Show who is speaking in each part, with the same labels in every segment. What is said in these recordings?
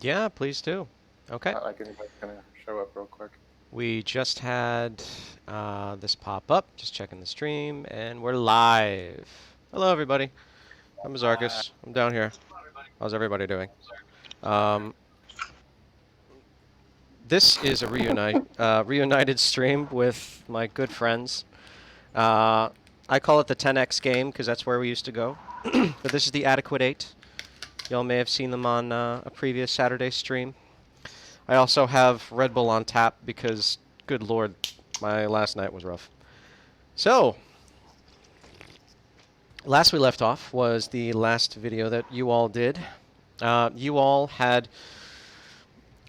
Speaker 1: Yeah, please do. Okay.
Speaker 2: Not like anybody's gonna show up real quick.
Speaker 1: We just had this pop up, just checking the stream, and we're live. Hello, everybody. I'm Zarkus. I'm down here. How's everybody doing? Um, this is a reunited stream with my good friends. Uh, I call it the 10x game because that's where we used to go. But this is the Adequate 8. Y'all may have seen them on a previous Saturday stream. I also have Red Bull on tap because, good lord, my last night was rough. So, last we left off was the last video that you all did. You all had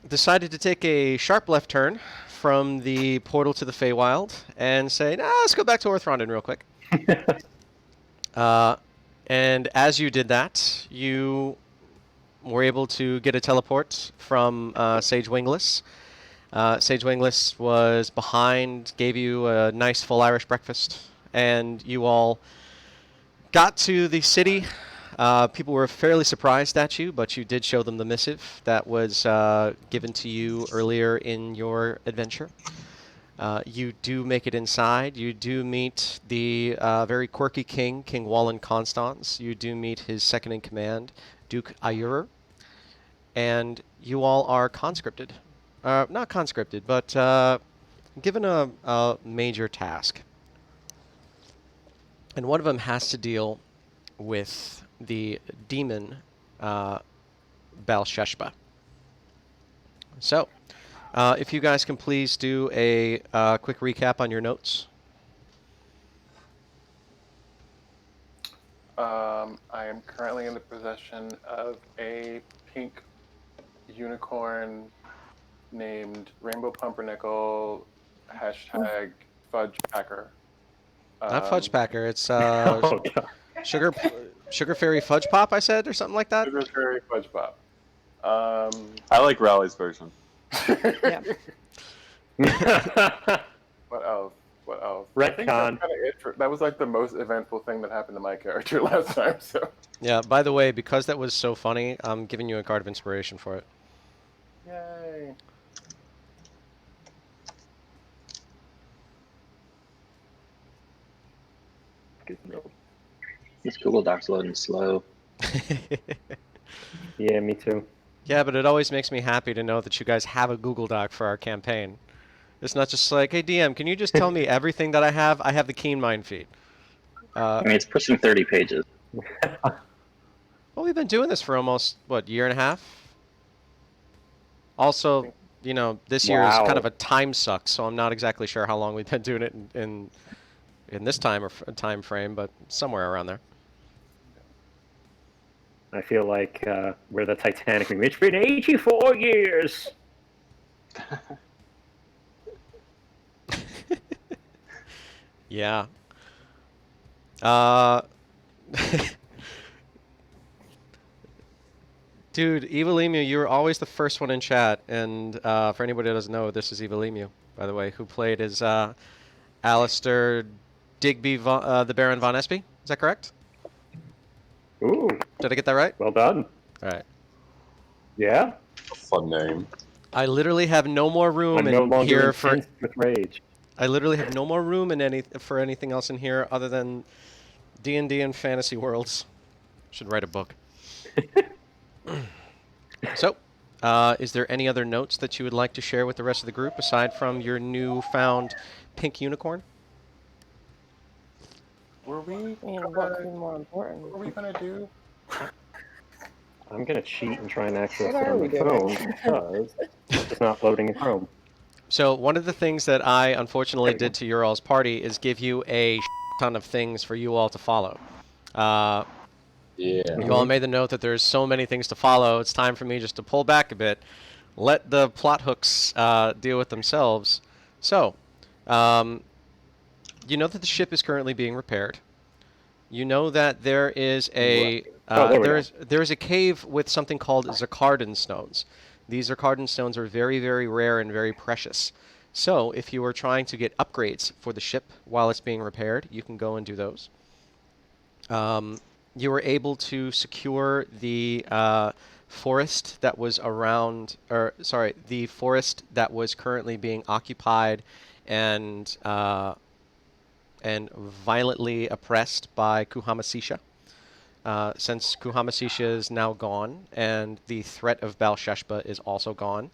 Speaker 1: decided to take a sharp left turn from the portal to the Feywild and say, nah, let's go back to Orthrondon real quick. And as you did that, you were able to get a teleport from Sage Wingless. Sage Wingless was behind, gave you a nice full Irish breakfast, and you all got to the city. People were fairly surprised at you, but you did show them the missive that was given to you earlier in your adventure. You do make it inside. You do meet the very quirky king, King Wallen Constans. You do meet his second in command, Duke Ayur. And you all are conscripted. Not conscripted, but given a major task. And one of them has to deal with the demon Balsheshba. So, if you guys can please do a quick recap on your notes.
Speaker 2: I am currently in the possession of a pink unicorn named Rainbow Pumpernickel hashtag Fudge Packer.
Speaker 1: Not Fudge Packer, it's
Speaker 3: Oh, God.
Speaker 1: Sugar Fairy Fudge Pop, I said, or something like that?
Speaker 2: Sugar Fairy Fudge Pop.
Speaker 4: I like Raleig's version.
Speaker 5: Yeah.
Speaker 2: What else? What else?
Speaker 3: Retcon.
Speaker 2: I think that's kinda it that was like the most eventful thing that happened to my character last time. So.
Speaker 1: Yeah, by the way, because that was so funny, I'm giving you a card of inspiration for it.
Speaker 2: Yay.
Speaker 6: This Google Doc's loading slow.
Speaker 3: Yeah, me too.
Speaker 1: Yeah, but it always makes me happy to know that you guys have a Google Doc for our campaign. It's not just like, hey, DM, can you just tell me everything that I have? I have the Keen Mind feed.
Speaker 6: I mean, it's pushing 30 pages.
Speaker 1: Well, we've been doing this for almost, what, year and a half? Also, you know, this year is
Speaker 3: Wow.
Speaker 1: kind of a time suck, so I'm not exactly sure how long we've been doing it in this time frame, but somewhere around there.
Speaker 3: I feel like we're the Titanic. It's been 84 years.
Speaker 1: Yeah. Dude, Evil Emu, you were always the first one in chat, and for anybody that doesn't know, this is Evil Emu, by the way, who played as Alistair Digby, the Baron von Espy. Is that correct?
Speaker 3: Ooh,
Speaker 1: Did I get that right?
Speaker 3: well done.
Speaker 1: All right.
Speaker 3: Yeah?
Speaker 4: Fun name.
Speaker 1: I literally have no more room
Speaker 3: I'm no
Speaker 1: in
Speaker 3: longer
Speaker 1: here for.
Speaker 3: incensed with rage.
Speaker 1: I literally have no more room in for anything else in here other than D&D and Fantasy Worlds. Should write a book. So, is there any other notes that you would like to share with the rest of the group aside from your newfound pink unicorn?
Speaker 2: Were we
Speaker 5: And what could be more important?
Speaker 2: what were we gonna do?
Speaker 3: I'm going to cheat and try and access
Speaker 5: What
Speaker 3: it
Speaker 5: are
Speaker 3: on
Speaker 5: we
Speaker 3: my
Speaker 5: doing?
Speaker 3: phone because it's not loading in Chrome.
Speaker 1: So one of the things that I unfortunately did to your all's party is give you a ton of things for you all to follow.
Speaker 4: Yeah.
Speaker 1: You all made the note that there's so many things to follow. It's time for me just to pull back a bit, let the plot hooks deal with themselves. So, you know that the ship is currently being repaired. You know that there is a there is a cave with something called Zacardin stones. These Zacardin stones are very, very rare and very precious. So, if you are trying to get upgrades for the ship while it's being repaired, you can go and do those. You were able to secure the forest that was around, or sorry, the forest that was currently being occupied and violently oppressed by Kuhamasisha. Since Kuhamasisha is now gone, and the threat of Balsheshba is also gone,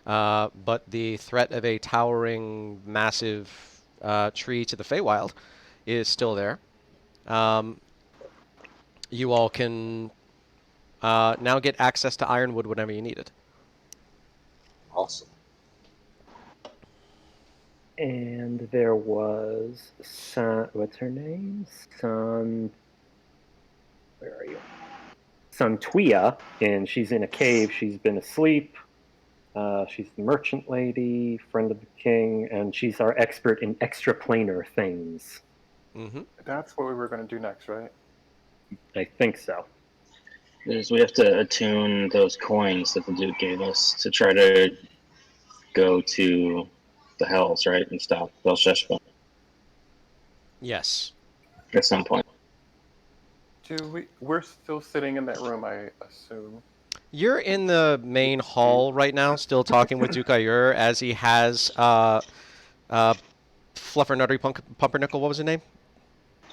Speaker 1: but the threat of a towering, massive tree to the Feywild is still there. You all can now get access to Ironwood whenever you need it.
Speaker 4: Awesome.
Speaker 3: And there was what's her name? Where are you? Santuia, and she's in a cave. She's been asleep. She's the merchant lady, friend of the king, and she's our expert in extraplanar things.
Speaker 1: Mm-hmm.
Speaker 2: That's what we were going to do next, right?
Speaker 3: I think so.
Speaker 6: We have to attune those coins that the Duke gave us to try to go to the Hells, right, and stop Belsheshba
Speaker 1: Yes.
Speaker 6: at some point.
Speaker 2: We're still sitting in that room, I assume.
Speaker 1: You're in the main hall right now, still talking with Dukayur as he has Fluffernutty Pumpernickel. What was his name?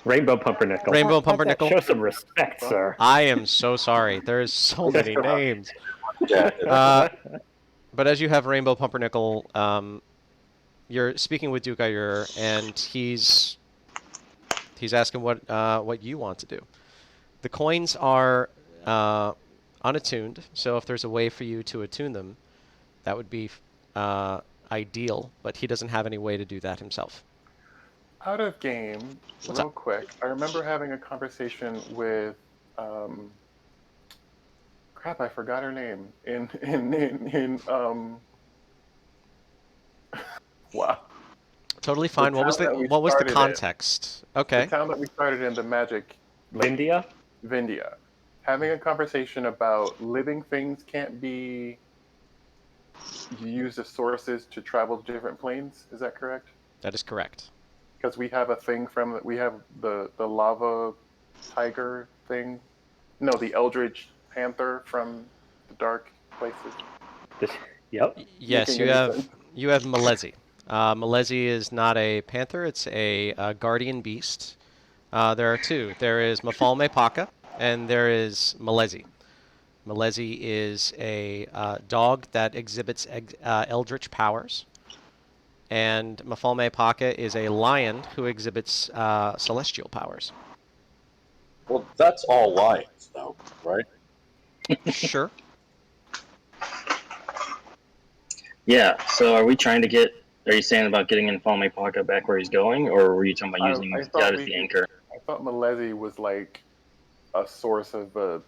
Speaker 3: Rainbow Pumpernickel.
Speaker 1: Rainbow
Speaker 5: That's it.
Speaker 1: Pumpernickel.
Speaker 3: Show some respect, sir.
Speaker 1: I am so sorry. There's so many names.
Speaker 4: Yeah.
Speaker 1: But as you have Rainbow Pumpernickel, you're speaking with Dukayur, and he's asking what you want to do. The coins are unattuned, so if there's a way for you to attune them, that would be ideal, but he doesn't have any way to do that himself.
Speaker 2: Out of game,
Speaker 1: What's
Speaker 2: real
Speaker 1: up?
Speaker 2: quick, I remember having a conversation with, crap, I forgot her name. Wow.
Speaker 1: Totally fine.
Speaker 2: The
Speaker 1: What was
Speaker 2: town that we
Speaker 1: the
Speaker 2: started in.
Speaker 1: context? Okay.
Speaker 2: The town that we started in, the magic,
Speaker 3: Vindia?
Speaker 2: Vindia. Having a conversation about living things can't be used as sources to travel to different planes. Is that correct?
Speaker 1: That is correct.
Speaker 2: Because we have a thing we have the lava tiger thing. No, the eldritch panther from the dark places.
Speaker 3: Yep.
Speaker 1: Yes,
Speaker 2: Making any sense?
Speaker 1: you have Malezi. Malezi is not a panther; it's a guardian beast. There are two. There is Mafalme Paka, and there is Malezi. Malezi is a dog that exhibits eldritch powers, and Mafalme Paka is a lion who exhibits celestial powers.
Speaker 4: Well, that's all lions, though, right?
Speaker 1: Sure.
Speaker 6: Yeah, so are we trying to get... Are you saying about getting in Falme Paka back where he's going, or were you talking about using that as the anchor?
Speaker 2: I thought Malezi was like a source of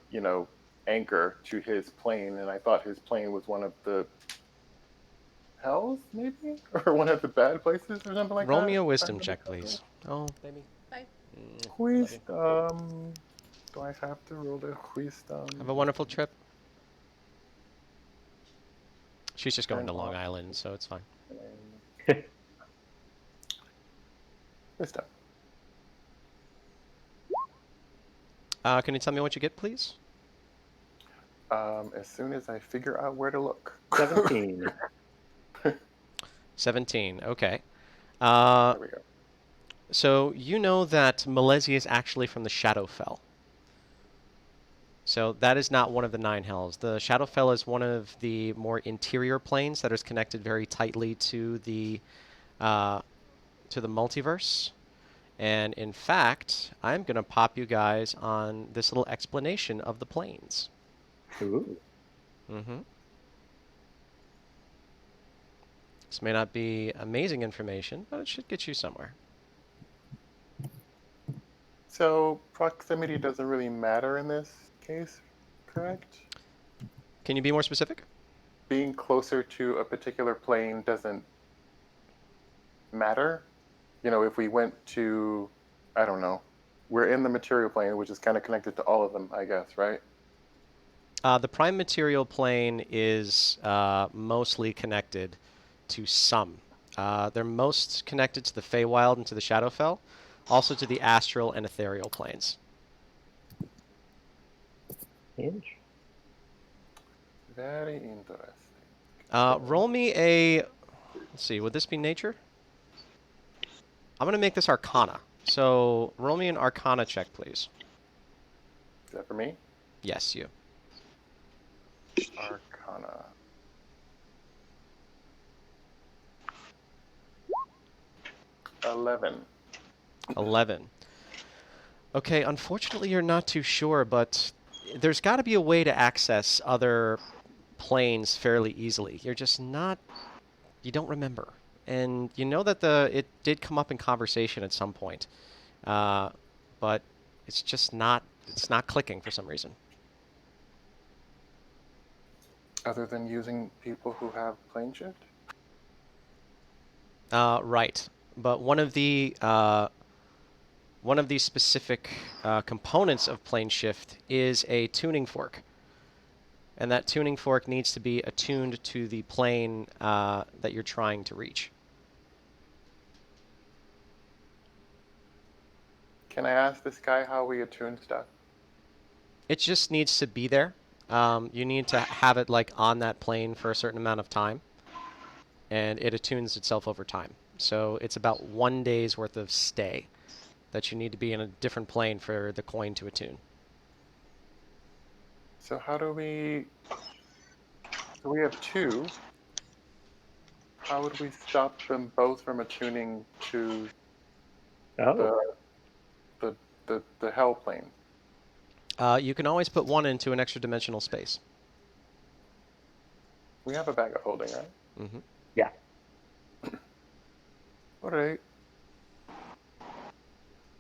Speaker 2: anchor to his plane, and I thought his plane was one of the hells, maybe, or one of the bad places, or something like
Speaker 1: Roll
Speaker 2: that.
Speaker 1: me a wisdom check, please. Oh, baby.
Speaker 2: Wisdom. Do I have to roll the wisdom?
Speaker 1: Have a wonderful trip. She's just going to Long Island, so it's fine.
Speaker 2: Wisdom.
Speaker 1: Can you tell me what you get, please?
Speaker 2: As soon as I figure out where to look.
Speaker 3: 17.
Speaker 1: 17. Okay.
Speaker 2: There we go.
Speaker 1: So you know that Malezi is actually from the Shadowfell. So that is not one of the 9 hells. The Shadowfell is one of the more interior planes that is connected very tightly to the multiverse. And in fact, I'm going to pop you guys on this little explanation of the planes.
Speaker 3: Ooh.
Speaker 1: Mm-hmm. This may not be amazing information, but it should get you somewhere.
Speaker 2: So proximity doesn't really matter in this case, correct?
Speaker 1: Can you be more specific?
Speaker 2: Being closer to a particular plane doesn't matter. If we went to, I don't know, we're in the material plane, which is kind of connected to all of them, I guess, right?
Speaker 1: The prime material plane is mostly connected to some. They're most connected to the Feywild and to the Shadowfell, also to the astral and ethereal planes.
Speaker 3: Inch.
Speaker 2: Very interesting.
Speaker 1: Roll me a... Let's see, would this be nature? I'm going to make this Arcana. So roll me an Arcana check, please.
Speaker 2: Is that for me?
Speaker 1: Yes, you.
Speaker 2: Arcana. $11.
Speaker 1: 11. Okay, unfortunately you're not too sure, but there's got to be a way to access other planes fairly easily. You're just not... You don't remember. And you know that it did come up in conversation at some point. But it's just not... It's not clicking for some reason.
Speaker 2: Other than using people who have plane shift?
Speaker 1: Right. But one of the specific components of plane shift is a tuning fork. And that tuning fork needs to be attuned to the plane that you're trying to reach.
Speaker 2: Can I ask this guy how we attune stuff?
Speaker 1: It just needs to be there. You need to have it like on that plane for a certain amount of time. And it attunes itself over time. So it's about 1 day's worth of stay that you need to be in a different plane for the coin to attune.
Speaker 2: So how do we... So we have two. How would we stop them both from attuning to
Speaker 3: Oh,
Speaker 2: the hell plane?
Speaker 1: You can always put one into an extra dimensional space.
Speaker 2: We have a bag of holding, right?
Speaker 1: Mm-hmm.
Speaker 3: yeah.
Speaker 2: All right.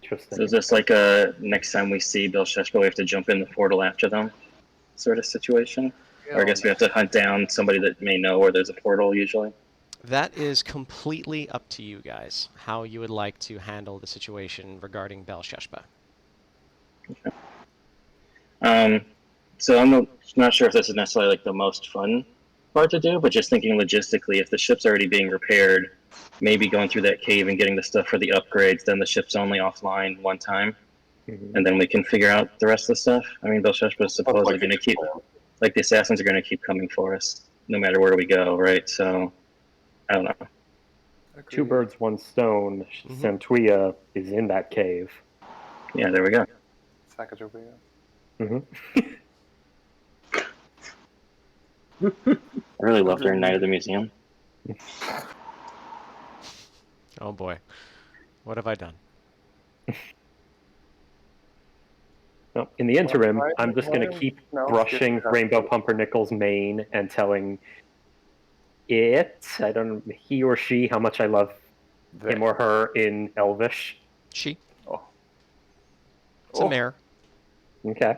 Speaker 3: Interesting.
Speaker 6: So is this like next time we see Belshazzar, we have to jump in the portal after them sort of situation? Or I guess we have to hunt down somebody that may know where there's a portal usually?
Speaker 1: That is completely up to you guys, how you would like to handle the situation regarding Belshazzar.
Speaker 6: So I'm not sure if this is necessarily like the most fun part to do, but just thinking logistically, if the ship's already being repaired, maybe going through that cave and getting the stuff for the upgrades, then the ship's only offline one time, and then we can figure out the rest of the stuff. I mean, Belshazzar is supposedly going to keep, like the assassins are going to keep coming for us no matter where we go, right? So, I don't know.
Speaker 3: Two birds, one stone.
Speaker 1: Mhm.
Speaker 3: Santuia is in that cave.
Speaker 6: Yeah, there we go.
Speaker 2: Sacagawea.
Speaker 3: Mm-hmm.
Speaker 6: I really love during Night of the Museum.
Speaker 1: Oh boy. What have I done?
Speaker 3: No, in the interim,
Speaker 2: Why-
Speaker 3: I'm just going to
Speaker 2: why-
Speaker 3: keep
Speaker 2: no,
Speaker 3: brushing
Speaker 2: just-
Speaker 3: Rainbow Pumpernickel's mane and telling he or she, how much I love him or her in Elvish.
Speaker 1: She.
Speaker 2: Oh.
Speaker 1: It's a mare.
Speaker 3: Okay.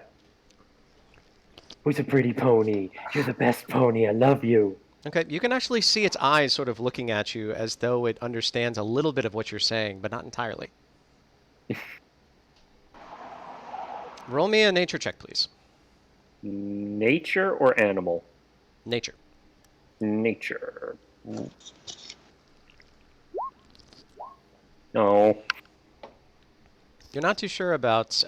Speaker 3: Who's a pretty pony? You're the best pony. I love you.
Speaker 1: Okay, you can actually see its eyes sort of looking at you as though it understands a little bit of what you're saying, but not entirely. Roll me a nature check, please.
Speaker 3: Nature or animal?
Speaker 1: Nature.
Speaker 3: Nature. No.
Speaker 1: You're not too sure about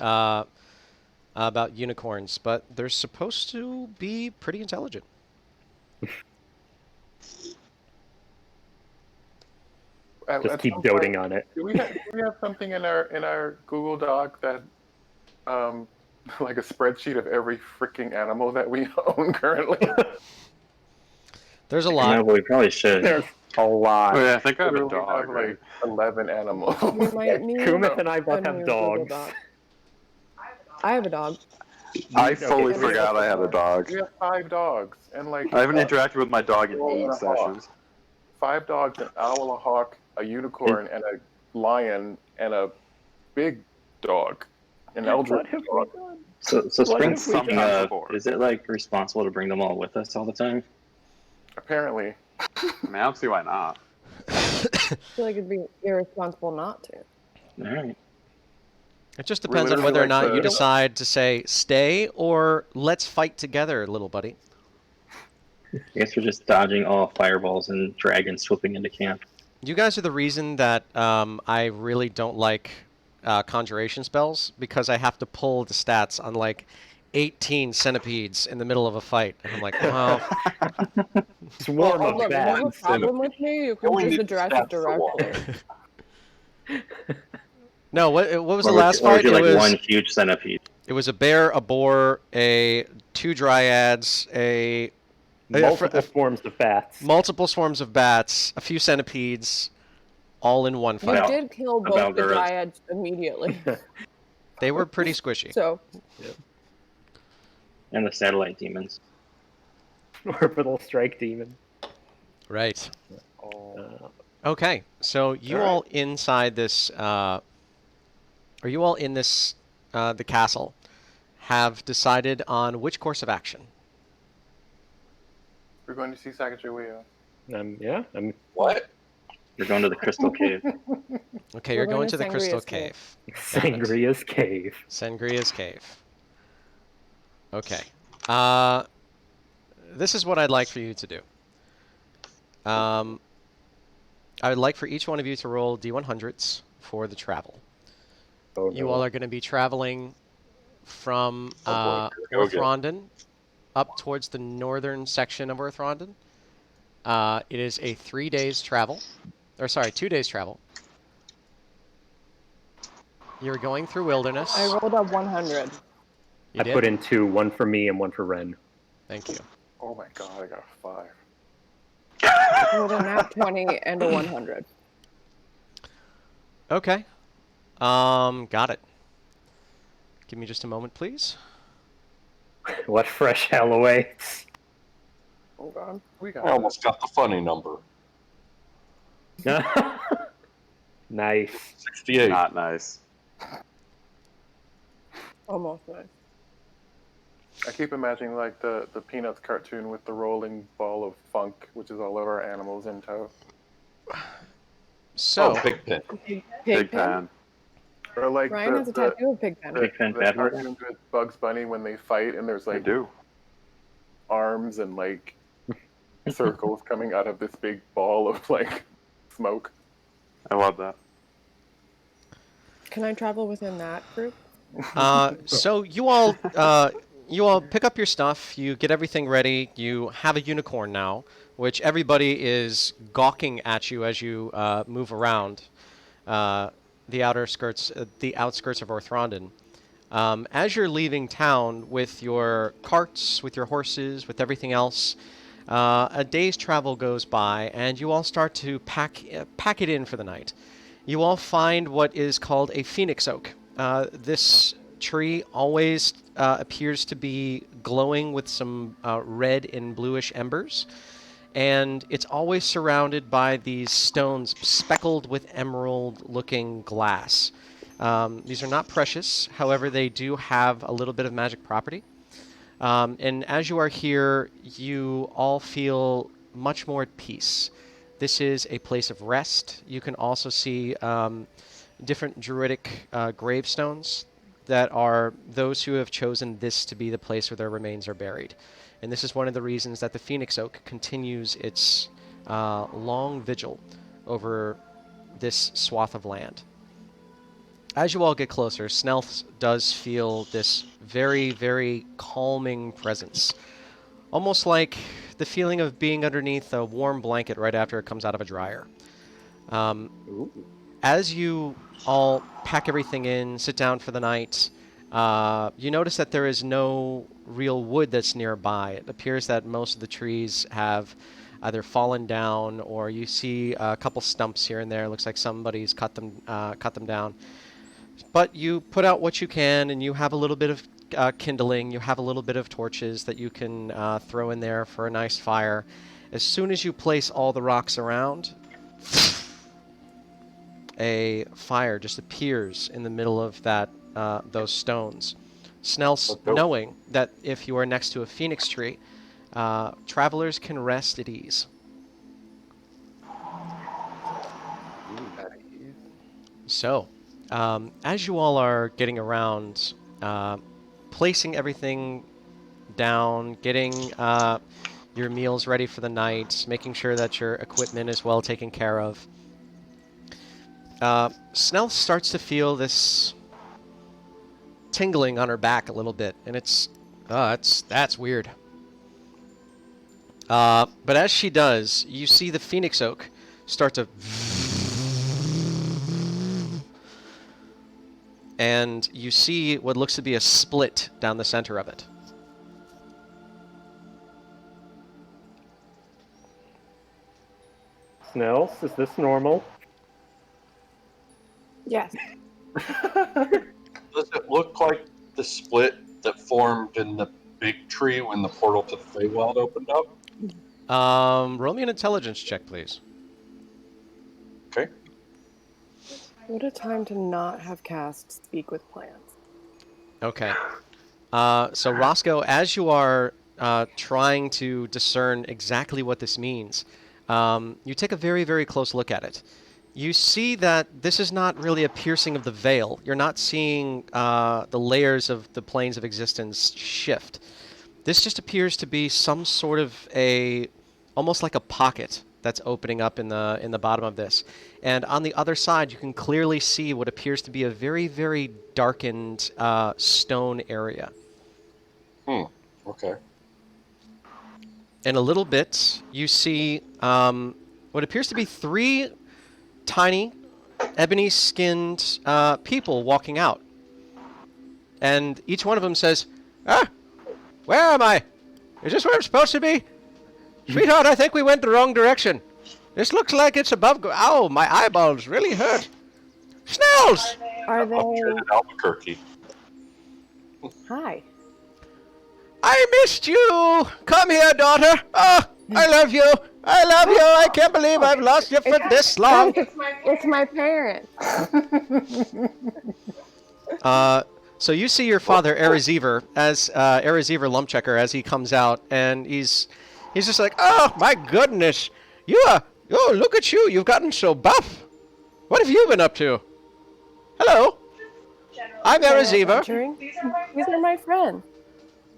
Speaker 1: unicorns, but they're supposed to be pretty intelligent.
Speaker 3: Just keep doting on it.
Speaker 2: Do we have something in our Google Doc that like a spreadsheet of every freaking animal that we own currently?
Speaker 1: There's a
Speaker 6: No,
Speaker 1: lot.
Speaker 6: but we probably should.
Speaker 3: There's a lot.
Speaker 7: Oh, yeah, I think I have a
Speaker 2: Literally
Speaker 7: dog,
Speaker 2: have,
Speaker 7: right?
Speaker 2: like 11 animals.
Speaker 5: You might need
Speaker 3: Kumith and I both
Speaker 5: a
Speaker 3: have
Speaker 5: new Google
Speaker 3: dogs.
Speaker 5: Doc. I have a dog.
Speaker 7: I fully
Speaker 5: Okay.
Speaker 7: forgot I had a dog.
Speaker 2: We have 5 dogs and like
Speaker 7: I haven't interacted with my dog in
Speaker 2: Well,
Speaker 7: 8
Speaker 2: not
Speaker 7: sessions.
Speaker 2: 5 dogs, an owl, a hawk, a unicorn, and a lion, and a big dog, an
Speaker 3: What
Speaker 2: eldritch
Speaker 3: have we
Speaker 2: dog.
Speaker 3: done?
Speaker 6: So
Speaker 3: What
Speaker 6: Spring,
Speaker 3: have we
Speaker 7: Something
Speaker 3: done?
Speaker 7: before.
Speaker 6: is it like responsible to bring them all with us all the time?
Speaker 2: Apparently,
Speaker 7: I mean, I don't see why not.
Speaker 5: I feel like it'd be irresponsible not to.
Speaker 6: All right.
Speaker 1: It just depends on
Speaker 2: literally
Speaker 1: whether or
Speaker 2: like
Speaker 1: not you
Speaker 2: the-
Speaker 1: decide to say, stay, or let's fight together, little buddy.
Speaker 6: I guess we're just dodging all fireballs and dragons swooping into camp.
Speaker 1: You guys are the reason that I really don't like conjuration spells, because I have to pull the stats on like 18 centipedes in the middle of a fight. And I'm like, well,
Speaker 3: Swarm of
Speaker 5: Look, if you have a
Speaker 3: bats.
Speaker 5: problem with me, you can
Speaker 4: Only
Speaker 5: just
Speaker 4: need
Speaker 5: address
Speaker 4: stats
Speaker 5: it
Speaker 4: for one.
Speaker 5: directly.
Speaker 1: no. What was the
Speaker 6: Or would
Speaker 1: last
Speaker 6: you, or would
Speaker 1: fight?
Speaker 6: you
Speaker 1: It
Speaker 6: like
Speaker 1: was
Speaker 6: one huge centipede?
Speaker 1: it was a bear, a boar, two dryads,
Speaker 3: Multiple swarms of bats.
Speaker 1: multiple swarms of bats, a few centipedes, all in one
Speaker 5: You
Speaker 1: fight.
Speaker 6: About-
Speaker 5: did kill both
Speaker 6: about
Speaker 5: the
Speaker 6: gorillas.
Speaker 5: dryads immediately.
Speaker 1: They were pretty squishy.
Speaker 5: So,
Speaker 6: And the satellite demons.
Speaker 3: Orbital strike demon.
Speaker 1: Right.
Speaker 2: Oh.
Speaker 1: Okay. So you
Speaker 2: All right.
Speaker 1: all inside this, are you all in this, the castle, have decided on which course of action?
Speaker 2: We're going to see Sacagawea.
Speaker 3: Yeah, I'm
Speaker 4: What?
Speaker 6: You're going to the crystal cave.
Speaker 1: Okay,
Speaker 5: We're
Speaker 1: you're
Speaker 5: going
Speaker 1: going
Speaker 5: to
Speaker 1: to the Crystal
Speaker 5: Sangria's cave.
Speaker 1: Cave. Got it.
Speaker 3: Sangria's cave.
Speaker 1: Sangria's Cave. Okay. This is what I'd like for you to do. I would like for each one of you to roll D100s for the travel.
Speaker 3: Oh,
Speaker 1: You
Speaker 3: no.
Speaker 1: all are going to be traveling from
Speaker 4: Oh, boy, here we go
Speaker 1: Orthrondon up towards the northern section of Orthrondon. It is a 3 days travel. Or sorry, 2 days travel. You're going through wilderness.
Speaker 5: I rolled a 100.
Speaker 1: You
Speaker 3: I
Speaker 1: did?
Speaker 3: put in 2, one for me and one for Ren.
Speaker 1: Thank you.
Speaker 2: Oh my god, I got a 5.
Speaker 5: I rolled a nat 20 and a 100.
Speaker 1: Okay. Got it. Give me just a moment, please.
Speaker 3: What fresh hell awaits?
Speaker 5: Oh god.
Speaker 2: We got
Speaker 4: I almost got the funny number.
Speaker 3: Nice.
Speaker 4: 68.
Speaker 7: Not nice.
Speaker 5: Almost nice.
Speaker 2: I keep imagining like the Peanuts cartoon with the rolling ball of funk, which is all of our animals in tow.
Speaker 1: So,
Speaker 4: Oh, big pin.
Speaker 5: Pig
Speaker 7: Big
Speaker 5: pen?
Speaker 7: pan.
Speaker 2: Or like
Speaker 5: Ryan has a tattoo of pig pen.
Speaker 6: Big Pen
Speaker 2: the
Speaker 6: Bad Mother?
Speaker 2: cartoons with Bugs Bunny when they fight and there's
Speaker 7: I
Speaker 2: like
Speaker 7: do.
Speaker 2: arms and like circles coming out of this big ball of like smoke.
Speaker 7: I love that.
Speaker 5: Can I travel within that group?
Speaker 1: so you all pick up your stuff. You get everything ready. You have a unicorn now, which everybody is gawking at you as you move around the outskirts of Orthrondon. As you're leaving town with your carts, with your horses, with everything else, a day's travel goes by, and you all start to pack it in for the night. You all find what is called a phoenix oak. This tree always appears to be glowing with some red and bluish embers, and it's always surrounded by these stones speckled with emerald-looking glass. These are not precious, however, they do have a little bit of magic property. And as you are here, you all feel much more at peace. This is a place of rest. You can also see different druidic gravestones that are those who have chosen this to be the place where their remains are buried. And this is one of the reasons that the Phoenix Oak continues its long vigil over this swath of land. As you all get closer, Snelf does feel this very, very calming presence. Almost like the feeling of being underneath a warm blanket right after it comes out of a dryer. As you all pack everything in, sit down for the night, you notice that there is no real wood that's nearby. It appears that most of the trees have either fallen down, or you see a couple stumps here and there. It looks like somebody's cut them down. But you put out what you can, and you have a little bit of kindling. You have a little bit of torches that you can throw in there for a nice fire. As soon as you place all the rocks around, a fire just appears in the middle of those stones. Snells, knowing that if you are next to a phoenix tree, travelers can rest at ease.
Speaker 2: At ease.
Speaker 1: So, as you all are getting around, placing everything down, getting your meals ready for the night, making sure that your equipment is well taken care of, Snell starts to feel this tingling on her back a little bit, and it's Oh, that's weird. But as she does, you see the Phoenix Oak start to... And you see what looks to be a split down the center of it.
Speaker 3: Snails, is this normal?
Speaker 5: Yes.
Speaker 4: Does it look like the split that formed in the big tree when the portal to the Feywild opened up?
Speaker 1: Roll me an intelligence check, please.
Speaker 4: Okay.
Speaker 5: What a time to not have cast speak with plants.
Speaker 1: Okay. So Roscoe, as you are trying to discern exactly what this means, you take a very, very close look at it. You see that this is not really a piercing of the veil. You're not seeing the layers of the planes of existence shift. This just appears to be some sort of almost like a pocket that's opening up in the bottom of this. And on the other side, you can clearly see what appears to be a very, very darkened stone area.
Speaker 4: Okay.
Speaker 1: In a little bit, you see what appears to be 3 tiny, ebony-skinned people walking out. And each one of them says, "Ah, where am I? Is this where I'm supposed to be? Sweetheart, I think we went the wrong direction. This looks like it's above... Ow, my eyeballs really hurt. Snails!
Speaker 5: Are they?
Speaker 4: In Albuquerque.
Speaker 5: Hi.
Speaker 1: I missed you! Come here, daughter! Oh, I love you! I love you! I can't believe I've lost you for this long!
Speaker 5: It's my parents.
Speaker 1: So you see your father, Erizever, as Erizever Lumpchecker, as he comes out, and he's just like, "Oh my goodness, oh look at you, you've gotten so buff. What have you been up to? Hello, I'm Erizever.
Speaker 5: These are my friends.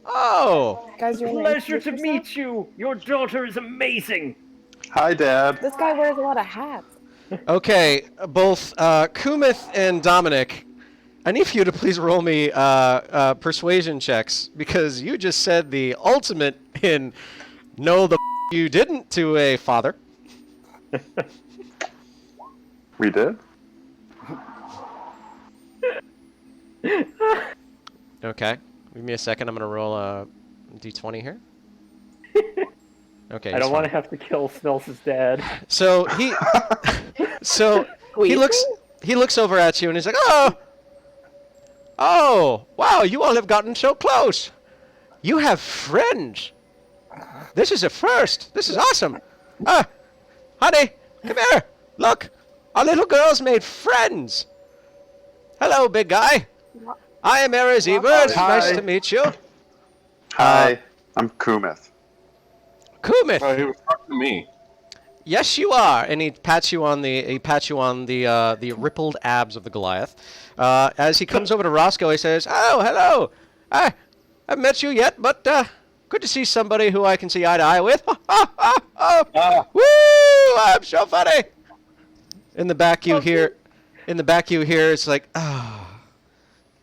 Speaker 1: Oh,
Speaker 5: Guys, you're
Speaker 3: Pleasure to meet you. Your daughter is amazing.
Speaker 7: Hi, Dad.
Speaker 5: This guy wears a lot of hats.
Speaker 1: okay. Both Kumith and Dominic, I need for you to please roll me persuasion checks, because you just said the ultimate in no the you didn't to a father.
Speaker 7: We did?
Speaker 1: Okay, give me a second. I'm gonna roll a d20 here. Okay.
Speaker 3: I don't want to have to kill Snails' dad.
Speaker 1: So he looks over at you and he's like, oh, wow, you all have gotten so close. You have friends. This is a first. This is awesome. Honey, come here. Look, our little girl's made friends. Hello, big guy. I am Erizever. It's
Speaker 7: Hi.
Speaker 1: nice to meet you.
Speaker 7: Hi. I'm Kumith.
Speaker 1: Kumith.
Speaker 4: Oh, he was talking to me.
Speaker 1: Yes, you are. And he pats you on the rippled abs of the Goliath. As he comes over to Roscoe, he says, "Oh, hello. I haven't met you yet, but good to see somebody who I can see eye to eye with." Woo! I'm so funny. In the back you hear, it's like, "Oh,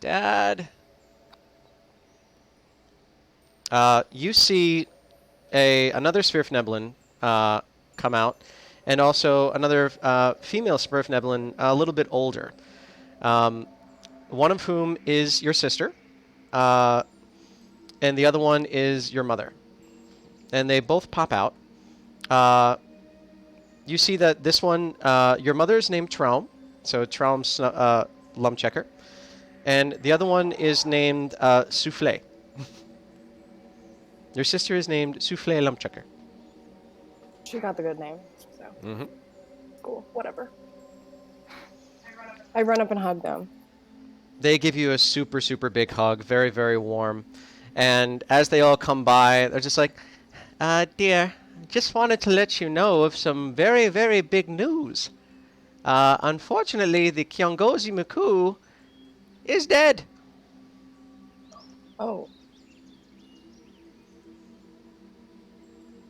Speaker 1: Dad." You see another Svirfneblin come out, and also another female Svirfneblin, a little bit older. One of whom is your sister, and the other one is your mother. And they both pop out. You see that this one, your mother is named Traum, so Traum's Lumpchecker, and the other one is named Soufflé. Your sister is named Soufflé Lumpchecker.
Speaker 5: She got the good name, so.
Speaker 1: Mm-hmm.
Speaker 5: Cool, whatever. I run up and hug them.
Speaker 1: They give you a super, super big hug, very, very warm. And as they all come by, they're just like, "Dear, just wanted to let you know of some very, very big news. Unfortunately, the Kiongozi Miku is dead."
Speaker 5: Oh.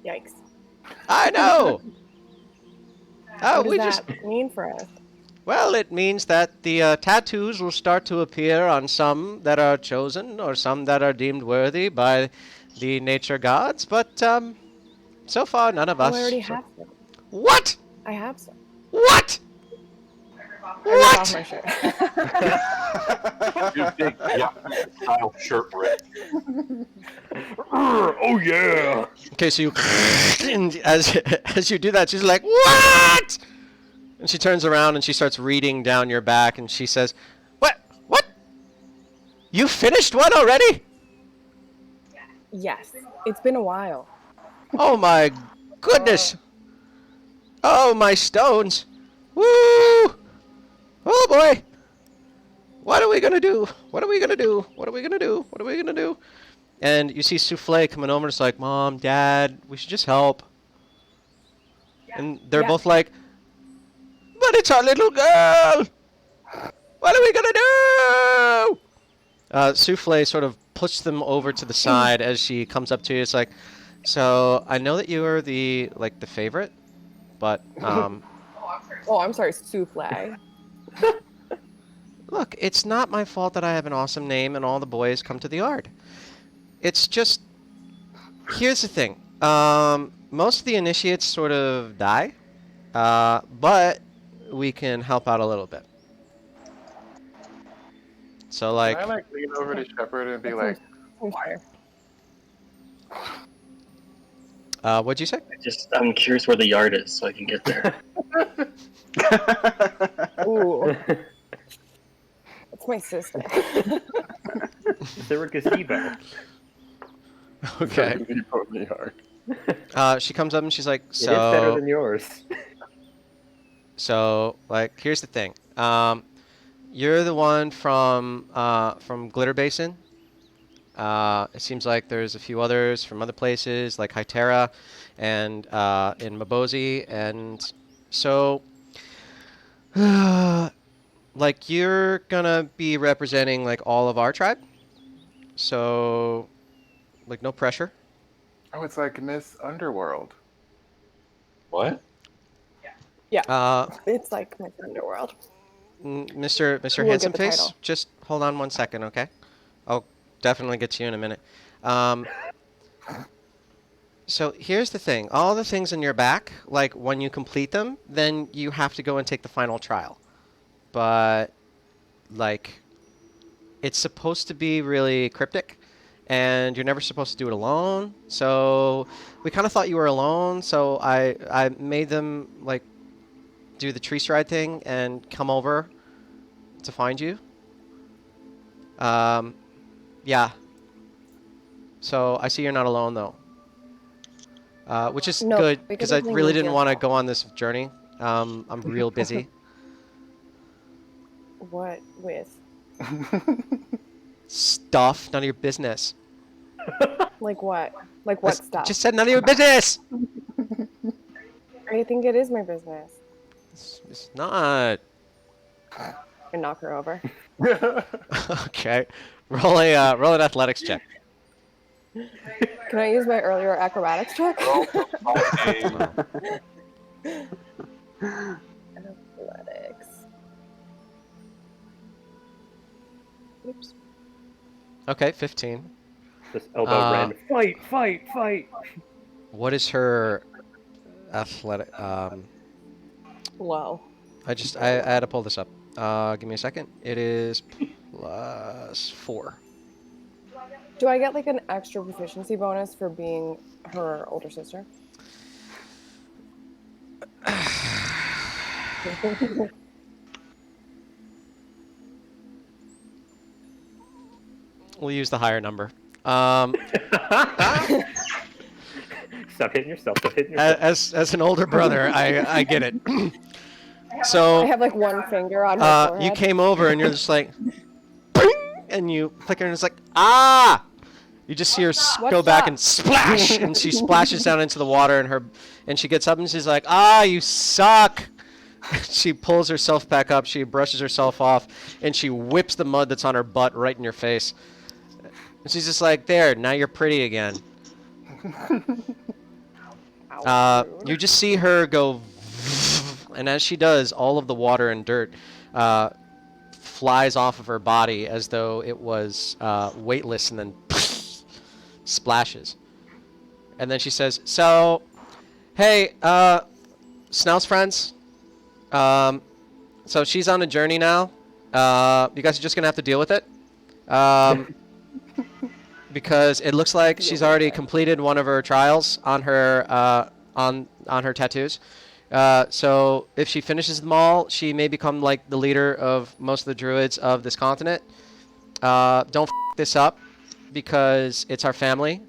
Speaker 5: Yikes.
Speaker 1: I know.
Speaker 5: What does that mean for us?
Speaker 1: Well, it means that the tattoos will start to appear on some that are chosen or some that are deemed worthy by the nature gods, but so far none of
Speaker 5: Oh,
Speaker 1: us.
Speaker 5: I already
Speaker 1: So-
Speaker 5: have some.
Speaker 1: What?
Speaker 5: I have some.
Speaker 1: What?
Speaker 5: I rip off
Speaker 1: What?
Speaker 5: my shirt.
Speaker 4: You big Yaku style shirt rip.
Speaker 3: Oh yeah!
Speaker 1: Okay, so you and as you do that, she's like, "What?" And she turns around and she starts reading down your back, and she says, "What? What? You finished one already?
Speaker 5: Yes, it's been a while.
Speaker 1: Oh my goodness! Oh my stones! Woo! Oh boy! What are we gonna do? What are we gonna do? What are we gonna do? What are we gonna do?" And you see Souffle coming over, and it's like, "Mom, Dad, we should just help." And they're
Speaker 5: Yeah.
Speaker 1: both like, "But it's our little girl! What are we gonna do?" Souffle sort of puts them over to the side as she comes up to you. It's like, "So I know that you are the favorite, but
Speaker 5: Oh, I'm sorry, souffle.
Speaker 1: look, it's not my fault that I have an awesome name and all the boys come to the yard. It's just here's the thing. Most of the initiates sort of die, but we can help out a little bit. So
Speaker 2: Can
Speaker 1: like,
Speaker 2: I like lean over to Shepard and be like,
Speaker 5: Seems fair.
Speaker 1: what'd you say?
Speaker 6: I'm curious where the yard is so I can get there.
Speaker 5: Ooh, that's my sister.
Speaker 3: Is there a gazebo?
Speaker 1: Okay.
Speaker 2: "You put me hard."
Speaker 1: She comes up and she's like,
Speaker 3: It is better
Speaker 1: "So,
Speaker 3: than yours.
Speaker 1: like, here's the thing. You're the one from Glitter Basin. It seems like there's a few others from other places, like Hytera and in Mabozi, and so, like, you're gonna be representing like all of our tribe. So, like, no pressure.
Speaker 2: Oh, it's like Miss Underworld.
Speaker 4: What?
Speaker 5: It's like my underworld.
Speaker 1: Mr.
Speaker 5: We'll
Speaker 1: Handsome
Speaker 5: get the
Speaker 1: Face,
Speaker 5: title.
Speaker 1: just hold on 1 second, okay? I'll definitely get to you in a minute. So here's the thing. All the things in your back, like when you complete them, then you have to go and take the final trial. But like it's supposed to be really cryptic and you're never supposed to do it alone. So we kind of thought you were alone, so I made them like do the tree stride thing and come over to find you. Yeah. So I see you're not alone though. Which is
Speaker 5: No,
Speaker 1: good
Speaker 5: we
Speaker 1: because
Speaker 5: could
Speaker 1: I
Speaker 5: definitely
Speaker 1: really
Speaker 5: use
Speaker 1: didn't
Speaker 5: your
Speaker 1: want to
Speaker 5: help.
Speaker 1: go on this journey. I'm real busy.
Speaker 5: What with?
Speaker 1: Stuff, none of your business.
Speaker 5: Like what? Like what
Speaker 1: I
Speaker 5: stuff?
Speaker 1: just said none of your business.
Speaker 5: I think it is my business.
Speaker 1: It's not.
Speaker 5: I knock her over.
Speaker 1: Okay. Roll an athletics check.
Speaker 5: Can I use my earlier acrobatics check?
Speaker 4: Roll a
Speaker 5: Athletics. Oops.
Speaker 1: Okay, 15.
Speaker 3: This elbow ran. Fight, fight, fight!
Speaker 1: What is her athletic?
Speaker 5: Low.
Speaker 1: I had to pull this up. Give me a second. It is +4.
Speaker 5: Do I get like an extra proficiency bonus for being her older sister?
Speaker 1: We'll use the higher number.
Speaker 3: Stop hitting yourself. Stop hitting yourself.
Speaker 1: As an older brother, I get it.
Speaker 5: I
Speaker 1: So
Speaker 5: have like one finger on her forehead.
Speaker 1: you came over and you're just like, "Bing!" and you flicker and it's like, ah! You just see her
Speaker 5: What's
Speaker 1: go back
Speaker 5: up?
Speaker 1: and splash, and she splashes down into the water, and she gets up and she's like, ah, you suck. She pulls herself back up, she brushes herself off, and she whips the mud that's on her butt right in your face. And she's just like, there, now you're pretty again.
Speaker 5: Ow, rude.
Speaker 1: You just see her go And as she does, all of the water and dirt flies off of her body as though it was weightless and then splashes. And then she says, so, hey, Snell's friends, so she's on a journey now. You guys are just going to have to deal with it. Because it looks like she's already completed one of her trials on her on her tattoos. So if she finishes them all, she may become like the leader of most of the druids of this continent. Don't f this up, because it's our family,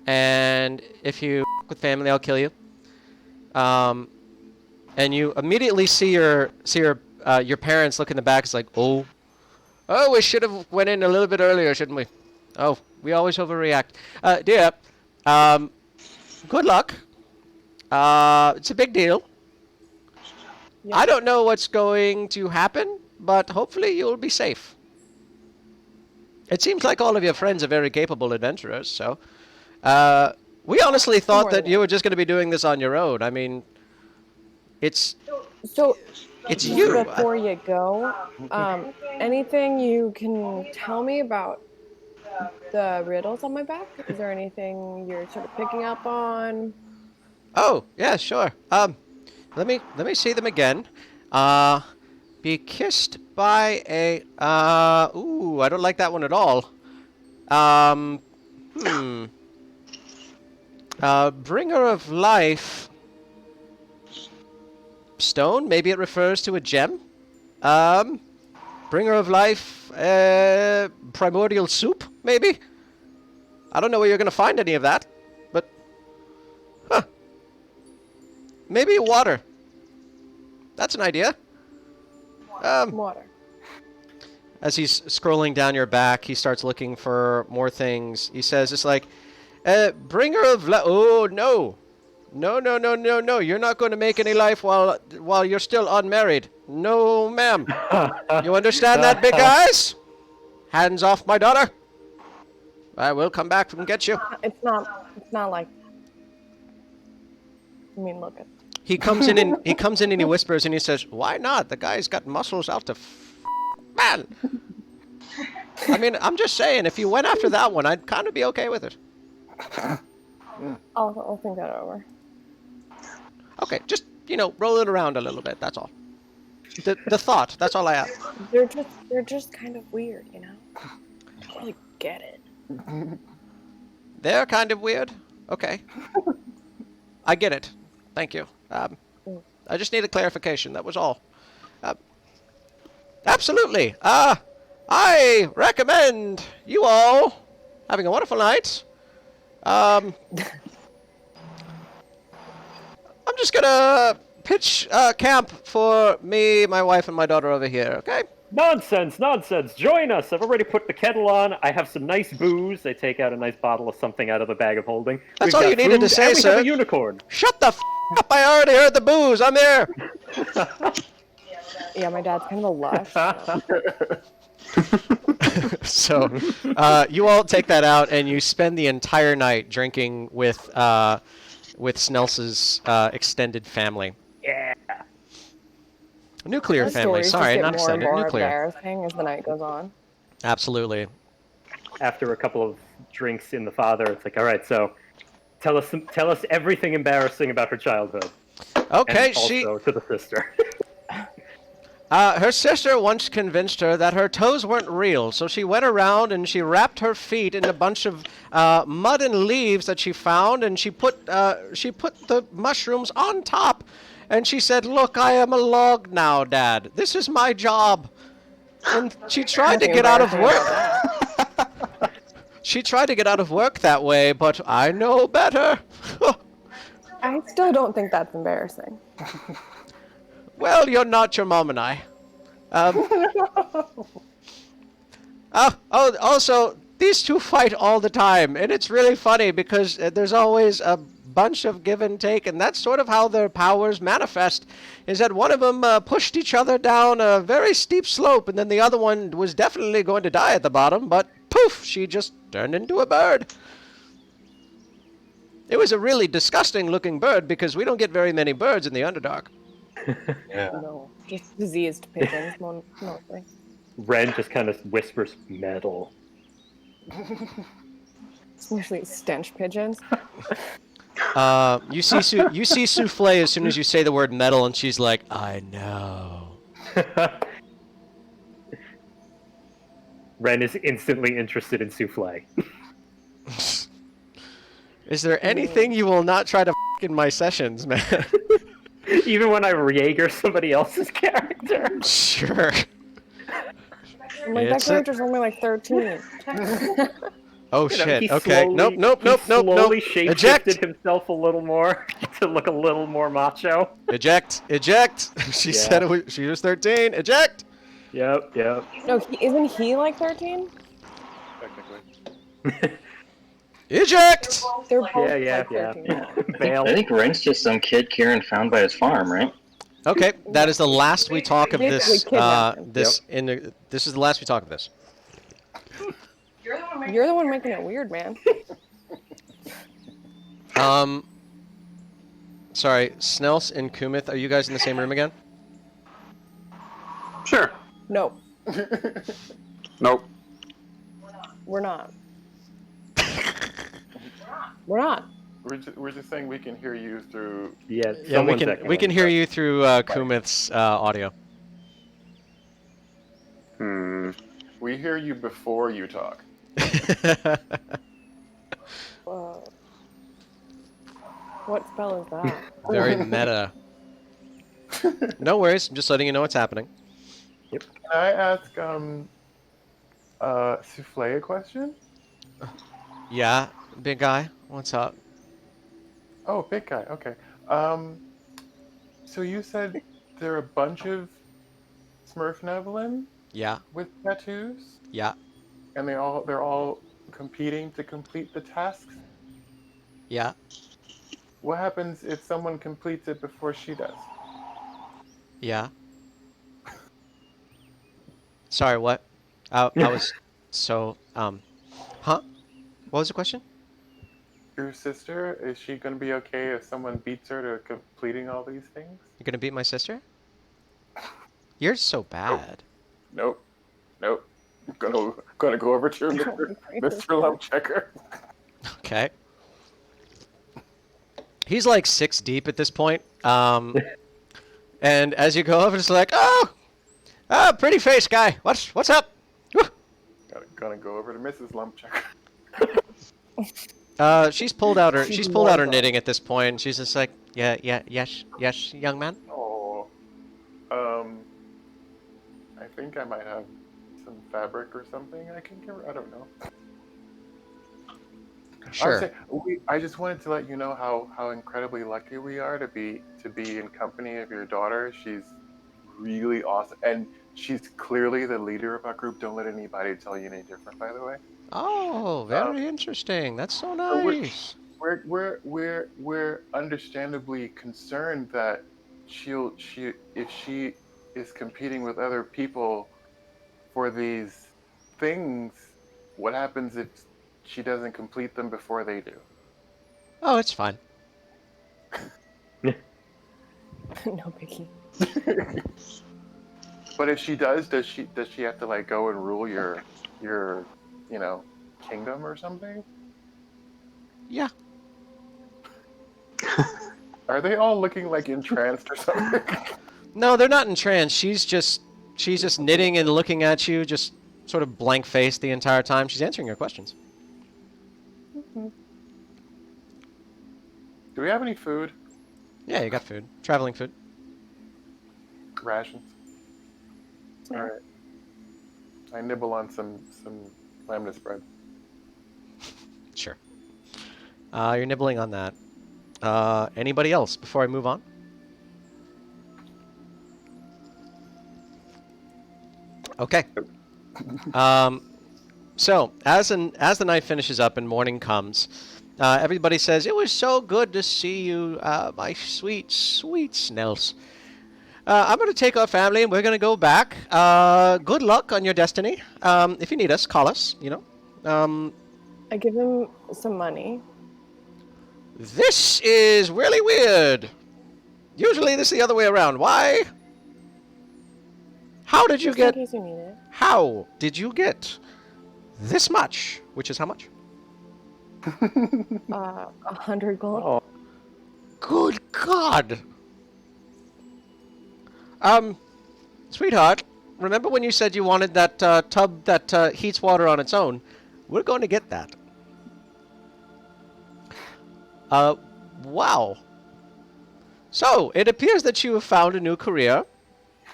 Speaker 1: and if you f with family, I'll kill you. And you immediately see your parents look in the back. It's like, oh, we should have went in a little bit earlier, shouldn't we? Oh, we always overreact. Dear, good luck. It's a big deal.
Speaker 5: Yep.
Speaker 1: I don't know what's going to happen, but hopefully you'll be safe. It seems like all of your friends are very capable adventurers, so... we honestly thought that you were just going to be doing this on your own. I mean, it's
Speaker 5: So,
Speaker 1: it's
Speaker 5: just
Speaker 1: you.
Speaker 5: before you go, anything you can tell me about the riddles on my back? Is there anything you're sort of picking up on?
Speaker 1: Oh, yeah, sure. Let me see them again. Be kissed by a ooh, I don't like that one at all. Bringer of life. Stone, maybe it refers to a gem. Bringer of life, primordial soup, maybe? I don't know where you're going to find any of that, but... Huh. Maybe water. That's an idea.
Speaker 5: Water.
Speaker 1: As he's scrolling down your back, he starts looking for more things. He says, it's like, bringer of life... Oh, no. No. You're not going to make any life while you're still unmarried. No, ma'am. You understand that, big eyes? Hands off my daughter. I will come back and get you.
Speaker 5: It's not like... I mean, look at...
Speaker 1: He comes in and he whispers and he says, "Why not? The guy's got muscles out to man." I mean, I'm just saying, if you went after that one, I'd kind of be okay with it.
Speaker 5: I'll think that over.
Speaker 1: Okay, just, roll it around a little bit, that's all. The thought, that's all I have.
Speaker 5: They're just kind of weird, I don't really get it.
Speaker 1: They're kind of weird? Okay. I get it. Thank you. I just need a clarification, that was all. Absolutely. I recommend you all having a wonderful night. I'm just gonna pitch camp for me, my wife, and my daughter over here, okay?
Speaker 3: Nonsense. Join us. I've already put the kettle on. I have some nice booze. They take out a nice bottle of something out of the bag of holding.
Speaker 1: That's
Speaker 3: We've
Speaker 1: all
Speaker 3: got
Speaker 1: you needed to
Speaker 3: food,
Speaker 1: say,
Speaker 3: and
Speaker 1: sir.
Speaker 3: We have a unicorn.
Speaker 1: Shut the up! I already heard the booze. I'm here.
Speaker 5: Yeah, my dad's kind of a lush.
Speaker 1: So, you all take that out, and you spend the entire night drinking with Snells's extended family.
Speaker 3: Yeah.
Speaker 1: Nuclear
Speaker 5: The
Speaker 1: family.
Speaker 5: stories
Speaker 1: Sorry,
Speaker 5: just
Speaker 1: not
Speaker 5: get more and
Speaker 1: extended.
Speaker 5: more
Speaker 1: Nuclear.
Speaker 5: embarrassing as the night goes on.
Speaker 1: Absolutely.
Speaker 3: After a couple of drinks in the father, it's like, all right, so tell us everything embarrassing about her childhood.
Speaker 1: Okay,
Speaker 3: And also to the sister.
Speaker 1: Her sister once convinced her that her toes weren't real, so she went around and she wrapped her feet in a bunch of mud and leaves that she found, and she put the mushrooms on top, and she said, "Look, I am a log now, Dad. This is my job." And she tried to get out of work. She tried to get out of work that way, but I know better.
Speaker 5: I still don't think that's embarrassing.
Speaker 1: Well, you're not your mom and I. Also, these two fight all the time, and it's really funny because there's always a bunch of give and take, and that's sort of how their powers manifest, is that one of them pushed each other down a very steep slope, and then the other one was definitely going to die at the bottom, but poof, she just turned into a bird. It was a really disgusting looking bird because we don't get very many birds in the Underdark.
Speaker 4: Yeah.
Speaker 5: No, just diseased pigeons, mostly.
Speaker 3: Ren just kind of whispers metal.
Speaker 5: It's mostly stench pigeons.
Speaker 1: You see Souffle as soon as you say the word metal, and she's like, I know.
Speaker 3: Ren is instantly interested in souffle.
Speaker 1: Is there anything you will not try to f in my sessions, man?
Speaker 3: Even when I Jaeger somebody else's character.
Speaker 1: Sure.
Speaker 5: I'm like, that
Speaker 1: It's a-
Speaker 5: character's only like 13.
Speaker 1: Oh
Speaker 3: You know,
Speaker 1: shit.
Speaker 3: he
Speaker 1: Okay.
Speaker 3: slowly-
Speaker 1: Nope.
Speaker 3: he slowly
Speaker 1: Eject.
Speaker 3: shapeshifted himself a little more to look a little more macho.
Speaker 1: Eject. Eject. She
Speaker 3: Yeah.
Speaker 1: said she was 13. Eject.
Speaker 3: Yep.
Speaker 5: No, isn't he like 13?
Speaker 2: Technically.
Speaker 1: Eject.
Speaker 5: They're both
Speaker 3: Yeah.
Speaker 5: like 13. Yeah.
Speaker 3: Bail.
Speaker 6: I think Ren's just some kid Kieran found by his farm, right?
Speaker 1: Okay. That is the last we talk of
Speaker 5: Basically
Speaker 1: this.
Speaker 5: kidnapped him.
Speaker 1: This is the last we talk of this.
Speaker 5: You're the one making it weird, man.
Speaker 1: Sorry, Snels and Kumith, are you guys in the same room again?
Speaker 7: Sure.
Speaker 5: Nope,
Speaker 7: Nope.
Speaker 5: we're not. We're not.
Speaker 2: We're just saying we can hear you through.
Speaker 3: Yeah.
Speaker 1: Yeah, we can hear you through Kumith's audio.
Speaker 2: We hear you before you talk.
Speaker 5: What spell is that?
Speaker 1: Very meta. No worries, I'm just letting you know what's happening.
Speaker 2: Can I ask Souffle a question?
Speaker 1: Yeah, big guy, what's up?
Speaker 2: Oh, big guy. Okay. So you said there are a bunch of Smurfnevelin
Speaker 1: Yeah,
Speaker 2: with tattoos,
Speaker 1: yeah,
Speaker 2: and they're all competing to complete the tasks.
Speaker 1: yeah.
Speaker 2: What happens if someone completes it before she does?
Speaker 1: Yeah. Sorry, what? I was so, huh? What was the question?
Speaker 2: Your sister, is she going to be okay if someone beats her to completing all these things?
Speaker 1: You're gonna beat my sister? You're so bad.
Speaker 2: Nope. I'm gonna go over to Mr. Lumpchecker.
Speaker 1: Okay. He's like 6 deep at this point. And as you go over, it's like, oh, pretty face guy. What's up? Woo.
Speaker 2: Gonna go over to Mrs. Lumpchecker.
Speaker 1: She's pulled out her knitting at this point. And she's just like, yes, young man.
Speaker 2: Oh, I think I might have some fabric or something I can give her. I don't know.
Speaker 1: Sure.
Speaker 2: I just wanted to let you know how incredibly lucky we are to be in company of your daughter. She's really awesome, and she's clearly the leader of our group. Don't let anybody tell you any different, by the way.
Speaker 1: Oh, very interesting. That's so nice.
Speaker 2: We're understandably concerned that if she is competing with other people for these things, what happens if she doesn't complete them before they do?
Speaker 1: Oh, it's fine.
Speaker 5: No biggie.
Speaker 2: But if she does she have to like go and rule your kingdom or something?
Speaker 1: Yeah.
Speaker 2: Are they all looking like entranced or something?
Speaker 1: No, they're not in trance. She's just knitting and looking at you, just sort of blank faced the entire time. She's answering your questions.
Speaker 5: Mm-hmm.
Speaker 2: Do we have any food?
Speaker 1: Yeah, you got food. Traveling food.
Speaker 2: Rations.
Speaker 5: Yeah.
Speaker 2: All right. I nibble on some lamina spread.
Speaker 1: Sure. You're nibbling on that. Anybody else before I move on? Okay. So as the night finishes up and morning comes, everybody says, "It was so good to see you, my sweet, sweet Snails. I'm going to take our family and we're going to go back. Good luck on your destiny. If you need us, call us, you know.
Speaker 5: I give him some money.
Speaker 1: This is really weird. Usually this is the other way around. Why? How did you
Speaker 5: Just
Speaker 1: get...
Speaker 5: in case you need it.
Speaker 1: How did you get this much? Which is how much?
Speaker 5: 100 gold.
Speaker 3: Oh,
Speaker 1: Good God! Sweetheart, remember when you said you wanted that tub that heats water on its own? We're going to get that. Wow. So, it appears that you have found a new career.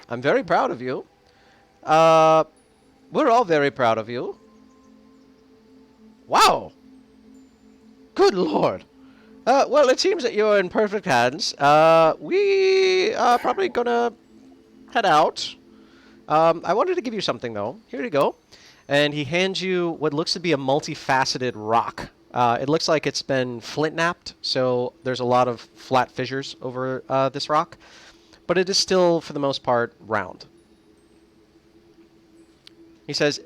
Speaker 1: I'm very proud of you. We're all very proud of you. Wow. Good Lord. Well, it seems that you're in perfect hands. We are probably gonna head out. I wanted to give you something, though. Here you go. And he hands you what looks to be a multifaceted rock. It looks like it's been flint-knapped, so there's a lot of flat fissures over this rock. But it is still, for the most part, round. He says,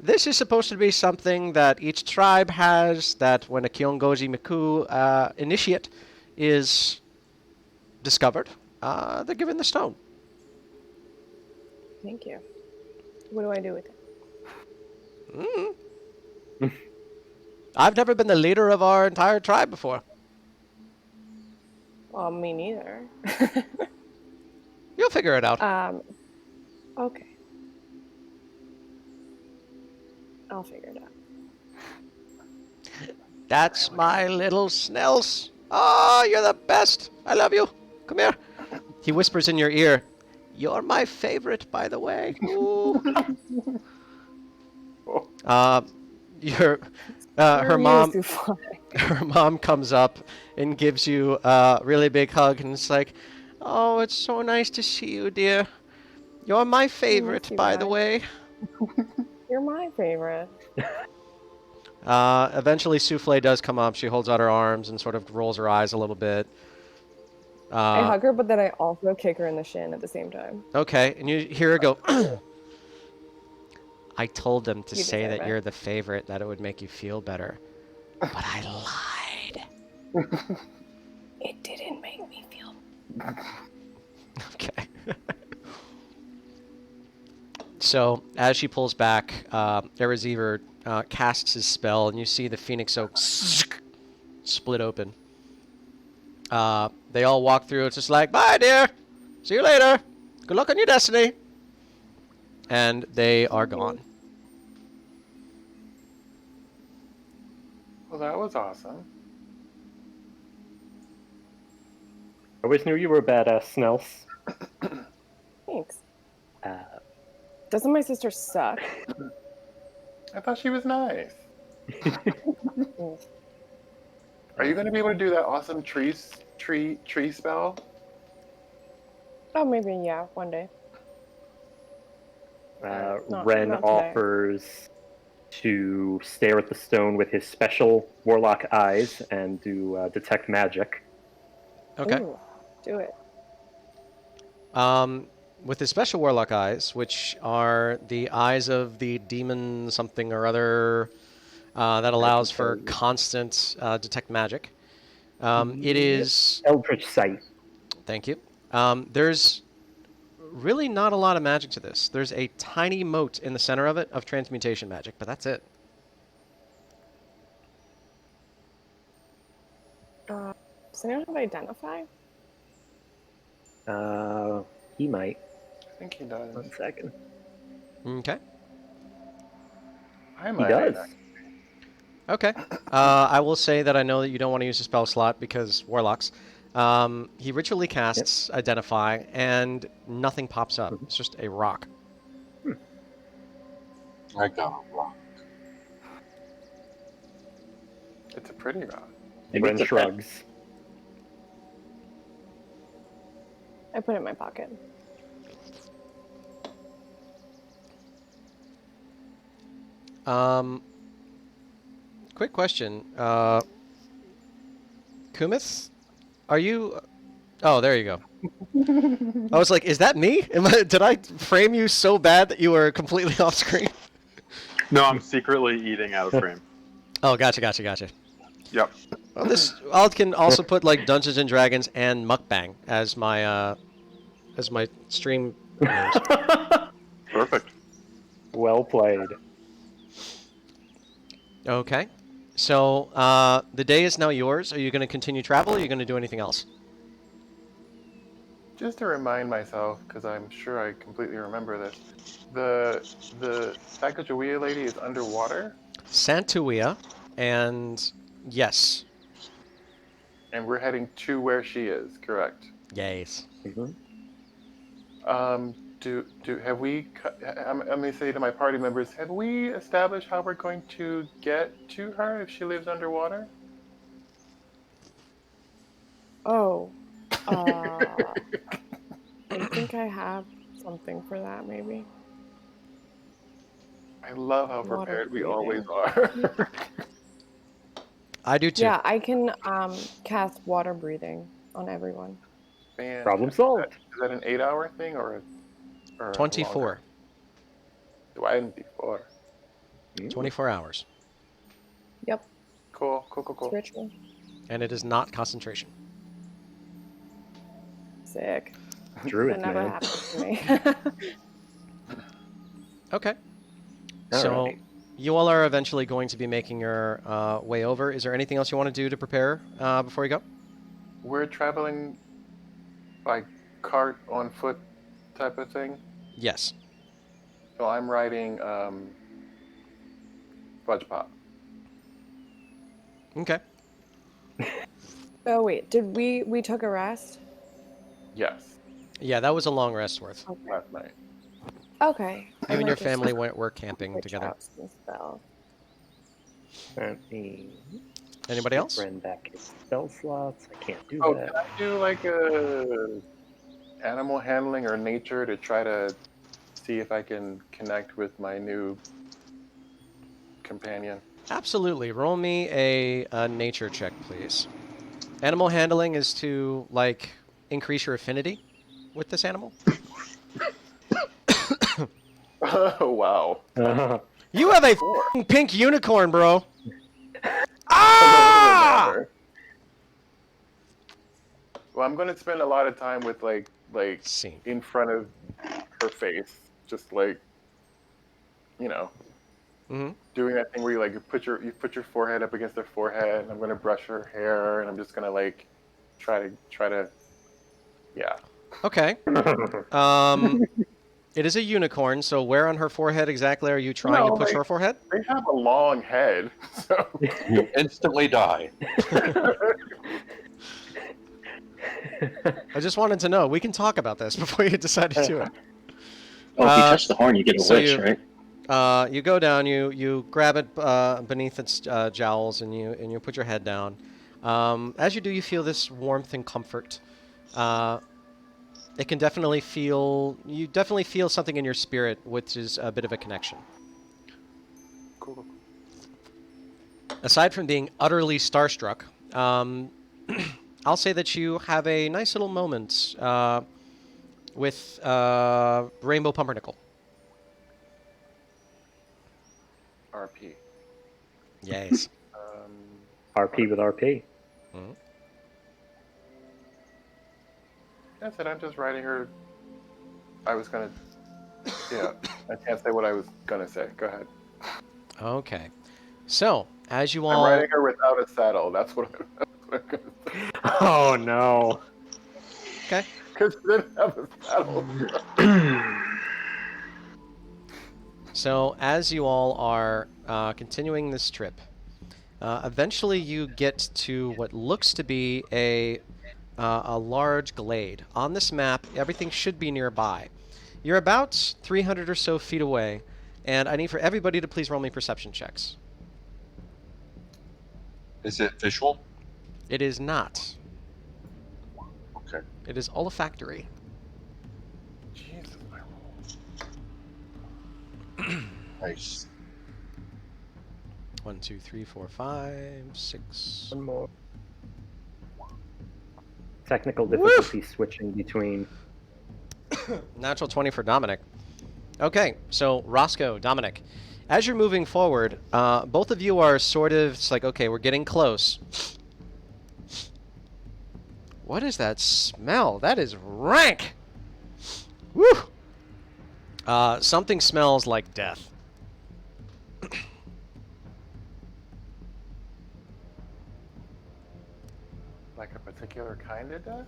Speaker 1: this is supposed to be something that each tribe has, that when a Kiongoji Miku initiate is discovered, they're given the stone.
Speaker 5: Thank you. What do I do with it?
Speaker 1: I've never been the leader of our entire tribe before.
Speaker 5: Well, me neither.
Speaker 1: You'll figure it out.
Speaker 5: Okay. I'll figure it out.
Speaker 1: That's my little Snails. Oh, you're the best. I love you. Come here. He whispers in your ear, you're my favorite, by the way. Ooh. Your her mom comes up and gives you a really big hug, and it's like, oh, it's so nice to see you, dear. You're my favorite, by the way.
Speaker 5: You're my favorite.
Speaker 1: Eventually, Souffle does come up. She holds out her arms and sort of rolls her eyes a little bit.
Speaker 5: I hug her, but then I also kick her in the shin at the same time.
Speaker 1: Okay, and you hear her go, I told them to
Speaker 5: You
Speaker 1: say
Speaker 5: deserve
Speaker 1: that
Speaker 5: it.
Speaker 1: you're the favorite, that it would make you feel better. But I lied.
Speaker 5: It didn't make me feel.
Speaker 1: Okay. So, as she pulls back, Ereziver casts his spell, and you see the Phoenix Oak split open. They all walk through. It's just like, bye, dear. See you later. Good luck on your destiny. And they are gone.
Speaker 2: Well, that was awesome.
Speaker 3: I always knew you were a badass, Snails.
Speaker 5: Thanks. Doesn't my sister suck?
Speaker 2: I thought she was nice. Are you going to be able to do that awesome tree spell?
Speaker 5: Oh, maybe, yeah, one day.
Speaker 3: Ren
Speaker 5: not today.
Speaker 3: offers to stare at the stone with his special warlock eyes and do detect magic.
Speaker 1: Okay.
Speaker 5: Ooh, do it.
Speaker 1: With his special warlock eyes, which are the eyes of the demon something or other that allows for constant detect magic. It is...
Speaker 3: Eldritch Sight.
Speaker 1: Thank you. There's really not a lot of magic to this. There's a tiny mote in the center of it of transmutation magic, but that's it.
Speaker 5: Does anyone have identify?
Speaker 3: He might.
Speaker 2: I think he does.
Speaker 3: 1 second.
Speaker 1: Okay.
Speaker 2: I
Speaker 3: He
Speaker 2: might.
Speaker 3: does.
Speaker 1: Okay. I will say that I know that you don't want to use a spell slot because warlocks. He ritually casts Identify, and nothing pops up. It's just a rock.
Speaker 4: I got a rock.
Speaker 2: It's a pretty rock.
Speaker 6: Maybe
Speaker 3: Ren
Speaker 6: it's a
Speaker 3: shrugs.
Speaker 5: I put it in my pocket.
Speaker 1: Quick question. Kumith, are you... Oh, there you go. I was like, is that me? Did I frame you so bad that you were completely off screen?
Speaker 7: No, I'm secretly eating out of frame.
Speaker 1: Oh, gotcha.
Speaker 7: Yep.
Speaker 1: Well, I can also put like Dungeons and Dragons and Mukbang as my stream names.
Speaker 7: Perfect.
Speaker 3: Well played.
Speaker 1: Okay. So the day is now yours. Are you going to continue travel, or are you going to do anything else?
Speaker 2: Just to remind myself, because I'm sure I completely remember this, the Sacagawea lady is underwater,
Speaker 1: Santuia, and yes.
Speaker 2: and we're heading to where she is. Correct.
Speaker 1: Yes.
Speaker 3: Mhm.
Speaker 2: Have we? I'm going to say to my party members, have we established how we're going to get to her if she lives underwater?
Speaker 5: Oh, uh, I think I have something for that, maybe.
Speaker 2: I love how
Speaker 5: Water
Speaker 2: prepared we always
Speaker 5: breathing.
Speaker 2: are.
Speaker 1: I do too.
Speaker 5: Yeah, I can cast water breathing on everyone.
Speaker 3: Problem
Speaker 2: Fantastic.
Speaker 3: solved.
Speaker 2: Is that an 8-hour thing or longer?
Speaker 1: 24.
Speaker 2: Why didn't before?
Speaker 1: 24 hours.
Speaker 5: Yep,
Speaker 2: Cool.
Speaker 5: it's ritual.
Speaker 1: And it is not concentration.
Speaker 5: Sick.
Speaker 3: Druid,
Speaker 5: That never
Speaker 3: man.
Speaker 5: happens to me.
Speaker 1: Okay.
Speaker 3: All
Speaker 1: So
Speaker 3: right.
Speaker 1: you all are eventually going to be making your way over. Is there anything else you want to do to prepare before you go?
Speaker 2: We're traveling by cart on foot type of thing.
Speaker 1: Yes.
Speaker 2: So I'm riding Fudge Pop.
Speaker 1: Okay.
Speaker 5: Oh wait, did we took a rest?
Speaker 2: Yes,
Speaker 1: Yeah, that was a long rest worth.
Speaker 5: Okay.
Speaker 2: last night.
Speaker 5: Okay.
Speaker 1: You and
Speaker 5: might
Speaker 1: your
Speaker 5: just
Speaker 1: family were camping
Speaker 5: switch
Speaker 1: together.
Speaker 5: out some spells.
Speaker 3: Let me
Speaker 1: Anybody else?
Speaker 3: run back his spell slots. I can't do
Speaker 2: Oh,
Speaker 3: that.
Speaker 2: can I do like a animal handling or nature to try to see if I can connect with my new companion?
Speaker 1: Absolutely. Roll me a nature check, please. Animal handling is to, like, increase your affinity with this animal.
Speaker 2: Oh, wow.
Speaker 1: You have a
Speaker 2: Four.
Speaker 1: f***ing pink unicorn, bro.
Speaker 2: Ah!
Speaker 1: Ah!
Speaker 2: Well, I'm gonna spend a lot of time with like
Speaker 1: Scene.
Speaker 2: in front of her face, just like you know,
Speaker 1: Mm-hmm.
Speaker 2: doing that thing where you put your forehead up against her forehead, and I'm gonna brush her hair, and I'm just gonna like try to yeah.
Speaker 1: Okay. It is a unicorn, so where on her forehead exactly are you trying to
Speaker 2: No,
Speaker 1: push her forehead?
Speaker 2: they have a long head, so
Speaker 4: You instantly die.
Speaker 1: I just wanted to know. We can talk about this before you decide to do it.
Speaker 6: Oh, if you touch the horn, you get a
Speaker 1: so
Speaker 6: witch,
Speaker 1: you-
Speaker 6: right?
Speaker 1: You go down, you grab it beneath its jowls, and you put your head down. As you do, you feel this warmth and comfort. It can definitely feel. You definitely feel something in your spirit, which is a bit of a connection.
Speaker 2: cool.
Speaker 1: Aside from being utterly starstruck, I'll say that you have a nice little moment with Rainbow Pumpernickel.
Speaker 2: RP.
Speaker 1: Yes.
Speaker 3: RP with RP.
Speaker 1: Mm-hmm.
Speaker 2: That's it. I'm just writing her. I was gonna. Yeah, I can't say what I was gonna say. Go ahead.
Speaker 1: Okay. So, as you
Speaker 2: I'm
Speaker 1: all...
Speaker 2: riding her without a saddle. That's what I'm gonna say.
Speaker 3: Oh no.
Speaker 1: Okay.
Speaker 2: Because she didn't have a saddle.
Speaker 1: So, as you all are continuing this trip, eventually you get to what looks to be a large glade. On this map, everything should be nearby. You're about 300 or so feet away, and I need for everybody to please roll me perception checks.
Speaker 4: Is it visual?
Speaker 1: It is not.
Speaker 4: Okay.
Speaker 1: It is olfactory.
Speaker 2: Jesus, my
Speaker 4: Nice.
Speaker 1: 1, 2, 3, 4, 5, 6.
Speaker 3: One more. Technical difficulty switching between.
Speaker 1: Natural 20 for Dominic. Okay, so Roscoe, Dominic, As you're moving forward, both of you are sort of, it's like, okay, we're getting close. What is that smell? That is rank! Woo! Something smells like death.
Speaker 2: Like a particular kind of death?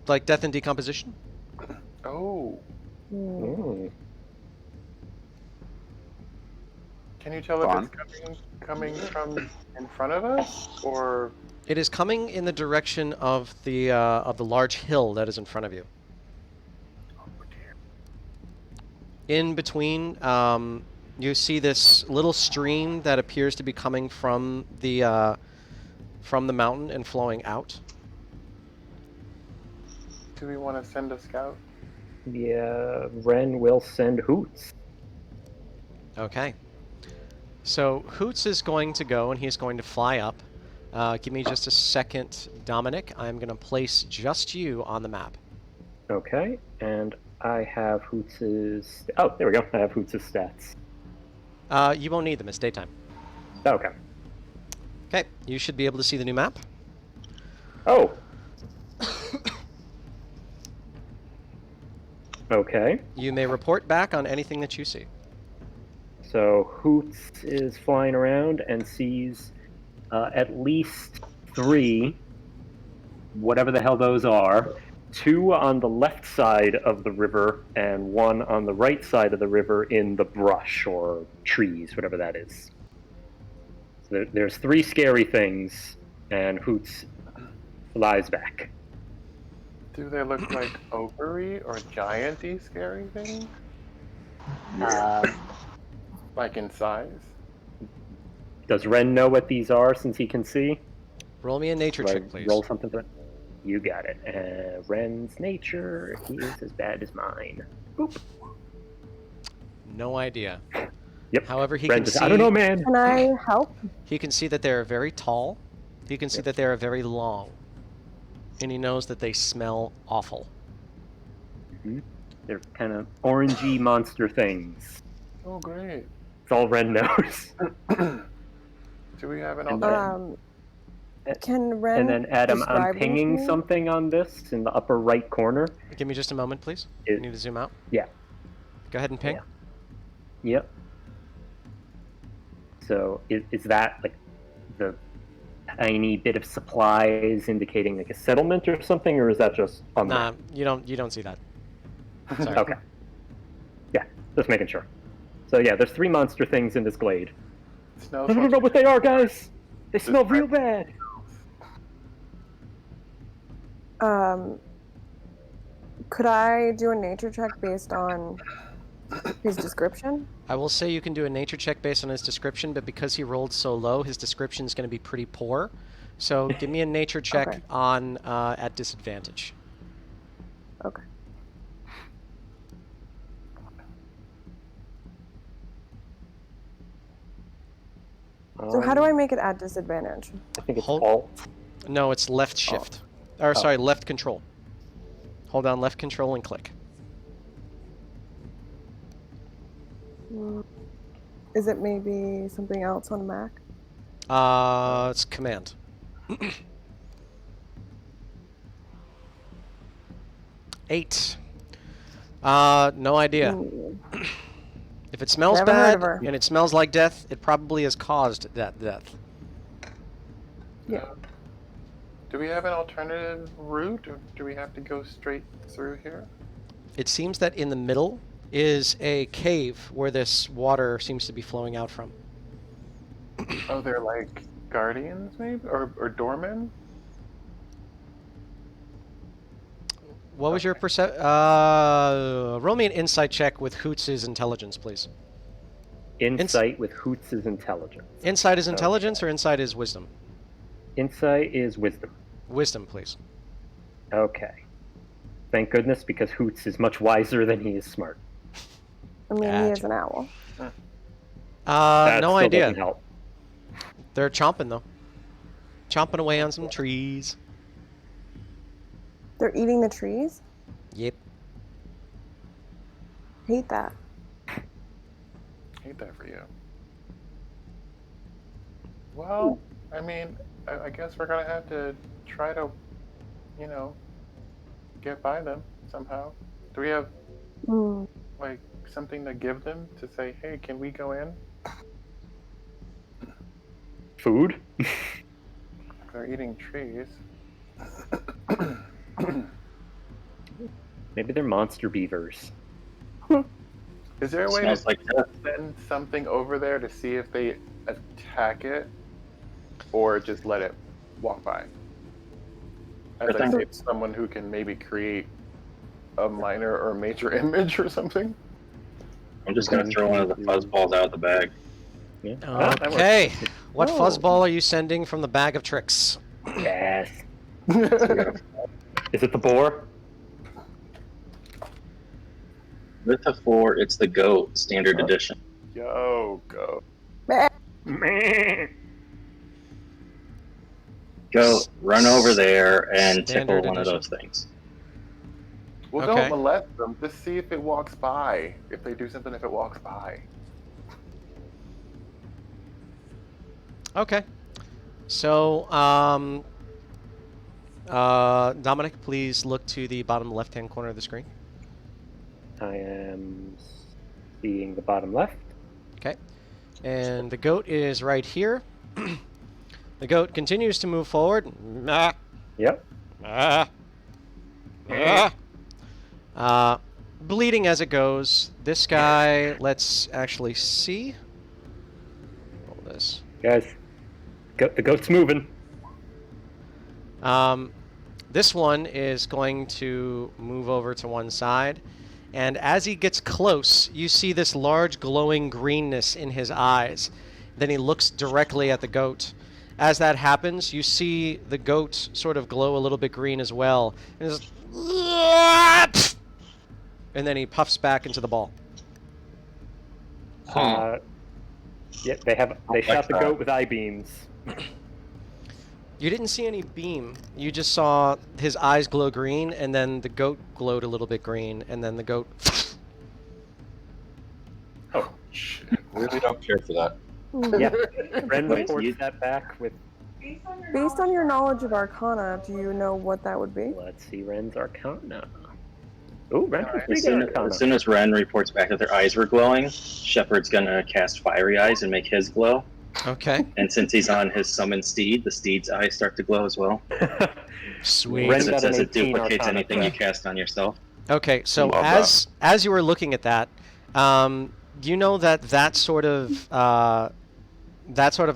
Speaker 1: Like death and decomposition?
Speaker 2: Oh.
Speaker 3: Mm.
Speaker 2: Can you tell
Speaker 7: Fun.
Speaker 2: if it's coming from in front of us, or
Speaker 1: It is coming in the direction of the large hill that is in front of you. In between, you see this little stream that appears to be coming from the mountain and flowing out.
Speaker 2: do we want to send a scout?
Speaker 3: Yeah, Ren will send Hoots.
Speaker 1: Okay. So Hoots is going to go and he's going to fly up. Give me just a second, Dominic. I'm going to place just you on the map.
Speaker 3: Okay, and I have Hoots's. Oh, there we go. I have Hoots's stats.
Speaker 1: You won't need them. It's daytime.
Speaker 3: Okay.
Speaker 1: Okay. You should be able to see the new map.
Speaker 3: Oh. Okay.
Speaker 1: You may report back on anything that you see.
Speaker 3: So Hoots is flying around and sees at least 3, whatever the hell those are, 2 on the left side of the river and 1 on the right side of the river in the brush or trees, whatever that is. So there's 3 scary things, and Hoots flies back.
Speaker 2: Do they look like ogre-y or giant-y scary things? Like in size?
Speaker 3: Does Ren know what these are since he can see?
Speaker 1: Roll me a nature
Speaker 3: Do I
Speaker 1: check, please.
Speaker 3: roll something for it? You got it. Ren's nature is as bad as mine. Boop.
Speaker 1: No idea.
Speaker 3: Yep.
Speaker 1: However, he
Speaker 3: Ren
Speaker 1: can
Speaker 3: just,
Speaker 1: see.
Speaker 3: I don't know, man.
Speaker 5: Can I help?
Speaker 1: He can see that they are very tall. He can see that they are very long, and he knows that they smell awful.
Speaker 3: They're kind of orangey monster things.
Speaker 2: Oh, great.
Speaker 3: That's all Ren knows.
Speaker 2: Do we have an
Speaker 3: And
Speaker 2: alternative?
Speaker 5: Can Ren
Speaker 3: And then, Adam, I'm
Speaker 5: describe them to
Speaker 3: pinging
Speaker 5: me?
Speaker 3: something on this in the upper right corner.
Speaker 1: Give me just a moment, please. I need to zoom out.
Speaker 3: Yeah.
Speaker 1: Go ahead and ping.
Speaker 3: Yep. So is that like the tiny bit of supplies indicating like a settlement or something, or is that just on the
Speaker 1: Nah,
Speaker 3: map?
Speaker 1: you don't see that. Sorry.
Speaker 3: Okay. Yeah, just making sure. So yeah, there's 3 monster things in this glade.
Speaker 2: Snails
Speaker 3: I don't
Speaker 2: wants
Speaker 3: know
Speaker 2: to-
Speaker 3: what they are, guys. They smell real bad.
Speaker 5: Could I do a nature check based on his description?
Speaker 1: I will say you can do a nature check based on his description, but because he rolled so low, his description is going to be pretty poor. So give me a nature check
Speaker 5: Okay.
Speaker 1: on at disadvantage.
Speaker 5: Okay. So how do I make it at disadvantage?
Speaker 3: I think it's
Speaker 1: Hold-
Speaker 3: Alt.
Speaker 1: No, it's left shift. Or sorry, left control. Hold down left control and click.
Speaker 5: Is it maybe something else on Mac?
Speaker 1: It's command. Eight. No idea. If it smells
Speaker 5: Never heard
Speaker 1: bad
Speaker 5: of her.
Speaker 1: and it smells like death, it probably has caused that death.
Speaker 5: Yeah.
Speaker 2: Do we have an alternative route, or do we have to go straight through here?
Speaker 1: It seems that in the middle is a cave where this water seems to be flowing out from.
Speaker 2: Oh, they're like guardians, maybe, or doormen.
Speaker 1: What was your roll me an insight check with Hoots' intelligence, please.
Speaker 3: Insight with Hoots' intelligence.
Speaker 1: Insight is intelligence or insight is wisdom?
Speaker 3: Insight is wisdom.
Speaker 1: Wisdom, please.
Speaker 3: Okay. Thank goodness, because Hoots is much wiser than he is smart.
Speaker 5: I mean, he is
Speaker 1: Gotcha.
Speaker 5: an owl.
Speaker 3: That
Speaker 1: No
Speaker 3: still
Speaker 1: idea.
Speaker 3: doesn't help.
Speaker 1: They're chomping, though. Chomping away on some trees.
Speaker 5: They're eating the trees?
Speaker 1: Yep.
Speaker 5: Hate that.
Speaker 2: Hate that for you. Well, I mean, I guess we're gonna have to try to, you know, get by them somehow. Do we have
Speaker 5: Hmm.
Speaker 2: like something to give them to say, hey, can we go in?
Speaker 3: Food?
Speaker 2: They're eating trees.
Speaker 3: Maybe they're monster beavers.
Speaker 2: Is there a way
Speaker 6: Smells
Speaker 2: to
Speaker 6: like death.
Speaker 2: send something over there to see if they attack it, or just let it walk by? As
Speaker 6: Sure
Speaker 2: I
Speaker 6: thing.
Speaker 2: say, someone who can maybe create a minor or major image or something.
Speaker 6: I'm just gonna throw one of the fuzzballs out of the bag.
Speaker 3: Yeah. Ah, that works.
Speaker 1: Okay. What
Speaker 5: Oh.
Speaker 1: fuzzball are you sending from the bag of tricks?
Speaker 3: Yes.
Speaker 6: So we gotta,
Speaker 3: Is it the boar?
Speaker 6: with a 4, it's the goat standard edition.
Speaker 2: Yo, go.
Speaker 3: Meh.
Speaker 6: Go run over there and
Speaker 1: Standard
Speaker 6: tickle one of
Speaker 1: edition.
Speaker 6: those things.
Speaker 2: Well,
Speaker 1: Okay.
Speaker 2: don't molest them. Just see if it walks by. If they do something, if it walks by.
Speaker 1: Okay. So, Dominic, please look to the bottom left-hand corner of the screen.
Speaker 3: I am seeing the bottom left.
Speaker 1: Okay. And the goat is right here. The goat continues to move forward. Ah,
Speaker 3: Yep.
Speaker 1: ah, bleeding as it goes. This guy, let's actually see. Roll this.
Speaker 3: Guys, the goat's moving.
Speaker 1: This one is going to move over to one side. And as he gets close, you see this large glowing greenness in his eyes. Then he looks directly at the goat. As that happens, you see the goat sort of glow a little bit green as well. And, and then he puffs back into the ball.
Speaker 3: Yeah, they shot the goat with eye beams.
Speaker 1: You didn't see any beam. You just saw his eyes glow green, and then the goat glowed a little bit green, and then the goat...
Speaker 2: Oh, shit.
Speaker 4: Really don't care for that.
Speaker 3: Yeah. Ren
Speaker 6: Wait,
Speaker 3: reports
Speaker 6: you-
Speaker 3: that back with,
Speaker 5: Based on your knowledge of Arcana, do you know what that would be?
Speaker 3: let's see, Ren's Arcana. Ooh, Ren has
Speaker 6: As
Speaker 3: pretty
Speaker 6: soon
Speaker 3: good Arcana.
Speaker 6: as soon as Ren reports back that their eyes were glowing, Shepard's gonna cast Fiery Eyes and make his glow.
Speaker 1: Okay.
Speaker 6: And since he's on his summoned steed, the steed's eyes start to glow as well.
Speaker 1: Sweet.
Speaker 3: Ren
Speaker 6: Because
Speaker 3: got
Speaker 6: it says
Speaker 3: an
Speaker 6: it
Speaker 3: 18
Speaker 6: duplicates
Speaker 3: Arcana
Speaker 6: anything you
Speaker 3: check.
Speaker 6: cast on yourself.
Speaker 1: Okay, so
Speaker 7: Love
Speaker 1: as you were looking at that, you know that sort of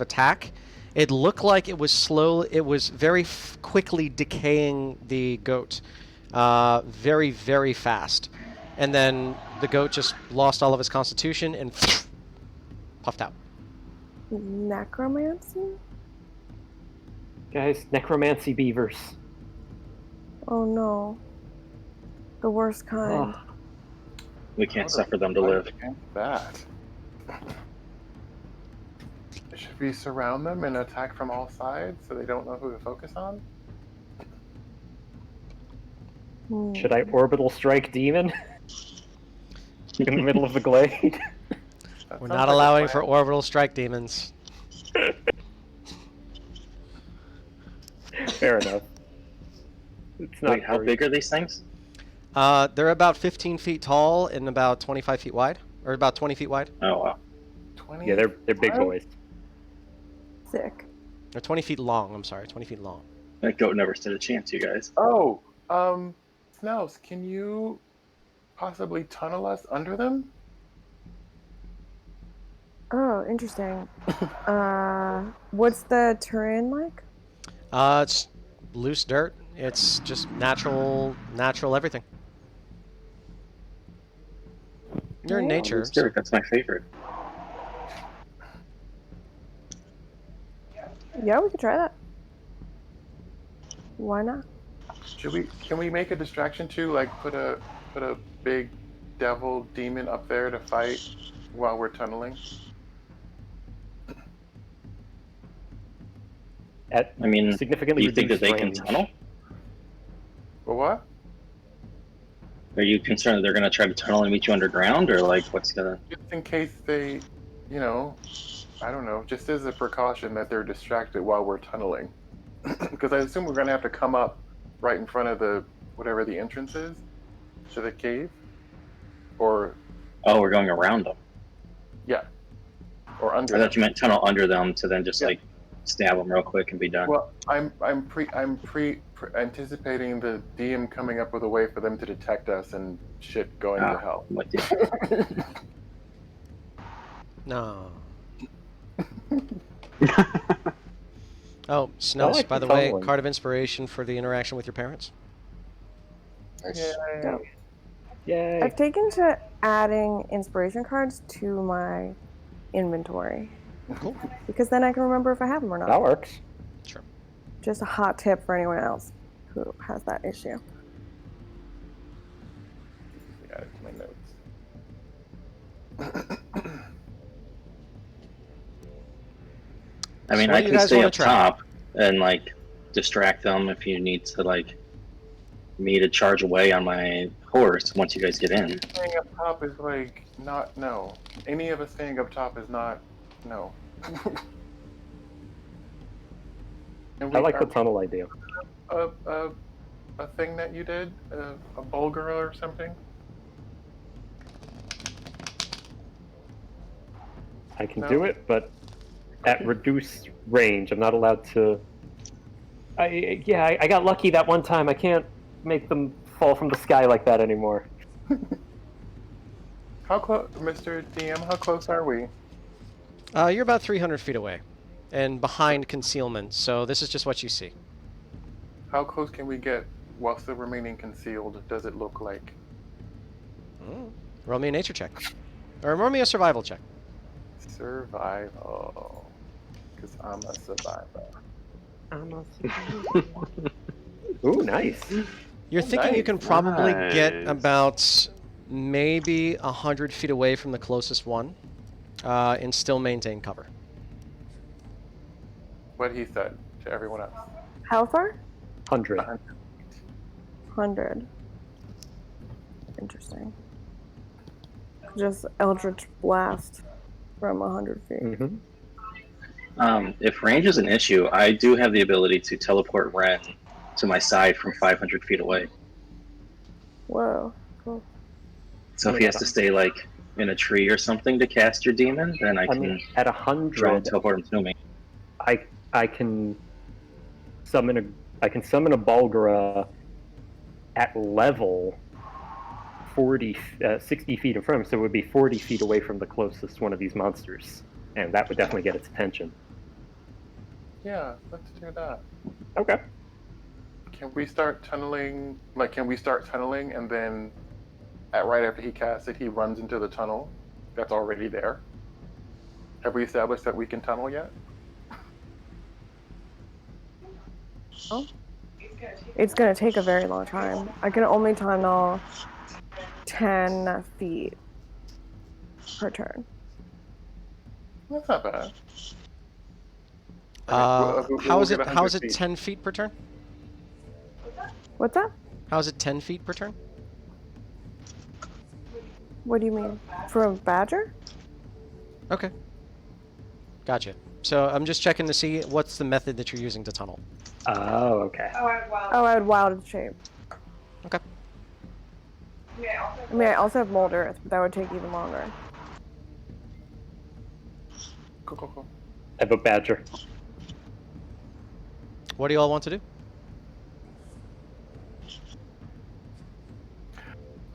Speaker 1: attack, it looked like it was slow. It was very quickly decaying the goat, very very fast, and then the goat just lost all of its constitution and puffed out.
Speaker 5: Necromancy?
Speaker 3: Guys, necromancy beavers.
Speaker 5: Oh no. The worst kind.
Speaker 3: Oh,
Speaker 6: We can't
Speaker 2: How do
Speaker 6: suffer them to
Speaker 2: we
Speaker 6: live.
Speaker 2: fight against that? Should we surround them and attack from all sides so they don't know who to focus on?
Speaker 5: Hmm.
Speaker 3: should I orbital strike demon? In the middle of the glade?
Speaker 2: That
Speaker 1: We're
Speaker 2: sounds
Speaker 1: not
Speaker 2: like a
Speaker 1: allowing
Speaker 2: plan.
Speaker 1: for orbital strike demons.
Speaker 3: Fair enough. It's not
Speaker 6: Wait, how
Speaker 3: very-
Speaker 6: big are these things?
Speaker 1: They're about 15 feet tall and about 25 feet wide, or about 20 feet wide.
Speaker 6: Oh, wow.
Speaker 2: 20?
Speaker 3: Yeah, they're big boys.
Speaker 5: Sick.
Speaker 1: Or 20 feet long, I'm sorry, 20 feet long.
Speaker 6: That goat never stood a chance, you guys.
Speaker 2: Oh, Snails, can you possibly tunnel us under them?
Speaker 5: Oh, interesting. What's the terrain like?
Speaker 1: It's loose dirt. It's just natural everything. You're in
Speaker 5: Yeah,
Speaker 1: nature.
Speaker 6: Loose dirt, that's my favorite.
Speaker 5: Yeah, we could try that. Why not?
Speaker 2: Can we make a distraction too? Like put a big devil demon up there to fight while we're tunneling?
Speaker 3: At
Speaker 6: I mean,
Speaker 3: significantly
Speaker 6: do you think that
Speaker 3: reduced
Speaker 6: they can
Speaker 3: range.
Speaker 6: tunnel?
Speaker 2: Or what?
Speaker 6: Are you concerned that they're going to try to tunnel and meet you underground, or like what's gonna?
Speaker 2: Just in case they you know, I don't know, just as a precaution that they're distracted while we're tunneling. Because I assume we're going to have to come up right in front of the whatever the entrance is to the cave, or
Speaker 6: Oh, we're going around them.
Speaker 2: yeah, or under
Speaker 6: I
Speaker 2: them.
Speaker 6: thought you meant tunnel under them to then just
Speaker 2: Yeah.
Speaker 6: like stab them real quick and be done.
Speaker 2: Well, I'm anticipating the DM coming up with a way for them to detect us and shit going to hell.
Speaker 6: I'm with you.
Speaker 1: No. Oh,
Speaker 3: I
Speaker 1: Snells,
Speaker 3: like
Speaker 1: by
Speaker 3: the
Speaker 1: the way,
Speaker 3: tunneling.
Speaker 1: card of inspiration for the interaction with your parents.
Speaker 2: Yeah.
Speaker 5: Dope.
Speaker 3: Yay.
Speaker 5: I've taken to adding inspiration cards to my inventory.
Speaker 1: Cool.
Speaker 5: Because then I can remember if I have them or
Speaker 3: That
Speaker 5: not.
Speaker 3: works.
Speaker 1: Sure.
Speaker 5: Just a hot tip for anyone else who has that issue.
Speaker 2: Yeah, it's my notes.
Speaker 6: I mean,
Speaker 1: So what
Speaker 6: I
Speaker 1: do you
Speaker 6: can
Speaker 1: guys
Speaker 6: stay
Speaker 1: wanna
Speaker 6: up
Speaker 1: try?
Speaker 6: top and like distract them if you need to like me to charge away on my horse once you guys get in.
Speaker 2: Staying up top is like not no. Any of us staying up top is not no. And
Speaker 3: I like the
Speaker 2: are
Speaker 3: tunnel idea.
Speaker 2: a thing that you did, a bulgur or something.
Speaker 3: I can
Speaker 2: No?
Speaker 3: do it, but at reduced range. I'm not allowed to. I got lucky that one time. I can't make them fall from the sky like that anymore.
Speaker 2: How close, Mr. DM? How close are we?
Speaker 1: You're about 300 feet away, and behind concealment. So this is just what you see.
Speaker 2: How close can we get while still remaining concealed? Does it look like?
Speaker 1: Roll me a nature check, or roll me a survival check.
Speaker 2: Survival. Because I'm a survivor.
Speaker 3: Ooh, nice.
Speaker 1: You're thinking you
Speaker 2: nice.
Speaker 1: can probably get
Speaker 7: Nice.
Speaker 1: about maybe 100 feet away from the closest one, and still maintain cover.
Speaker 2: What he said to everyone else.
Speaker 5: How far?
Speaker 3: 100.
Speaker 5: 100. Interesting. Just Eldritch Blast from 100 feet.
Speaker 3: Mm-hmm.
Speaker 6: If range is an issue, I do have the ability to teleport Ren to my side from 500 feet away.
Speaker 5: Whoa. Cool.
Speaker 6: So if he has to stay like in a tree or something to cast your demon, then I can
Speaker 3: mean, at
Speaker 6: draw and
Speaker 3: 100,
Speaker 6: teleport him to me.
Speaker 3: I can summon a Bulgura at level 60 feet in front of him, so it would be 40 feet away from the closest one of these monsters, and that would definitely get its attention.
Speaker 2: Yeah, let's do that.
Speaker 3: Okay.
Speaker 2: Can we start tunneling? Like, can we start tunneling and then, right after he casts it, he runs into the tunnel that's already there? Have we established that we can tunnel yet?
Speaker 5: It's going to take a very long time. I can only tunnel 10 feet per turn.
Speaker 2: That's not bad.
Speaker 1: How is
Speaker 2: get
Speaker 1: it?
Speaker 2: 100
Speaker 1: How is it
Speaker 2: feet.
Speaker 1: 10 feet per turn?
Speaker 5: What's that?
Speaker 1: How is it 10 feet per turn?
Speaker 5: What do you mean? For a badger?
Speaker 1: Okay. Gotcha. So I'm just checking to see what's the method that you're using to tunnel.
Speaker 3: Oh, okay.
Speaker 5: Oh, I would wild shape.
Speaker 1: Okay.
Speaker 5: I mean, I also have mold earth, but that would take even longer.
Speaker 2: Cool.
Speaker 3: I have a badger.
Speaker 1: What do you all want to do?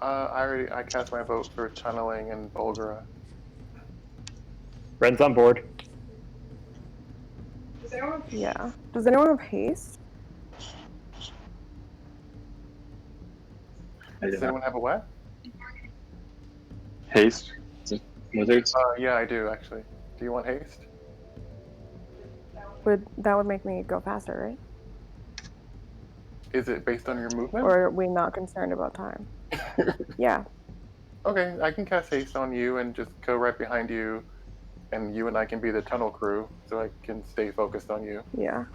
Speaker 2: I cast my vote for tunneling and Bulgura.
Speaker 3: Ren's on board.
Speaker 5: Yeah. Does anyone have haste?
Speaker 2: Does anyone have a what?
Speaker 7: Haste.
Speaker 6: Wizards?
Speaker 2: Yeah, I do actually. Do you want haste?
Speaker 5: That would make me go faster, right?
Speaker 2: Is it based on your movement?
Speaker 5: Or are we not concerned about time? Yeah.
Speaker 2: Okay, I can cast haste on you and just go right behind you, and you and I can be the tunnel crew, so I can stay focused on you.
Speaker 5: Yeah.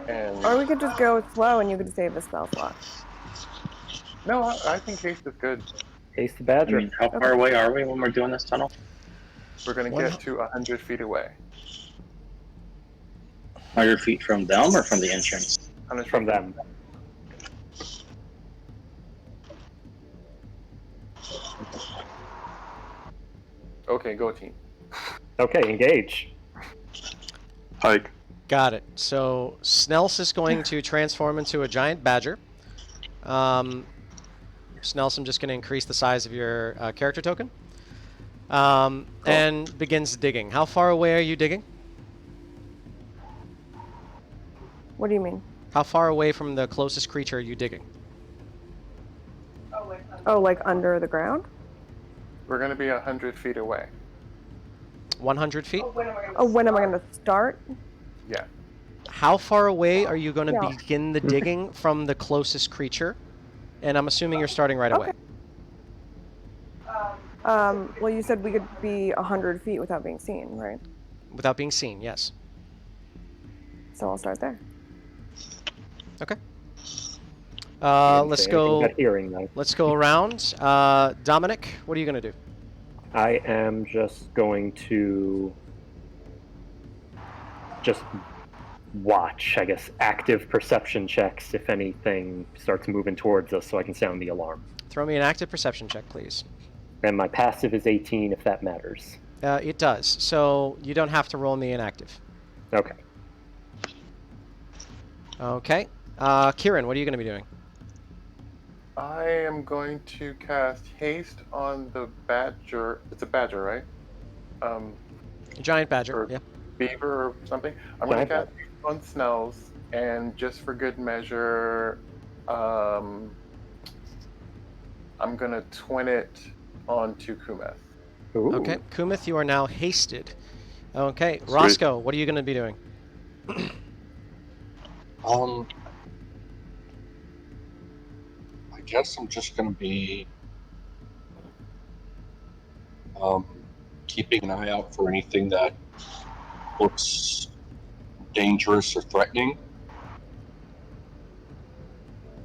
Speaker 2: And
Speaker 5: Or we could just go slow and you could save the spell slot.
Speaker 2: no, I think haste is good.
Speaker 3: Haste the
Speaker 6: I
Speaker 3: badger.
Speaker 6: mean, how far away are we when we're doing this tunnel?
Speaker 2: We're going to
Speaker 1: One
Speaker 2: get to 100 feet away.
Speaker 6: 100 feet from them or from the entrance?
Speaker 2: 100 feet
Speaker 3: From them.
Speaker 2: Okay, go team.
Speaker 3: Okay, engage.
Speaker 7: Hike.
Speaker 1: Got it. So Snels is going to transform into a giant badger. Snels, I'm just going to increase the size of your character token. And begins digging. How far away are you digging?
Speaker 5: What do you mean?
Speaker 1: How far away from the closest creature are you digging?
Speaker 5: Oh, like under the ground?
Speaker 2: We're going to be 100 feet away.
Speaker 1: 100 feet?
Speaker 5: Oh, when am I going to start?
Speaker 2: Yeah.
Speaker 1: How far away are you going to
Speaker 5: Yeah.
Speaker 1: begin the digging from the closest creature? And I'm assuming you're starting right away.
Speaker 5: Well, you said we could be 100 feet without being seen, right?
Speaker 1: Without being seen, yes.
Speaker 5: So I'll start there.
Speaker 1: Okay.
Speaker 3: Didn't
Speaker 1: Let's
Speaker 3: say anything
Speaker 1: go.
Speaker 3: about hearing, though.
Speaker 1: Let's go around. Dominic, what are you going to do?
Speaker 3: I am just going to just watch, I guess, active perception checks if anything starts moving towards us so I can sound the alarm.
Speaker 1: Throw me an active perception check, please.
Speaker 3: And my passive is 18 if that matters.
Speaker 1: It does. So you don't have to roll me an active.
Speaker 3: Okay.
Speaker 1: Okay. Kieran, what are you going to be doing?
Speaker 2: I am going to cast haste on the badger. It's a badger, right?
Speaker 1: Giant badger.
Speaker 2: Or
Speaker 1: Yeah.
Speaker 2: beaver or something. I'm going to
Speaker 3: Giant
Speaker 2: cast haste on Snells, and just for good measure, I'm going to twin it onto Kumeth.
Speaker 3: Ooh.
Speaker 1: Okay. Kumith, you are now hasted. Okay.
Speaker 7: Sweet.
Speaker 1: Roscoe, what are you going to be doing?
Speaker 4: I guess I'm just going to be keeping an eye out for anything that looks dangerous or threatening,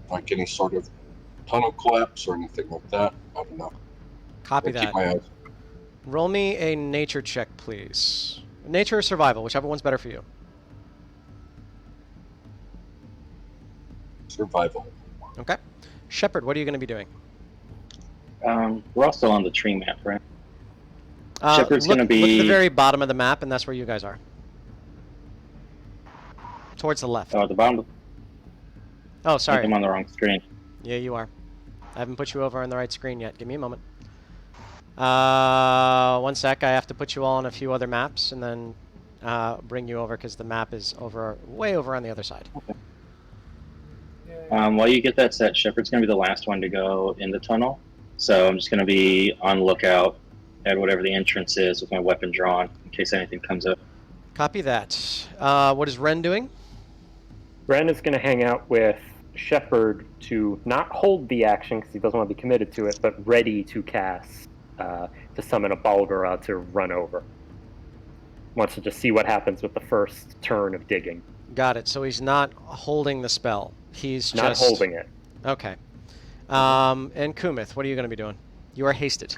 Speaker 4: like any sort of tunnel collapse or anything like that. I don't know.
Speaker 1: Copy
Speaker 4: I'll
Speaker 1: that.
Speaker 4: keep my eyes.
Speaker 1: Roll me a nature check, please. Nature or survival, whichever one's better for you.
Speaker 4: Survival.
Speaker 1: Okay. Shepard, what are you going to be doing?
Speaker 6: We're also on the tree map, right? Shepard's
Speaker 1: look,
Speaker 6: gonna be-
Speaker 1: Look at the very bottom of the map, and that's where you guys are. Towards the left.
Speaker 6: Oh, at the bottom.
Speaker 1: Oh,
Speaker 6: I think
Speaker 1: sorry.
Speaker 6: I'm on the wrong screen.
Speaker 1: Yeah, you are. I haven't put you over on the right screen yet. Give me a moment. 1 sec. I have to put you all on a few other maps, and then bring you over because the map is way over on the other side.
Speaker 6: While you get that set, Shepard's going to be the last one to go in the tunnel. So I'm just going to be on lookout at whatever the entrance is with my weapon drawn in case anything comes up.
Speaker 1: Copy that. What is Ren doing?
Speaker 3: Ren is going to hang out with Shepard to not hold the action because he doesn't want to be committed to it, but ready to cast to summon a Balgara to run over. Wants to just see what happens with the first turn of digging.
Speaker 1: Got it. So he's not holding the spell. He's
Speaker 3: Not
Speaker 1: just
Speaker 3: holding it.
Speaker 1: Okay. And Kumith, what are you going to be doing? You are hasted.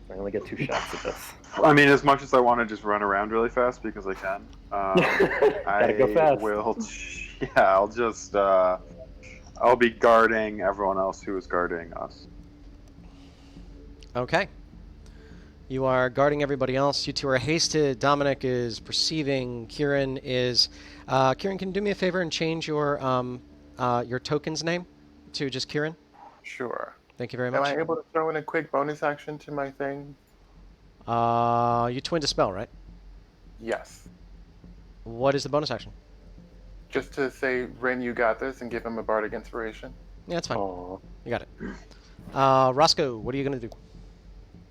Speaker 3: I only get 2 shots at this.
Speaker 7: I mean, as much as I want to just run around really fast because I can,
Speaker 3: Gotta go fast.
Speaker 7: I'll just, I'll be guarding everyone else who is guarding us.
Speaker 1: Okay. You are guarding everybody else. You two are hasted. Dominic is perceiving. Kieran is. Kieran, can you do me a favor and change your token's name to just Kieran?
Speaker 2: Sure.
Speaker 1: Thank you very
Speaker 2: Am
Speaker 1: much.
Speaker 2: I able to throw in a quick bonus action to my thing?
Speaker 1: You twinned a spell, right?
Speaker 2: Yes.
Speaker 1: What is the bonus action?
Speaker 2: Just to say, Ren, you got this, and give him a bardic inspiration.
Speaker 1: Yeah, that's fine.
Speaker 3: Aw.
Speaker 1: You got it. Roscoe, what are you going to do?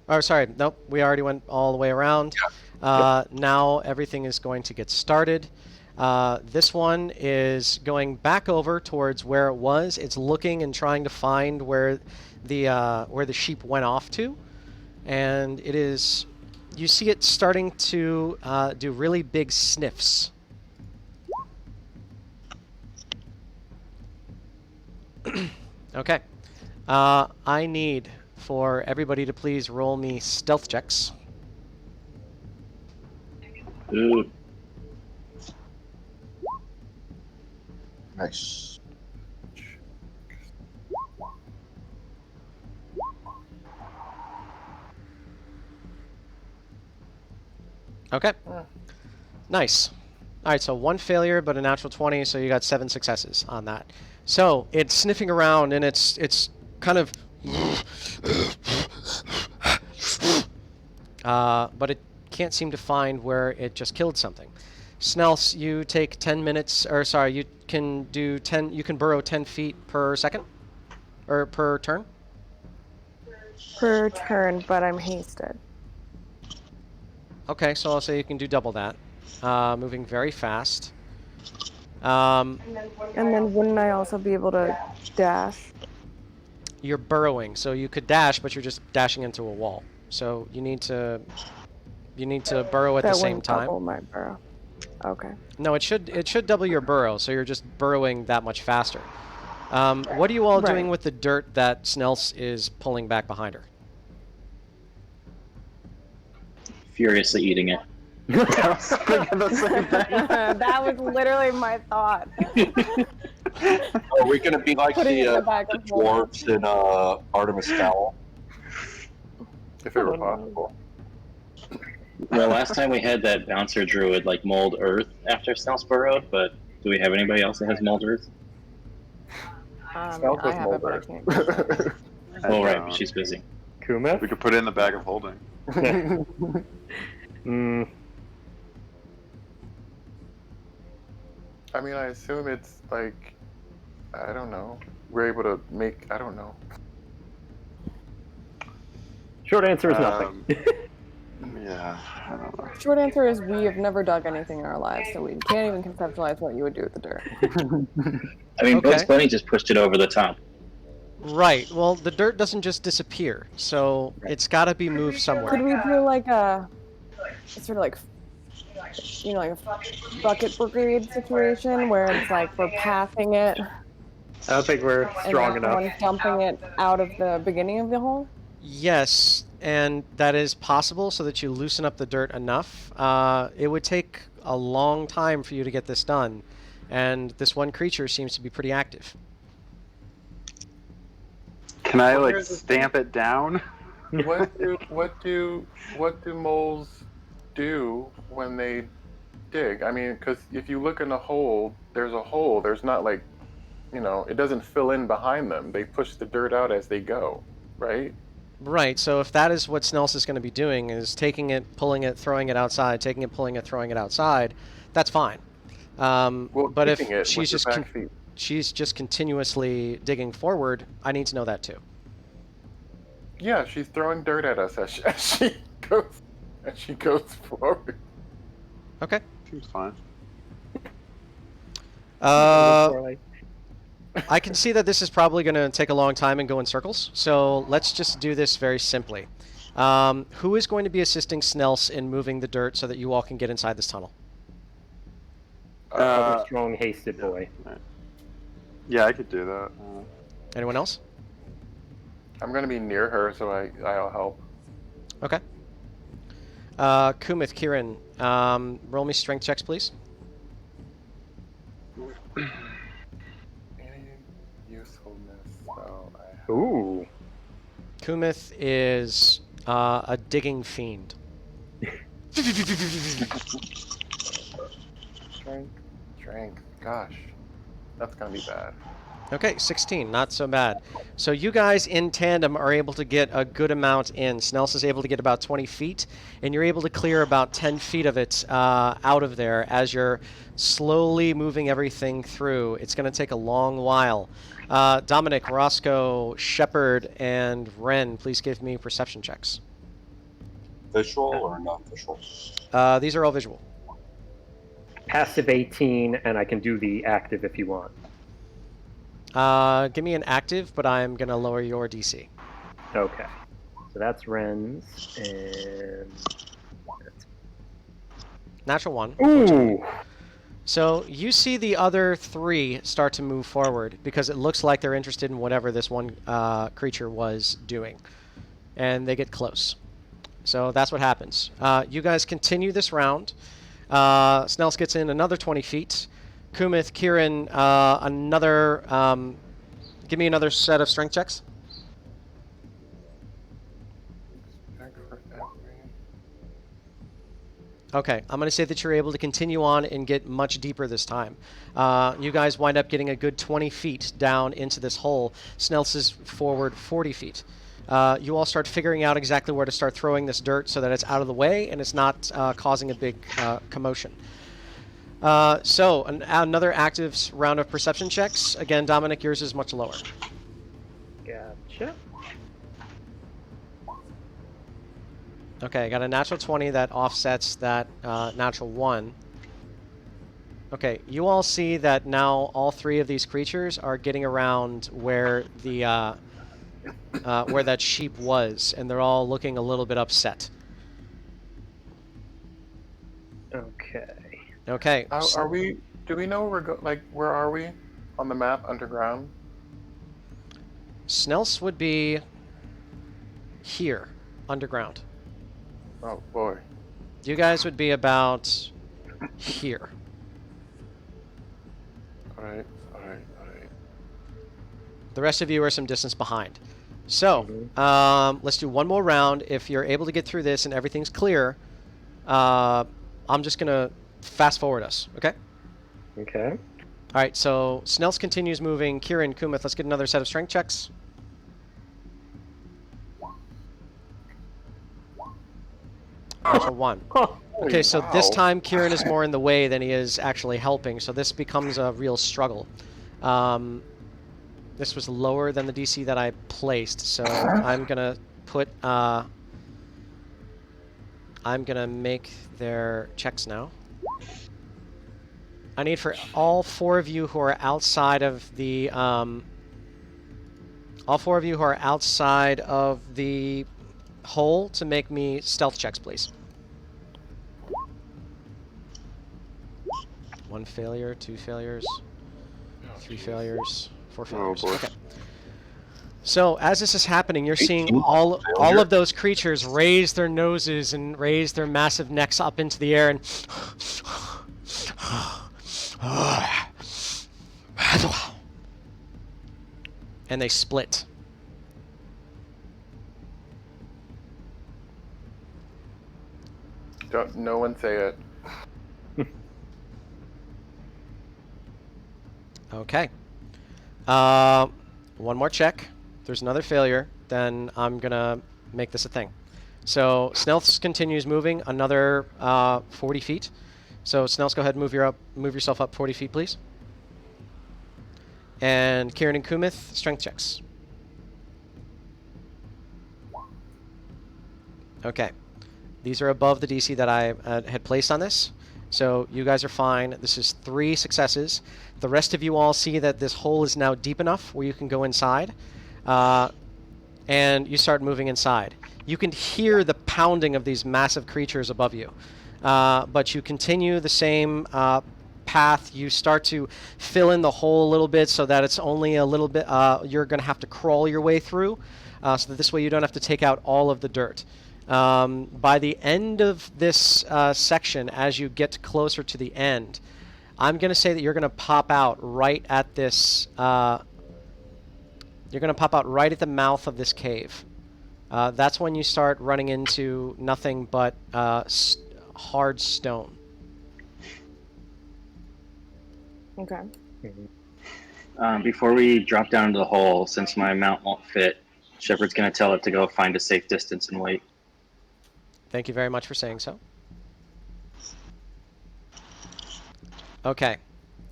Speaker 1: Oh, sorry. Nope. We already went all the way around. Now everything is going to get started. This one is going back over towards where it was. It's looking and trying to find where the sheep went off to. And it is... You see it starting to do really big sniffs. Okay. I need for everybody to please roll me stealth checks.
Speaker 6: Ooh.
Speaker 4: Nice.
Speaker 1: Okay. Nice. All right, so 1 failure, but a natural 20, so you got 7 successes on that. So it's sniffing around, and it's kind of, but it can't seem to find where it just killed something. Snels, you take 10 minutes, or sorry, you can do 10. You can burrow 10 feet per second, or per turn.
Speaker 5: Per turn, but I'm hasted.
Speaker 1: Okay, so I'll say you can do double that, moving very fast. Um,
Speaker 5: And then wouldn't I also be able to dash?
Speaker 1: You're burrowing, so you could dash, but you're just dashing into a wall. So you need to burrow at the
Speaker 5: That
Speaker 1: same
Speaker 5: wouldn't
Speaker 1: time.
Speaker 5: double my burrow. Okay.
Speaker 1: No, it should double your burrow, so you're just burrowing that much faster. What are you all doing
Speaker 5: Right.
Speaker 1: with the dirt that Snels is pulling back behind her?
Speaker 6: Furiously eating it.
Speaker 7: I was thinking the same thing.
Speaker 5: That was literally my thought.
Speaker 4: Are we going to be like
Speaker 5: Putting it in the
Speaker 4: the
Speaker 5: bag of
Speaker 4: dwarves in Artemis Fowl?
Speaker 2: If it were possible.
Speaker 6: Well, last time we had that bouncer druid like mold earth after Snell's burrowed, but do we have anybody else that has mold earth?
Speaker 2: Smells
Speaker 5: I
Speaker 2: with
Speaker 5: have it, but I
Speaker 2: Mulder.
Speaker 5: can't.
Speaker 6: Oh, right, but she's busy.
Speaker 3: Kumith?
Speaker 7: We could put it in the bag of holding.
Speaker 3: Mm,
Speaker 2: I mean, I assume it's like, I don't know. We're able to make, I don't know.
Speaker 3: short answer is nothing.
Speaker 7: Yeah, I don't know.
Speaker 5: Short answer is we have never dug anything in our lives, so we can't even conceptualize what you would do with the dirt.
Speaker 6: I mean, Bugs
Speaker 1: Okay.
Speaker 6: Bunny just pushed it over the top.
Speaker 1: Right. Well, the dirt doesn't just disappear, so it's got to be moved
Speaker 5: Could
Speaker 1: somewhere.
Speaker 5: we do like a sort of like, you know, like a bucket brigade situation where it's like we're passing it
Speaker 3: I don't think we're
Speaker 5: and
Speaker 3: strong
Speaker 5: then
Speaker 3: enough.
Speaker 5: someone's dumping it out of the beginning of the hole?
Speaker 1: Yes, and that is possible, so that you loosen up the dirt enough. It would take a long time for you to get this done, and this one creature seems to be pretty active.
Speaker 7: Can I
Speaker 2: Well,
Speaker 7: like
Speaker 2: here's the
Speaker 7: stamp it down?
Speaker 2: What do moles do when they dig? I mean, because if you look in a hole, there's a hole. There's not like, it doesn't fill in behind them. They push the dirt out as they go, right?
Speaker 1: Right, so if that is what Snels is going to be doing, is taking it, pulling it, throwing it outside, taking it, pulling it, throwing it outside, that's fine.
Speaker 2: Well,
Speaker 1: But if
Speaker 2: keeping it
Speaker 1: she's
Speaker 2: with
Speaker 1: just
Speaker 2: the back feet.
Speaker 1: she's just continuously digging forward, I need to know that too.
Speaker 2: Yeah, she's throwing dirt at us as she goes forward.
Speaker 1: Okay.
Speaker 7: Seems fine.
Speaker 1: I can see that this is probably going to take a long time and go in circles, so let's just do this very simply. Who is going to be assisting Snels in moving the dirt so that you all can get inside this tunnel?
Speaker 3: Other strong, hasted boy.
Speaker 7: Yeah, I could do that.
Speaker 1: Anyone else?
Speaker 2: I'm gonna be near her, so I'll help.
Speaker 1: Okay. Kumith, Kieran, roll me strength checks, please.
Speaker 2: Any usefulness? So I have
Speaker 3: Ooh.
Speaker 1: Kumith is a digging fiend.
Speaker 2: strength. Gosh, that's gonna be bad.
Speaker 1: Okay, 16, not so bad. So you guys in tandem are able to get a good amount in. Snels is able to get about 20 feet, and you're able to clear about 10 feet of it out of there as you're slowly moving everything through. It's going to take a long while. Dominic, Roscoe, Shepard, and Ren, please give me perception checks.
Speaker 4: Visual or non-visual?
Speaker 1: These are all visual.
Speaker 3: Passive 18, and I can do the active if you want.
Speaker 1: Give me an active, but I'm going to lower your DC.
Speaker 3: Okay. So that's Ren's, and...
Speaker 1: Natural 1.
Speaker 3: Ooh!
Speaker 1: So you see the other 3 start to move forward because it looks like they're interested in whatever this one creature was doing. And they get close. So that's what happens. You guys continue this round. Snells gets in another 20 feet. Kumith, Kieran, another. Give me another set of strength checks.
Speaker 2: Check for every-
Speaker 1: Okay, I'm going to say that you're able to continue on and get much deeper this time. You guys wind up getting a good 20 feet down into this hole. Snells is forward 40 feet. You all start figuring out exactly where to start throwing this dirt so that it's out of the way and it's not causing a big commotion. So, another active round of perception checks. Again, Dominic, yours is much lower.
Speaker 3: Gotcha.
Speaker 1: Okay, I got a natural 20 that offsets that natural 1. Okay, you all see that now all 3 of these creatures are getting around where the where that sheep was, and they're all looking a little bit upset.
Speaker 3: Okay.
Speaker 1: Okay.
Speaker 2: Are we? Do we know where we're like? Where are we on the map? Underground.
Speaker 1: Snells would be here, underground.
Speaker 2: Oh boy.
Speaker 1: You guys would be about here.
Speaker 2: All right. All right. All right.
Speaker 1: The rest of you are some distance behind. So, let's do one more round. If you're able to get through this and everything's clear, I'm just going to fast forward us, okay?
Speaker 3: Okay.
Speaker 1: All right, so Snells continues moving. Kieran, Kumith, let's get another set of strength checks. Natural 1. Okay, so this
Speaker 2: Wow.
Speaker 1: time Kieran is more in the way than he is actually helping, so this becomes a real struggle. This was lower than the DC that I placed, so I'm gonna put. I'm gonna make their checks now. I need for all 4 of you who are outside of the. All 4 of you who are outside of the hole to make me stealth checks, please. 1 failure, 2 failures, 3 failures, 4 failures.
Speaker 7: boy.
Speaker 1: Okay. So as this is happening, you're seeing
Speaker 4: 18
Speaker 1: all
Speaker 4: failure.
Speaker 1: of those creatures raise their noses and raise their massive necks up into the air and and they split.
Speaker 2: Don't. No one say it.
Speaker 1: Okay. One more check. If there's another failure, then I'm gonna make this a thing. So Snells continues moving another 40 feet. So Snells, go ahead and move yourself up 40 feet, please. And Kieran and Kumith, strength checks. Okay. These are above the DC that I had placed on this. So you guys are fine. This is 3 successes. The rest of you all see that this hole is now deep enough where you can go inside. And you start moving inside. You can hear the pounding of these massive creatures above you. But you continue the same path. You start to fill in the hole a little bit so that it's only a little bit, you're going to have to crawl your way through. So that this way you don't have to take out all of the dirt. By the end of this section, as you get closer to the end, I'm going to say that you're going to pop out right at this. You're going to pop out right at the mouth of this cave. That's when you start running into nothing but hard stone.
Speaker 5: Okay.
Speaker 6: Before we drop down into the hole, since my mount won't fit, Shepard's going to tell it to go find a safe distance and wait.
Speaker 1: Thank you very much for saying so. Okay.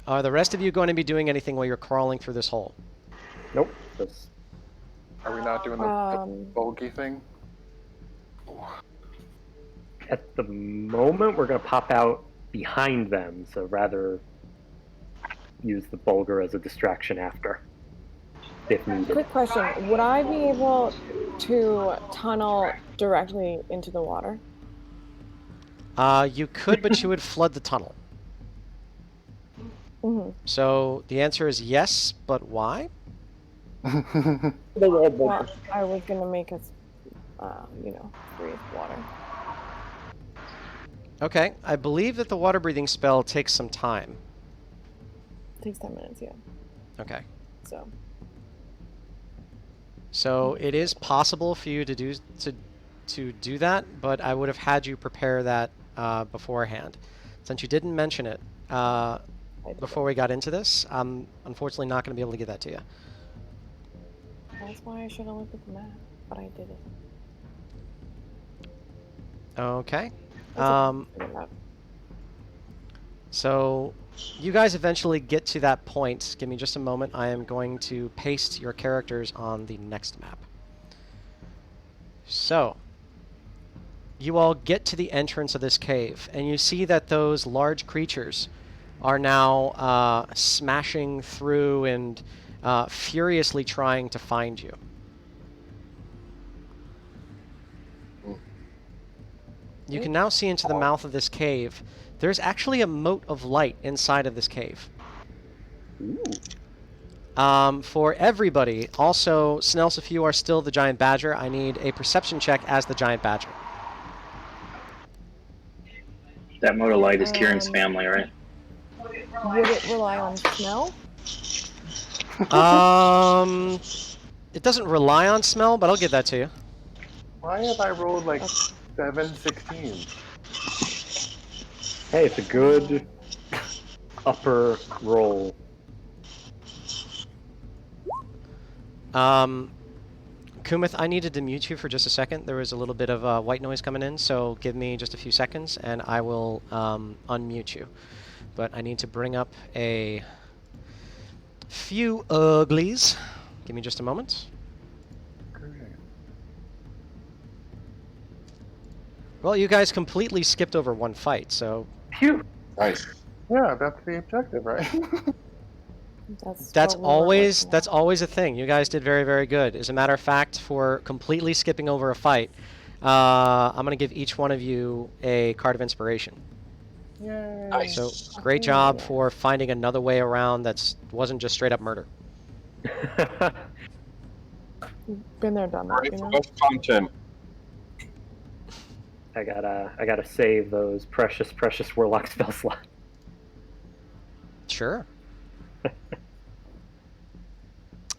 Speaker 1: Are the rest of you going to be doing anything while you're crawling through this hole?
Speaker 3: Nope. That's
Speaker 2: Are we not doing the bulky thing?
Speaker 3: at the moment, we're going to pop out behind them, so rather use the bulger as a distraction after, if needed.
Speaker 5: Quick question. Would I be able to tunnel directly into the water?
Speaker 1: You could, but you would flood the tunnel.
Speaker 5: Mm-hmm.
Speaker 1: So the answer is yes, but why?
Speaker 5: Well, I was going to make us, breathe water.
Speaker 1: Okay, I believe that the water breathing spell takes some time.
Speaker 5: Takes 10 minutes, yeah.
Speaker 1: Okay.
Speaker 5: So
Speaker 1: It is possible for you to do that, but I would have had you prepare that beforehand. Since you didn't mention it
Speaker 5: I did
Speaker 1: before we got into this, I'm unfortunately not going to be able to give that to you.
Speaker 5: That's why I should have looked at the map, but I didn't.
Speaker 1: Okay.
Speaker 5: That's okay. Figure it out.
Speaker 1: So you guys eventually get to that point. Give me just a moment. I am going to paste your characters on the next map. So you all get to the entrance of this cave, and you see that those large creatures are now smashing through and furiously trying to find you. You can now see into the mouth of this cave. There's actually a moat of light inside of this cave. For everybody, also, Snails, if you are still the giant badger, I need a perception check as the giant badger.
Speaker 6: That motor light is Kieran's family, right?
Speaker 5: Would it rely on smell?
Speaker 1: It doesn't rely on smell, but I'll give that to you.
Speaker 2: Why have I rolled like 7 16s?
Speaker 3: Hey, it's a good upper roll.
Speaker 1: Kumith, I needed to mute you for just a second. There was a little bit of white noise coming in, so give me just a few seconds, and I will unmute you. But I need to bring up a few uglies. Give me just a moment. Well, you guys completely skipped over one fight, so
Speaker 3: Phew!
Speaker 4: Nice.
Speaker 2: Yeah, that's the objective, right?
Speaker 1: that's
Speaker 5: what we were
Speaker 1: always
Speaker 5: looking
Speaker 1: that's
Speaker 5: at.
Speaker 1: always a thing. You guys did very, very good. As a matter of fact, for completely skipping over a fight, I'm going to give each one of you a card of inspiration.
Speaker 2: Yay.
Speaker 4: Nice.
Speaker 1: So great job
Speaker 5: Yeah.
Speaker 1: for finding another way around that wasn't just straight up murder.
Speaker 5: Been there, done that,
Speaker 4: Ready
Speaker 5: you
Speaker 4: for
Speaker 5: know?
Speaker 4: best content.
Speaker 3: I gotta save those precious warlock spell slots.
Speaker 1: Sure.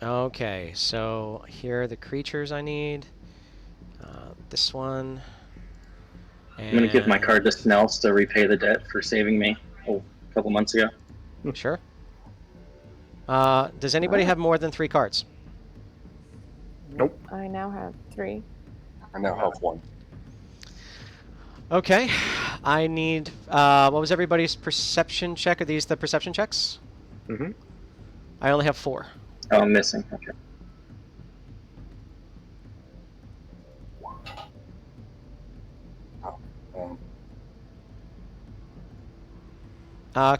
Speaker 1: Okay, so here are the creatures I need. This one.
Speaker 6: I'm gonna give my
Speaker 1: and-
Speaker 6: card to Snells to repay the debt for saving me a couple months ago.
Speaker 1: Sure. Does anybody have more than 3 cards?
Speaker 3: Nope.
Speaker 5: I now have 3.
Speaker 4: I now have one.
Speaker 1: Okay. I need. What was everybody's perception check? Are these the perception checks?
Speaker 3: Mm-hmm.
Speaker 1: I only have 4.
Speaker 6: Oh, I'm missing. Okay.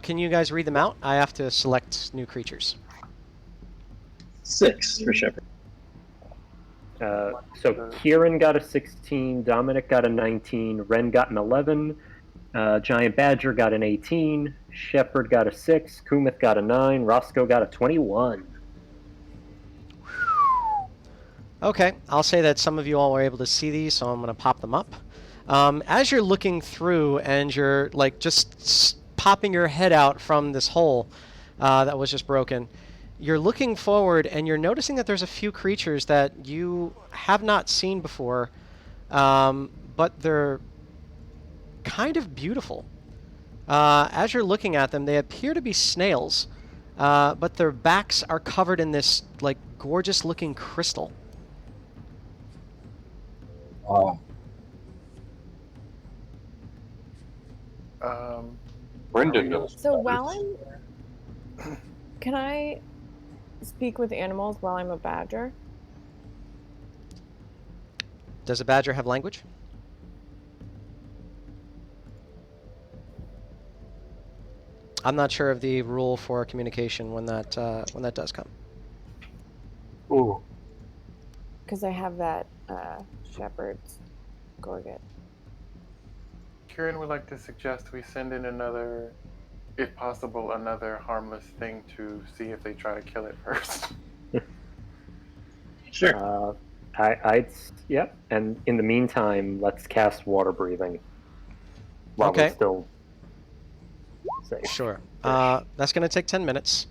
Speaker 1: Can you guys read them out? I have to select new creatures.
Speaker 6: 6 for Shepherd.
Speaker 3: So Kieran got a 16, Dominic got a 19, Ren got an 11, Giant Badger got an 18, Shepherd got a 6, Kumith got a 9, Roscoe got a 21.
Speaker 1: Okay, I'll say that some of you all were able to see these, so I'm going to pop them up. As you're looking through and you're like just popping your head out from this hole that was just broken, you're looking forward and you're noticing that there's a few creatures that you have not seen before, but they're kind of beautiful. As you're looking at them, they appear to be snails, but their backs are covered in this like gorgeous-looking crystal.
Speaker 4: Brendan knows.
Speaker 5: So while I'm... Can I speak with animals while I'm a badger?
Speaker 1: Does a badger have language? I'm not sure of the rule for communication when that does come.
Speaker 4: Ooh.
Speaker 5: Because I have that shepherd's gorget.
Speaker 2: Kieran would like to suggest we send in another, if possible, another harmless thing to see if they try to kill it first.
Speaker 6: Sure.
Speaker 3: Yep. And in the meantime, let's cast water breathing. while we're
Speaker 1: Okay.
Speaker 3: still safe.
Speaker 1: Sure. That's going to take 10 minutes.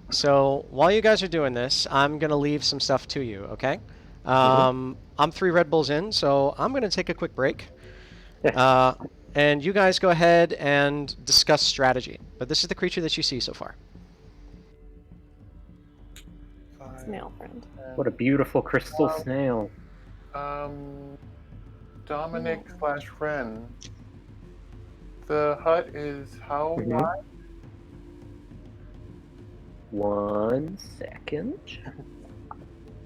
Speaker 1: So while you guys are doing this, I'm going to leave some stuff to you, okay? I'm 3 Red Bulls in, so I'm going to take a quick break. And you guys go ahead and discuss strategy. But this is the creature that you see so far.
Speaker 5: Snail friend.
Speaker 3: What a beautiful crystal snail.
Speaker 2: Dominic / Ren. The hut is how wide?
Speaker 3: 1 second.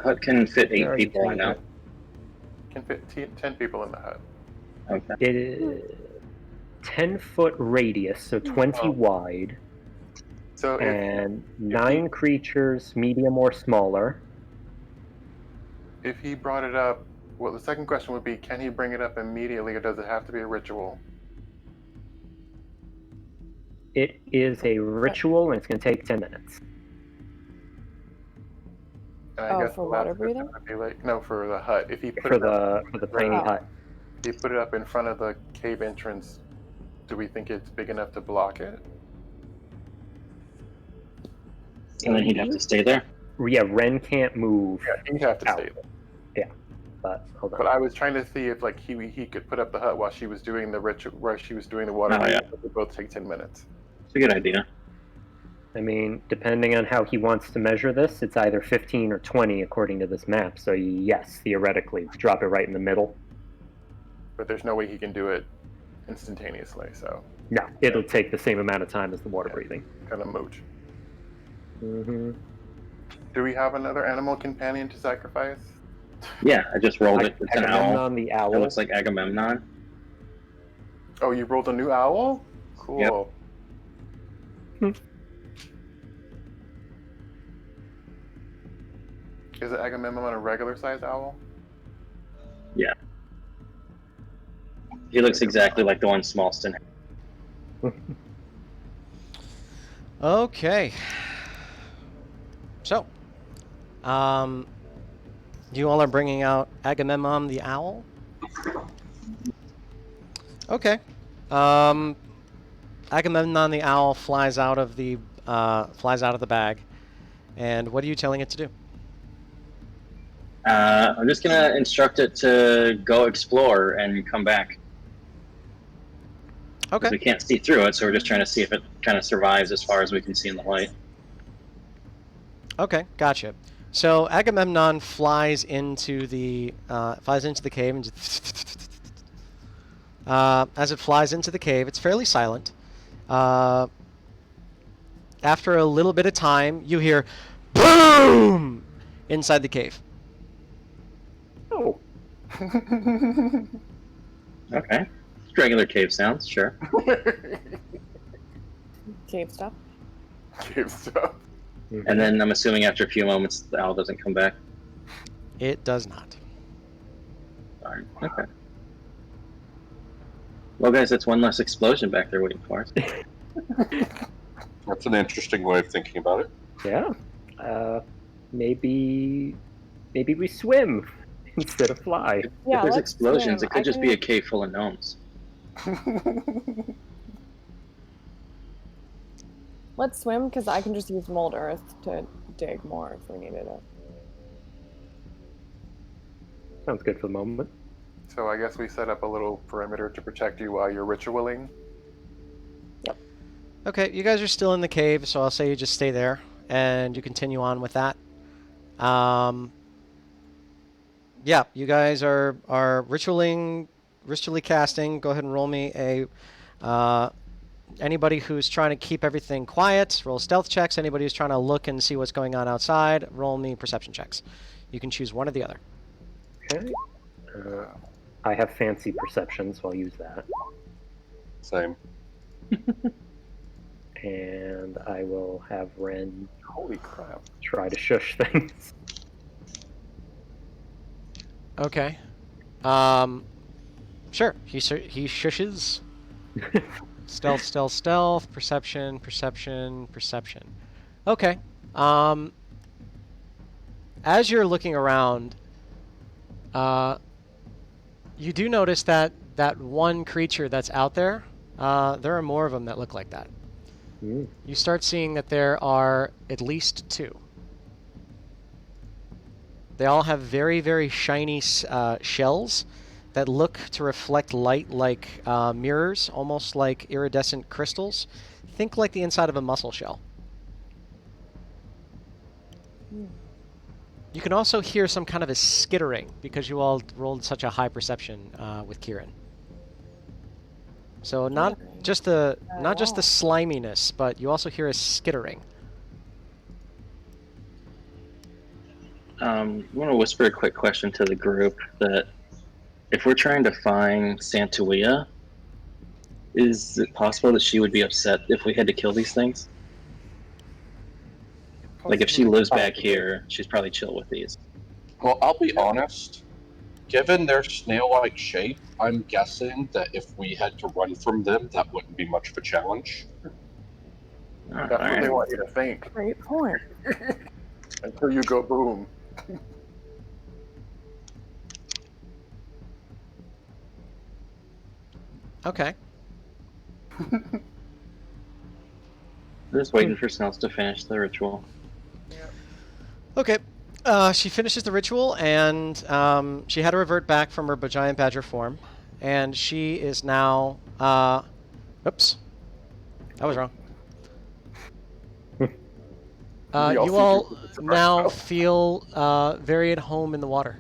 Speaker 6: Hut can fit 8
Speaker 3: Where are you
Speaker 6: people right now.
Speaker 2: Can fit 10 people in the hut.
Speaker 6: Okay.
Speaker 3: It is 10-foot radius, so 20 wide,
Speaker 2: So
Speaker 3: and 9 creatures, medium or smaller.
Speaker 2: if he brought it up, well, the second question would be, can he bring it up immediately, or does it have to be a ritual?
Speaker 3: It is a ritual, and it's going to take 10 minutes.
Speaker 2: And I guess
Speaker 5: for
Speaker 2: the last
Speaker 5: water
Speaker 2: question
Speaker 5: breathing?
Speaker 2: would be like, no, for the hut. If he put
Speaker 3: For
Speaker 2: it up,
Speaker 3: the tiny
Speaker 5: Oh.
Speaker 3: hut.
Speaker 2: if he put it up in front of the cave entrance, do we think it's big enough to block it?
Speaker 6: And then he'd have to stay there.
Speaker 3: Yeah, Ren can't move.
Speaker 2: Yeah, he'd have to
Speaker 3: Out.
Speaker 2: stay there.
Speaker 3: But hold on.
Speaker 2: But I was trying to see if like he could put up the hut while she was doing the ritual, while she was doing the water.
Speaker 6: Oh, yeah.
Speaker 2: But they both take 10 minutes.
Speaker 6: It's a good idea.
Speaker 3: I mean, depending on how he wants to measure this, it's either 15 or 20 according to this map. So yes, theoretically, drop it right in the middle.
Speaker 2: But there's no way he can do it instantaneously. So
Speaker 3: No, it'll take the same amount of time as the water breathing.
Speaker 2: kind of mooch.
Speaker 3: Mm-hmm.
Speaker 2: Do we have another animal companion to sacrifice?
Speaker 6: Yeah, I just rolled it. It's an owl.
Speaker 3: Agamemnon the owl.
Speaker 6: It looks like Agamemnon.
Speaker 2: Oh, you rolled a new owl? Cool.
Speaker 3: Yep.
Speaker 2: Is it Agamemnon a regular sized owl?
Speaker 6: Yeah. He looks exactly like the one Smallston had.
Speaker 1: Okay. So, you all are bringing out Agamemnon the owl. Okay. Agamemnon the owl flies out of the bag, and what are you telling it to do?
Speaker 6: I'm just gonna instruct it to go explore and come back.
Speaker 1: Okay.
Speaker 6: We can't see through it, so we're just trying to see if it kind of survives as far as we can see in the light.
Speaker 1: Okay, gotcha. So Agamemnon flies into the cave, and as it flies into the cave, it's fairly silent. After a little bit of time, you hear boom inside the cave.
Speaker 3: Oh,
Speaker 6: Okay. Regular cave sounds, sure.
Speaker 5: Cave stuff.
Speaker 2: Cave stuff.
Speaker 6: And then I'm assuming after a few moments the owl doesn't come back.
Speaker 1: It does not.
Speaker 6: Darn. Okay. Well, guys, that's one less explosion back there waiting for us.
Speaker 4: That's an interesting way of thinking about it.
Speaker 3: yeah. Maybe we swim instead of fly.
Speaker 5: Yeah,
Speaker 6: if there's
Speaker 5: let's
Speaker 6: explosions,
Speaker 5: swim.
Speaker 6: it could
Speaker 5: I
Speaker 6: just
Speaker 5: can-
Speaker 6: be a cave full of gnomes.
Speaker 5: Let's swim, because I can just use mold earth to dig more if we needed it.
Speaker 3: Sounds good for the moment.
Speaker 2: So I guess we set up a little perimeter to protect you while you're ritualing.
Speaker 1: Okay, you guys are still in the cave, so I'll say you just stay there, and you continue on with that. Yeah, you guys are ritually casting. Go ahead and roll me a... anybody who's trying to keep everything quiet, roll stealth checks. Anybody who's trying to look and see what's going on outside, roll me perception checks. You can choose one or the other.
Speaker 3: Okay. I have fancy perception, so I'll use that.
Speaker 4: Same.
Speaker 3: And I will have Ren
Speaker 2: Holy crap.
Speaker 3: try to shush things.
Speaker 1: Okay. Sure. He shushes. Stealth, perception. Okay. As you're looking around, you do notice that one creature that's out there There are more of them that look like that.
Speaker 3: Mm.
Speaker 1: You start seeing that there are at least 2. They all have very, very shiny shells that look to reflect light like mirrors, almost like iridescent crystals. Think like the inside of a mussel shell. You can also hear some kind of a skittering because you all rolled such a high perception with Kieran. So not just the sliminess, but you also hear a skittering.
Speaker 6: I want to whisper a quick question to the group that if we're trying to find Santuia, is it possible that she would be upset if we had to kill these things? Like if she lives back here, she's probably chill with these.
Speaker 4: Well, I'll be honest. Given their snail-like shape, I'm guessing that if we had to run from them, that wouldn't be much of a challenge.
Speaker 2: That's what they want you to think
Speaker 5: Great point.
Speaker 2: until you go boom.
Speaker 1: Okay.
Speaker 6: Just waiting for Snails to finish the ritual.
Speaker 1: Okay. She finishes the ritual, and she had to revert back from her giant badger form, and she is now. Oops, that was wrong. You all now feel very at home in the water.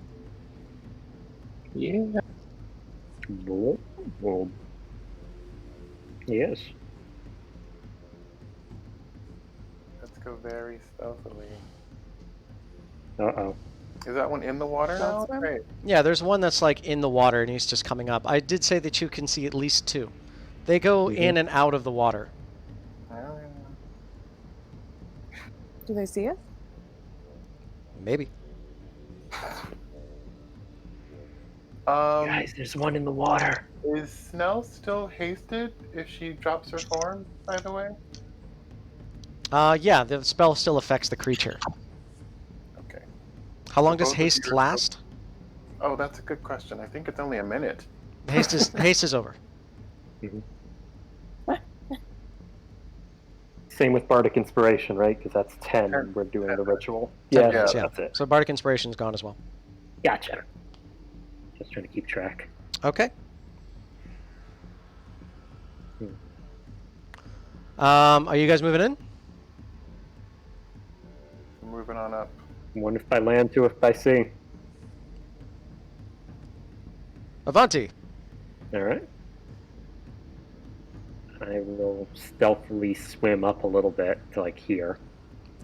Speaker 6: Yeah.
Speaker 3: Well, yes.
Speaker 2: Let's go very stealthily.
Speaker 3: Uh-oh.
Speaker 2: Is that one in the water now?
Speaker 5: Stealth swim?
Speaker 2: Great.
Speaker 1: Yeah, there's one that's like in the water, and he's just coming up. I did say that you can see at least 2. They go in and out of the water.
Speaker 5: Do they see us?
Speaker 1: Maybe.
Speaker 3: Guys, there's one in the water.
Speaker 2: Is Snell still hasted if she drops her form, by the way?
Speaker 1: Yeah, the spell still affects the creature.
Speaker 2: Okay.
Speaker 1: How long
Speaker 2: So
Speaker 1: does
Speaker 2: both of
Speaker 1: haste
Speaker 2: you are
Speaker 1: last?
Speaker 2: Oh, that's a good question. I think it's only a minute.
Speaker 1: Haste is over.
Speaker 3: Same with Bardic Inspiration, right? Because that's 10 and we're doing the ritual.
Speaker 1: 10
Speaker 3: Yeah,
Speaker 1: minutes,
Speaker 3: that's it.
Speaker 1: So Bardic Inspiration's gone as well.
Speaker 3: Gotcha. Just trying to keep track.
Speaker 1: Okay. Are you guys moving in?
Speaker 2: Moving on up.
Speaker 3: One if by land, 2 if by sea.
Speaker 1: Avanti.
Speaker 3: All right. I will stealthily swim up a little bit to like here.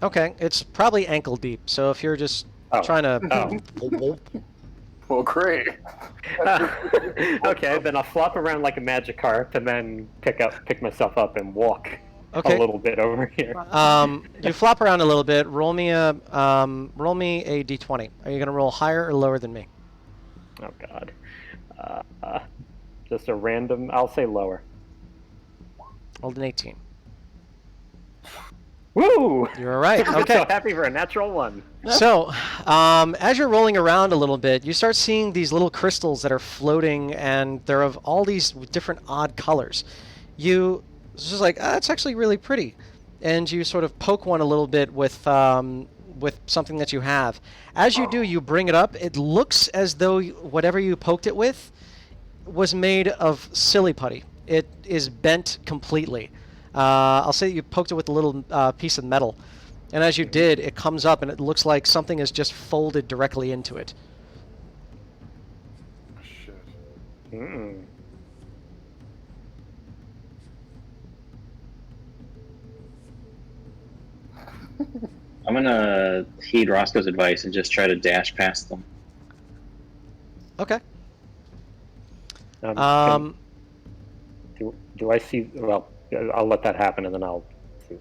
Speaker 1: Okay, it's probably ankle deep. So if you're just trying to,
Speaker 2: Well, great.
Speaker 3: Okay, then I'll flop around like a magikarp and then pick myself up and walk a little bit over here.
Speaker 1: you flop around a little bit. Roll me a d20. Are you gonna roll higher or lower than me?
Speaker 3: Oh God. Just a random. I'll say lower.
Speaker 1: Rolled an 18.
Speaker 3: Woo!
Speaker 1: You're right.
Speaker 3: I'm
Speaker 1: Okay.
Speaker 3: so happy for a natural 1.
Speaker 1: So, as you're rolling around a little bit, you start seeing these little crystals that are floating, and they're of all these different odd colors. It's just like, it's actually really pretty. And you sort of poke one a little bit with something that you have. As you do, you bring it up. It looks as though whatever you poked it with was made of silly putty. It is bent completely. I'll say that you poked it with a little piece of metal. And as you did, it comes up and it looks like something is just folded directly into it.
Speaker 2: Shit.
Speaker 3: Mm.
Speaker 6: I'm gonna heed Roscoe's advice and just try to dash past them.
Speaker 1: Okay.
Speaker 3: Do I see? Well, I'll let that happen and then I'll see.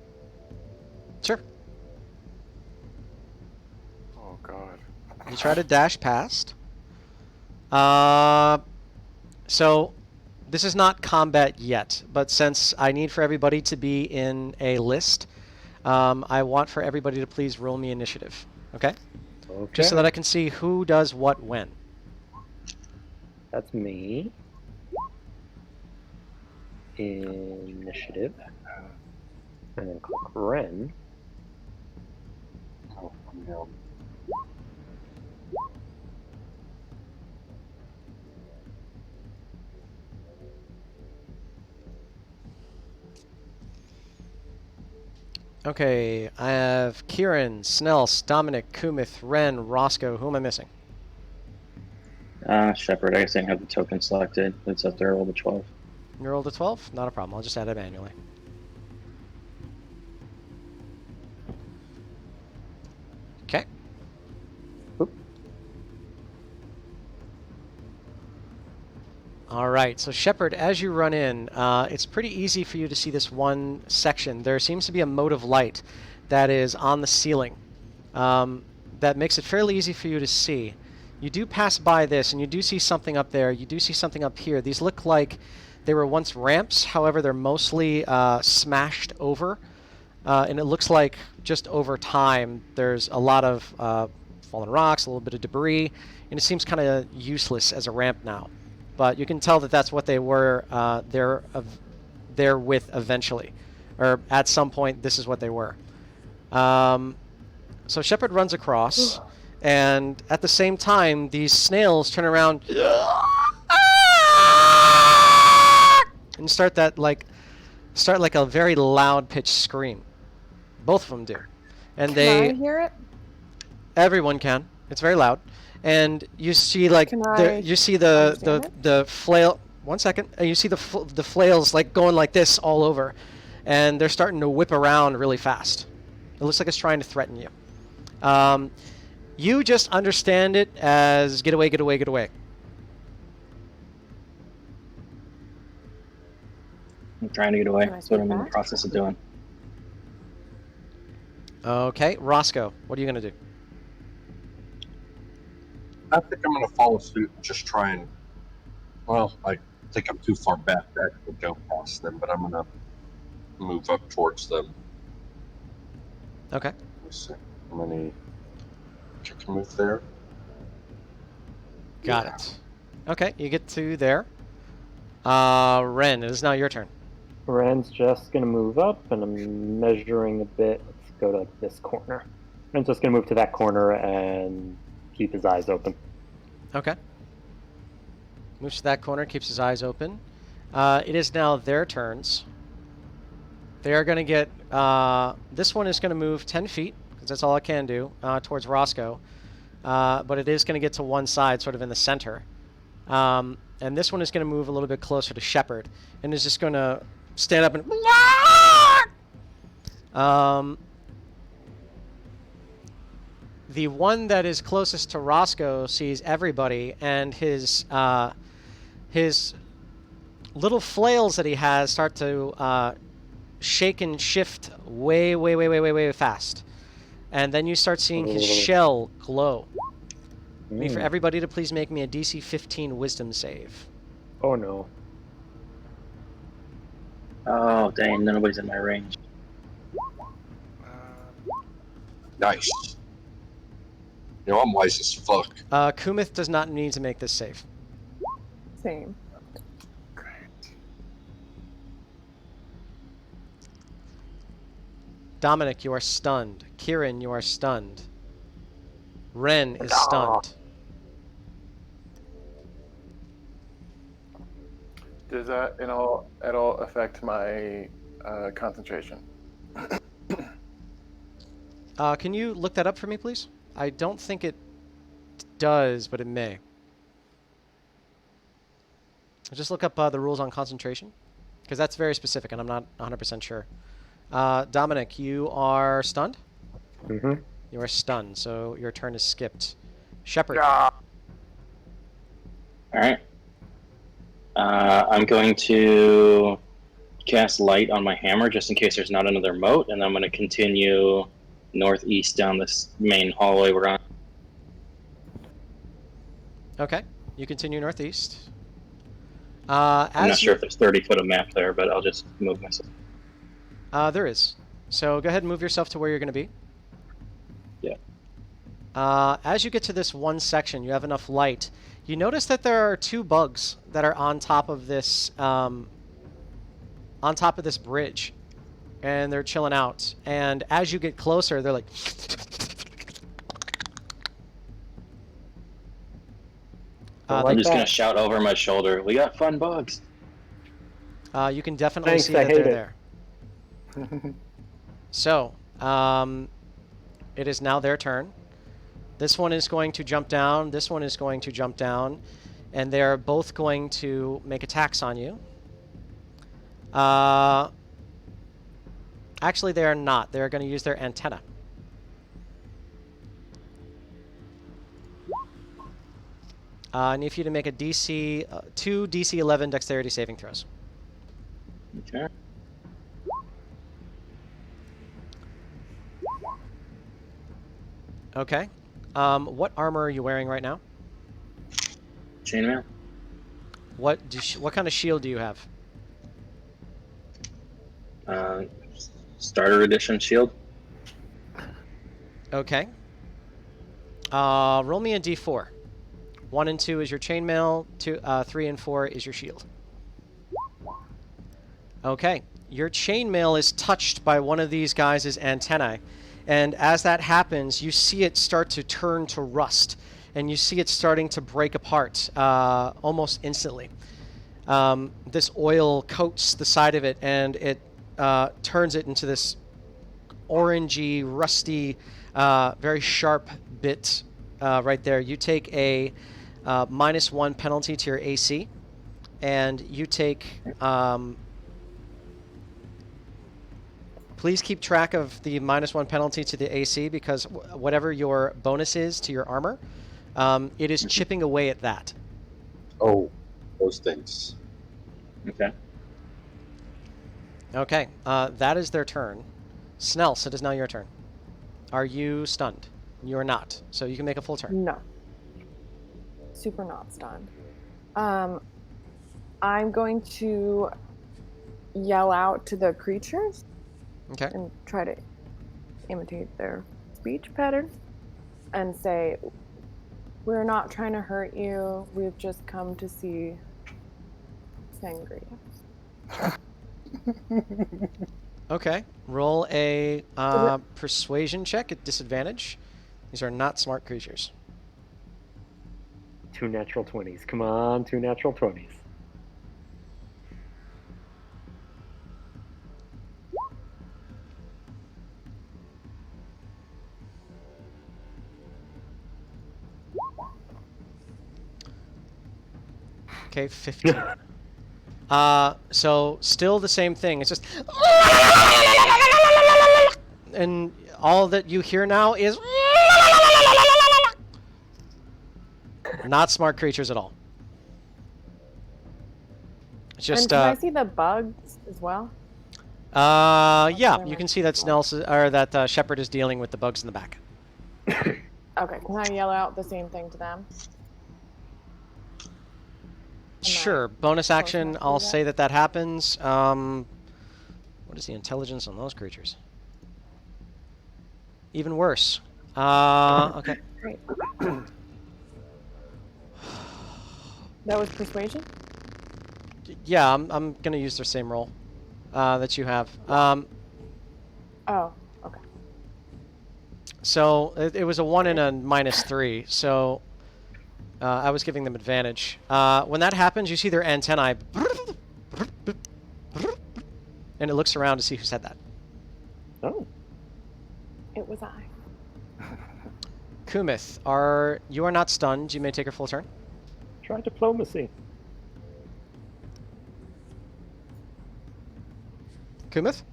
Speaker 1: Sure.
Speaker 2: Oh, God.
Speaker 1: You try to dash past. So this is not combat yet, but since I need for everybody to be in a list, I want for everybody to please roll me initiative. Okay? Just so that I can see who does what when.
Speaker 3: That's me. initiative. And then click Ren.
Speaker 4: Oh, yeah.
Speaker 1: Okay, I have Kieran, Snells, Dominic, Kumith, Ren, Roscoe. Who am I missing?
Speaker 6: Shepard, I guess I didn't have the token selected. It's up there, level 12.
Speaker 1: You rolled a 12? Not a problem. I'll just add it manually. Okay.
Speaker 3: Oop.
Speaker 1: All right, so Shepard, as you run in, it's pretty easy for you to see this one section. There seems to be a mote of light that is on the ceiling that makes it fairly easy for you to see. You do pass by this, and you do see something up there. You do see something up here. These look like they were once ramps. However, they're mostly smashed over, and it looks like just over time there's a lot of fallen rocks, a little bit of debris, and it seems kind of useless as a ramp now. But you can tell that that's what they were there with eventually, or at some point this is what they were. So Shepard runs across, and at the same time these snails turn around and start like a very loud pitched scream. Both of them do, and
Speaker 5: Can I hear it?
Speaker 1: everyone can. It's very loud. And you see like
Speaker 5: Can I
Speaker 1: you see
Speaker 5: understand it?
Speaker 1: the flail. One second. And you see the flails like going like this all over, and they're starting to whip around really fast. It looks like it's trying to threaten you. You just understand it as get away, get away, get away.
Speaker 6: I'm trying to get away.
Speaker 5: Can I
Speaker 6: That's what
Speaker 5: speak
Speaker 6: I'm in the
Speaker 5: back?
Speaker 6: process of doing.
Speaker 1: Okay, Roscoe, what are you gonna do?
Speaker 4: I think I'm gonna follow suit and just try and. Well, I think I'm too far back to actually go past them, but I'm gonna move up towards them.
Speaker 1: Okay.
Speaker 4: Let's see. How many? Kick and move there.
Speaker 1: Got it. Okay, you get to there. Ren, it is now your turn.
Speaker 3: Ren's just gonna move up, and I'm measuring a bit. Let's go to this corner. Ren's just gonna move to that corner and keep his eyes open.
Speaker 1: Okay. Moves to that corner, keeps his eyes open. It is now their turns. They are going to get... this one is going to move 10 feet, because that's all it can do, towards Roscoe. But it is going to get to one side, sort of in the center. And this one is going to move a little bit closer to Shepard, and is just going to stand up and... The one that is closest to Roscoe sees everybody, and his little flails that he has start to shake and shift way fast. And then you start seeing his shell glow. I need for everybody to please make me a DC 15 Wisdom save.
Speaker 3: Oh no.
Speaker 6: Oh, dang, nobody's in my range.
Speaker 4: Nice. You know, I'm wise as fuck.
Speaker 1: Kumith does not need to make this save.
Speaker 5: Same.
Speaker 1: Dominic, you are stunned. Kieran, you are stunned. Ren is stunned.
Speaker 2: Does that at all affect my concentration?
Speaker 1: Can you look that up for me, please? I don't think it does, but it may. Just look up the rules on concentration, because that's very specific, and I'm not 100% sure. Dominic, you are stunned?
Speaker 3: Mm-hmm.
Speaker 1: You are stunned, so your turn is skipped. Shepard.
Speaker 6: Alright. I'm going to cast light on my hammer just in case there's not another moat, and I'm going to continue northeast down this main hallway we're on.
Speaker 1: Okay, you continue northeast.
Speaker 6: I'm not sure if there's 30 foot of map there, but I'll just move myself.
Speaker 1: There is. So go ahead and move yourself to where you're going to be.
Speaker 6: Yeah.
Speaker 1: As you get to this one section, you have enough light. You notice that there are two bugs that are on top of this on top of this bridge, and they're chilling out. And as you get closer, they're like.
Speaker 3: I
Speaker 6: I'm
Speaker 3: like
Speaker 6: just gonna
Speaker 3: that.
Speaker 6: shout over my shoulder. We got fun bugs.
Speaker 1: You can definitely
Speaker 3: Thanks,
Speaker 1: see
Speaker 3: I
Speaker 1: that
Speaker 3: hate
Speaker 1: they're
Speaker 3: it.
Speaker 1: there. So, it is now their turn. This one is going to jump down. This one is going to jump down. And they're both going to make attacks on you. Actually, they are not. They're going to use their antenna. I need for you to make a two DC 11 dexterity saving throws.
Speaker 6: Okay.
Speaker 1: Okay. What armor are you wearing right now?
Speaker 6: Chainmail.
Speaker 1: What kind of shield do you have?
Speaker 6: Starter edition shield.
Speaker 1: Okay. Roll me a d4. 1 and 2 is your chainmail. 3 and 4 is your shield. Okay. Your chainmail is touched by one of these guys' antennae. And as that happens, you see it start to turn to rust. And you see it starting to break apart almost instantly. This oil coats the side of it, and it turns it into this orangey, rusty, very sharp bit right there. You take a -1 penalty to your AC, and you take... please keep track of the -1 penalty to the AC, because whatever your bonus is to your armor, it is chipping away at that.
Speaker 4: Oh, those things.
Speaker 6: Okay.
Speaker 1: Okay, that is their turn. Snells, it is now your turn. Are you stunned? You are not, so you can make a full turn.
Speaker 5: No. Super not stunned. I'm going to yell out to the creatures
Speaker 1: Okay.
Speaker 5: and try to imitate their speech pattern and say, "We're not trying to hurt you. We've just come to see sangria."
Speaker 1: Okay. Roll a persuasion check at disadvantage. These are not smart creatures.
Speaker 3: 2 natural 20s. Come on, 2 natural 20s.
Speaker 1: Okay, 15. So still the same thing. It's just... and all that you hear now is... not smart creatures at all. It's just...
Speaker 5: and can I see the bugs as well?
Speaker 1: yeah, you can see that that Shepherd is dealing with the bugs in the back.
Speaker 5: Okay, can I yell out the same thing to them?
Speaker 1: Sure. Bonus action,
Speaker 5: enough to
Speaker 1: I'll
Speaker 5: do that?
Speaker 1: say that happens. What is the intelligence on those creatures? Even worse. Okay.
Speaker 5: Great. That was persuasion?
Speaker 1: Yeah, I'm going to use the same roll that you have.
Speaker 5: Oh, okay.
Speaker 1: So it was a 1 and a -3, so I was giving them advantage. When that happens, you see their antennae, and it looks around to see who said that.
Speaker 3: Oh.
Speaker 5: It was I.
Speaker 1: Kumith, you are not stunned. You may take your full turn.
Speaker 3: Try diplomacy.
Speaker 1: Kumith?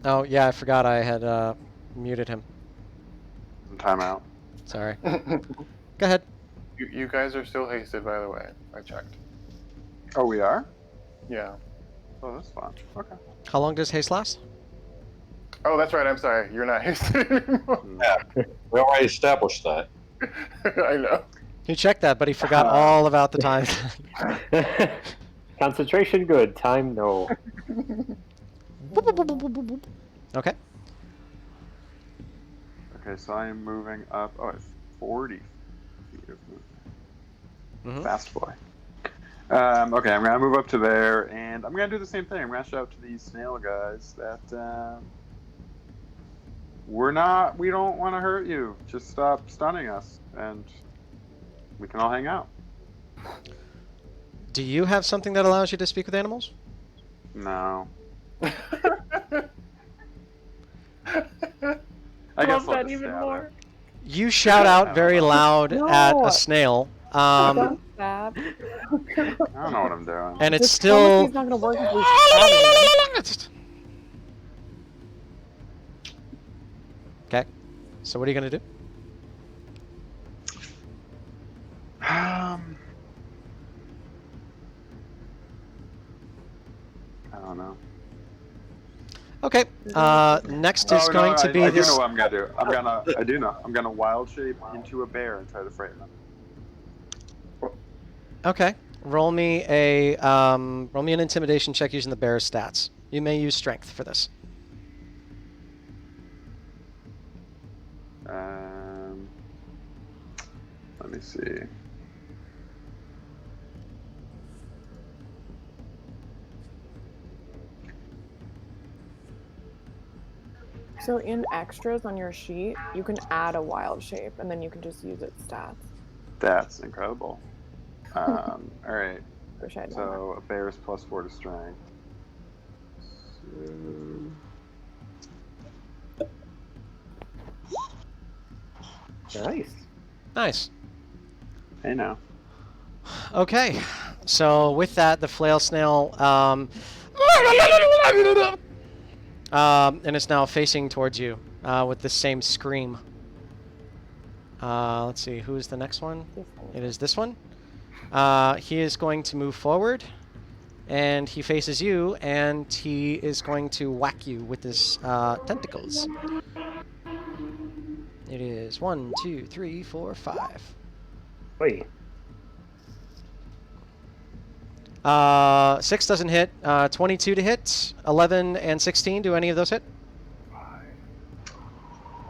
Speaker 1: Oh, yeah, I forgot I had muted him.
Speaker 7: Timeout.
Speaker 1: Sorry. Go ahead.
Speaker 2: You guys are still hasted, by the way. I checked.
Speaker 7: Oh, we are?
Speaker 2: Yeah.
Speaker 7: Oh, that's fun. Okay.
Speaker 1: How long does haste last?
Speaker 2: Oh, that's right. I'm sorry. You're not hasted anymore.
Speaker 4: Yeah, we already established that.
Speaker 2: I know.
Speaker 1: He checked that, but he forgot all about the time.
Speaker 3: Concentration good, time no.
Speaker 1: Okay.
Speaker 7: Okay, so I am moving up. Oh, it's 40 feet of movement.
Speaker 1: Mhm.
Speaker 7: Fast boy. Okay, I'm gonna move up to there, and I'm gonna do the same thing. I'm gonna shout to these snail guys that we don't want to hurt you. Just stop stunning us, and we can all hang out.
Speaker 1: Do you have something that allows you to speak with animals?
Speaker 7: No, I
Speaker 3: Love
Speaker 7: guess I'll
Speaker 3: that
Speaker 7: just
Speaker 3: even
Speaker 7: stab
Speaker 3: more.
Speaker 7: it.
Speaker 1: You shout out very loud at
Speaker 5: No.
Speaker 1: a snail,
Speaker 5: Don't stab.
Speaker 7: I don't know what I'm doing.
Speaker 1: and it's
Speaker 5: Diplomacy's
Speaker 1: still.
Speaker 5: not gonna work if we stab him.
Speaker 1: Okay. So what are you gonna do?
Speaker 7: I don't know.
Speaker 1: Okay. Next is
Speaker 7: Oh,
Speaker 1: going
Speaker 7: no,
Speaker 1: to be
Speaker 7: I do
Speaker 1: this.
Speaker 7: know what I'm gonna do. I do know. I'm gonna wild shape into a bear and try to frighten them.
Speaker 1: Okay. Roll me an intimidation check using the bear's stats. You may use strength for this.
Speaker 7: Let me see.
Speaker 5: So in extras on your sheet, you can add a wild shape, and then you can just use its stats.
Speaker 7: That's incredible. All right.
Speaker 5: Wish I'd known
Speaker 7: So a bear is +4 to strength.
Speaker 3: Nice.
Speaker 1: Nice.
Speaker 7: Hey now.
Speaker 1: Okay. So with that, the flail snail and it's now facing towards you with the same scream. Let's see, who is the next one? It is this one. He is going to move forward, and he faces you, and he is going to whack you with his tentacles. It is 1, 2, 3, 4, 5.
Speaker 3: Wait.
Speaker 1: 6 doesn't hit. 22 to hit. 11 and 16. Do any of those hit?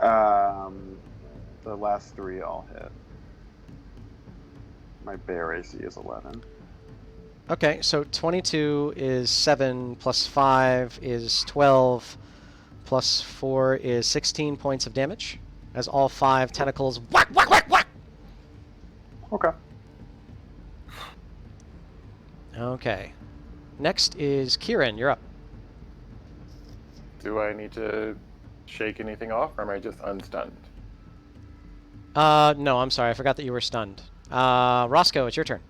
Speaker 7: The last 3 all hit. My bear AC is 11.
Speaker 1: Okay, so 22 is 7, plus 5 is 12, plus 4 is 16 points of damage, as all 5 tentacles whack, whack, whack, whack!
Speaker 7: Okay.
Speaker 1: Okay. Next is Kieran, you're up.
Speaker 2: Do I need to shake anything off, or am I just unstunned?
Speaker 1: No, I'm sorry, I forgot that you were stunned. Roscoe, it's your turn.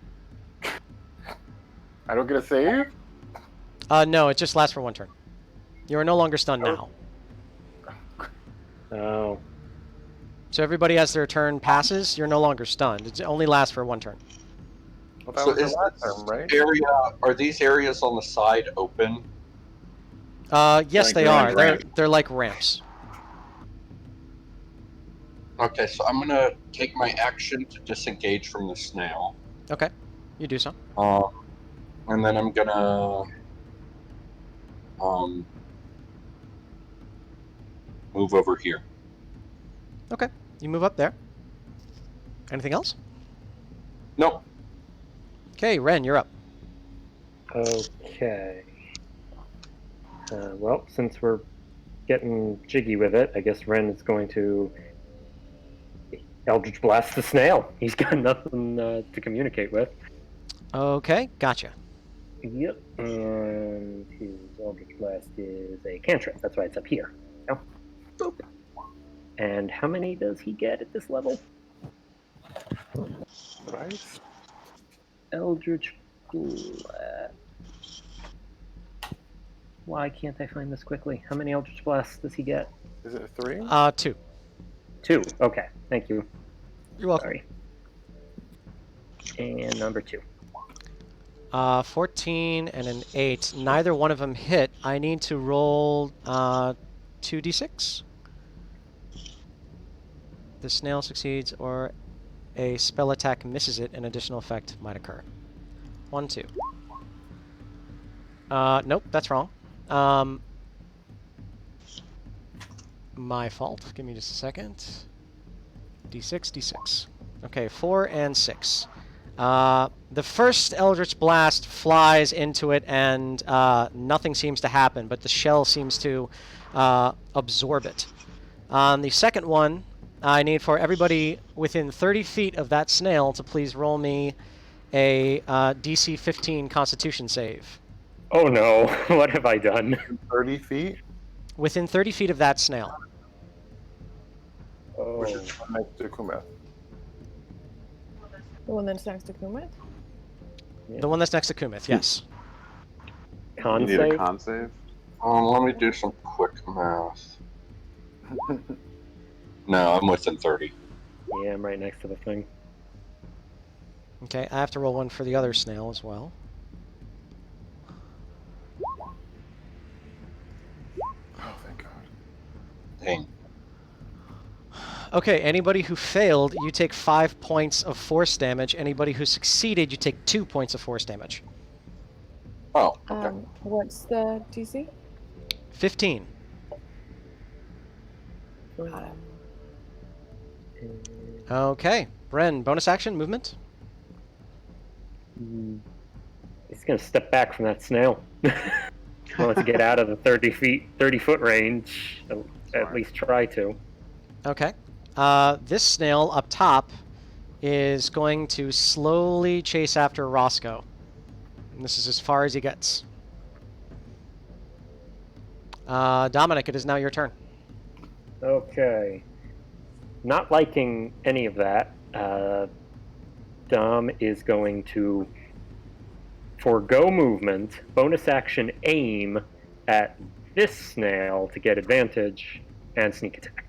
Speaker 2: I don't get a save?
Speaker 1: No, it just lasts for 1 turn. You are no longer stunned now.
Speaker 3: Oh.
Speaker 1: So everybody has their turn passes, you're no longer stunned. It only lasts for 1 turn.
Speaker 2: Well, that
Speaker 4: So
Speaker 2: was the
Speaker 4: is
Speaker 2: last
Speaker 4: this
Speaker 2: term, right?
Speaker 4: area? Are these areas on the side open?
Speaker 1: Yes,
Speaker 6: Like
Speaker 1: they
Speaker 6: they're
Speaker 1: are.
Speaker 6: like
Speaker 1: They're
Speaker 6: ramp.
Speaker 1: they're like ramps.
Speaker 4: Okay, so I'm gonna take my action to disengage from the snail,
Speaker 1: Okay, you do so.
Speaker 4: and then I'm gonna move over here.
Speaker 1: Okay, you move up there. Anything else?
Speaker 4: Nope.
Speaker 1: Okay, Ren, you're up.
Speaker 3: Okay. Well, since we're getting jiggy with it, I guess Ren is going to Eldritch Blast the snail. He's got nothing to communicate with.
Speaker 1: Okay, gotcha.
Speaker 3: Yep. And his Eldritch Blast is a cantrip. That's why it's up here. Oh. Boop. And how many does he get at this level?
Speaker 2: Right?
Speaker 3: Eldritch Blast. Why can't I find this quickly? How many Eldritch Blasts does he get?
Speaker 2: Is it 3?
Speaker 1: 2.
Speaker 3: 2. Okay, thank you.
Speaker 1: You're welcome.
Speaker 3: Sorry. And number 2.
Speaker 1: 14 and an 8. Neither one of them hit. I need to roll 2d6. The snail succeeds or a spell attack misses it, an additional effect might occur. 1, 2. Nope, that's wrong. My fault. Give me just a second. D6, D6. Okay, 4 and 6. The first Eldritch Blast flies into it, and nothing seems to happen, but the shell seems to absorb it. On the second one, I need for everybody within 30 feet of that snail to please roll me a DC 15 Constitution save.
Speaker 3: Oh no, what have I done?
Speaker 2: 30 feet,
Speaker 1: Within 30 feet of that snail.
Speaker 2: which
Speaker 3: Oh,
Speaker 2: is next to Kumeth.
Speaker 5: The one that's next to Kumit?
Speaker 1: The one that's next to Kumith, yes.
Speaker 7: You
Speaker 3: con
Speaker 7: need a
Speaker 3: save?
Speaker 7: con save?
Speaker 4: Let me do some quick math. No, I'm within 30.
Speaker 3: Yeah, I'm right next to the thing.
Speaker 1: Okay, I have to roll one for the other snail as well.
Speaker 2: Oh, thank God.
Speaker 4: Dang.
Speaker 1: Okay, anybody who failed, you take 5 points of force damage. Anybody who succeeded, you take 2 points of force damage.
Speaker 4: Oh, okay.
Speaker 5: What's the DC?
Speaker 1: 15.
Speaker 5: Got it.
Speaker 1: Okay, Bren, bonus action, movement?
Speaker 3: He's gonna step back from that snail. Wants to get out of the 30 foot range. At least try to.
Speaker 1: Okay. This snail up top is going to slowly chase after Roscoe. And this is as far as he gets. Dominic, it is now your turn.
Speaker 3: Okay. Not liking any of that, Dom is going to forego movement, bonus action aim at this snail to get advantage, and sneak attack.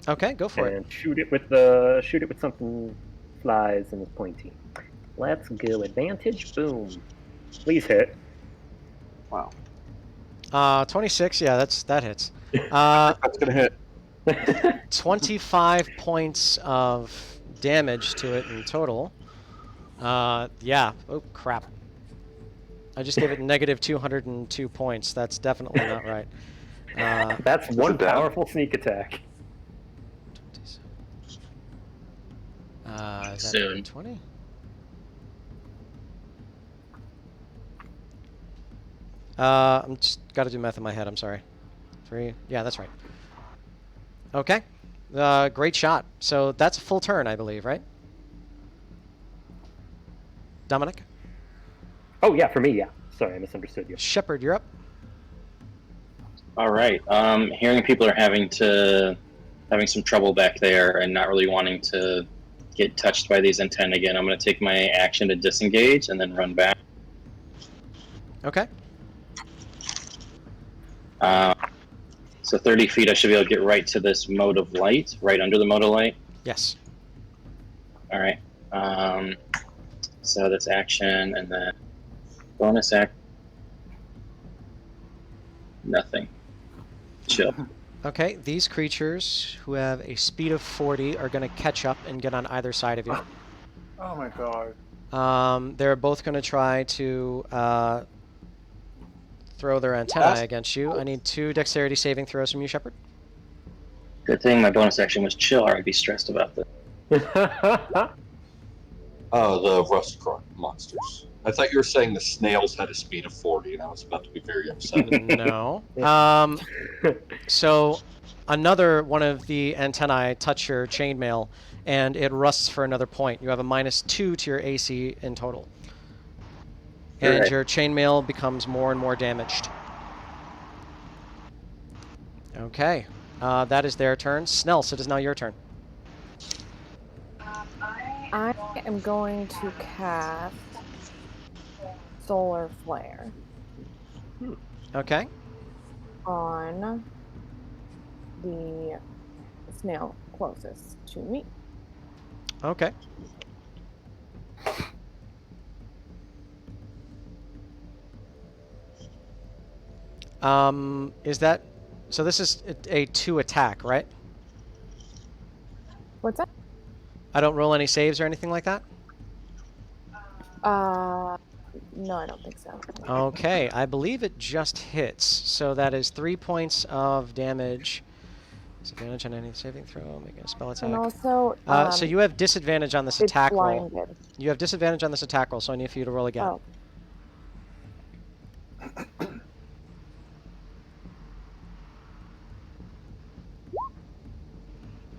Speaker 1: Okay, go for it.
Speaker 3: And shoot it with something flies and is pointy. Let's go advantage. Boom. Please hit.
Speaker 7: Wow.
Speaker 1: 26, yeah, that hits.
Speaker 4: That's gonna hit.
Speaker 1: 25 points of damage to it in total. Yeah. Oh, crap. I just gave it negative 202 points. That's definitely not right.
Speaker 3: That's one
Speaker 7: it dead?
Speaker 3: powerful sneak attack.
Speaker 1: Is that
Speaker 6: Soon.
Speaker 1: 20? I'm just got to do math in my head. I'm sorry. 3. Yeah, that's right. Okay. Great shot. So that's a full turn, I believe, right? Dominic?
Speaker 3: Oh yeah, for me, yeah. Sorry, I misunderstood you.
Speaker 1: Shepard, you're up.
Speaker 6: All right. Hearing people are having some trouble back there and not really wanting to get touched by these antennae again, I'm going to take my action to disengage and then run back.
Speaker 1: Okay.
Speaker 6: So 30 feet, I should be able to get right to this mode of light, right under the mode of light.
Speaker 1: Yes.
Speaker 6: All right. So that's action, and then bonus act. Nothing. Chill.
Speaker 1: Okay, these creatures who have a speed of 40 are going to catch up and get on either side of you.
Speaker 2: Oh my God.
Speaker 1: They're both going to try to throw their antennae against you. I need 2 dexterity saving throws from you, Shepard.
Speaker 6: Good thing my bonus action was chill, or I'd be stressed about this.
Speaker 4: Oh, the Rustcroc monsters. I thought you were saying the snails had a speed of 40, and I was about to be very upset.
Speaker 1: No. So another one of the antennae touch your chainmail, and it rusts for another point. You have a -2 to your AC in total. And
Speaker 6: Alright.
Speaker 1: your chainmail becomes more and more damaged. Okay. That is their turn. Snels, it is now your turn.
Speaker 5: I am going to cast Solar Flare
Speaker 1: Okay.
Speaker 5: on the snail closest to me.
Speaker 1: Okay. Is that... So this is a 2 attack, right?
Speaker 5: What's that?
Speaker 1: I don't roll any saves or anything like that?
Speaker 5: No, I don't think so.
Speaker 1: Okay, I believe it just hits. So that is 3 points of damage Disadvantage on any saving throw, making a spell attack.
Speaker 5: And also,
Speaker 1: So you have disadvantage on this
Speaker 5: it's
Speaker 1: attack roll.
Speaker 5: blinded.
Speaker 1: You have disadvantage on this attack roll, so I need for you to roll again.
Speaker 5: Oh.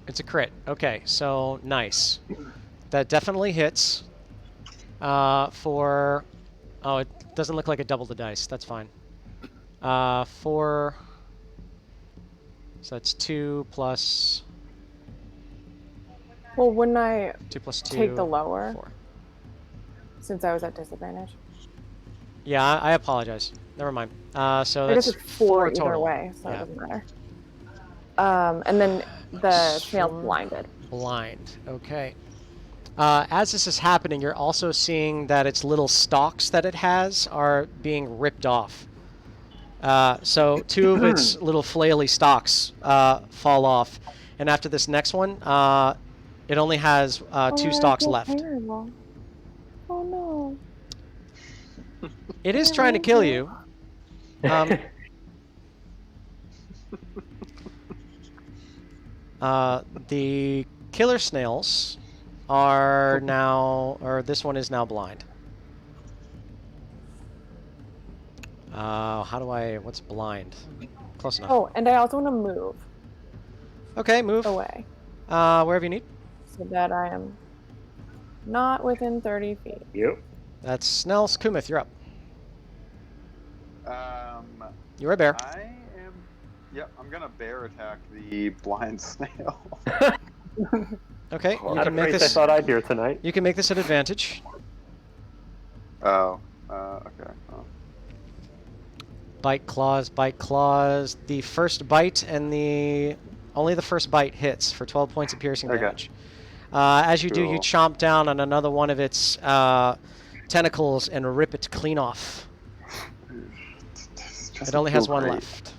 Speaker 1: It's a crit. Okay, so nice. That definitely hits. For... Oh, it doesn't look like it doubled the dice. That's fine. For... So that's 2 plus...
Speaker 5: Well, wouldn't I
Speaker 1: 2 plus 2...
Speaker 5: take the lower
Speaker 1: 4.
Speaker 5: since I was at disadvantage?
Speaker 1: Yeah, I apologize. Never mind. So
Speaker 5: I guess
Speaker 1: that's
Speaker 5: it's 4 either
Speaker 1: total.
Speaker 5: way, so
Speaker 1: Yeah.
Speaker 5: it doesn't matter. And then the snail's
Speaker 1: Four.
Speaker 5: blinded.
Speaker 1: Blind. Okay. As this is happening, you're also seeing that its little stalks that it has are being ripped off. So 2 of its little flaily stalks fall off. And after this next one, it only has 2
Speaker 5: I
Speaker 1: stalks
Speaker 5: feel
Speaker 1: left.
Speaker 5: terrible. Oh no.
Speaker 1: It is trying to kill you. The killer snails are now, or this one is now blind. How do I, what's blind? Close enough.
Speaker 5: Oh, and I also want to move
Speaker 1: Okay, move.
Speaker 5: away
Speaker 1: Wherever you need.
Speaker 5: so that I am not within 30 feet.
Speaker 3: Yep.
Speaker 1: That's Snells. Kumith, you're up. You're a bear.
Speaker 7: I am. Yep, I'm gonna bear attack the blind snail.
Speaker 1: Okay, you
Speaker 3: Not
Speaker 1: can
Speaker 3: a
Speaker 1: make
Speaker 3: phrase
Speaker 1: this.
Speaker 3: I thought I'd hear tonight.
Speaker 1: You can make this an advantage.
Speaker 7: Oh. Okay. Oh.
Speaker 1: Bite claws, bite claws. The first bite and only the first bite hits for 12 points of piercing
Speaker 7: Okay.
Speaker 1: damage. As you do, you
Speaker 7: Cool.
Speaker 1: chomp down on another one of its tentacles and rip it clean off. It only has one left.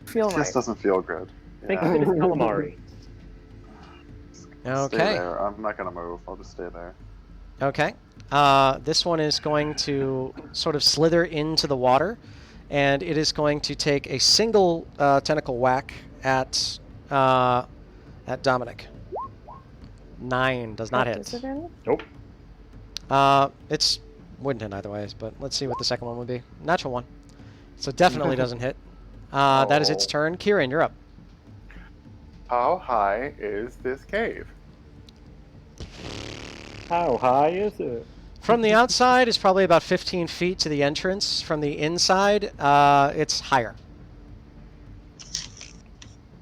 Speaker 5: Feel
Speaker 7: It
Speaker 5: right.
Speaker 7: just doesn't feel good.
Speaker 3: Think
Speaker 7: Yeah.
Speaker 3: of it as calamari.
Speaker 7: Stay
Speaker 1: Okay.
Speaker 7: there. I'm not gonna move. I'll just stay there.
Speaker 1: Okay. This one is going to sort of slither into the water, and it is going to take a single tentacle whack at Dominic. 9 does not hit.
Speaker 5: Disadvantage?
Speaker 3: Nope.
Speaker 1: It's wouldn't hit either ways, but let's see what the second one would be. Natural 1. So definitely doesn't hit. That is its
Speaker 2: Oh.
Speaker 1: turn. Kieran, you're up.
Speaker 2: How high is this cave?
Speaker 3: How high is it?
Speaker 1: From the outside is probably about 15 feet to the entrance. From the inside, it's higher.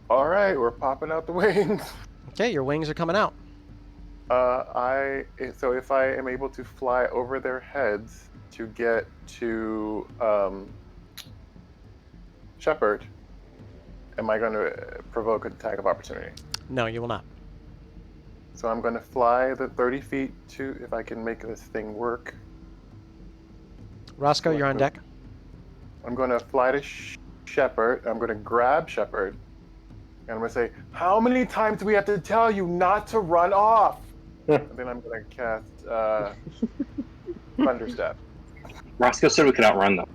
Speaker 2: All right, we're popping out the wings.
Speaker 1: Okay, your wings are coming out.
Speaker 2: So if I am able to fly over their heads to get to Shepherd, am I going to provoke an attack of opportunity?
Speaker 1: No, you will not.
Speaker 2: So I'm going to fly the 30 feet to, if I can make this thing work.
Speaker 1: Roscoe, you're on deck.
Speaker 2: I'm going to fly to Shepherd. I'm going to grab Shepherd. And I'm going to say, how many times do we have to tell you not to run off? And then I'm going to cast Thunderstep.
Speaker 6: Roscoe said we could outrun them.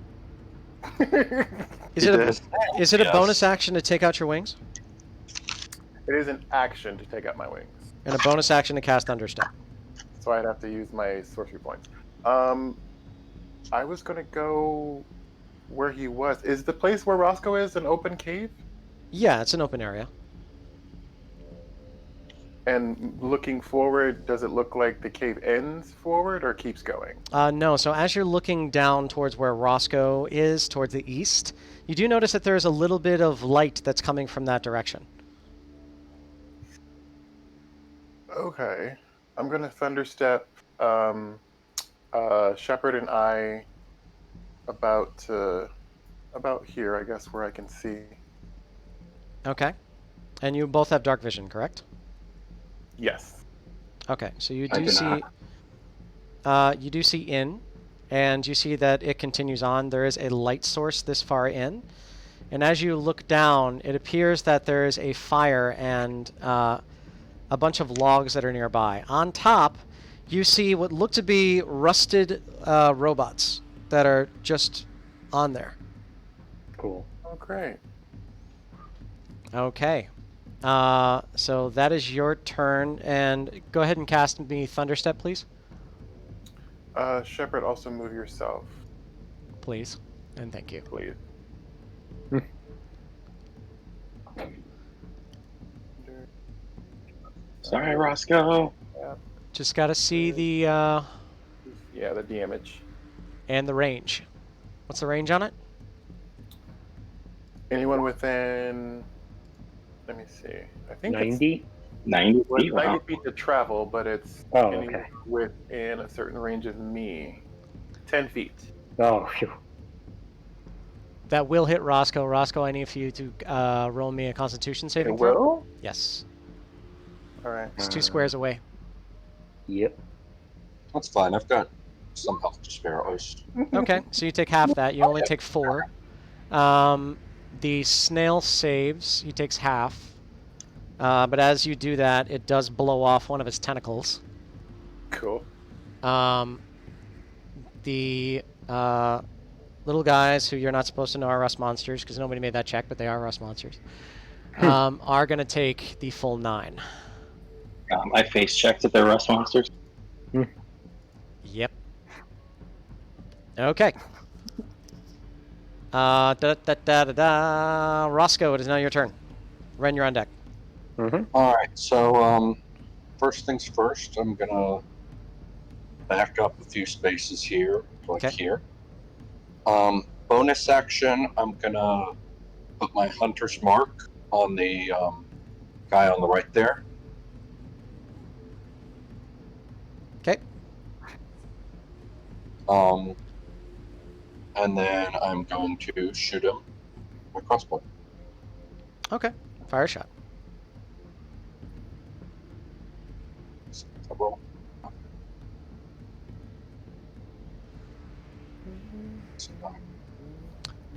Speaker 1: Is
Speaker 7: He
Speaker 1: it
Speaker 7: did.
Speaker 1: a
Speaker 4: Yes.
Speaker 1: bonus action to take out your wings?
Speaker 2: It is an action to take out my wings.
Speaker 1: And a bonus action to cast Thunderstep.
Speaker 2: So I'd have to use my sorcery points. I was going to go where he was. Is the place where Roscoe is an open cave?
Speaker 1: Yeah, it's an open area.
Speaker 2: And looking forward, does it look like the cave ends forward or keeps going?
Speaker 1: No, so as you're looking down towards where Roscoe is, towards the east, you do notice that there's a little bit of light that's coming from that direction.
Speaker 2: Okay. I'm going to Thunderstep Shepherd and I about here, I guess, where I can see.
Speaker 1: Okay. And you both have dark vision, correct?
Speaker 2: Yes.
Speaker 1: Okay, so you
Speaker 6: I
Speaker 1: do
Speaker 6: do
Speaker 1: see you do see in, and you see that it continues on. There is a light source this far in, and as you look down, it appears that there is a fire and a bunch of logs that are nearby. On top, you see what look to be rusted robots that are just on there.
Speaker 3: Cool.
Speaker 2: Oh, great.
Speaker 1: Okay. So that is your turn, and go ahead and cast me Thunderstep, please.
Speaker 2: Shepard, also move yourself,
Speaker 1: Please, and thank you.
Speaker 2: please.
Speaker 6: Sorry, Roscoe.
Speaker 1: Just got to see the
Speaker 2: Yeah, the damage.
Speaker 1: and the range. What's the range on it?
Speaker 2: Anyone within, let me see. I think
Speaker 3: 90?
Speaker 6: 90
Speaker 2: it's
Speaker 6: feet?
Speaker 2: 90
Speaker 6: Wow.
Speaker 2: feet to travel, but it's
Speaker 3: Oh,
Speaker 2: anyone
Speaker 3: okay.
Speaker 2: within a certain range of me. 10 feet.
Speaker 3: Oh, phew.
Speaker 1: That will hit Roscoe. Roscoe, I need for you to roll me a Constitution
Speaker 2: It
Speaker 1: saving throw.
Speaker 2: will?
Speaker 1: Yes.
Speaker 2: All right.
Speaker 1: It's 2 squares away.
Speaker 3: Yep.
Speaker 4: That's fine. I've got some health to spare at least.
Speaker 1: Okay, so you take half that. You only take 4. The snail saves. He takes half. But as you do that, it does blow off one of his tentacles.
Speaker 2: Cool.
Speaker 1: The little guys, who you're not supposed to know are rust monsters, because nobody made that check, but they are rust monsters, are going to take the full 9.
Speaker 6: I face checked that they're rust monsters.
Speaker 1: Yep. Okay. Roscoe, it is now your turn. Ren, you're on deck.
Speaker 4: All right. So first things first, I'm gonna back up a few spaces here, like
Speaker 1: Okay.
Speaker 4: here. Bonus action, I'm gonna put my hunter's mark on the guy on the right there.
Speaker 1: Okay.
Speaker 4: And then I'm going to shoot him with my crossbow.
Speaker 1: Okay. Fire a shot.
Speaker 4: Roll.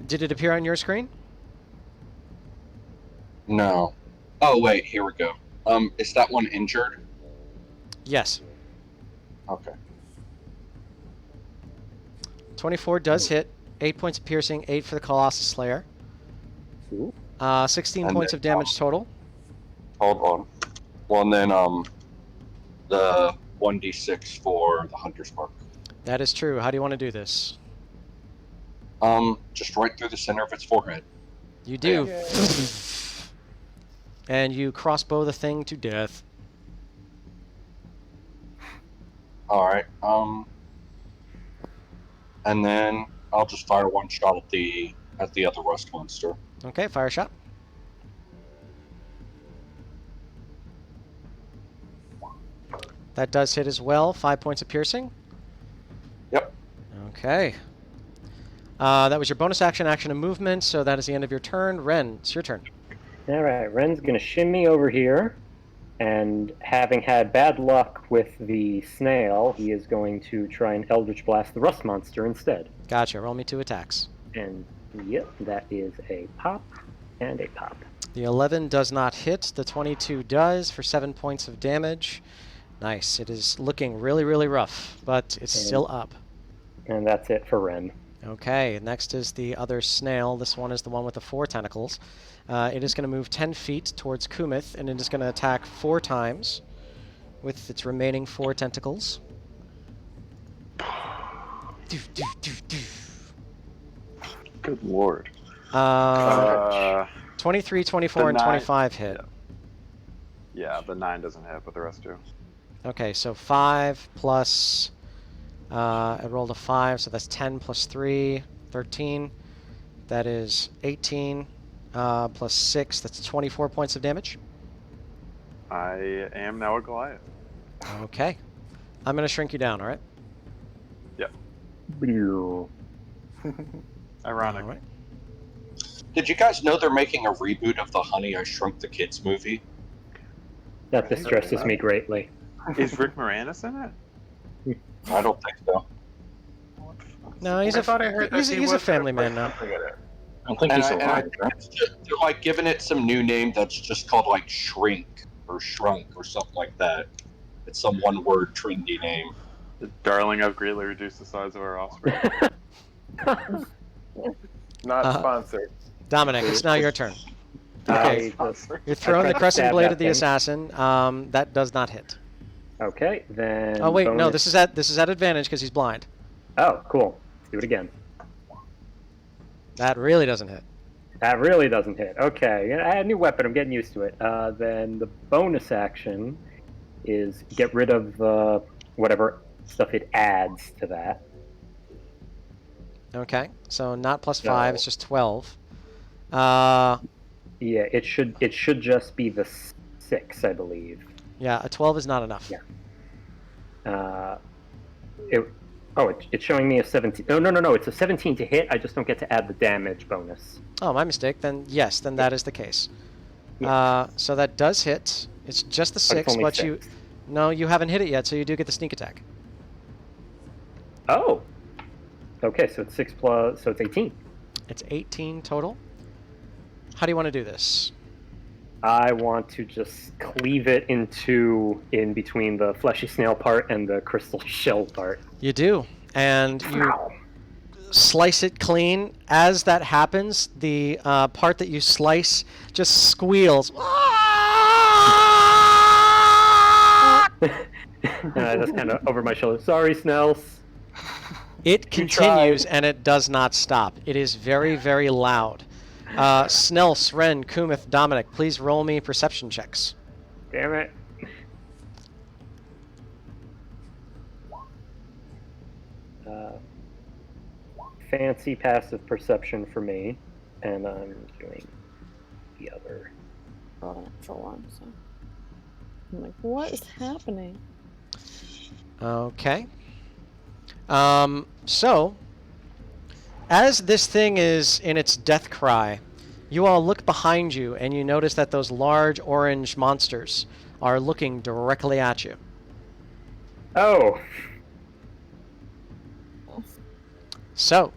Speaker 1: Did it appear on your screen?
Speaker 4: No. Oh wait, here we go. Is that one injured?
Speaker 1: Yes.
Speaker 4: Okay.
Speaker 1: 24 does hit. 8 points of piercing, 8 for the Colossus Slayer.
Speaker 3: Ooh.
Speaker 1: 16
Speaker 4: And
Speaker 1: points
Speaker 4: then,
Speaker 1: of damage total.
Speaker 4: Hold on. Well, and then the 1d6 for the hunter's mark.
Speaker 1: That is true. How do you want to do this?
Speaker 4: Just right through the center of its forehead.
Speaker 1: You do.
Speaker 2: Yay.
Speaker 1: And you crossbow the thing to death.
Speaker 4: All right. And then I'll just fire one shot at the other rust monster.
Speaker 1: Okay, fire a shot. That does hit as well. 5 points of piercing.
Speaker 4: Yep.
Speaker 1: Okay. That was your bonus action, and movement, so that is the end of your turn. Ren, it's your turn.
Speaker 3: All right, Ren's going to shimmy over here, and having had bad luck with the snail, he is going to try and Eldritch Blast the rust monster instead.
Speaker 1: Gotcha. Roll me 2 attacks.
Speaker 3: And yep, that is a pop and a pop.
Speaker 1: The 11 does not hit. The 22 does for 7 points of damage. Nice. It is looking really, really rough, but it's still up.
Speaker 3: And that's it for Ren.
Speaker 1: Okay, next is the other snail. This one is the one with the 4 tentacles. It is going to move 10 feet towards Kumith, and it is going to attack 4 times with its remaining 4 tentacles.
Speaker 7: 'Good lord.
Speaker 1: 23, 24, and
Speaker 7: the
Speaker 1: 25 hit.
Speaker 7: Yeah, the 9 doesn't hit, but the rest do.
Speaker 1: Okay, so 5 plus... I rolled a 5, so that's 10 plus 3, 13. That is 18 plus 6, that's 24 points of damage.
Speaker 7: I am now a Goliath.
Speaker 1: Okay. I'm going to shrink you down, all right?
Speaker 7: Yep. Ironic.
Speaker 1: All right.
Speaker 4: Did you guys know they're making a reboot of the Honey, I Shrunk the Kids movie?
Speaker 3: That distresses me greatly.
Speaker 7: Is Rick Moranis in it?
Speaker 4: I don't think so.
Speaker 1: No, he's
Speaker 2: I thought I heard that
Speaker 1: he's
Speaker 2: he
Speaker 1: a
Speaker 2: was
Speaker 1: family
Speaker 2: gonna
Speaker 1: man
Speaker 2: play
Speaker 1: now.
Speaker 2: something in it.
Speaker 6: I don't think
Speaker 4: And
Speaker 6: he's
Speaker 4: I
Speaker 6: alive.
Speaker 4: think it's they're like giving it some new name that's just called like Shrink or Shrunk or something like that. It's some one-word trendy name.
Speaker 7: The darling have greatly reduced the size of our offspring.
Speaker 2: Not sponsored.
Speaker 1: Dominic, it's now your turn. Okay.
Speaker 3: I just
Speaker 1: You're throwing
Speaker 3: tried
Speaker 1: the
Speaker 3: to
Speaker 1: crescent
Speaker 3: stab
Speaker 1: blade
Speaker 3: that
Speaker 1: at the
Speaker 3: thing.
Speaker 1: assassin. That does not hit.
Speaker 3: Okay, then.
Speaker 1: Oh wait, no.
Speaker 3: bonus-
Speaker 1: This is at advantage because he's blind.
Speaker 3: Oh, cool. Let's do it again.
Speaker 1: That really doesn't hit.
Speaker 3: That really doesn't hit. Okay, I had a new weapon. I'm getting used to it. Then the bonus action is get rid of whatever stuff it adds to that.
Speaker 1: Okay. So not plus
Speaker 3: So-
Speaker 1: 5. It's just 12.
Speaker 3: Yeah, it should just be the 6, I believe.
Speaker 1: Yeah. A 12 is not enough.
Speaker 3: Yeah. It's showing me a 17. No. It's a 17 to hit. I just don't get to add the damage bonus.
Speaker 1: Oh, my mistake. Then yes. Then that is the case.
Speaker 3: Yeah.
Speaker 1: So that does hit. It's just the
Speaker 3: But
Speaker 1: 6,
Speaker 3: it's only
Speaker 1: but
Speaker 3: 6.
Speaker 1: you. No, you haven't hit it yet, so you do get the sneak attack.
Speaker 3: Oh. Okay, so it's 6 plus. So it's 18.
Speaker 1: It's 18 total. How do you want to do this?
Speaker 3: I want to just cleave it in between the fleshy snail part and the crystal shell part.
Speaker 1: You do, and you slice it clean. As that happens, the part that you slice just squeals.
Speaker 3: And I just kind of over my shoulder. Sorry, Snells.
Speaker 1: It continues, and it does not stop. It is very, very loud. Snell, Sren, Kumith, Dominic, please roll me perception checks.
Speaker 3: Damn it. Fancy passive perception for me, and I'm doing the other.
Speaker 5: rolled a natural one, so I'm like, what is happening?
Speaker 1: Okay. So, as this thing is in its death cry, you all look behind you and you notice that those large orange monsters are looking directly at you.
Speaker 3: Oh,
Speaker 1: So,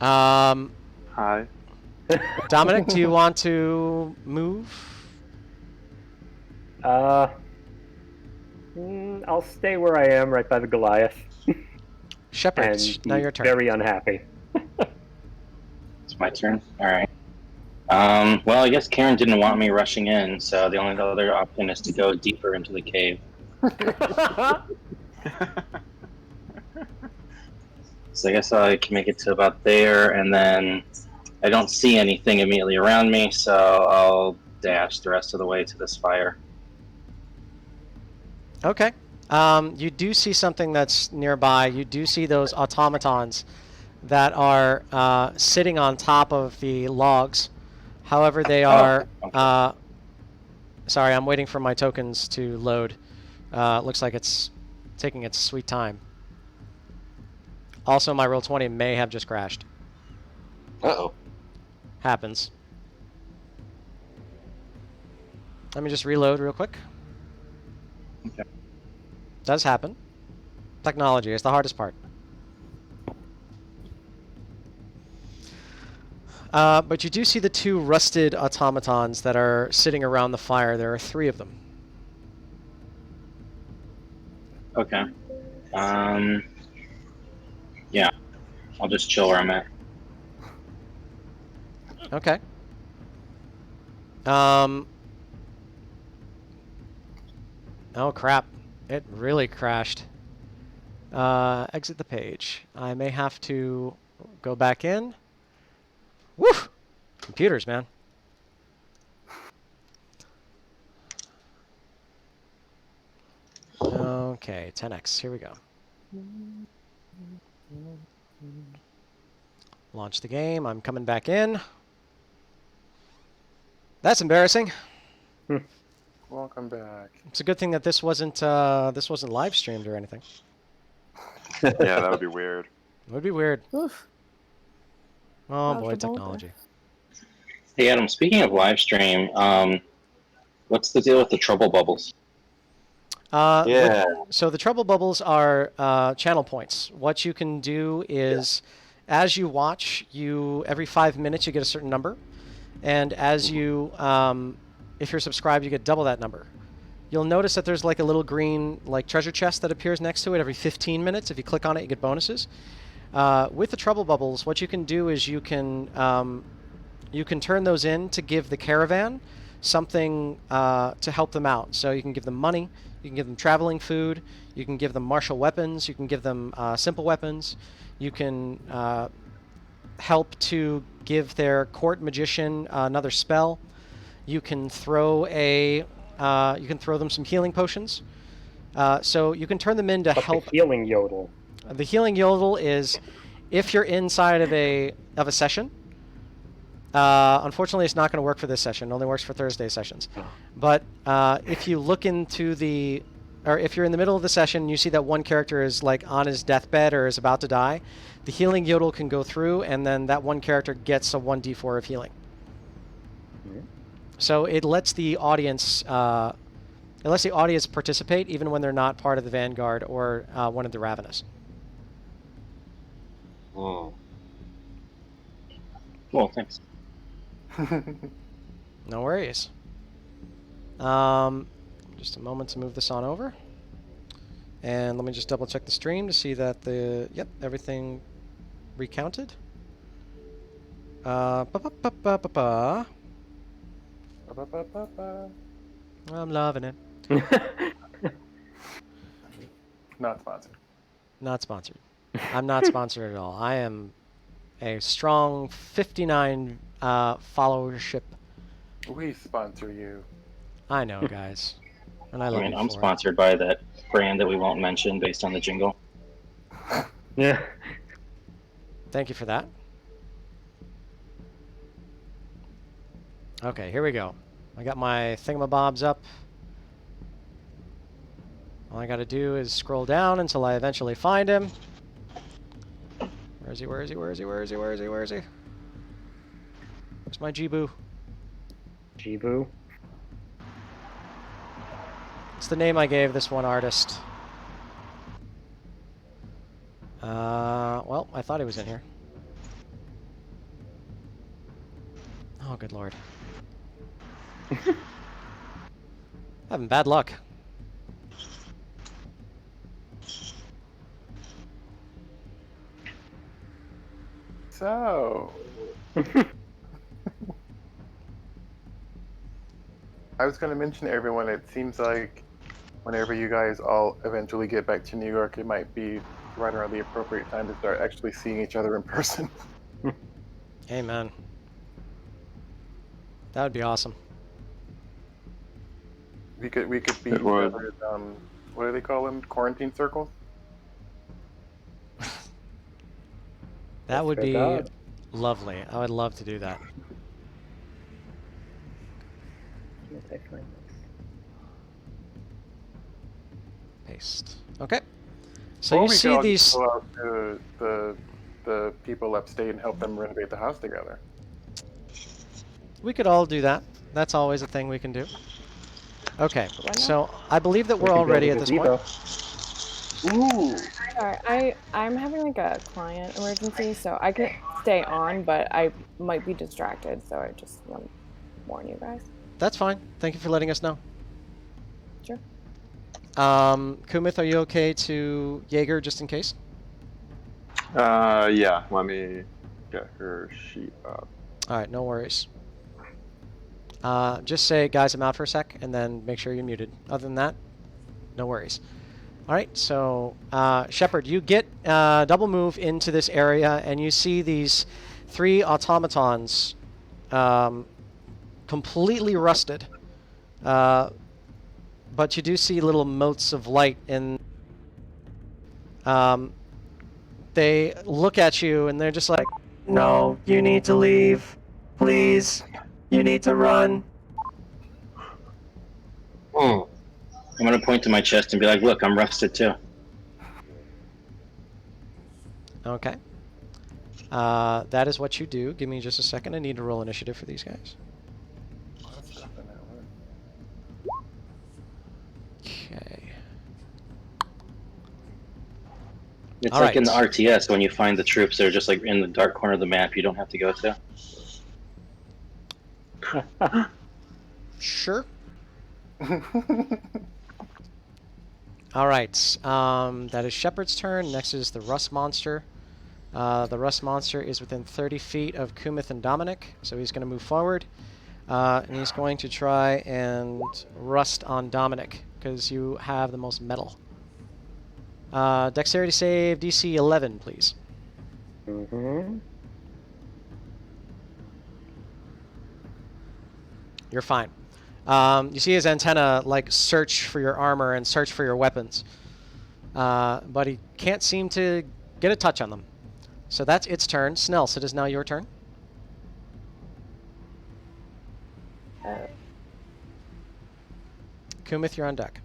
Speaker 7: Hi.
Speaker 1: Dominic, do you want to move?
Speaker 3: I'll stay where I am, right by the Goliath,
Speaker 1: Shepard,
Speaker 3: and
Speaker 1: now
Speaker 3: be
Speaker 1: your turn.
Speaker 3: very unhappy.
Speaker 6: It's my turn. All right. Well, I guess Karen didn't want me rushing in, so the only other option is to go deeper into the cave. So I guess I can make it to about there, and then I don't see anything immediately around me, so I'll dash the rest of the way to this fire.
Speaker 1: Okay. You do see something that's nearby. You do see those automatons that are sitting on top of the logs. However, they are...
Speaker 6: okay.
Speaker 1: Sorry, I'm waiting for my tokens to load. Looks like it's taking its sweet time. Also, my Roll20 may have just crashed.
Speaker 6: Uh-oh.
Speaker 1: Happens. Let me just reload real quick.
Speaker 6: Okay.
Speaker 1: Does happen. Technology is the hardest part. But you do see the 2 rusted automatons that are sitting around the fire. There are 3 of them.
Speaker 6: Okay. Yeah. I'll just chill where I'm at.
Speaker 1: Okay. Oh crap. It really crashed. Exit the page. I may have to go back in. Woo! Computers, man. Okay, 10x. Here we go. Launch the game. I'm coming back in. That's embarrassing.
Speaker 2: Welcome back.
Speaker 1: It's a good thing that this wasn't live streamed or anything.
Speaker 7: Yeah, that would be weird.
Speaker 1: It would be weird.
Speaker 5: Oof.
Speaker 1: Oh
Speaker 5: How's
Speaker 1: boy,
Speaker 5: the boulder?
Speaker 1: technology.
Speaker 6: Hey, Adam, speaking of live stream, what's the deal with the trouble bubbles?
Speaker 1: So the trouble bubbles are channel points. What you can do is, as you watch, every 5 minutes you get a certain number, and as you, if you're subscribed, you get double that number. You'll notice that there's like a little green treasure chest that appears next to it every 15 minutes. If you click on it, you get bonuses. With the trouble bubbles, what you can do is you can you can turn those in to give the caravan something to help them out. So you can give them money, you can give them traveling food, you can give them martial weapons, you can give them simple weapons, you can help to give their court magician another spell. You can throw them some healing potions. So you can turn them in to
Speaker 3: But
Speaker 1: help.
Speaker 3: the healing yodel.
Speaker 1: The healing yodel is if you're inside of a session. Unfortunately, it's not going to work for this session. It only works for Thursday sessions. But if you look or if you're in the middle of the session and you see that one character is like on his deathbed or is about to die, the healing yodel can go through, and then that one character gets a 1d4 of healing. So it lets the audience participate even when they're not part of the Vanguard or one of the Ravenous.
Speaker 4: Oh.
Speaker 6: Well, thanks.
Speaker 1: No worries. Just a moment to move this on over. And let me just double check the stream to see that everything recounted.
Speaker 2: Ba-ba-ba-ba.
Speaker 1: I'm loving it.
Speaker 2: Not sponsored.
Speaker 1: Not sponsored. I'm not sponsored at all. I am a strong 59 followership.
Speaker 2: We sponsor you.
Speaker 1: I know, guys. And I love you
Speaker 6: I'm
Speaker 1: for it.
Speaker 6: sponsored by that brand that we won't mention based on the jingle.
Speaker 3: Yeah.
Speaker 1: Thank you for that. Okay, here we go. I got my thingamabobs up. All I gotta do is scroll down until I eventually find him. Where is he? Where is he? Where is he? Where is he? Where is he? Where is he? Where's my Jibu?
Speaker 3: Jibu.
Speaker 1: It's the name I gave this one artist. Well, I thought he was in here. Oh, good lord. Having bad luck.
Speaker 2: So, I was going to mention to everyone, it seems like whenever you guys all eventually get back to New York, it might be right around the appropriate time to start actually seeing each other in person.
Speaker 1: Amen. That would be awesome.
Speaker 2: We could be each
Speaker 7: It would.
Speaker 2: other's, what do they call them? Quarantine circles?
Speaker 1: That would
Speaker 3: Good
Speaker 1: be
Speaker 3: God.
Speaker 1: lovely. I would love to do that.
Speaker 3: Can't I find this?
Speaker 1: Paste. Okay. So
Speaker 2: Or
Speaker 1: you
Speaker 2: we
Speaker 1: see
Speaker 2: could all
Speaker 1: these.
Speaker 2: just go out to the people upstate and help them renovate the house together.
Speaker 1: We could all do that. That's always a thing we can do. Okay.
Speaker 5: Why not?
Speaker 1: So I believe that
Speaker 3: We
Speaker 1: we're
Speaker 3: could
Speaker 1: all
Speaker 3: build
Speaker 1: ready
Speaker 3: a
Speaker 1: at this
Speaker 3: gazebo.
Speaker 1: point.
Speaker 2: Ooh!
Speaker 5: Sorry, I'm having like a client emergency, so I can stay on, but I might be distracted, so I just want to warn you guys.
Speaker 1: That's fine. Thank you for letting us know.
Speaker 5: Sure.
Speaker 1: Kumith, are you okay to Jaeger just in case?
Speaker 7: Yeah, let me get her sheet up.
Speaker 1: All right, no worries. Just say, guys, I'm out for a sec, and then make sure you're muted. Other than that, no worries. All right, so Shepard, you get double move into this area, and you see these 3 automatons completely rusted. But you do see little motes of light in. They look at you, and they're just like, "No, you need to leave. Please, you need to run."
Speaker 6: I'm gonna point to my chest and be like, "Look, I'm rusted too."
Speaker 1: Okay. That is what you do. Give me just a second. I need to roll initiative for these guys. Okay.
Speaker 6: It's
Speaker 1: All
Speaker 6: like in the
Speaker 1: right.
Speaker 6: RTS when you find the troops that are just like in the dark corner of the map you don't have to go to.
Speaker 1: Sure. All right. That is Shepard's turn. Next is the Rust Monster. The rust monster is within 30 feet of Kumith and Dominic, so he's going to move forward. And he's going to try and rust on Dominic, because you have the most metal. Dexterity save, DC 11, please.
Speaker 3: Mm-hmm.
Speaker 1: You're fine. You see his antenna, like, search for your armor and search for your weapons. But he can't seem to get a touch on them. So that's its turn. Snells, it is now your turn. Kumith, you're on deck.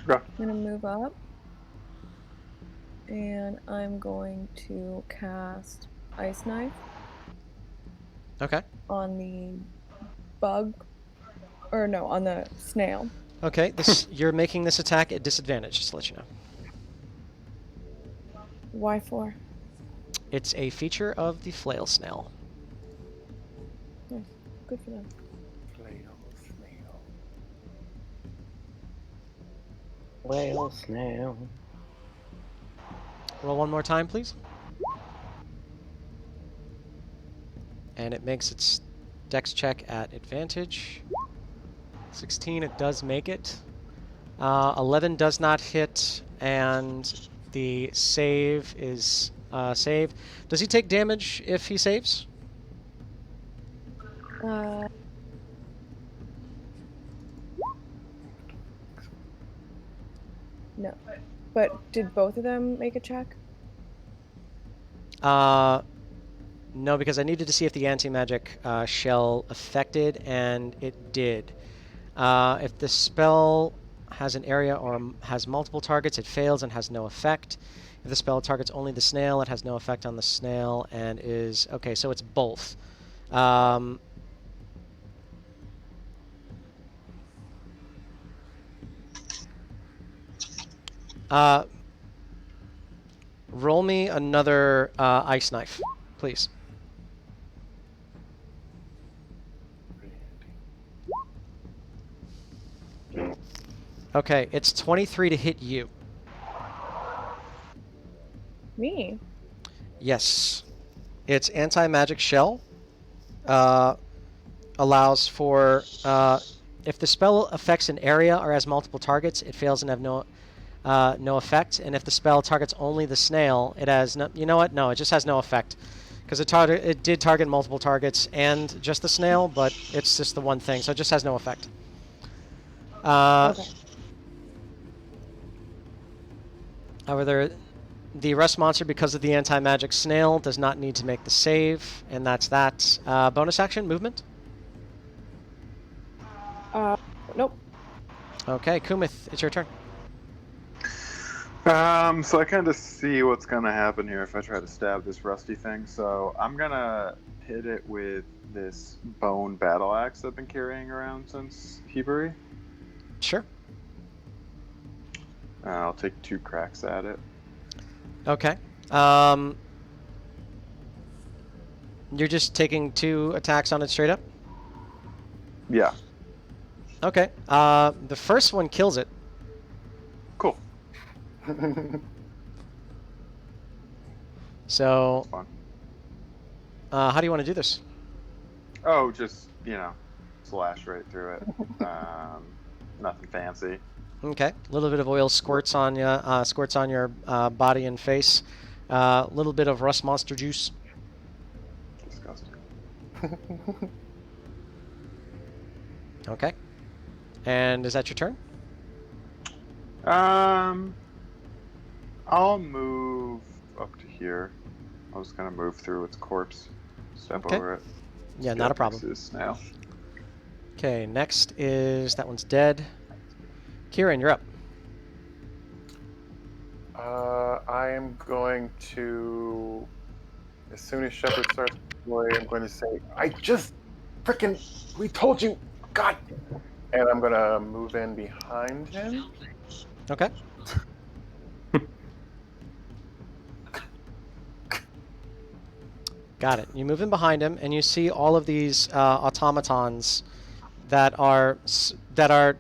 Speaker 7: Okay.
Speaker 5: I'm gonna move up, and I'm going to cast Ice Knife
Speaker 1: Okay.
Speaker 5: on the bug, or no, on the snail.
Speaker 1: Okay, this you're making this attack at disadvantage, just to let you know.
Speaker 5: Why for?
Speaker 1: It's a feature of the Flail Snail.
Speaker 5: Nice. Good for them.
Speaker 2: Flail Snail.
Speaker 3: Flail Snail.
Speaker 1: Roll one more time, please. And it makes its dex check at advantage. 16, it does make it. 11 does not hit, and the save is saved. Does he take damage if he saves?
Speaker 5: No. But did both of them make a check?
Speaker 1: No, because I needed to see if the anti-magic shell affected, and it did. If the spell has an area or has multiple targets, it fails and has no effect. If the spell targets only the snail, it has no effect on the snail and is... Okay, so it's both. Roll me another ice knife, please. Okay, it's 23 to hit you.
Speaker 5: Me?
Speaker 1: Yes. Its anti-magic shell allows for... if the spell affects an area or has multiple targets, it fails and have no effect. And if the spell targets only the snail, it has no... You know what? No, it just has no effect. Because it did target multiple targets and just the snail, but it's just the one thing, so it just has no effect.
Speaker 5: Okay.
Speaker 1: However, the rust monster, because of the anti-magic snail, does not need to make the save, and that's that. Bonus action, movement?
Speaker 5: Nope.
Speaker 1: Okay, Kumith, it's your turn.
Speaker 7: So I kind of see what's gonna happen here if I try to stab this rusty thing. So I'm gonna hit it with this bone battle axe I've been carrying around since Hebrew.
Speaker 1: Sure.
Speaker 7: I'll take 2 cracks at it.
Speaker 1: Okay. You're just taking 2 attacks on it straight up?
Speaker 7: Yeah.
Speaker 1: Okay. The first one kills it.
Speaker 7: Cool.
Speaker 1: So,
Speaker 7: Fun.
Speaker 1: how do you want to do this?
Speaker 7: Oh, just slash right through it. Nothing fancy.
Speaker 1: Okay. A little bit of oil squirts on you, squirts on your body and face. A little bit of rust monster juice.
Speaker 7: Disgusting.
Speaker 1: Okay. And is that your turn?
Speaker 7: I'll move up to here. I was gonna move through its corpse, step
Speaker 1: Okay.
Speaker 7: over it.
Speaker 1: Yeah,
Speaker 7: Get
Speaker 1: not a
Speaker 7: next
Speaker 1: problem.
Speaker 7: to this snail.
Speaker 1: Okay, next is... That one's dead. Kieran, you're up.
Speaker 2: I am going to, as soon as Shepard starts play, I'm going to say, we told you, God! And I'm going to move in behind him.
Speaker 1: Okay. Got it. You move in behind him, and you see all of these automatons that are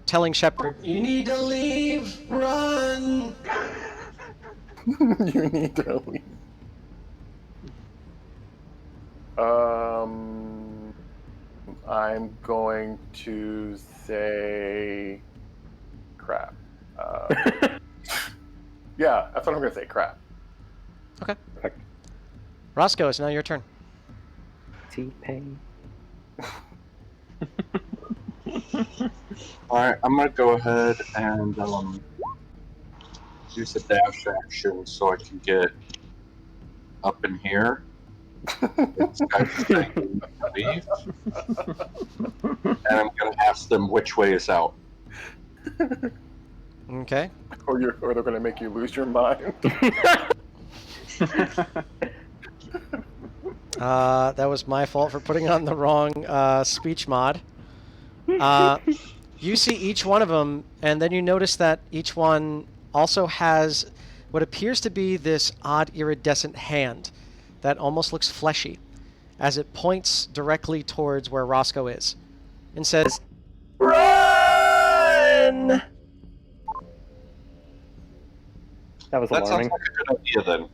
Speaker 1: telling Shepard, "You need to leave. Run."
Speaker 2: You need to leave. I'm going to say crap. Yeah, that's what I'm going to say, crap.
Speaker 1: Okay. Roscoe, it's now your turn.
Speaker 3: T-Pain.
Speaker 4: Alright, I'm gonna go ahead and use the dash action so I can get up in here. This guy's saying leave. And I'm gonna ask them which way is out.
Speaker 1: Okay.
Speaker 2: Or they're going to make you lose your mind.
Speaker 1: That was my fault for putting on the wrong speech mod. You see each one of them, and then you notice that each one also has what appears to be this odd iridescent hand that almost looks fleshy as it points directly towards where Roscoe is and says, "Run!"
Speaker 3: That was
Speaker 4: That sounds
Speaker 3: alarming.
Speaker 4: like a good idea then.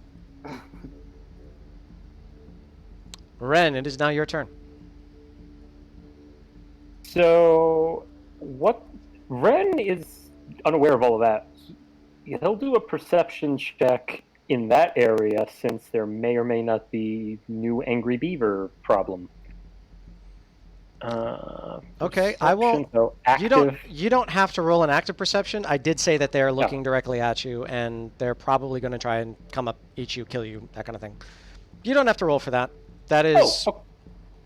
Speaker 1: Ren, it is now your turn.
Speaker 3: So, what? Ren is unaware of all of that. He'll do a perception check in that area since there may or may not be new angry beaver problem.
Speaker 1: Okay, I won't.
Speaker 3: Perception, so active.
Speaker 1: You don't have to roll an active perception. I did say that they're looking directly at you, and they're probably going to try and come up, eat you, kill you, that kind of thing. You don't have to roll for that. That is,
Speaker 3: Oh, okay.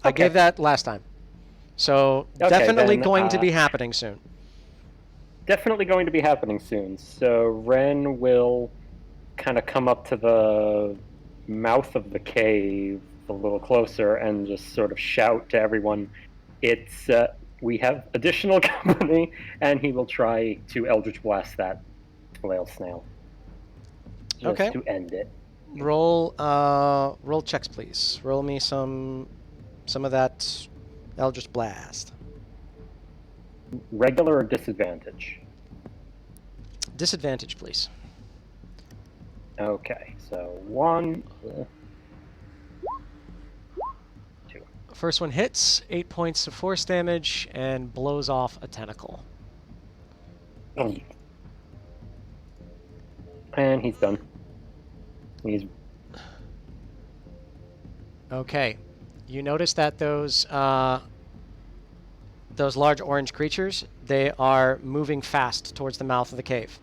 Speaker 1: I gave that last time. So
Speaker 3: Okay,
Speaker 1: definitely
Speaker 3: then,
Speaker 1: going to be happening soon.
Speaker 3: Definitely going to be happening soon. So Ren will kind of come up to the mouth of the cave a little closer and just sort of shout to everyone, "It's we have additional company," and he will try to Eldritch Blast that Flail Snail. Just
Speaker 1: Okay.
Speaker 3: to end it.
Speaker 1: Roll checks, please. Roll me some of that Eldritch Blast.
Speaker 3: Regular or disadvantage?
Speaker 1: Disadvantage, please.
Speaker 3: Okay, so 1, 2.
Speaker 1: First one hits, 8 points of force damage, and blows off a tentacle.
Speaker 3: And he's done. He's
Speaker 1: Okay. You notice that those large orange creatures, they are moving fast towards the mouth of the cave.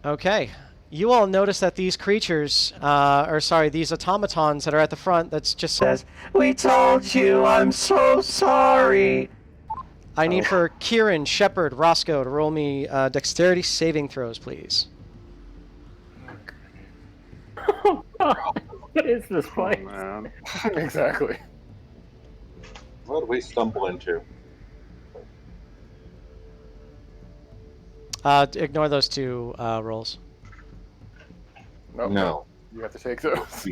Speaker 1: Okay. You all notice that these creatures, these automatons that are at the front, that just says, "We told you, I'm so sorry." I need for Kieran, Shepard, Roscoe to roll me dexterity saving throws, please.
Speaker 3: What is this
Speaker 7: Oh,
Speaker 3: place?
Speaker 7: man.
Speaker 2: Exactly.
Speaker 4: What did we stumble into?
Speaker 1: Ignore those two rolls.
Speaker 2: Nope.
Speaker 4: No.
Speaker 2: You have to take those.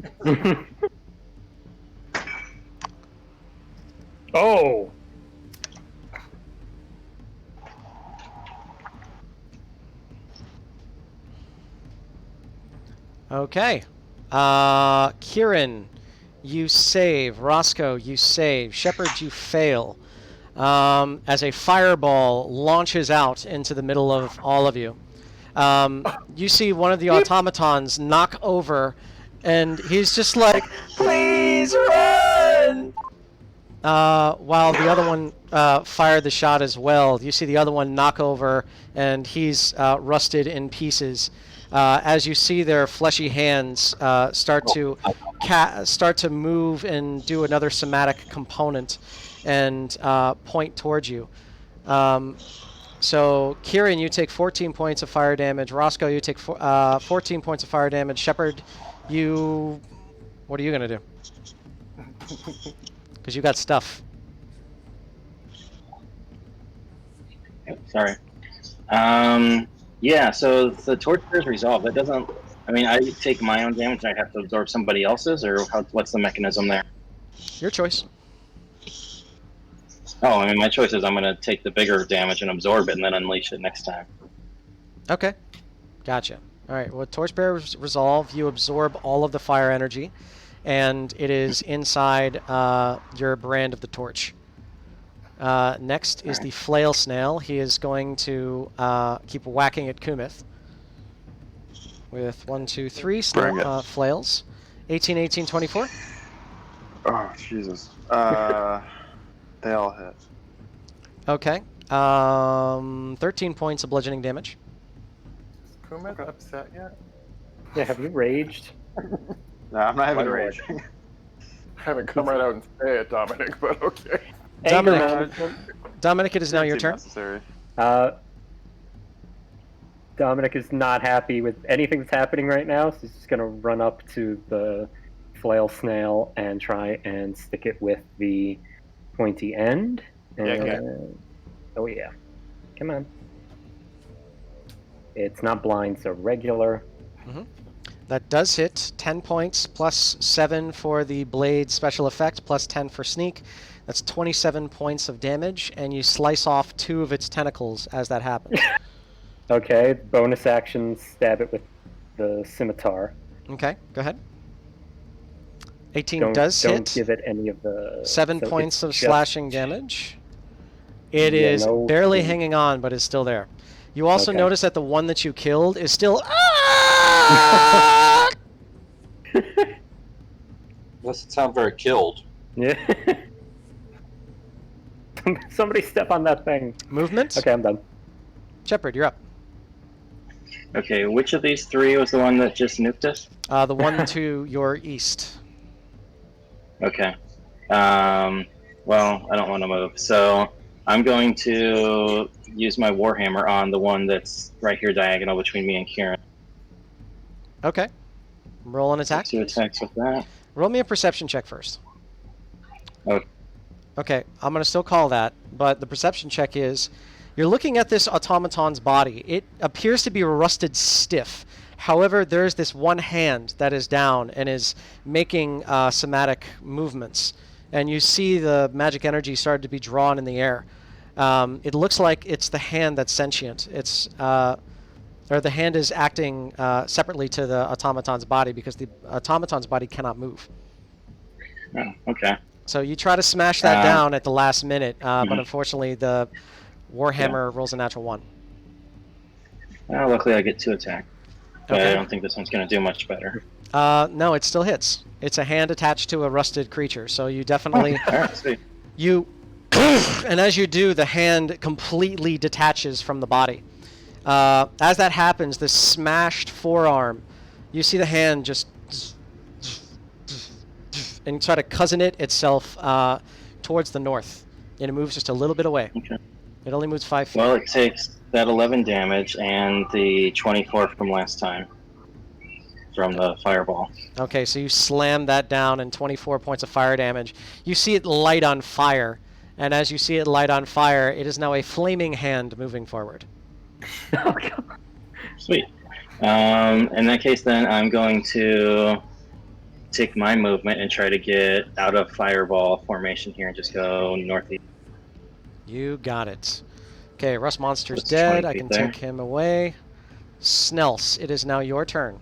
Speaker 3: Oh!
Speaker 1: Okay. Kieran, you save. Roscoe, you save. Shepard, you fail. As a fireball launches out into the middle of all of you. You see one of the automatons knock over, and he's just like, "Please run!" While the other one fired the shot as well. You see the other one knock over, and he's rusted in pieces. As you see their fleshy hands start to move and do another somatic component and point towards you. So, Kieran, you take 14 points of fire damage. Roscoe, you take 14 points of fire damage. Shepard, what are you going to do? Because you got stuff.
Speaker 6: Sorry. Yeah, so the torture is resolved. That doesn't... I mean, I take my own damage and I have to absorb somebody else's, or what's the mechanism there?
Speaker 1: Your choice.
Speaker 6: Oh, I mean, my choice is I'm going to take the bigger damage and absorb it and then unleash it next time.
Speaker 1: Okay. Gotcha. All right. Well, Torchbearer resolve. You absorb all of the fire energy, and it is inside your brand of the torch. Next is the Flail Snail. He is going to keep whacking at Kumith with 1, 2, 3
Speaker 7: Bring it.
Speaker 1: flails. 18, 18, 24.
Speaker 7: Oh, Jesus. They all hit.
Speaker 1: Okay. 13 points of bludgeoning damage.
Speaker 2: Is Kumith upset yet?
Speaker 3: Yeah, have you raged?
Speaker 7: No, I'm not having
Speaker 2: Why
Speaker 7: rage.
Speaker 2: I haven't come right out and say it, Dominic, but okay.
Speaker 1: Dominic.
Speaker 3: Anger management.
Speaker 1: Dominic, it is now your
Speaker 7: Seems
Speaker 1: turn.
Speaker 7: necessary.
Speaker 3: Dominic is not happy with anything that's happening right now, so he's just going to run up to the flail snail and try and stick it with the pointy end.
Speaker 2: Yeah.
Speaker 3: Oh, yeah. Come on. It's not blind, so regular.
Speaker 1: That does hit. 10 points plus 7 for the blade special effect plus 10 for sneak. That's 27 points of damage, and you slice off 2 of its tentacles as that happens.
Speaker 3: Okay, bonus action, stab it with the scimitar.
Speaker 1: Okay, go ahead. 18 does
Speaker 3: don't
Speaker 1: hit.
Speaker 3: give it any of the...
Speaker 1: 7
Speaker 3: so
Speaker 1: points
Speaker 3: it's
Speaker 1: of
Speaker 3: just-
Speaker 1: slashing damage. It
Speaker 3: Yeah,
Speaker 1: is
Speaker 3: no
Speaker 1: barely
Speaker 3: food.
Speaker 1: hanging on, but is still there. You also
Speaker 3: Okay.
Speaker 1: notice that the one that you killed is still... Ah!
Speaker 4: Doesn't sound very killed.
Speaker 3: Yeah. Somebody step on that thing.
Speaker 1: Movement?
Speaker 3: Okay, I'm done.
Speaker 1: Shepard, you're up.
Speaker 6: Okay, which of these 3 was the one that just nuked us?
Speaker 1: The one to your east.
Speaker 6: Okay. Well, I don't want to move, so I'm going to use my Warhammer on the one that's right here diagonal between me and Kieran.
Speaker 1: Okay. Roll an attack.
Speaker 6: 2 attacks with that.
Speaker 1: Roll me a perception check first.
Speaker 6: Okay.
Speaker 1: Okay, I'm going to still call that, but the perception check is you're looking at this automaton's body. It appears to be rusted stiff. However, there's this one hand that is down and is making somatic movements. And you see the magic energy started to be drawn in the air. It looks like it's the hand that's sentient. Or the hand is acting separately to the automaton's body because the automaton's body cannot move.
Speaker 6: Oh, okay.
Speaker 1: So you try to smash that down at the last minute, but unfortunately the Warhammer rolls a natural 1.
Speaker 6: Well, luckily I get 2 attack. But
Speaker 1: Okay.
Speaker 6: I don't think this one's going to do much better.
Speaker 1: No, it still hits. It's a hand attached to a rusted creature, so you definitely...
Speaker 6: Alright, sweet.
Speaker 1: You... and as you do, the hand completely detaches from the body. As that happens, this smashed forearm, you see the hand just... and try to cousin it itself towards the north. And it moves just a little bit away.
Speaker 6: Okay.
Speaker 1: It only moves 5 feet.
Speaker 6: Well, it takes that 11 damage and the 24 from last time. From the fireball.
Speaker 1: Okay, so you slam that down and 24 points of fire damage. You see it light on fire, and as you see it light on fire, it is now a flaming hand moving forward.
Speaker 3: Oh, God.
Speaker 6: Sweet. In that case, then I'm going to take my movement and try to get out of fireball formation here and just go northeast.
Speaker 1: You got it. Okay, Rust Monster's
Speaker 6: That's
Speaker 1: dead.
Speaker 6: 20
Speaker 1: I
Speaker 6: feet
Speaker 1: can
Speaker 6: there.
Speaker 1: take him away. Snels, it is now your turn.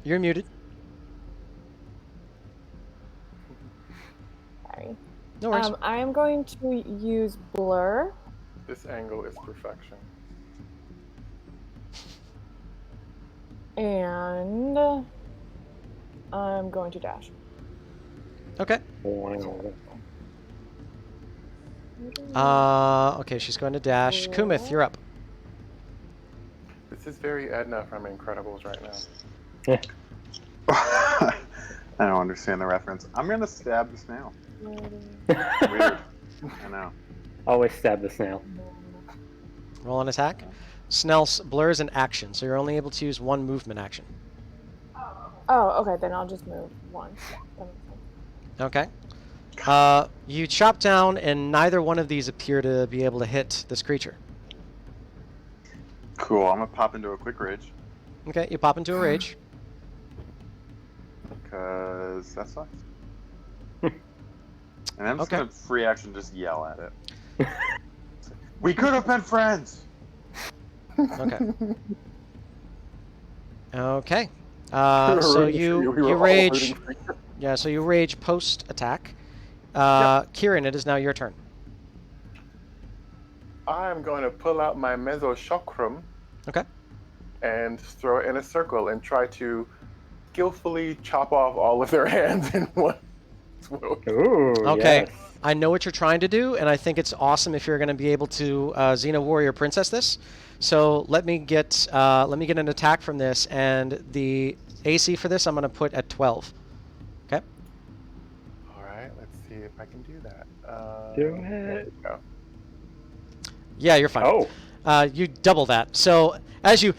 Speaker 1: You're muted.
Speaker 5: Sorry.
Speaker 1: No worries.
Speaker 5: I am going to use blur.
Speaker 2: This angle is perfection.
Speaker 5: And I'm going to dash.
Speaker 1: Okay. Okay, she's going to dash. Kumith, you're up.
Speaker 2: This is very Edna from Incredibles right now.
Speaker 7: I don't understand the reference. I'm gonna stab the snail. Weird. I know.
Speaker 3: Always stab the snail.
Speaker 1: Roll an attack. Snell's blur is an action, so you're only able to use 1 movement action.
Speaker 5: Oh, okay, then I'll just move once. That makes sense.
Speaker 1: Okay. You chop down, and neither one of these appear to be able to hit this creature.
Speaker 7: Cool. I'm gonna pop into a quick rage
Speaker 1: Okay, you pop into a rage.
Speaker 7: because that sucks. And I'm just
Speaker 1: Okay.
Speaker 7: gonna free action just yell at it. We could have been friends.
Speaker 1: Okay. Okay. So
Speaker 2: Rooting for
Speaker 1: you
Speaker 2: we were
Speaker 1: you
Speaker 2: all
Speaker 1: rage.
Speaker 2: rooting for you.
Speaker 1: Yeah. So you rage post attack. Kieran, it is now your turn.
Speaker 2: I'm going to pull out my mesochakram
Speaker 1: Okay.
Speaker 2: and throw it in a circle and try to skillfully chop off all of their hands in one swoop.
Speaker 3: Ooh,
Speaker 1: Okay.
Speaker 3: yes.
Speaker 1: I know what you're trying to do, and I think it's awesome if you're going to be able to Xena Warrior Princess this. So let me get an attack from this, and the AC for this I'm going to put at 12. Okay.
Speaker 2: All right, let's see if I can do that.
Speaker 3: Do
Speaker 2: There
Speaker 3: it.
Speaker 2: we go.
Speaker 1: Yeah, you're fine.
Speaker 3: Oh.
Speaker 1: You double that. So as you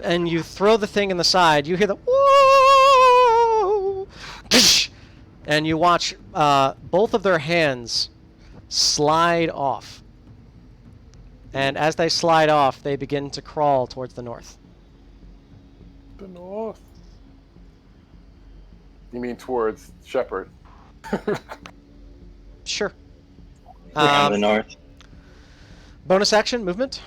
Speaker 1: and you throw the thing in the side, you hear the whoa, and you watch both of their hands slide off. And as they slide off, they begin to crawl towards the north.
Speaker 2: The north. You mean towards Shepherd?
Speaker 1: Sure.
Speaker 6: Down the north.
Speaker 1: Bonus action, movement.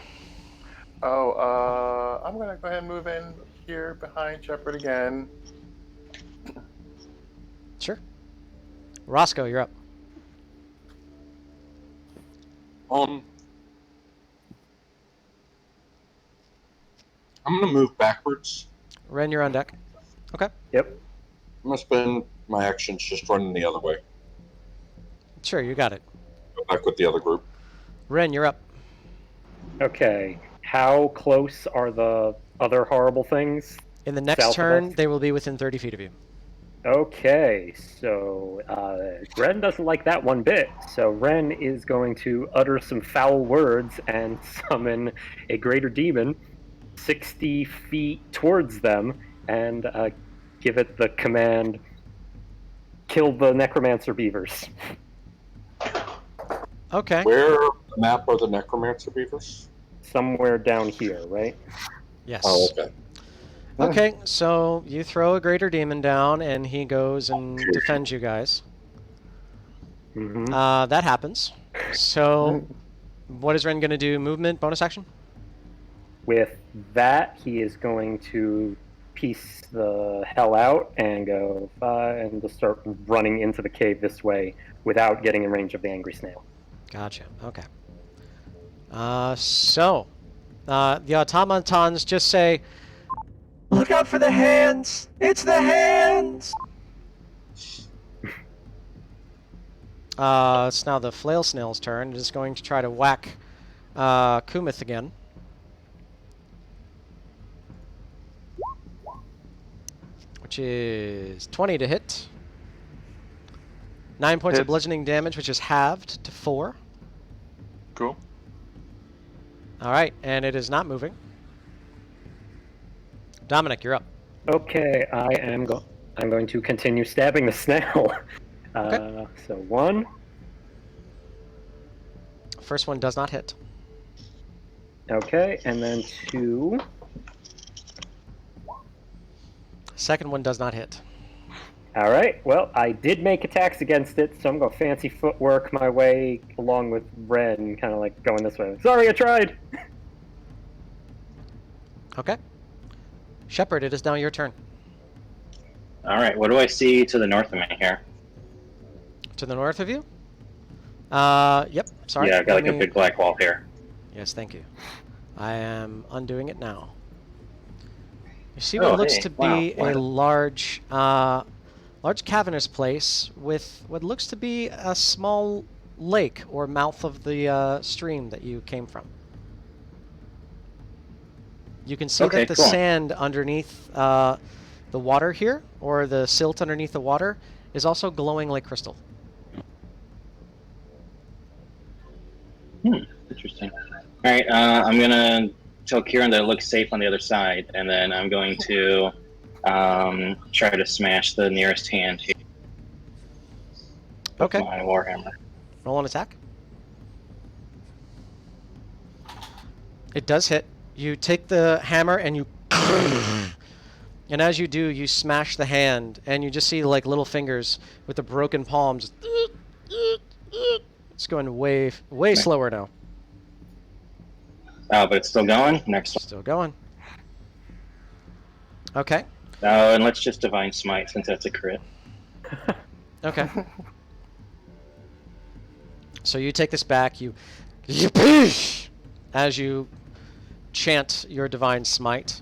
Speaker 2: Oh, I'm gonna go ahead and move in here behind Shepherd again.
Speaker 1: Sure. Roscoe, you're up.
Speaker 4: I'm gonna move backwards.
Speaker 1: Ren, you're on deck. Okay.
Speaker 3: Yep.
Speaker 4: I'm gonna spend my actions just running the other way.
Speaker 1: Sure, you got it.
Speaker 4: Go back with the other group.
Speaker 1: Ren, you're up.
Speaker 3: Okay. How close are the other horrible things?
Speaker 1: In the next
Speaker 3: South of
Speaker 1: turn,
Speaker 3: us?
Speaker 1: they will be within 30 feet of you.
Speaker 3: Okay, so Ren doesn't like that one bit. So Ren is going to utter some foul words and summon a greater demon 60 feet towards them and give it the command, kill the necromancer beavers.
Speaker 1: Okay.
Speaker 4: Where on the map are the necromancer beavers?
Speaker 3: Somewhere down here, right?
Speaker 1: Yes.
Speaker 4: Oh, okay.
Speaker 1: Okay, so you throw a greater demon down, and he goes and defends you guys.
Speaker 3: Mm-hmm.
Speaker 1: That happens. So, what is Ren going to do? Movement, bonus action?
Speaker 3: With that, he is going to piece the hell out and go and just start running into the cave this way without getting in range of the angry snail.
Speaker 1: Gotcha. Okay. The automatons just say, "Look out for the hands! It's the hands!" It's now the Flail Snails' turn. It is going to try to whack Kumith again. Which is 20 to hit. 9 points of
Speaker 7: Hits.
Speaker 1: bludgeoning damage, which is halved to 4.
Speaker 7: Cool.
Speaker 1: All right, and it is not moving. Dominic, you're up.
Speaker 3: Okay, I'm going to continue stabbing the snail.
Speaker 1: Okay.
Speaker 3: So 1,
Speaker 1: First one does not hit.
Speaker 3: okay, and then 2.
Speaker 1: Second one does not hit.
Speaker 3: All right, well, I did make attacks against it, so I'm going to fancy footwork my way along with Ren, kind of like going this way. Sorry, I tried!
Speaker 1: Okay. Shepard, it is now your turn.
Speaker 6: All right, what do I see to the north of me here?
Speaker 1: To the north of you? Yep. Sorry.
Speaker 6: Yeah, I got
Speaker 1: let
Speaker 6: like a
Speaker 1: me-
Speaker 6: big black wall here.
Speaker 1: Yes, thank you. I am undoing it now. You see what
Speaker 6: Oh,
Speaker 1: looks
Speaker 6: hey,
Speaker 1: to
Speaker 6: wow,
Speaker 1: be a large cavernous place with what looks to be a small lake or mouth of the stream that you came from. You can see
Speaker 6: Okay,
Speaker 1: that the
Speaker 6: cool.
Speaker 1: sand underneath the water here, or the silt underneath the water, is also glowing like crystal.
Speaker 6: Interesting. All right, I'm gonna tell Kieran that it looks safe on the other side, and then I'm going to try to smash the nearest hand here with
Speaker 1: Okay.
Speaker 6: my warhammer.
Speaker 1: Roll an attack. It does hit. You take the hammer and you... and as you do, you smash the hand, and you just see like little fingers with the broken palms. It's going way slower now.
Speaker 6: Oh, but it's still going. Next one.
Speaker 1: Still going. Okay.
Speaker 6: Oh, and let's just Divine Smite since that's a crit.
Speaker 1: Okay. So you take this back. You Yippee! As you chant your Divine Smite,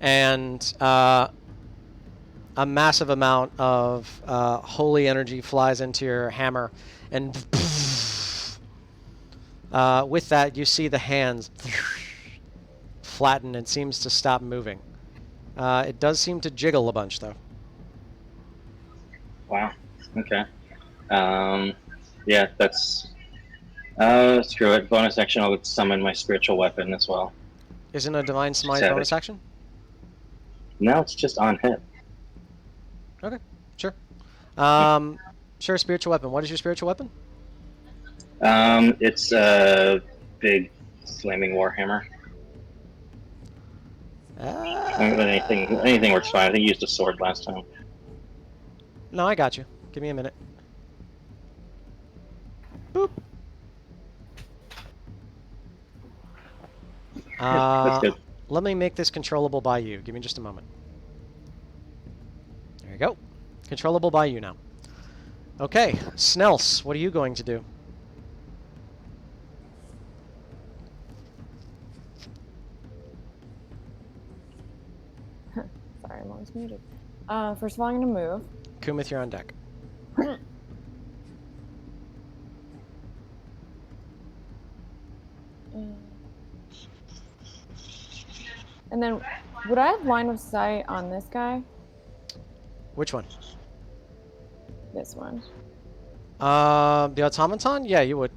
Speaker 1: and a massive amount of holy energy flies into your hammer, and with that, you see the hands flatten and seems to stop moving. It does seem to jiggle a bunch, though.
Speaker 6: Wow. Okay. Yeah, that's. Screw it. Bonus action, I'll summon my spiritual weapon as well.
Speaker 1: Isn't a Divine Smite
Speaker 6: Savage.
Speaker 1: bonus action?
Speaker 6: No, it's just on hit.
Speaker 1: Okay, sure. Sure, spiritual weapon. What is your spiritual weapon?
Speaker 6: It's a big flaming warhammer. Anything works fine. I think you used a sword last time.
Speaker 1: No, I got you. Give me a minute. Boop.
Speaker 6: That's good.
Speaker 1: Let me make this controllable by you. Give me just a moment. There you go. Controllable by you now. Okay, Snails, what are you going to do?
Speaker 5: Sorry, I'm always muted. First of all, I'm going to move.
Speaker 1: Kumith, you're on deck.
Speaker 5: And then, would I have line of sight on this guy?
Speaker 1: Which one?
Speaker 5: This one.
Speaker 1: The Automaton? Yeah, you would.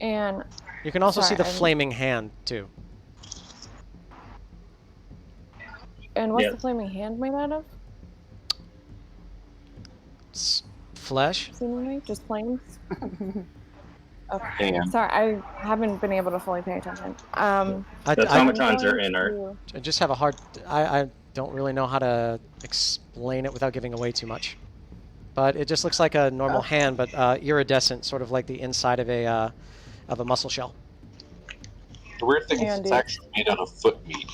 Speaker 5: And
Speaker 1: You can also see
Speaker 5: sorry,
Speaker 1: the
Speaker 5: I'm-
Speaker 1: flaming hand, too.
Speaker 5: what's
Speaker 6: Yeah.
Speaker 5: the flaming hand made out of?
Speaker 1: It's flesh.
Speaker 5: Seemingly, just flames. Okay.
Speaker 4: And
Speaker 5: Sorry, I haven't been able to fully pay attention.
Speaker 6: The
Speaker 1: I
Speaker 6: automatons are inert.
Speaker 1: I just have a hard... I don't really know how to explain it without giving away too much. But it just looks like a normal hand, but iridescent, sort of like the inside of a mussel shell.
Speaker 4: the weird thing is it's
Speaker 5: Andy.
Speaker 4: actually made out of foot meat.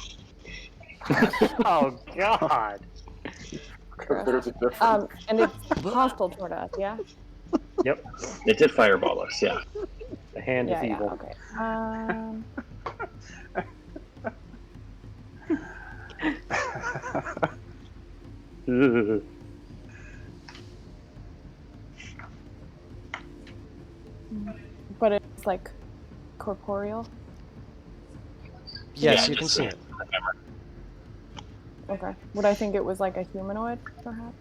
Speaker 3: Oh God!
Speaker 2: There's a difference.
Speaker 5: And it's hostile toward us, yeah?
Speaker 3: Yep,
Speaker 6: It did fireball us, yeah.
Speaker 3: the hand
Speaker 5: Yeah,
Speaker 3: is
Speaker 5: yeah,
Speaker 3: evil.
Speaker 5: okay.
Speaker 3: Ugh.
Speaker 5: But it's like corporeal.
Speaker 1: Yes,
Speaker 6: Yeah,
Speaker 1: you can
Speaker 6: just
Speaker 1: see
Speaker 6: a-
Speaker 1: it.
Speaker 5: Okay. Would I think it was like a humanoid, perhaps?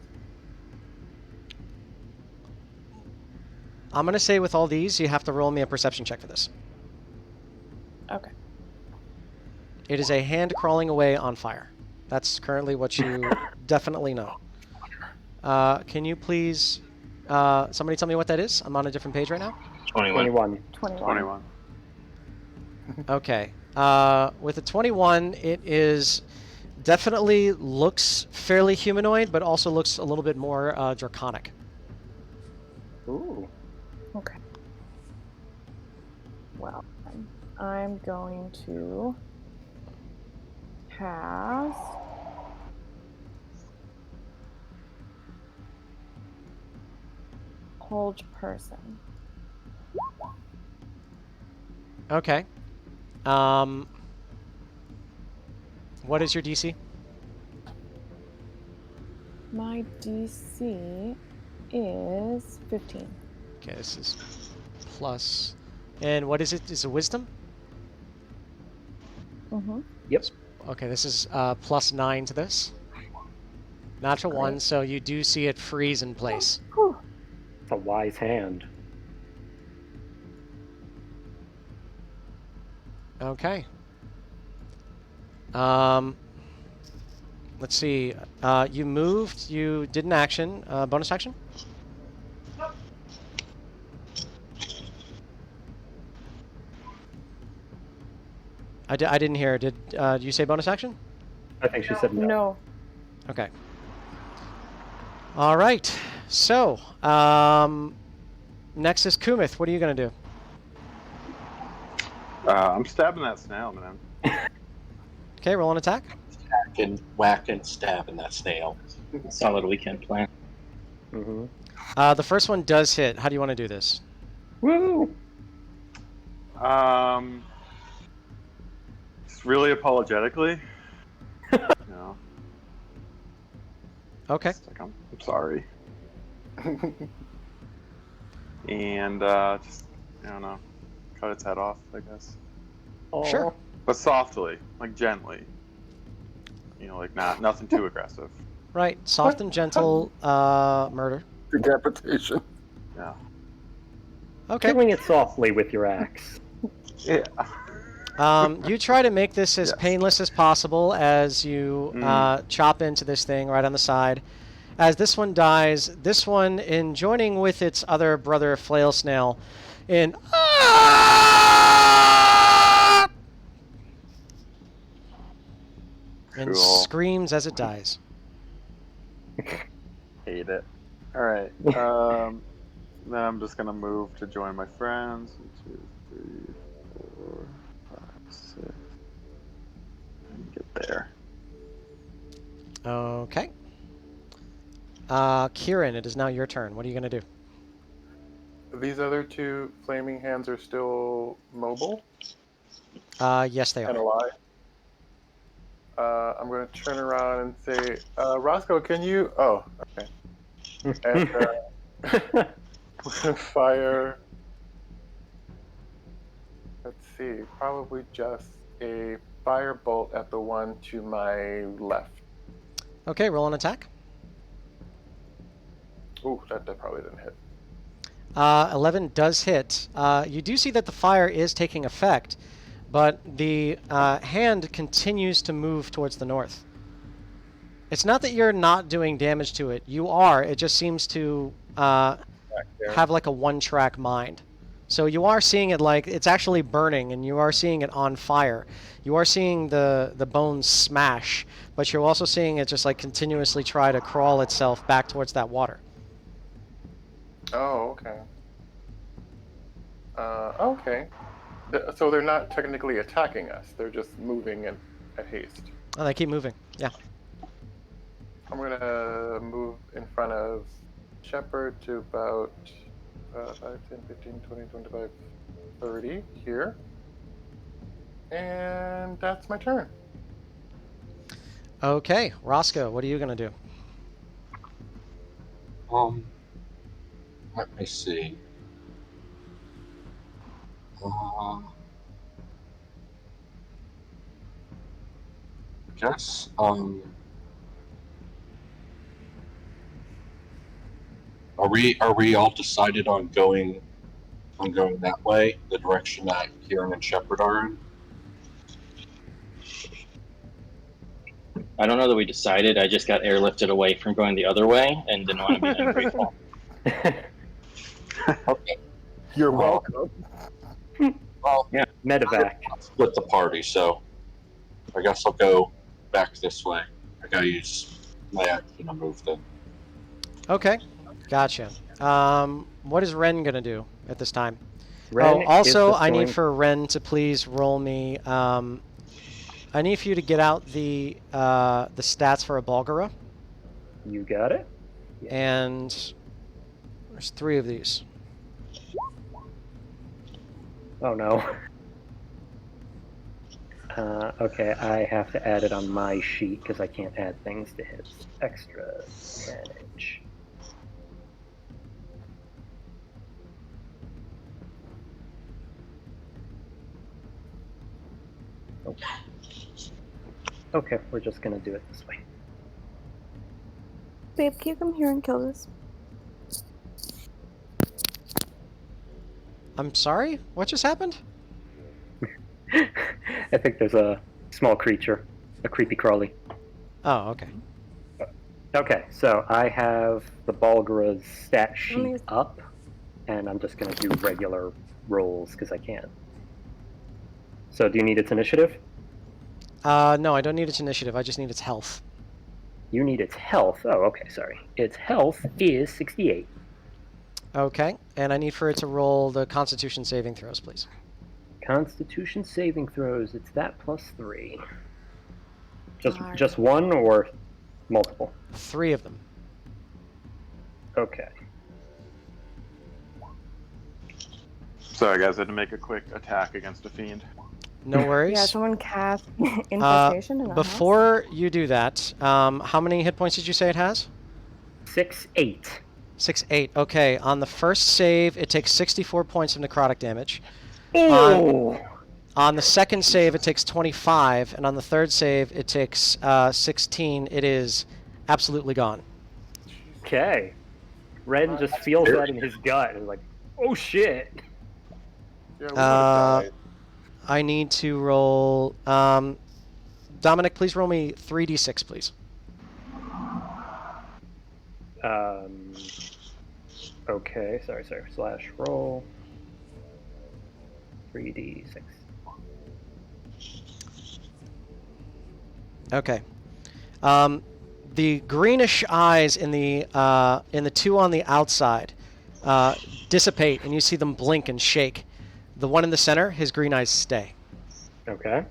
Speaker 1: I'm going to say with all these, you have to roll me a perception check for this.
Speaker 5: Okay.
Speaker 1: It is a hand crawling away on fire. That's currently what you definitely know. Can you please... somebody tell me what that is? I'm on a different page right now.
Speaker 6: 21.
Speaker 5: 21.
Speaker 7: 21.
Speaker 1: Okay. With a 21, it is definitely looks fairly humanoid, but also looks a little bit more draconic.
Speaker 3: Ooh.
Speaker 5: Okay. Well, then I'm going to cast Hold Person.
Speaker 1: Okay. What is your DC?
Speaker 5: My DC is 15.
Speaker 1: Okay, this is plus. And what is it? Is it wisdom?
Speaker 5: Mm-hmm.
Speaker 3: Yep.
Speaker 1: Okay, this is plus 9 to this. Natural 1,
Speaker 5: Great.
Speaker 1: so you do see it freeze in place.
Speaker 5: Whew.
Speaker 3: It's a wise hand.
Speaker 1: Okay. Let's see. You moved. You did an action. Bonus action? I didn't hear. Did you say bonus action?
Speaker 3: I think she said no.
Speaker 5: No.
Speaker 1: Okay. All right. So, next is Kumith. What are you going to do?
Speaker 7: I'm stabbing that snail, man.
Speaker 1: Okay, roll an attack.
Speaker 4: Whack and stab in that snail.
Speaker 6: Solid weekend plan.
Speaker 3: Mm-hmm.
Speaker 1: The first one does hit. How do you want to do this?
Speaker 3: Woo!
Speaker 7: Just really apologetically. No.
Speaker 1: Okay.
Speaker 7: Just like, I'm sorry. And just, I don't know, cut its head off, I guess.
Speaker 1: Sure.
Speaker 7: But softly, like gently. You know, like nothing too aggressive.
Speaker 1: Right. Soft and gentle murder.
Speaker 2: Decapitation.
Speaker 7: Yeah.
Speaker 1: Okay.
Speaker 3: Killing it softly with your axe.
Speaker 7: Yeah.
Speaker 1: You try to make this as
Speaker 7: Yes.
Speaker 1: painless as possible as you chop into this thing right on the side. As this one dies, this one, in joining with its other brother, Flail Snail, in and
Speaker 7: Cool.
Speaker 1: screams as it dies.
Speaker 7: Hate it. All right. Then I'm just gonna move to join my friends. 1, 2, 3, 4, 5, 6. And get there.
Speaker 1: Okay. Kieran, it is now your turn. What are you going to do?
Speaker 2: These other two flaming hands are still mobile
Speaker 1: Yes, they
Speaker 2: and
Speaker 1: are.
Speaker 2: alive. I'm going to turn around and say, Roscoe, can you... Oh, okay. And fire... Let's see, probably just a fire bolt at the one to my left.
Speaker 1: Okay, roll an attack.
Speaker 2: Ooh, that probably didn't hit.
Speaker 1: 11 does hit. You do see that the fire is taking effect, but the hand continues to move towards the north. It's not that you're not doing damage to it. You are. It just seems to have like a one-track mind. So you are seeing it like it's actually burning, and you are seeing it on fire. You are seeing the bones smash, but you're also seeing it just like continuously try to crawl itself back towards that water.
Speaker 2: Oh, okay. Okay. So they're not technically attacking us. They're just moving at haste.
Speaker 1: Oh, they keep moving. Yeah.
Speaker 2: I'm going to move in front of Shepard to about 5, 10, 15, 20, 25, 30 here. And that's my turn.
Speaker 1: Okay, Roscoe, what are you going to do?
Speaker 4: Let me see. Guess are we all decided on going that way, the direction that Kieran and Shepard are in?
Speaker 6: I don't know that we decided. I just got airlifted away from going the other way and didn't want to be ungrateful.
Speaker 4: Okay.
Speaker 2: You're welcome.
Speaker 4: Well,
Speaker 3: Yeah, medevac.
Speaker 4: I'll split the party, so I guess I'll go back this way. I gotta use my action to move then.
Speaker 1: Okay, gotcha. What is Ren going to do at this time?
Speaker 3: Ren
Speaker 1: also,
Speaker 3: is
Speaker 1: I need
Speaker 3: going-
Speaker 1: for Ren to please roll me. I need for you to get out the stats for a Bulgara,
Speaker 3: You got it.
Speaker 1: and there's 3 of these.
Speaker 3: Oh no. Okay, I have to add it on my sheet because I can't add things to his extra advantage. Okay, we're just gonna do it this way.
Speaker 8: Babe, can you come here and kill this?
Speaker 1: I'm sorry? What just happened?
Speaker 3: I think there's a small creature, a creepy crawly.
Speaker 1: Oh, okay.
Speaker 3: Okay, so I have the Balgara's stat sheet
Speaker 8: Amazing.
Speaker 3: up, and I'm just going to do regular rolls because I can. So do you need its initiative?
Speaker 1: No, I don't need its initiative. I just need its health.
Speaker 3: You need its health. Oh, okay, sorry. Its health is 68.
Speaker 1: Okay, and I need for it to roll the Constitution saving throws, please.
Speaker 3: Constitution saving throws, it's that plus 3. Just one or multiple?
Speaker 1: 3 of them.
Speaker 3: Okay.
Speaker 7: Sorry, guys, I had to make a quick attack against a fiend.
Speaker 1: No worries.
Speaker 8: Yeah, someone cast infestation in the house.
Speaker 1: Before you do that, how many hit points did you say it has?
Speaker 3: 6, 8.
Speaker 1: 6, 8. Okay, on the first save, it takes 64 points of necrotic damage.
Speaker 3: Oh!
Speaker 1: On the second save, it takes 25, and on the third save, it takes 16. It is absolutely gone.
Speaker 3: Okay. Ren just feels that in his gut and is like, oh shit!
Speaker 2: Yeah, we would have died.
Speaker 1: I need to roll... Dominic, please roll me 3d6, please.
Speaker 3: Okay, sorry, slash roll. 3d6.
Speaker 1: Okay. The greenish eyes in the 2 on the outside dissipate, and you see them blink and shake. The one in the center, his green eyes stay.
Speaker 3: Okay.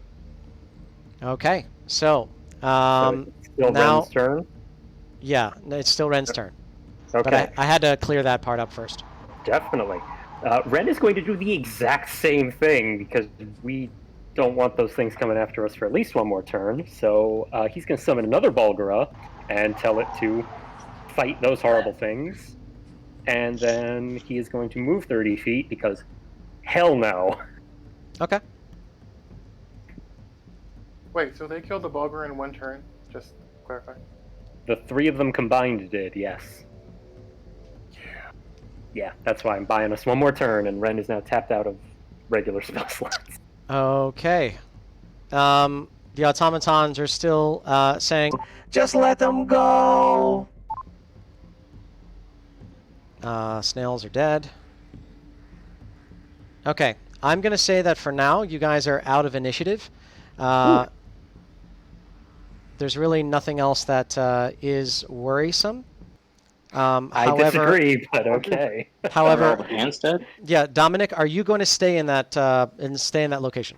Speaker 1: Okay, so
Speaker 3: So it's still
Speaker 1: now,
Speaker 3: Ren's turn?
Speaker 1: yeah, it's still Ren's turn.
Speaker 3: Okay.
Speaker 1: But I had to clear that part up first.
Speaker 3: Definitely. Ren is going to do the exact same thing because we don't want those things coming after us for at least one more turn. So he's going to summon another Bulgara and tell it to fight those horrible things. And then he is going to move 30 feet because hell no.
Speaker 1: Okay.
Speaker 2: Wait, so they killed the Bulgar in one turn? Just to clarify.
Speaker 3: The 3 of them combined did, yes. Yeah, that's why I'm buying us one more turn, and Ren is now tapped out of regular spell slots.
Speaker 1: Okay. The automatons are still saying, "Just let them go." Snails are dead. Okay, I'm going to say that for now, you guys are out of initiative. There's really nothing else that is worrisome.
Speaker 3: I disagree, but okay.
Speaker 6: Are all
Speaker 1: However,
Speaker 6: the hands dead?
Speaker 1: yeah, Dominic, are you going to stay in that location?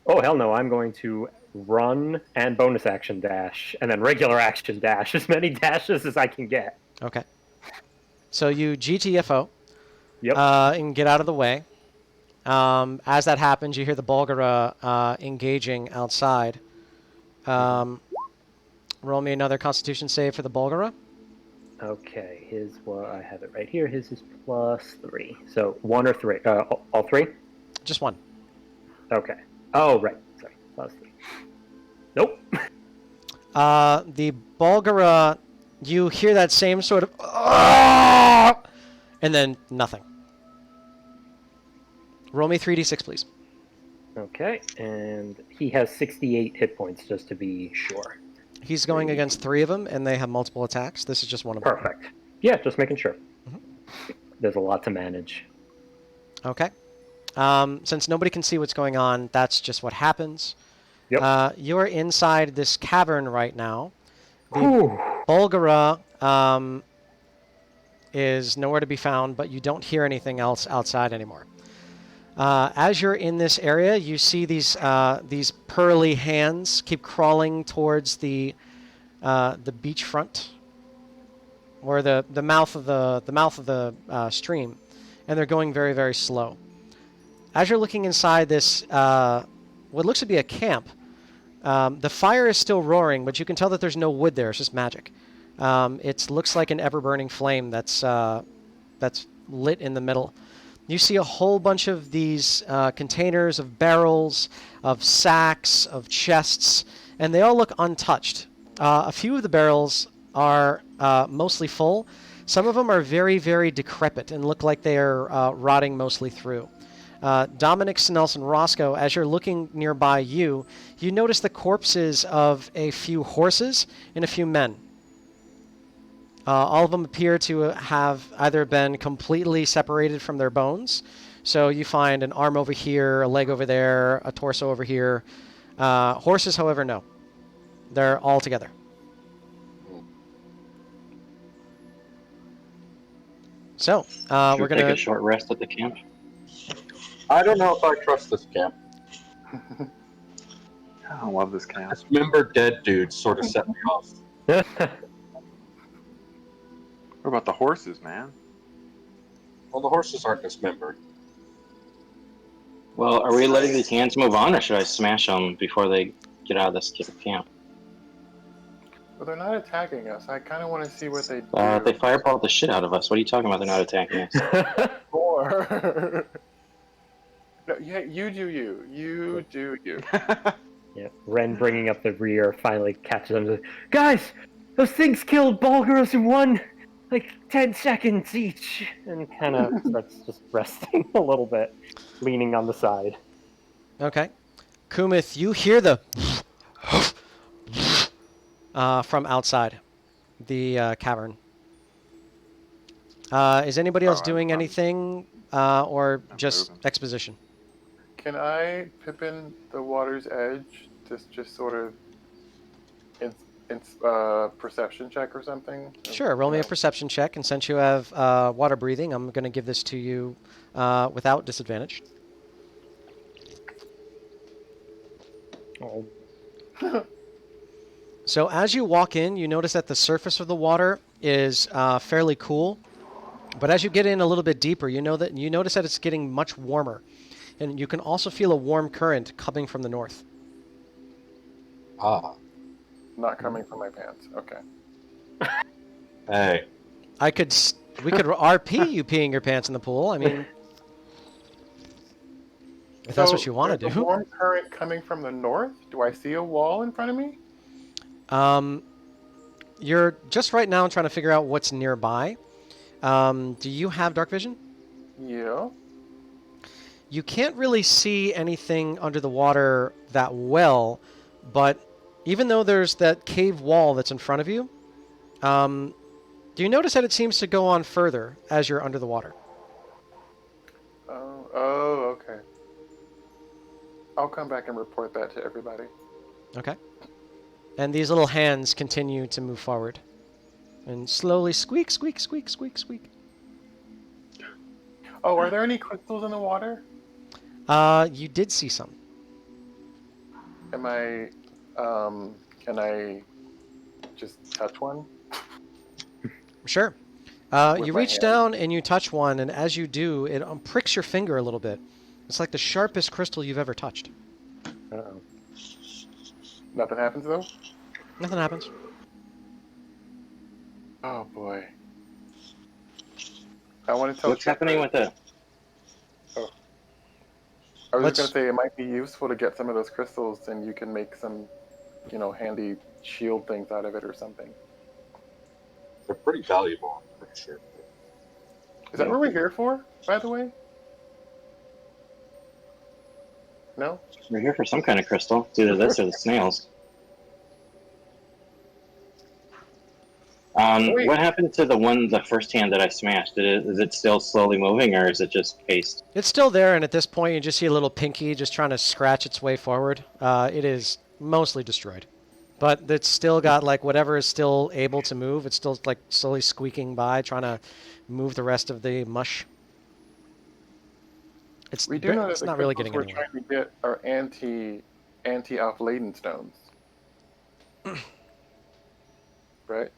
Speaker 3: Oh, hell no, I'm going to run and bonus action dash, and then regular action dash, as many dashes as I can get.
Speaker 1: Okay. So you GTFO
Speaker 3: Yep.
Speaker 1: and get out of the way. As that happens, you hear the Bulgara engaging outside. Roll me another Constitution save for the Bulgara.
Speaker 3: Okay, I have it right here. His is +3. So 1 or 3? All 3?
Speaker 1: Just 1.
Speaker 3: Okay. Oh, right. Sorry. +3. Nope.
Speaker 1: The Bulgara, you hear that same sort of, and then nothing. Roll me 3d6, please.
Speaker 3: Okay, and he has 68 hit points, just to be sure.
Speaker 1: He's going against 3 of them, and they have multiple attacks. This is just one of them.
Speaker 3: Perfect. Yeah, just making sure. There's a lot to manage.
Speaker 1: Okay. Since nobody can see what's going on, that's just what happens.
Speaker 3: Yep.
Speaker 1: You're inside this cavern right now. The Bulgara is nowhere to be found, but you don't hear anything else outside anymore. As you're in this area, you see these pearly hands keep crawling towards the beachfront, or the mouth of the stream, and they're going very, very slow. As you're looking inside this, what looks to be a camp, the fire is still roaring, but you can tell that there's no wood there. It's just magic. It looks like an ever-burning flame that's lit in the middle. You see a whole bunch of these containers of barrels, of sacks, of chests, and they all look untouched. A few of the barrels are mostly full. Some of them are very, very decrepit and look like they are rotting mostly through. Dominic, Snelson, Roscoe, as you're looking nearby you notice the corpses of a few horses and a few men. All of them appear to have either been completely separated from their bones. So you find an arm over here, a leg over there, a torso over here. Horses, however, no. They're all together. So,
Speaker 6: Should
Speaker 1: we're
Speaker 6: we
Speaker 1: going
Speaker 6: take a
Speaker 1: to...
Speaker 6: short rest at the camp?
Speaker 4: I don't know if I trust this camp.
Speaker 7: I love this camp.
Speaker 4: This member dead dude sort of set me off.
Speaker 7: What about the horses, man?
Speaker 4: Well, the horses aren't dismembered.
Speaker 6: Well, are we letting these hands move on, or should I smash them before they get out of this camp?
Speaker 2: But they're not attacking us. I kind of want to see what they do.
Speaker 6: They fireballed the shit out of us. What are you talking about? They're not attacking us.
Speaker 2: Or no, yeah, you do you. You do you.
Speaker 3: Yeah, Ren bringing up the rear finally catches them. Guys, those things killed Balgros in like 10 seconds each, and kind of starts just resting a little bit, leaning on the side.
Speaker 1: Okay. Kumith, you hear the from outside the cavern. Is anybody else doing anything, or
Speaker 7: I'm
Speaker 1: just
Speaker 7: moving.
Speaker 1: exposition?
Speaker 2: Can I Pippin the water's edge? Just sort of in perception check or something?
Speaker 1: Sure. Roll me a perception check, and since you have water breathing, I'm going to give this to you without disadvantage.
Speaker 3: Oh.
Speaker 1: So as you walk in, you notice that the surface of the water is fairly cool, but as you get in a little bit deeper, you notice that it's getting much warmer, and you can also feel a warm current coming from the north.
Speaker 4: Ah.
Speaker 2: Not coming from my pants. Okay.
Speaker 4: Hey.
Speaker 1: We could RP you peeing your pants in the pool. I mean, if that's what you want to
Speaker 2: there's
Speaker 1: do.
Speaker 2: A warm current coming from the north. Do I see a wall in front of me?
Speaker 1: You're just right now trying to figure out what's nearby. Do you have dark vision?
Speaker 2: Yeah.
Speaker 1: You can't really see anything under the water that well, but even though there's that cave wall that's in front of you, do you notice that it seems to go on further as you're under the water?
Speaker 2: Oh, okay. I'll come back and report that to everybody.
Speaker 1: Okay. And these little hands continue to move forward. And slowly squeak, squeak, squeak, squeak, squeak.
Speaker 2: Oh, are there any crystals in the water?
Speaker 1: You did see some.
Speaker 2: Can I just touch one?
Speaker 1: Sure.
Speaker 2: With
Speaker 1: You
Speaker 2: my
Speaker 1: reach
Speaker 2: hand.
Speaker 1: down and you touch one, and as you do, it pricks your finger a little bit. It's like the sharpest crystal you've ever touched.
Speaker 3: Uh-oh.
Speaker 2: Nothing happens though?
Speaker 1: Nothing happens.
Speaker 2: Oh boy. I want to tell
Speaker 6: What's happening with it?
Speaker 2: I was
Speaker 1: Let's-
Speaker 2: just going to say it might be useful to get some of those crystals and you can make some, handy shield things out of it or something.
Speaker 4: They're pretty valuable, I'm pretty sure.
Speaker 2: Is that what we're here for, by the way? No?
Speaker 6: We're here for some kind of crystal. It's either this or the snails.
Speaker 2: Wait.
Speaker 6: What happened to the first hand that I smashed? Is it still slowly moving, or is it just paste?
Speaker 1: It's still there, and at this point, you just see a little pinky just trying to scratch its way forward. It is mostly destroyed. But it's still got, like, whatever is still able to move. It's still, like, slowly squeaking by, trying to move the rest of the mush.
Speaker 2: We do know that
Speaker 1: it's
Speaker 2: the
Speaker 1: not really
Speaker 2: crystals
Speaker 1: getting
Speaker 2: we're
Speaker 1: anywhere.
Speaker 2: trying to get are anti-Laden stones. Right?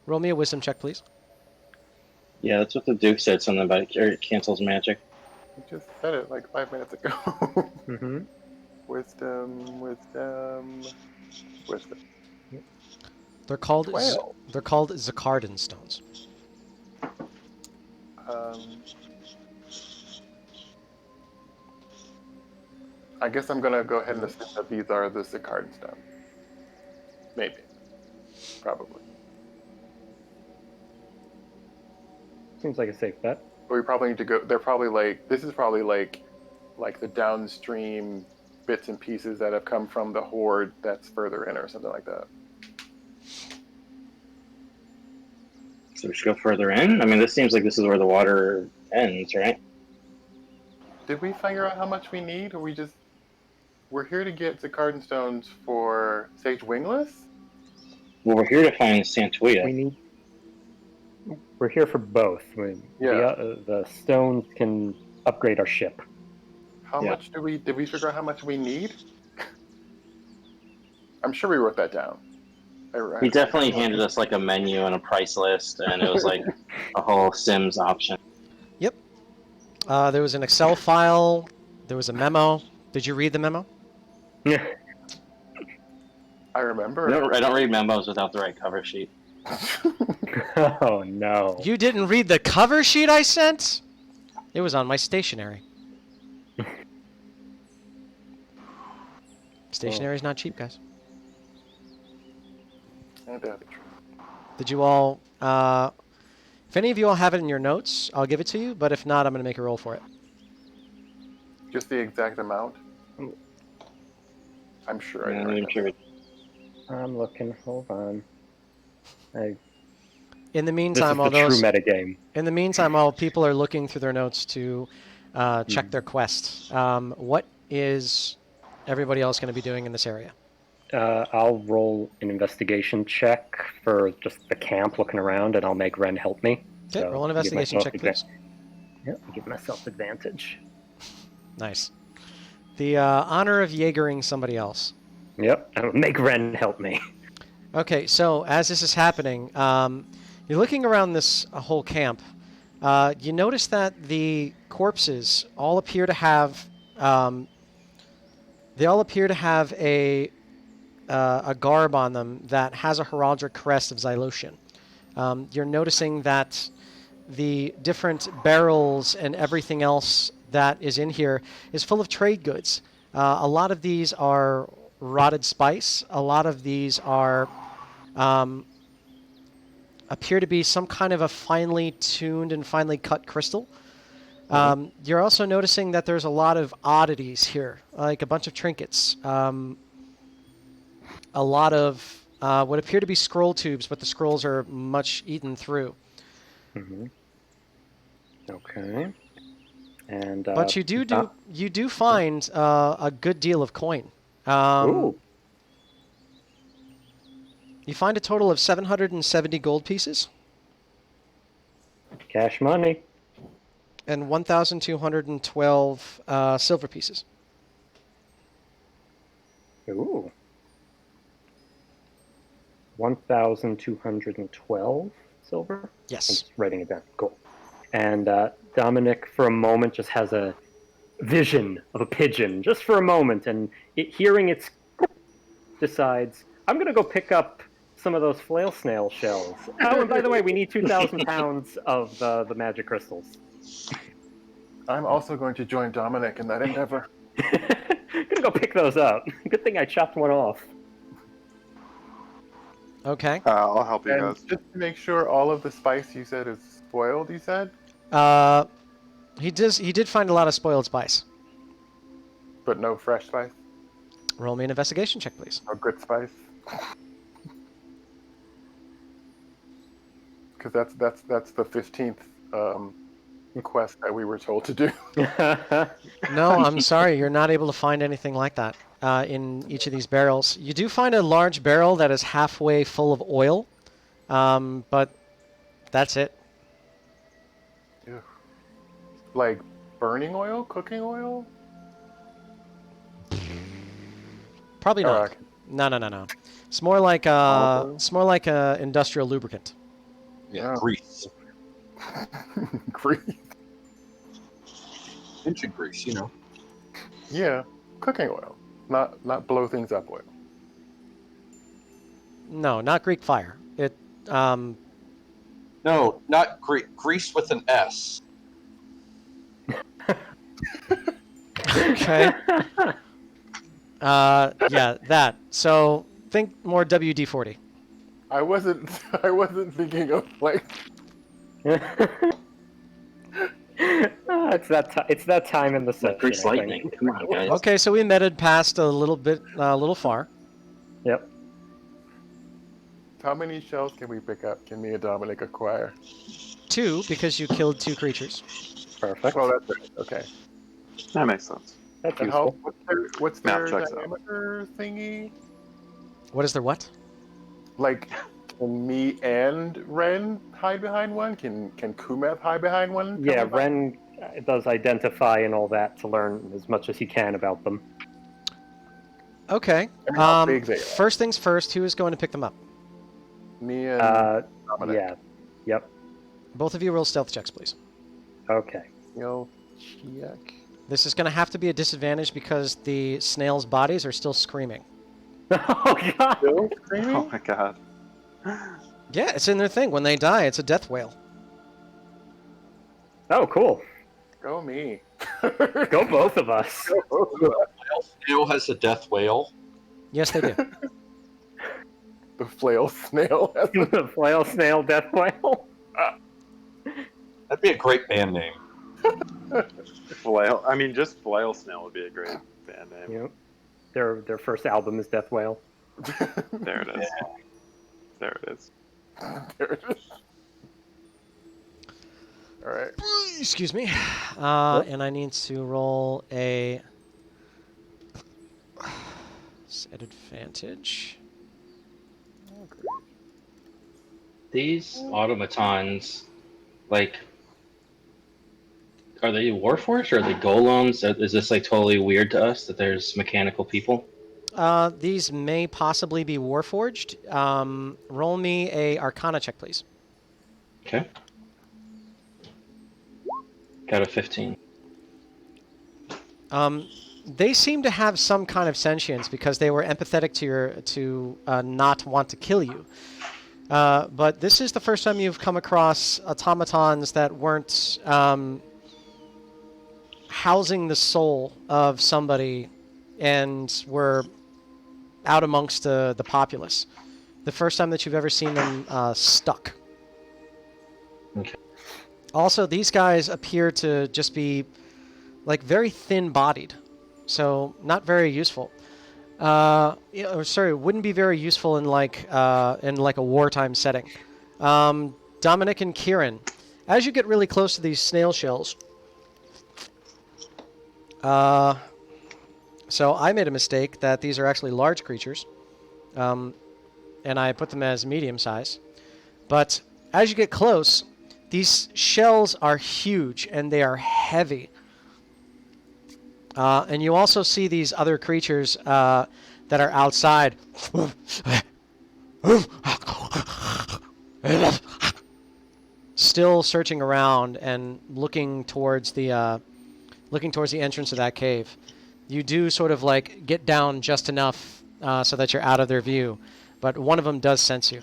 Speaker 1: Roll me a wisdom check, please.
Speaker 6: Yeah, that's what the Duke said. Something about it cancels magic.
Speaker 2: You just said it like 5 minutes ago.
Speaker 3: Mm-hmm.
Speaker 2: Wisdom.
Speaker 1: They're called
Speaker 2: 12.
Speaker 1: Zacardin stones.
Speaker 2: I guess I'm gonna go ahead and assume that these are the Zacardin stones. Maybe. Probably.
Speaker 3: Seems like a safe bet.
Speaker 2: But we probably need to go. They're probably like. This is probably like the downstream bits and pieces that have come from the horde that's further in or something like that.
Speaker 6: So we should go further in? I mean, this seems like this is where the water ends, right?
Speaker 2: Did we figure out how much we need, or we're here to get Zacardin stones for Sage Wingless?
Speaker 6: Well, we're here to find Santuia.
Speaker 3: We're here for both.
Speaker 2: Yeah.
Speaker 3: The stones can upgrade our ship.
Speaker 2: How much did we figure out how much we need? I'm sure we wrote that down.
Speaker 6: He definitely handed us like a menu and a price list, and it was like a whole Sims option.
Speaker 1: Yep. There was an Excel file. There was a memo. Did you read the memo?
Speaker 2: I remember.
Speaker 6: I don't read memos without the right cover sheet.
Speaker 3: Oh no.
Speaker 1: You didn't read the cover sheet I sent? It was on my stationery. Stationery's not cheap, guys.
Speaker 2: Ain't that the truth?
Speaker 1: Did you all... if any of you all have it in your notes, I'll give it to you, but if not, I'm going to make a roll for it.
Speaker 2: Just the exact amount? I'm sure I
Speaker 6: I'm
Speaker 2: know.
Speaker 6: not sure.
Speaker 3: I'm looking. Hold on.
Speaker 1: In the
Speaker 3: This
Speaker 1: meantime,
Speaker 3: is the true metagame.
Speaker 1: In the meantime, while people are looking through their notes to check their quest, what is everybody else going to be doing in this area?
Speaker 3: I'll roll an investigation check for just the camp, looking around, and I'll make Ren help me.
Speaker 1: Okay,
Speaker 3: So
Speaker 1: roll an
Speaker 3: give
Speaker 1: investigation
Speaker 3: myself
Speaker 1: check, please.
Speaker 3: Yep, give myself advantage.
Speaker 1: Nice. The honor of Jaegering somebody else.
Speaker 3: Yep, I'll make Ren help me.
Speaker 1: Okay, so as this is happening, you're looking around this whole camp. You notice that the corpses all appear to have a garb on them that has a heraldic crest of Xylosian. You're noticing that the different barrels and everything else that is in here is full of trade goods. A lot of these are rotted spice. A lot of these are appear to be some kind of a finely tuned and finely cut crystal. You're also noticing that there's a lot of oddities here, like a bunch of trinkets, a lot of what appear to be scroll tubes, but the scrolls are much eaten through.
Speaker 3: Okay. And
Speaker 1: But you do find a good deal of coin.
Speaker 3: Ooh.
Speaker 1: You find a total of 770 gold pieces
Speaker 3: Cash money.
Speaker 1: and 1,212 silver pieces.
Speaker 3: Ooh. 1,212 silver? I'm
Speaker 1: Yes.
Speaker 3: just writing it down. Cool. And Dominic, for a moment, just has a vision of a pigeon, just for a moment, and hearing its decides, I'm going to go pick up some of those flail snail shells. Oh, and by the way, we need 2,000 pounds of the magic crystals.
Speaker 2: I'm also going to join Dominic in that endeavor.
Speaker 3: I'm gonna go pick those up. Good thing I chopped one off.
Speaker 1: Okay.
Speaker 7: I'll help you
Speaker 2: And
Speaker 7: guys.
Speaker 2: just to make sure all of the spice you said is spoiled, you said?
Speaker 1: He did find a lot of spoiled spice.
Speaker 2: But no fresh spice?
Speaker 1: Roll me an investigation check, please.
Speaker 2: No good spice? Because that's the 15th quest that we were told to do.
Speaker 1: No, I'm sorry. You're not able to find anything like that in each of these barrels. You do find a large barrel that is halfway full of oil, but that's it.
Speaker 2: Ew. Like burning oil? Cooking oil?
Speaker 1: Probably not. No. It's more like a industrial lubricant.
Speaker 4: Yeah,
Speaker 2: Oh.
Speaker 4: grease.
Speaker 2: Grease.
Speaker 4: Engine grease, you know.
Speaker 2: Yeah, cooking oil. Not blow things up oil.
Speaker 1: No, not Greek fire. It.
Speaker 4: No, not grease with an S.
Speaker 1: Okay. Yeah, that. So think more WD-40.
Speaker 2: I wasn't thinking of like
Speaker 3: It's that time in the session.
Speaker 6: Grease
Speaker 3: I think.
Speaker 6: lightning. Come on, guys.
Speaker 1: Okay, so we meted past a little far.
Speaker 3: Yep.
Speaker 2: how many shells can we pick up? Can me and Dominic acquire?
Speaker 1: 2 because you killed 2 creatures.
Speaker 3: Perfect.
Speaker 2: Well, that's right. Okay.
Speaker 7: That makes sense.
Speaker 3: That's
Speaker 2: And how,
Speaker 3: useful.
Speaker 2: what's
Speaker 7: Math
Speaker 2: their
Speaker 7: checks out.
Speaker 2: diameter thingy?
Speaker 1: What is their what?
Speaker 2: Like, can me and Ren hide behind one? Can Kumeth hide behind one?
Speaker 3: Yeah,
Speaker 2: Tell me
Speaker 3: Ren does identify and all that to learn as much as he can about them.
Speaker 1: Okay.
Speaker 2: And how big they are.
Speaker 1: First things first, who is going to pick them up?
Speaker 2: Me and Dominic.
Speaker 3: Yeah. Yep.
Speaker 1: Both of you roll stealth checks, please.
Speaker 3: Okay.
Speaker 2: Check.
Speaker 1: This is going to have to be a disadvantage because the snails' bodies are still screaming.
Speaker 3: Oh god.
Speaker 2: Still screaming?
Speaker 7: Oh my god.
Speaker 1: Yeah, it's in their thing. When they die, it's a death wail.
Speaker 3: Oh, cool.
Speaker 2: Go me.
Speaker 3: Go both of us.
Speaker 4: Flail Snail has a death whale.
Speaker 1: Yes, they do.
Speaker 2: The flail snail.
Speaker 3: The flail snail death whale.
Speaker 4: That'd be a great band name.
Speaker 7: Flail. I mean, just Flail Snail would be a great band name.
Speaker 3: Yep. Their first album is Death Whale.
Speaker 7: There it is. There it is.
Speaker 2: There it is. All right.
Speaker 1: Excuse me. And I need to roll a advantage.
Speaker 6: These automatons, like, are they Warforged or are they golems? Is this like totally weird to us that there's mechanical people?
Speaker 1: These may possibly be warforged. Roll me a Arcana check, please.
Speaker 6: Okay. Got a 15.
Speaker 1: They seem to have some kind of sentience because they were empathetic to not want to kill you. But this is the first time you've come across automatons that weren't housing the soul of somebody and were out amongst the populace. The first time that you've ever seen them stuck.
Speaker 6: Okay.
Speaker 1: Also, these guys appear to just be like very thin-bodied, so not very useful. Wouldn't be very useful in like a wartime setting. Dominic and Kieran, as you get really close to these snail shells, so I made a mistake that these are actually large creatures, and I put them as medium size. But as you get close, these shells are huge and they are heavy. And you also see these other creatures that are outside. Still searching around and looking towards the entrance of that cave. You do sort of like get down just enough so that you're out of their view, but one of them does sense you.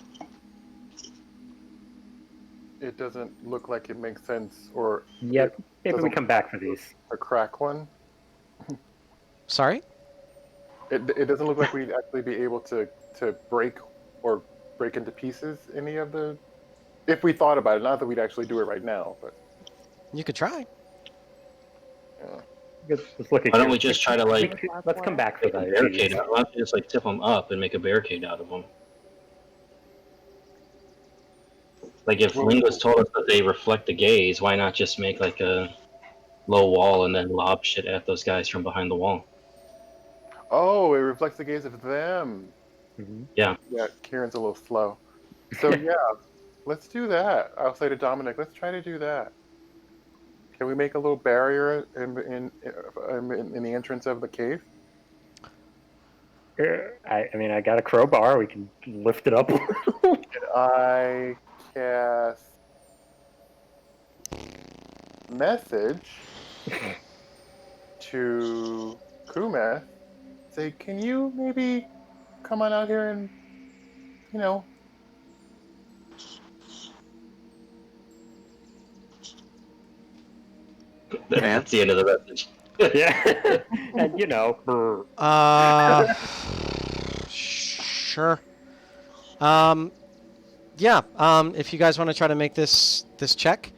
Speaker 2: It doesn't look like it makes sense, or
Speaker 3: Yep. Maybe we
Speaker 2: doesn't
Speaker 3: come back for these.
Speaker 2: a crack one.
Speaker 1: Sorry?
Speaker 2: It doesn't look like we'd actually be able to break into pieces any of the. If we thought about it, not that we'd actually do it right now, but
Speaker 1: You could try.
Speaker 2: yeah.
Speaker 3: Let's look at
Speaker 6: Why don't we just try to like
Speaker 3: Let's come back for
Speaker 6: make a
Speaker 3: that.
Speaker 6: barricade out? Why don't you just like tip them up and make a barricade out of them? Like if Linguist told us that they reflect the gaze, why not just make like a low wall and then lob shit at those guys from behind the wall?
Speaker 2: Oh, it reflects the gaze of them.
Speaker 3: Mm-hmm.
Speaker 6: Yeah.
Speaker 2: Yeah, Kieran's a little slow. So yeah, let's do that. I'll say to Dominic, let's try to do that. Can we make a little barrier in the entrance of the cave?
Speaker 3: I mean, I got a crowbar. We can lift it up.
Speaker 2: Can I cast message to Kumeth? Say, can you maybe come on out here and, you know,
Speaker 6: That's the end of the message.
Speaker 3: Yeah. And you know, brr.
Speaker 1: Sure. Yeah. If you guys want to try to make this check,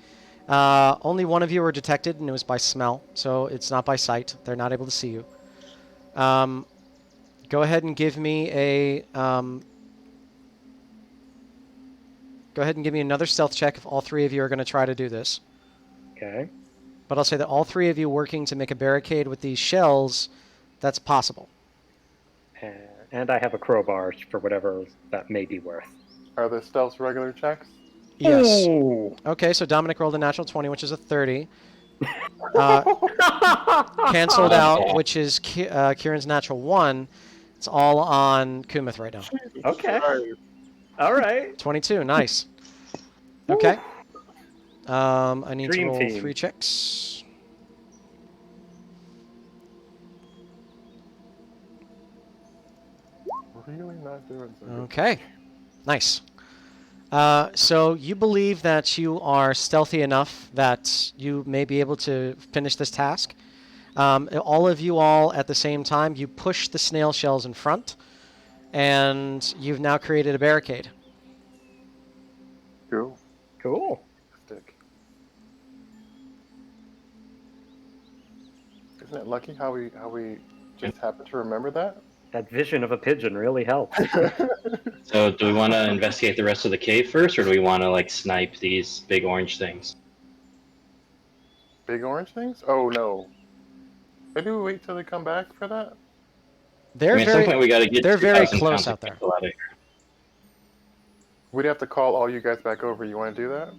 Speaker 1: only one of you were detected, and it was by smell, so it's not by sight. They're not able to see you. Go ahead and give me a. Go ahead and give me another stealth check if all three of you are going to try to do this.
Speaker 3: Okay.
Speaker 1: But I'll say that all three of you working to make a barricade with these shells, that's possible.
Speaker 3: And I have a crowbar for whatever that may be worth.
Speaker 2: are the stealths regular checks?
Speaker 1: Yes.
Speaker 3: Ooh.
Speaker 1: Okay, so Dominic rolled a natural 20, which is a 30. Canceled out, which is Kieran's natural 1. It's all on Kumith right now.
Speaker 3: Okay.
Speaker 2: Christ.
Speaker 3: All right.
Speaker 1: 22, nice. Okay. I need
Speaker 3: Dream
Speaker 1: to roll
Speaker 3: team.
Speaker 1: 3 checks.
Speaker 2: Really not doing so good.
Speaker 1: Okay, nice. So you believe that you are stealthy enough that you may be able to finish this task. All of you all at the same time, you push the snail shells in front, and you've now created a barricade.
Speaker 7: Cool.
Speaker 3: Cool.
Speaker 2: Stick. Isn't it lucky how we just happened to remember that?
Speaker 3: That vision of a pigeon really helps.
Speaker 6: So do we want to investigate the rest of the cave first, or do we want to like snipe these big orange things?
Speaker 2: Big orange things? Oh no. Maybe we wait till they come back for that?
Speaker 1: They're
Speaker 6: I mean, at some point
Speaker 1: very,
Speaker 6: we got to get
Speaker 1: they're very
Speaker 6: 2,000
Speaker 1: close
Speaker 6: pounds
Speaker 1: out
Speaker 6: of
Speaker 1: there.
Speaker 6: crystal out of here.
Speaker 2: We'd have to call all you guys back over. You want to do that?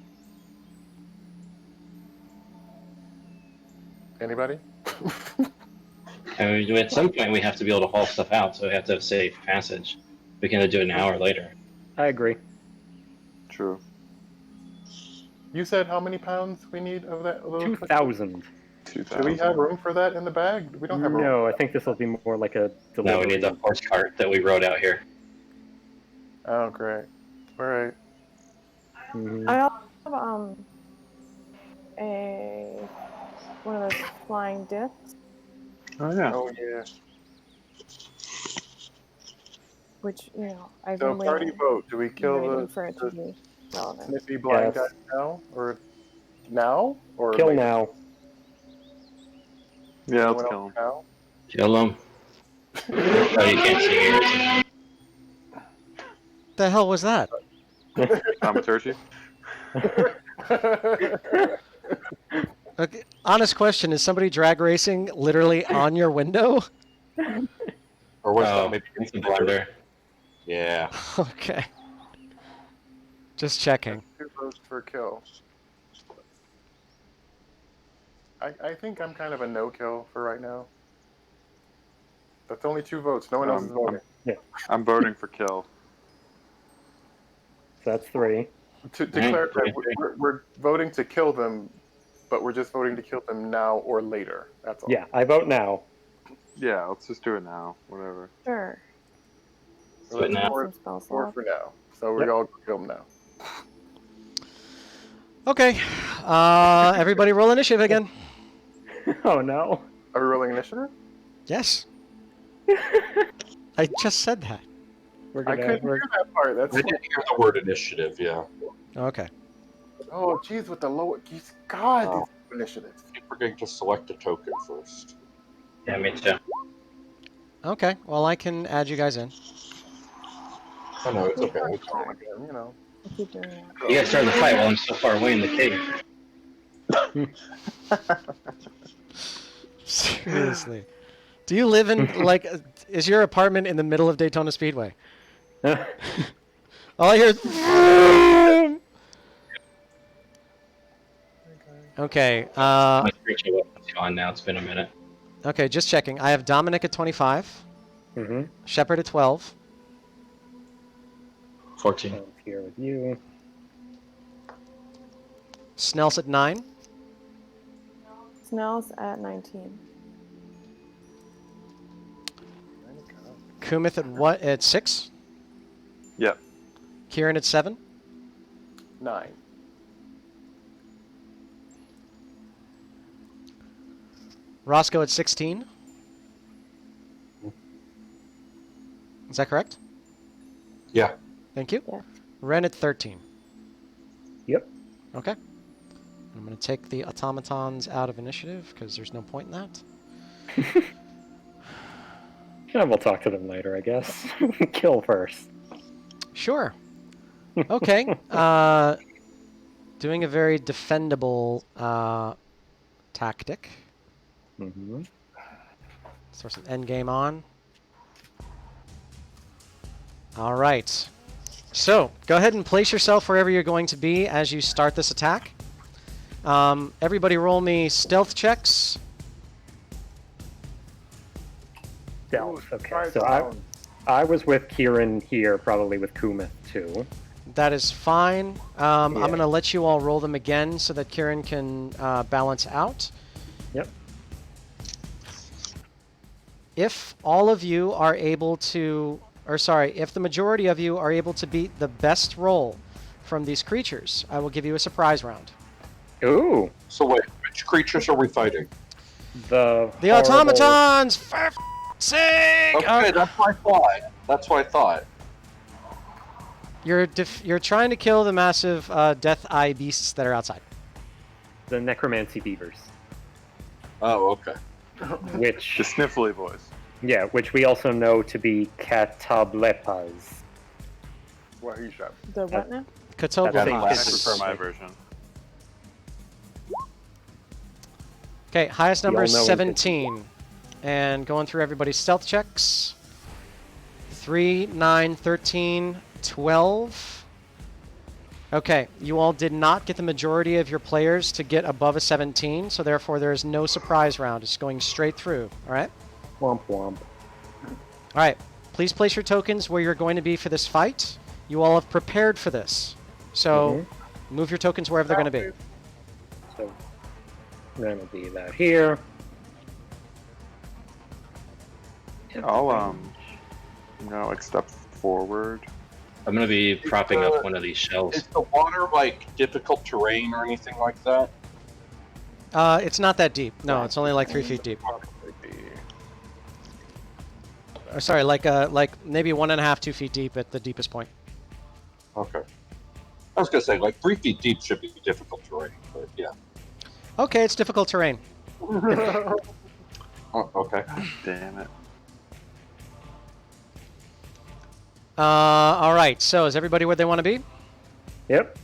Speaker 2: Anybody?
Speaker 6: I mean, at some point we have to be able to haul stuff out, so we have to have safe passage. We can do it an hour later.
Speaker 3: I agree.
Speaker 7: True.
Speaker 2: You said how many pounds we need of that? Of those
Speaker 3: 2,000.
Speaker 7: 2,000.
Speaker 2: Do we have room for that in the bag? We don't have room.
Speaker 3: No, I think this will be more like a delivery.
Speaker 6: No, we need the horse cart that we rode out here.
Speaker 2: Oh, great. All right.
Speaker 3: Mhm.
Speaker 5: I also have one of those flying discs,
Speaker 7: Oh yeah.
Speaker 2: Oh yeah.
Speaker 5: which I've
Speaker 2: So
Speaker 5: been
Speaker 2: party
Speaker 5: waiting,
Speaker 2: vote. Do we kill
Speaker 5: waiting for it to
Speaker 2: the
Speaker 5: be relevant.
Speaker 2: sniffy blind
Speaker 3: Yes.
Speaker 2: guy now or
Speaker 3: Kill
Speaker 2: later?
Speaker 3: now.
Speaker 7: Yeah,
Speaker 2: Anyone
Speaker 7: let's
Speaker 2: else
Speaker 7: kill him.
Speaker 2: now?
Speaker 6: Kill them. Oh, you can't see here.
Speaker 1: The hell was that?
Speaker 7: Thaumaturgy?
Speaker 1: Okay, honest question: is somebody drag racing literally on your window?
Speaker 4: Or was
Speaker 6: Oh,
Speaker 4: that maybe
Speaker 6: it's a blunder.
Speaker 4: Yeah.
Speaker 1: Okay. Just checking.
Speaker 2: 2 votes for kill. I think I'm kind of a no kill for right now. That's only 2 votes. No one else is voting.
Speaker 7: I'm voting for kill.
Speaker 3: So that's 3.
Speaker 2: To clarify,
Speaker 6: Right.
Speaker 2: we're voting to kill them, but we're just voting to kill them now or later. That's all.
Speaker 3: Yeah, I vote now.
Speaker 7: Yeah, let's just do it now. Whatever.
Speaker 5: Sure.
Speaker 6: Do it now.
Speaker 5: Some spell
Speaker 2: Four
Speaker 5: slot.
Speaker 2: for now. So we
Speaker 3: Yep.
Speaker 2: all kill them now.
Speaker 1: Okay. Everybody roll initiative again.
Speaker 3: Oh no.
Speaker 2: Are we rolling initiative?
Speaker 1: Yes. I just said that.
Speaker 3: We're
Speaker 2: I
Speaker 3: gonna.
Speaker 2: couldn't hear that part. That's
Speaker 4: I didn't hear the word initiative, yeah.
Speaker 1: Okay.
Speaker 2: oh, geez, with the lower. Geez, God,
Speaker 4: Oh.
Speaker 2: these initiatives.
Speaker 4: I think we're going to select a token first.
Speaker 6: Yeah, me too.
Speaker 1: Okay. Well, I can add you guys in.
Speaker 4: Oh no, it's okay.
Speaker 2: You know.
Speaker 5: I'll keep doing that.
Speaker 6: You guys started the fight while I'm so far away in the cave.
Speaker 1: Seriously. Do you live in is your apartment in the middle of Daytona Speedway? All I hear is okay.
Speaker 6: My creature weapon's gone now. It's been a minute.
Speaker 1: Okay, just checking. I have Dominic at 25,
Speaker 3: Mm-hmm.
Speaker 1: Shepard at 12,
Speaker 6: 14.
Speaker 3: So here with you.
Speaker 1: Snells at 9,
Speaker 5: Smells at 19.
Speaker 1: Kumith at what? At 6,
Speaker 7: Yep.
Speaker 1: Kieran at 7,
Speaker 2: 9.
Speaker 1: Roscoe at 16. Is that correct?
Speaker 4: Yeah.
Speaker 1: Thank you.
Speaker 5: Yeah.
Speaker 1: Ren at 13.
Speaker 3: Yep.
Speaker 1: Okay. I'm going to take the automatons out of initiative because there's no point in that.
Speaker 3: Yeah, we'll talk to them later, I guess. Kill first.
Speaker 1: Sure. Okay. Doing a very defendable tactic.
Speaker 3: Mm-hmm.
Speaker 1: Throw some endgame on. All right. So, go ahead and place yourself wherever you're going to be as you start this attack. Everybody roll me stealth checks.
Speaker 3: Stealth.
Speaker 2: Ooh,
Speaker 3: Okay,
Speaker 2: surprise
Speaker 3: so
Speaker 2: round.
Speaker 3: I was with Kieran here, probably with Kumith too.
Speaker 1: That is fine. I'm
Speaker 3: Yeah.
Speaker 1: going to let you all roll them again so that Kieran can balance out.
Speaker 3: Yep.
Speaker 1: If all of you are able to, or sorry, if the majority of you are able to beat the best roll from these creatures, I will give you a surprise round.
Speaker 3: Ooh,
Speaker 4: So wait, which creatures are we fighting?
Speaker 3: the
Speaker 1: The
Speaker 3: horrible-
Speaker 1: automatons! For f***'s sake!
Speaker 4: Okay, that's what I thought. That's what I thought.
Speaker 1: You're trying to kill the massive death eye beasts that are outside.
Speaker 3: the necromancy beavers,
Speaker 4: Oh, okay.
Speaker 3: which
Speaker 7: The sniffly boys.
Speaker 3: yeah, which we also know to be Catoblepas.
Speaker 2: What he shot?
Speaker 5: The what now?
Speaker 1: Catoblepas.
Speaker 3: That's
Speaker 7: I
Speaker 3: Yes.
Speaker 7: prefer my version.
Speaker 1: Okay, highest number is
Speaker 3: all know
Speaker 1: 17. And going through everybody's stealth checks. 3, 9, 13, 12. Okay, you all did not get the majority of your players to get above a 17, so therefore there is no surprise round. It's going straight through, all right?
Speaker 3: Womp womp.
Speaker 1: All right, please place your tokens where you're going to be for this fight. You all have prepared for this. So move your tokens wherever they're going to be.
Speaker 3: So that'll be that here.
Speaker 7: I'll I'm gonna like step forward.
Speaker 6: I'm gonna be propping up one of these shells.
Speaker 4: Is the water like difficult terrain or anything like that?
Speaker 1: It's not that deep. No, it's only like 3 feet deep. Sorry, like maybe 1.5, 2 feet deep at the deepest point.
Speaker 4: Okay. I was gonna say like 3 feet deep should be difficult terrain, but yeah.
Speaker 1: Okay, it's difficult terrain.
Speaker 4: Oh, okay.
Speaker 7: Damn it.
Speaker 1: All right, so is everybody where they want to be?
Speaker 3: Yep.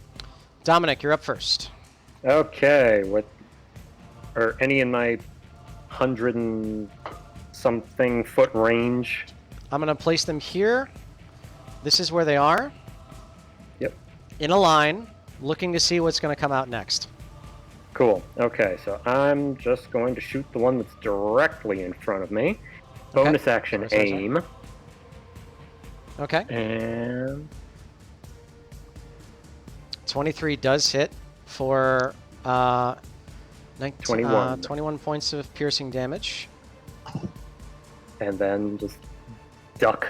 Speaker 1: Dominic, you're up first.
Speaker 3: Okay. What? Are any in my 100 and something foot range?
Speaker 1: I'm going to place them here. This is where they are.
Speaker 3: Yep.
Speaker 1: In a line, looking to see what's going to come out next.
Speaker 3: Cool. Okay, so I'm just going to shoot the one that's directly in front of me. Bonus action
Speaker 1: Bonus action.
Speaker 3: aim.
Speaker 1: Okay.
Speaker 3: And
Speaker 1: 23 does hit for
Speaker 3: 21.
Speaker 1: 21 points of piercing damage.
Speaker 3: and then just duck.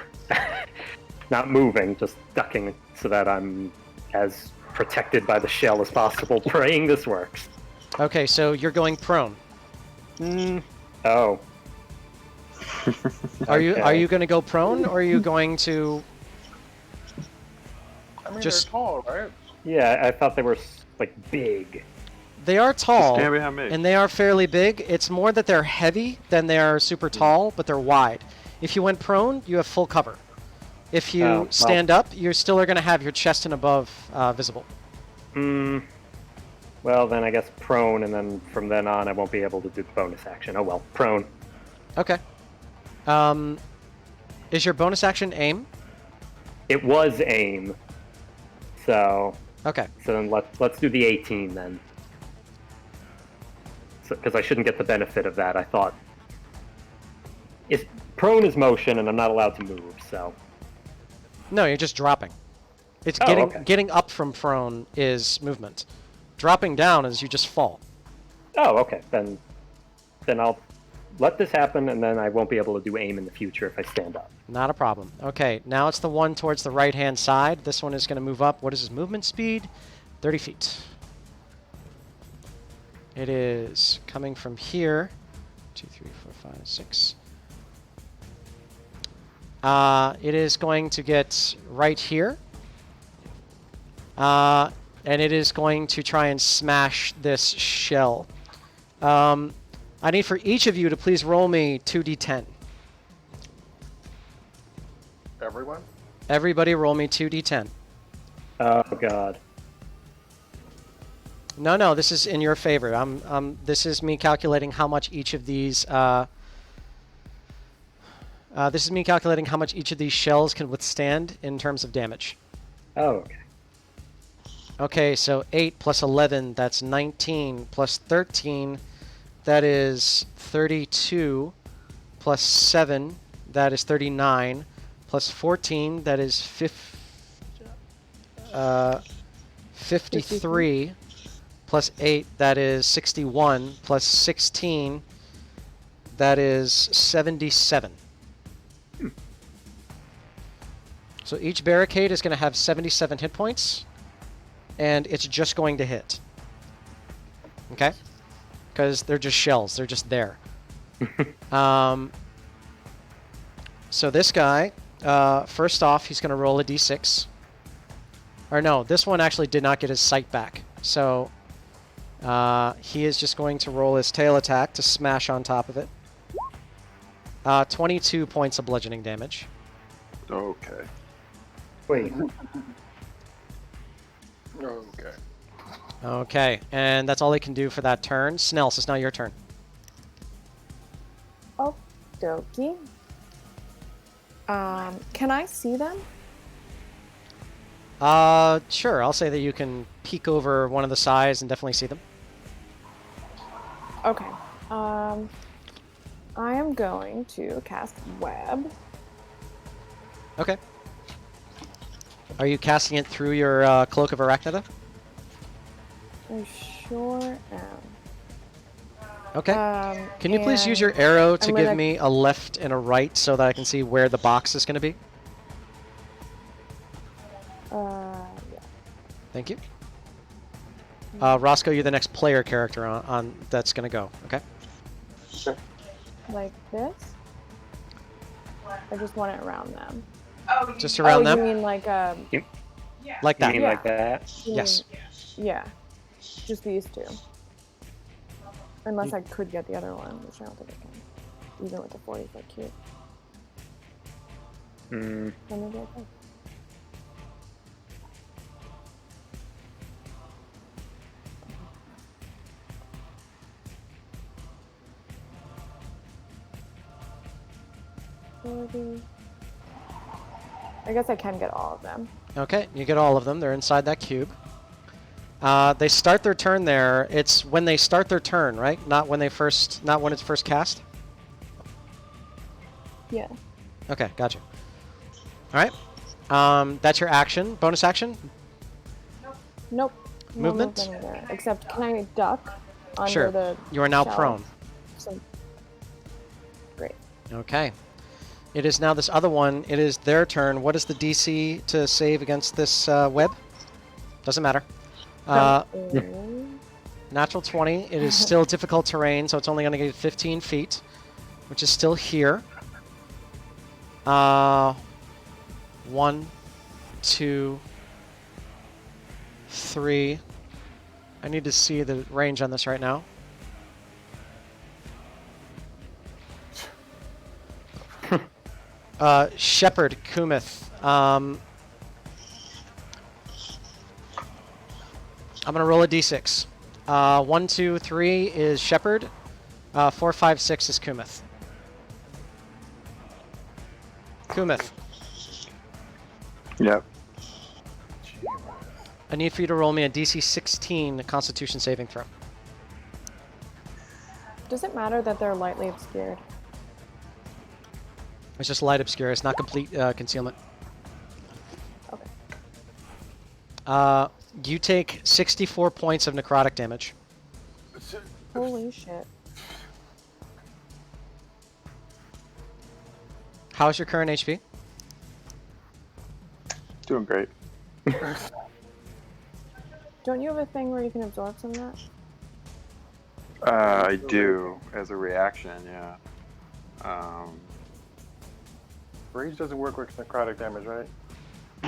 Speaker 3: Not moving, just ducking so that I'm as protected by the shell as possible, praying this works.
Speaker 1: Okay, so you're going prone.
Speaker 3: Oh.
Speaker 1: Are you
Speaker 3: Okay.
Speaker 1: going to go prone, or are you going to?
Speaker 2: I mean,
Speaker 1: Just-
Speaker 2: they're tall, right?
Speaker 3: Yeah, I thought they were like big.
Speaker 1: They are tall,
Speaker 7: Stand behind me.
Speaker 1: and they are fairly big. It's more that they're heavy than they are super tall, but they're wide. If you went prone, you have full cover. If you
Speaker 3: Oh, well.
Speaker 1: stand up, you still are going to have your chest and above visible.
Speaker 3: Well, then I guess prone, and then from then on I won't be able to do the bonus action. Oh well, prone.
Speaker 1: Okay. Is your bonus action aim?
Speaker 3: It was aim. So
Speaker 1: Okay.
Speaker 3: then let's do the 18 then. Because I shouldn't get the benefit of that. I thought it's prone is motion, and I'm not allowed to move. So
Speaker 1: No, you're just dropping. It's
Speaker 3: Oh, okay.
Speaker 1: getting up from prone is movement. Dropping down is you just fall.
Speaker 3: oh, okay. Then I'll let this happen, and then I won't be able to do aim in the future if I stand up.
Speaker 1: Not a problem. Okay, now it's the one towards the right-hand side. This one is going to move up. What is his movement speed? 30 feet. It is coming from here. 2, 3, 4, 5, 6. It is going to get right here. And it is going to try and smash this shell. I need for each of you to please roll me 2d10.
Speaker 2: Everyone?
Speaker 1: Everybody roll me 2d10.
Speaker 3: Oh God.
Speaker 1: No, this is in your favor. This is me calculating how much each of these. This is me calculating how much each of these shells can withstand in terms of damage.
Speaker 3: Oh, okay.
Speaker 1: Okay, so 8 plus 11, that's 19, plus 13, that is 32, plus 7, that is 39, plus 14, that is 53, plus 8, that is 61, plus 16, that is 77. So each barricade is going to have 77 hit points, and it's just going to hit. Okay? Because they're just shells. They're just there. So this guy, first off, he's going to roll a d6. Or no, this one actually did not get his sight back. So he is just going to roll his tail attack to smash on top of it. 22 points of bludgeoning damage.
Speaker 7: Okay.
Speaker 3: Wait.
Speaker 2: Okay.
Speaker 1: Okay, and that's all he can do for that turn. Snails, it's now your turn.
Speaker 5: Okie dokie. Can I see them?
Speaker 1: Sure, I'll say that you can peek over one of the sides and definitely see them.
Speaker 5: Okay. I am going to cast web.
Speaker 1: Okay. Are you casting it through your Cloak of Arachnida?
Speaker 5: I sure am.
Speaker 1: Okay. Can you please use your
Speaker 5: and
Speaker 1: arrow to
Speaker 5: I'm
Speaker 1: give
Speaker 5: gonna-
Speaker 1: me a left and a right so that I can see where the box is going to be?
Speaker 5: Yeah.
Speaker 1: Thank you. Roscoe, you're the next player character on that's going to go. Okay.
Speaker 4: Sure.
Speaker 5: Like this? I just want it around them.
Speaker 1: Just around
Speaker 5: oh,
Speaker 1: them?
Speaker 5: you mean like
Speaker 1: Like
Speaker 3: You
Speaker 1: that?
Speaker 3: mean
Speaker 5: Yeah.
Speaker 3: like that?
Speaker 5: you
Speaker 1: Yes.
Speaker 5: mean- yeah. Just these two. Unless I could get the other one, which I don't think I can. Even with the 40-foot cube.
Speaker 3: Hmm.
Speaker 5: Let me do it. I guess I can get all of them.
Speaker 1: Okay, you get all of them. They're inside that cube. They start their turn there. It's when they start their turn, right? Not when it's first cast?
Speaker 5: Yeah.
Speaker 1: Okay, gotcha. All right. That's your action. Bonus action?
Speaker 5: Nope. No
Speaker 1: Movement?
Speaker 5: either. Except, can I duck under
Speaker 1: Sure.
Speaker 5: the
Speaker 1: You are now
Speaker 5: shelf?
Speaker 1: prone.
Speaker 5: So, great.
Speaker 1: Okay. It is now this other one. It is their turn. What is the DC to save against this web? Doesn't matter. Natural 20. It is still difficult terrain, so it's only going to get 15 feet, which is still here. 1, 2, 3. I need to see the range on this right now. Shepherd, Kumith. I'm going to roll a d6. 1, 2, 3 is Shepherd. 4, 5, 6 is Kumith. Kumith,
Speaker 7: Yep.
Speaker 1: I need for you to roll me a DC 16 Constitution saving throw.
Speaker 5: Does it matter that they're lightly obscured?
Speaker 1: It's just light obscure. It's not complete concealment.
Speaker 5: Okay.
Speaker 1: You take 64 points of necrotic damage.
Speaker 5: Holy shit.
Speaker 1: How's your current HP?
Speaker 7: Doing great.
Speaker 5: Don't you have a thing where you can absorb some of that?
Speaker 7: I do, as a reaction, yeah.
Speaker 2: Rage doesn't work with necrotic damage, right?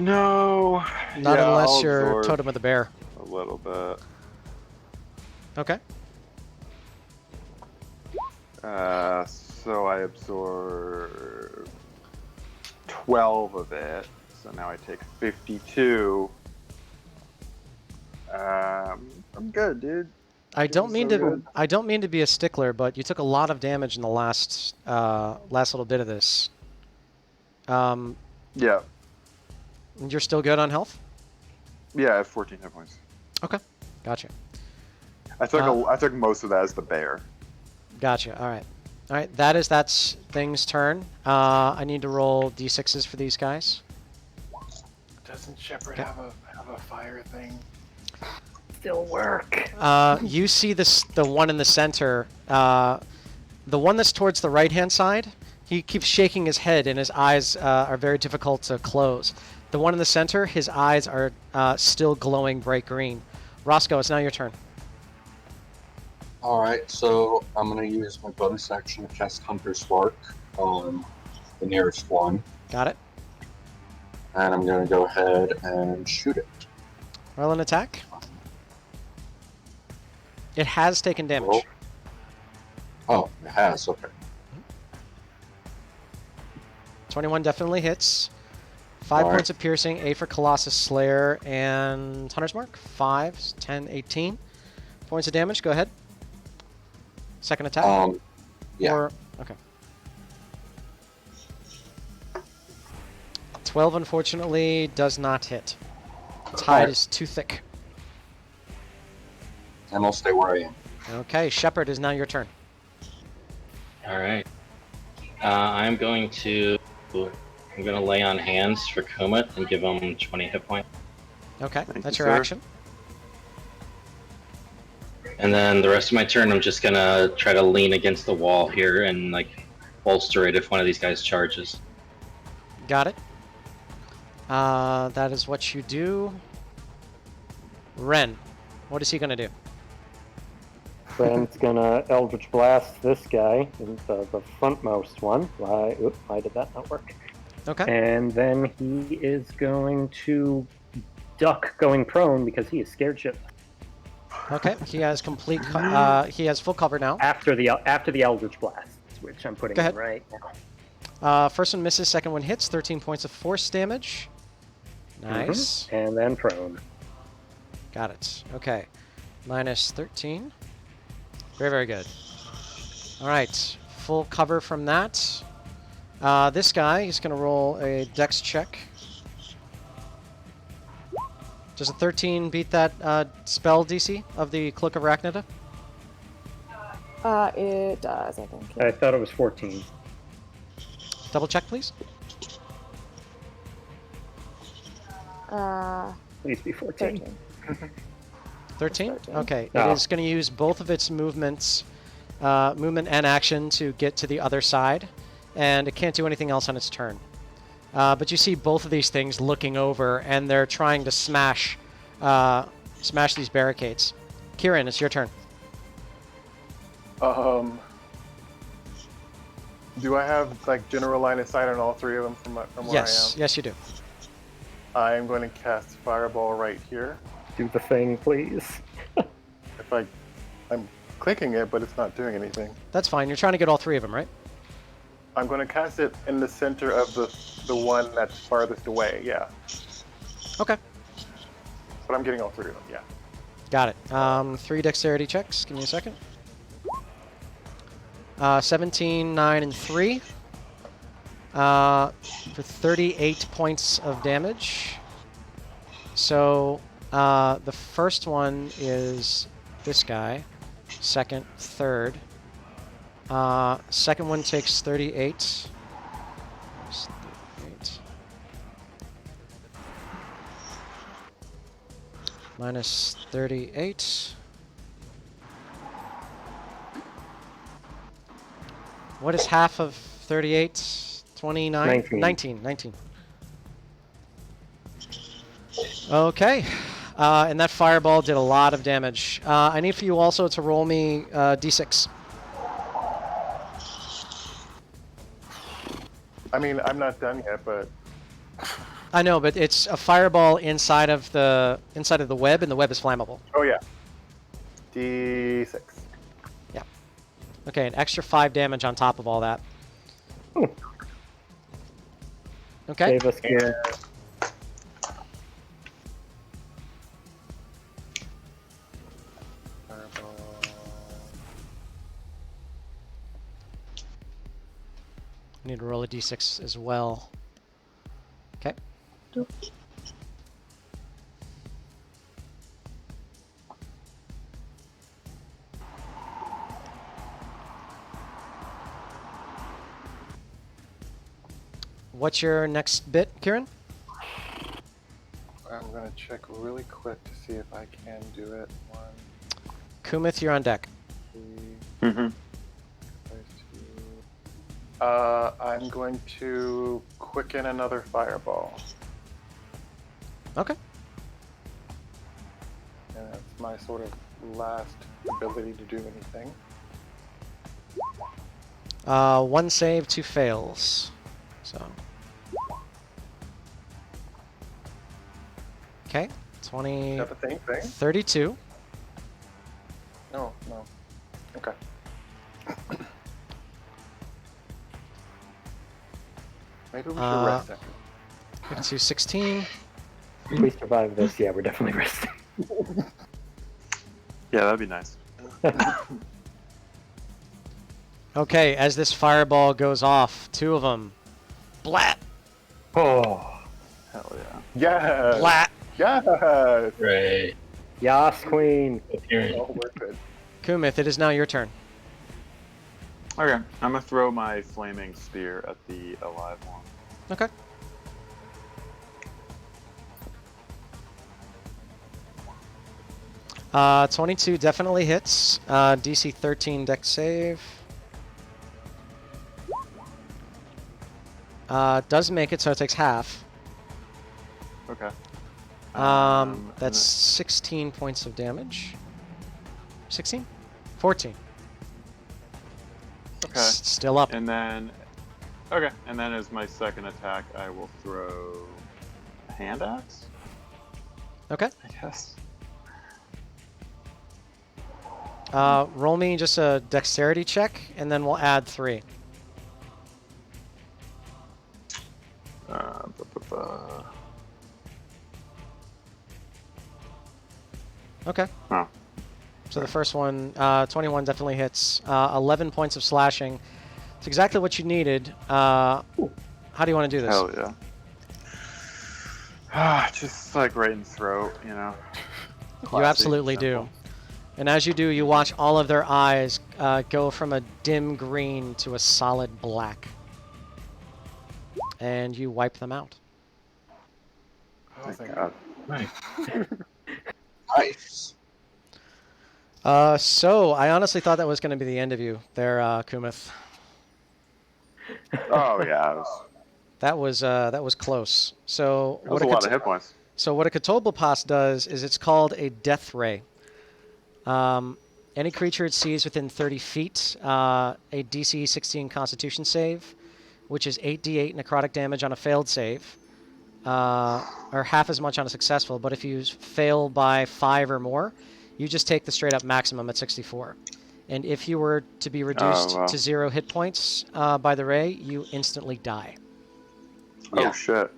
Speaker 7: No.
Speaker 1: Not
Speaker 7: yeah,
Speaker 1: unless
Speaker 7: I'll
Speaker 1: you're
Speaker 7: absorb
Speaker 1: Totem of the Bear.
Speaker 7: a little bit.
Speaker 1: Okay.
Speaker 7: So I absorb 12 of it. So now I take 52. I'm good, dude.
Speaker 1: I don't mean
Speaker 7: so
Speaker 1: to.
Speaker 7: good.
Speaker 1: I don't mean to be a stickler, but you took a lot of damage in the last little bit of this.
Speaker 7: Yeah.
Speaker 1: You're still good on health?
Speaker 7: Yeah, I have 14 hit points.
Speaker 1: Okay, gotcha.
Speaker 7: I took most of that as the bear.
Speaker 1: Gotcha. All right. All right, that's thing's turn. I need to roll d6s for these guys.
Speaker 2: Doesn't Shepard
Speaker 1: Okay.
Speaker 2: have a fire thing?
Speaker 3: Still work.
Speaker 1: You see this, the one in the center, the one that's towards the right-hand side. He keeps shaking his head, and his eyes are very difficult to close. The one in the center, his eyes are still glowing bright green. Roscoe, it's now your turn.
Speaker 4: All right, so I'm going to use my bonus action to cast Hunter's Mark on the nearest one,
Speaker 1: Got it.
Speaker 4: and I'm going to go ahead and shoot it.
Speaker 1: Roll an attack. It has taken damage.
Speaker 4: Roll. Oh, it has. Okay.
Speaker 1: 21 definitely hits. 5
Speaker 4: All right.
Speaker 1: points of piercing, A for Colossus Slayer, and Hunter's Mark. 5, 10, 18 points of damage. Go ahead. Second attack?
Speaker 4: Yeah.
Speaker 1: Or, okay. 12, unfortunately, does not hit. Its hide
Speaker 4: Alright.
Speaker 1: is too thick.
Speaker 4: And I'll stay where I am.
Speaker 1: Okay, Shepard, is now your turn.
Speaker 6: All right. I'm going to lay on hands for Kumut and give him 20 hit points.
Speaker 1: Okay,
Speaker 7: Thank
Speaker 1: that's
Speaker 7: you,
Speaker 1: your
Speaker 7: sir.
Speaker 1: action.
Speaker 6: And then the rest of my turn, I'm just gonna try to lean against the wall here and like bolster it if one of these guys charges.
Speaker 1: Got it. That is what you do. Ren, what is he going to do?
Speaker 3: Ren's gonna Eldritch Blast this guy, the frontmost one. Why did that not work?
Speaker 1: Okay.
Speaker 3: And then he is going to duck going prone because he is scared ship.
Speaker 1: Okay, he has he has full cover now.
Speaker 3: After the Eldritch Blast, which I'm putting
Speaker 1: Go
Speaker 3: in
Speaker 1: ahead.
Speaker 3: right now.
Speaker 1: First one misses, second one hits. 13 points of force damage. Nice.
Speaker 3: And then prone.
Speaker 1: Got it. Okay. Minus 13. Very, very good. All right. Full cover from that. This guy, he's going to roll a dex check. Does a 13 beat that spell DC of the Cloak of Arachnida?
Speaker 5: It does, I think.
Speaker 3: I thought it was 14.
Speaker 1: Double check, please.
Speaker 3: Please be 14.
Speaker 5: 13.
Speaker 1: 13?
Speaker 5: 13.
Speaker 1: Okay.
Speaker 3: Oh.
Speaker 1: It is going to use both of its movements, movement and action to get to the other side, and it can't do anything else on its turn. But you see both of these things looking over, and they're trying to smash these barricades. Kieran, it's your turn.
Speaker 2: Do I have like general line of sight on all three of them from where
Speaker 1: Yes,
Speaker 2: I am?
Speaker 1: yes, you do.
Speaker 2: I'm going to cast Fireball right here.
Speaker 3: Do the thing, please.
Speaker 2: If I'm clicking it, but it's not doing anything.
Speaker 1: That's fine. You're trying to get all three of them, right?
Speaker 2: I'm going to cast it in the center of the one that's farthest away. Yeah,
Speaker 1: Okay.
Speaker 2: but I'm getting all three of them. Yeah.
Speaker 1: Got it. 3 dexterity checks. Give me a second. 17, 9, and 3. For 38 points of damage. So the first one is this guy. Second, third. Second one takes 38. 38. Minus 38. What is half of 38? 29?
Speaker 3: 19.
Speaker 1: 19. Okay. And that fireball did a lot of damage. I need for you also to roll me d6.
Speaker 2: I mean, I'm not done yet, but
Speaker 1: I know, but it's a fireball inside of the web, and the web is flammable.
Speaker 2: oh yeah. D6.
Speaker 1: Okay, an extra 5 damage on top of all that.
Speaker 3: Ooh.
Speaker 1: Okay.
Speaker 3: Save us Kieran.
Speaker 2: Fireball.
Speaker 1: I need to roll a d6 as well. Okay. What's your next bit, Kieran?
Speaker 2: I'm gonna check really quick to see if I can do it. 1,
Speaker 1: Kumith, you're on deck.
Speaker 2: 3,
Speaker 7: Mm-hmm.
Speaker 2: I'm going to quicken another fireball.
Speaker 1: Okay.
Speaker 2: And that's my sort of last ability to do anything.
Speaker 1: 1 save, 2 fails. So. Okay. 20.
Speaker 2: Is that the same thing?
Speaker 1: 32.
Speaker 2: No. Okay. Maybe we should rest after.
Speaker 1: 52, 16.
Speaker 3: If we survive this, yeah, we're definitely resting.
Speaker 7: Yeah, that'd be nice.
Speaker 1: Okay, as this fireball goes off, 2 of them. Blat!
Speaker 3: Oh,
Speaker 7: Hell yeah.
Speaker 2: Yes!
Speaker 1: Blat!
Speaker 2: Yes!
Speaker 6: Right.
Speaker 3: Yas, Queen.
Speaker 2: Oh, we're good.
Speaker 1: Kumith, it is now your turn.
Speaker 7: Okay, I'm gonna throw my flaming spear at the alive one.
Speaker 1: Okay. Uh, 22 definitely hits. DC 13 dex save. Does make it, so it takes half.
Speaker 7: Okay.
Speaker 1: That's 16 points of damage. 16? 14.
Speaker 7: Okay.
Speaker 1: Still up.
Speaker 7: And then, okay, and then as my second attack, I will throw a hand axe,
Speaker 1: Okay.
Speaker 7: I guess.
Speaker 1: Roll me just a dexterity check, and then we'll add 3.
Speaker 7: Ba, ba, ba.
Speaker 1: Okay.
Speaker 7: Oh.
Speaker 1: So the first one, 21 definitely hits. 11 points of slashing. It's exactly what you needed. How do you want to do this?
Speaker 7: Hell yeah. Ah, just like right in the throat, you know.
Speaker 1: You
Speaker 7: Classy,
Speaker 1: absolutely
Speaker 7: simple.
Speaker 1: do. And as you do, you watch all of their eyes go from a dim green to a solid black. And you wipe them out.
Speaker 2: Oh,
Speaker 7: Thank God.
Speaker 6: Nice.
Speaker 4: Nice.
Speaker 1: So I honestly thought that was going to be the end of you there, Kumith.
Speaker 7: Oh yeah,
Speaker 1: That was close. So
Speaker 7: it was a lot of hit points.
Speaker 1: So what a Catoblepas does is it's called a death ray. Any creature it sees within 30 feet, a DC 16 Constitution save, which is 8d8 necrotic damage on a failed save, or half as much on a successful. But if you fail by 5 or more, you just take the straight up maximum at 64. And if you were to be reduced
Speaker 7: wow.
Speaker 1: to 0 hit points by the ray, you instantly die.
Speaker 7: Oh shit.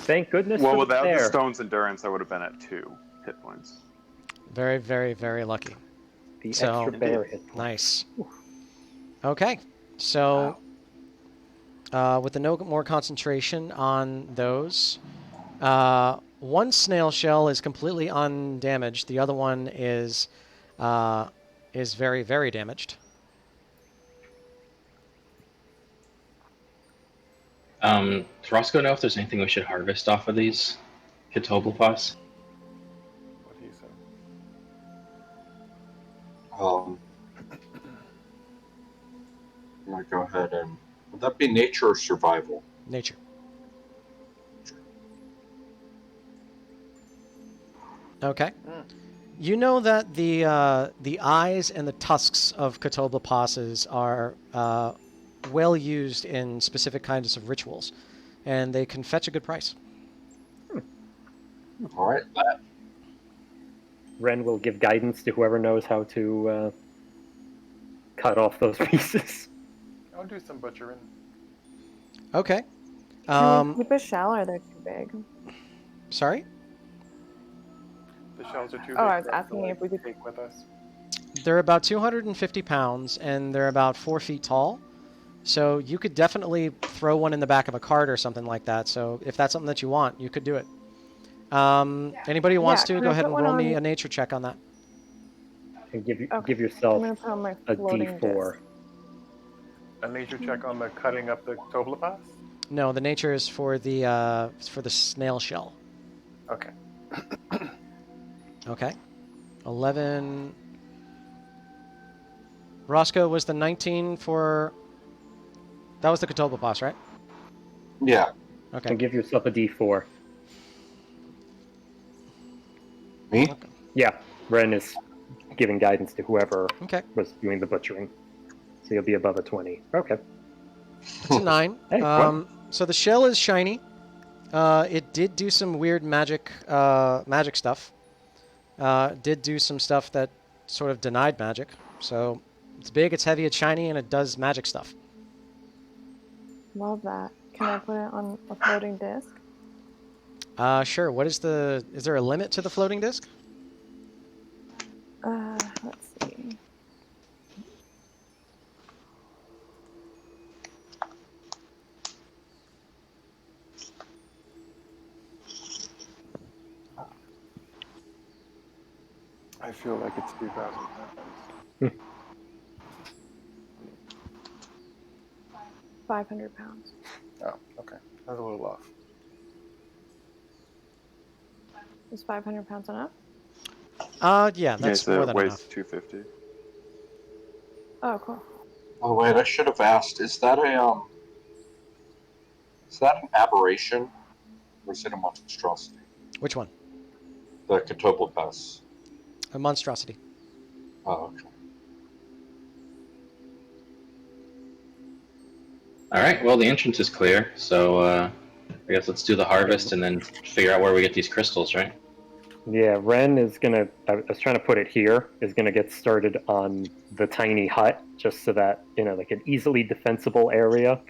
Speaker 3: Thank goodness
Speaker 7: Well,
Speaker 3: for
Speaker 7: without the
Speaker 3: there.
Speaker 7: stone's endurance, I would have been at 2 hit points.
Speaker 1: Very, very, very lucky.
Speaker 3: The
Speaker 1: So-
Speaker 3: extra bear hit.
Speaker 1: Nice. Okay, so with the no more concentration on those, one snail shell is completely undamaged. The other one is very, very damaged.
Speaker 6: Does Roscoe know if there's anything we should harvest off of these Catoblepas?
Speaker 2: What do you say?
Speaker 4: I'm gonna go ahead and would that be nature or survival?
Speaker 1: Nature. Okay. You know that the eyes and the tusks of Catoblepas are well used in specific kinds of rituals, and they can fetch a good price.
Speaker 4: All right.
Speaker 3: Ren will give guidance to whoever knows how to cut off those pieces.
Speaker 2: I'll do some butchering.
Speaker 1: Okay.
Speaker 8: Can we keep a shell or they're too big?
Speaker 1: Sorry?
Speaker 2: The shells are too big.
Speaker 8: Oh, I was
Speaker 2: for us to,
Speaker 8: asking if we could
Speaker 2: take with us.
Speaker 1: They're about 250 pounds, and they're about 4 feet tall. So you could definitely throw one in the back of a cart or something like that. So if that's something that you want, you could do it. Anybody who wants to,
Speaker 8: can
Speaker 1: go
Speaker 8: I
Speaker 1: ahead
Speaker 8: put
Speaker 1: and
Speaker 8: one
Speaker 1: roll me
Speaker 8: on-
Speaker 1: a nature check on that.
Speaker 3: And give
Speaker 8: Okay.
Speaker 3: give
Speaker 8: I'm
Speaker 3: yourself
Speaker 8: gonna put on my
Speaker 3: a
Speaker 8: floating
Speaker 3: D4.
Speaker 8: disc.
Speaker 2: a nature check on the cutting up the Catoblepas?
Speaker 1: No, the nature is for the snail shell.
Speaker 2: Okay.
Speaker 1: Okay. 11. Roscoe was the 19 for. That was the Catoblepas, right?
Speaker 4: Yeah.
Speaker 1: Okay.
Speaker 3: And give yourself a D4.
Speaker 4: Me?
Speaker 1: Okay.
Speaker 3: Yeah, Ren is giving guidance to whoever
Speaker 1: Okay.
Speaker 3: was doing the butchering. So you'll be above a 20. Okay.
Speaker 1: It's a 9.
Speaker 3: Hey, what?
Speaker 1: So the shell is shiny. It did do some weird magic stuff. Did do some stuff that sort of denied magic. So it's big, it's heavy, it's shiny, and it does magic stuff.
Speaker 8: Love that. Can I put it on a floating disc?
Speaker 1: Sure. Is there a limit to the floating disc?
Speaker 8: Let's see.
Speaker 2: I feel like it's 2,000 pounds.
Speaker 8: 500 pounds.
Speaker 2: Oh, okay. That's a little off.
Speaker 8: Is 500 pounds enough?
Speaker 1: Yeah, that's
Speaker 7: so
Speaker 1: more
Speaker 7: it
Speaker 1: than
Speaker 7: weighs
Speaker 1: enough.
Speaker 7: 250.
Speaker 8: Oh, cool.
Speaker 4: Oh wait, I should have asked. Is that an aberration, or is it a monstrosity?
Speaker 1: Which one?
Speaker 4: The Catoblepas.
Speaker 1: A monstrosity.
Speaker 4: Oh, okay.
Speaker 6: All right. Well, the entrance is clear, so I guess let's do the harvest and then figure out where we get these crystals, right?
Speaker 3: Yeah, Ren is gonna. I was trying to put it here. Is gonna get started on the tiny hut, just so that like an easily defensible area,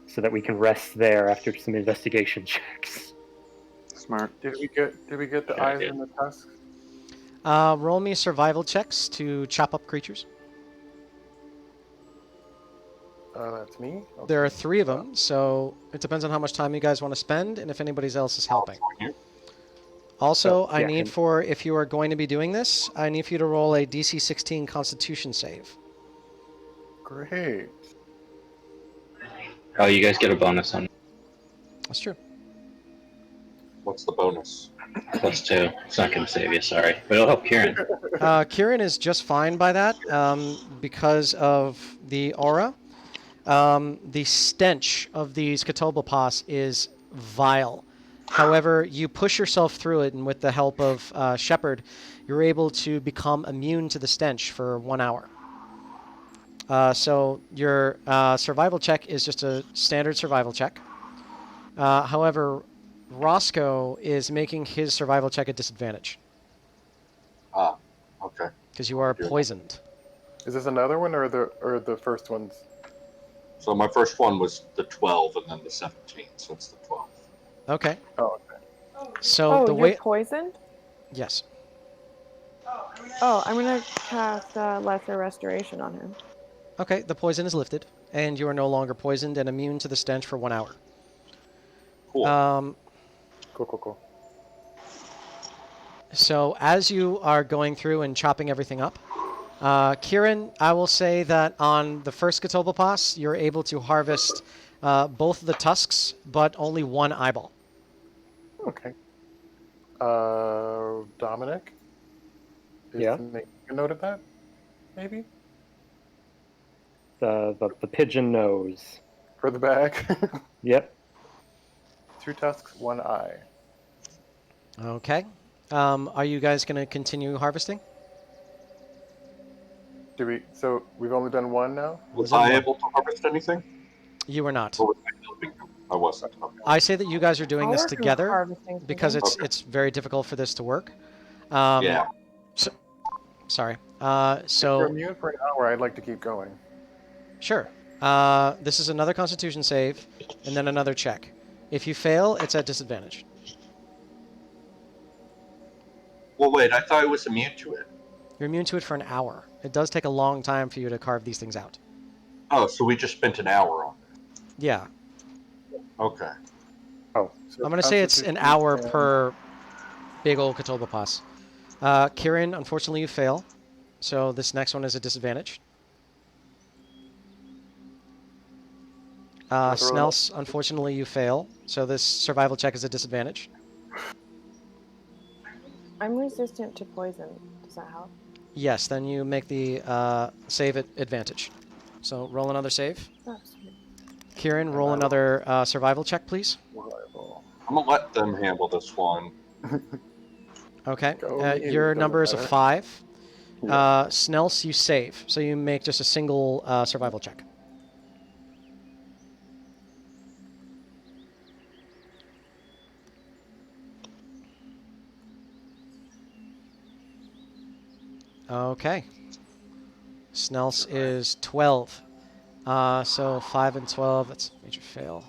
Speaker 3: so that we can rest there after some investigation checks.
Speaker 7: Smart.
Speaker 2: Did we get the
Speaker 6: Good
Speaker 2: eyes
Speaker 6: idea.
Speaker 2: and the tusks?
Speaker 1: Roll me survival checks to chop up creatures.
Speaker 2: That's me. Okay.
Speaker 1: There are 3 of them, so it depends on how much time you guys want to spend and if anybody else is helping. Also, I need if you are going to be doing this, I need for you to roll a DC 16 Constitution save.
Speaker 2: Great.
Speaker 6: Oh, you guys get a bonus on
Speaker 1: That's true.
Speaker 4: What's the bonus?
Speaker 6: +2. It's not going to save you, sorry, but it'll help Kieran.
Speaker 1: Kieran is just fine by that because of the aura. The stench of these Catoblepas is vile. However, you push yourself through it, and with the help of Shepard, you're able to become immune to the stench for 1 hour. So your survival check is just a standard survival check. However, Roscoe is making his survival check a disadvantage
Speaker 4: Ah, okay.
Speaker 1: because you are poisoned.
Speaker 2: Is this another one or the first one's?
Speaker 4: So my first one was the 12 and then the 17, so it's the 12.
Speaker 1: Okay.
Speaker 2: Oh, okay.
Speaker 1: So the
Speaker 8: you're
Speaker 1: way.
Speaker 8: poisoned?
Speaker 1: Yes.
Speaker 8: Oh, I'm gonna cast Lesser Restoration on him.
Speaker 1: Okay, the poison is lifted, and you are no longer poisoned and immune to the stench for 1 hour.
Speaker 4: Cool.
Speaker 2: Cool.
Speaker 1: So as you are going through and chopping everything up, Kieran, I will say that on the first Catoblepas, you're able to harvest both of the tusks, but only 1 eyeball.
Speaker 2: Okay. Dominic?
Speaker 3: Yeah?
Speaker 2: Make a note of that? Maybe?
Speaker 3: The pigeon nose.
Speaker 2: For the bag?
Speaker 3: Yep.
Speaker 2: 2 tusks, 1 eye.
Speaker 1: Okay. Are you guys going to continue harvesting?
Speaker 2: So we've only done 1 now?
Speaker 4: Was I able to harvest anything?
Speaker 1: You were not.
Speaker 4: Or was I helping them? I wasn't. Okay.
Speaker 1: I say that you guys are doing
Speaker 8: I'll
Speaker 1: this
Speaker 8: work on
Speaker 1: together
Speaker 8: harvesting
Speaker 1: because
Speaker 8: something.
Speaker 1: it's very difficult for this to work.
Speaker 4: Yeah.
Speaker 1: Sorry.
Speaker 2: If we're
Speaker 1: So
Speaker 2: immune for an hour, I'd like to keep going.
Speaker 1: sure. This is another Constitution save, and then another check. If you fail, it's at disadvantage.
Speaker 4: Well, wait, I thought I was immune to it.
Speaker 1: You're immune to it for an hour. It does take a long time for you to carve these things out.
Speaker 4: Oh, so we just spent an hour on
Speaker 1: Yeah.
Speaker 4: it. Okay.
Speaker 2: Oh. So
Speaker 1: I'm going to say it's an hour per big old Catoblepas. Kieran, unfortunately, you fail. So this next one is a disadvantage. Snels, unfortunately, you fail. So this survival check is a disadvantage.
Speaker 8: I'm resistant to poison. Does that help?
Speaker 1: Yes, then you make the save at advantage. So roll another save.
Speaker 8: Oh, sweet.
Speaker 1: Kieran,
Speaker 2: And
Speaker 1: roll
Speaker 2: I roll
Speaker 1: another survival check, please.
Speaker 2: survival.
Speaker 4: I'm gonna let them handle this one.
Speaker 1: Okay.
Speaker 2: Go me,
Speaker 1: Your
Speaker 2: doesn't
Speaker 1: number is a
Speaker 2: matter.
Speaker 1: 5.
Speaker 2: Yeah.
Speaker 1: Snels, you save. So you make just a single survival check. Okay. Snels is 12. So 5 and 12, that's a major fail.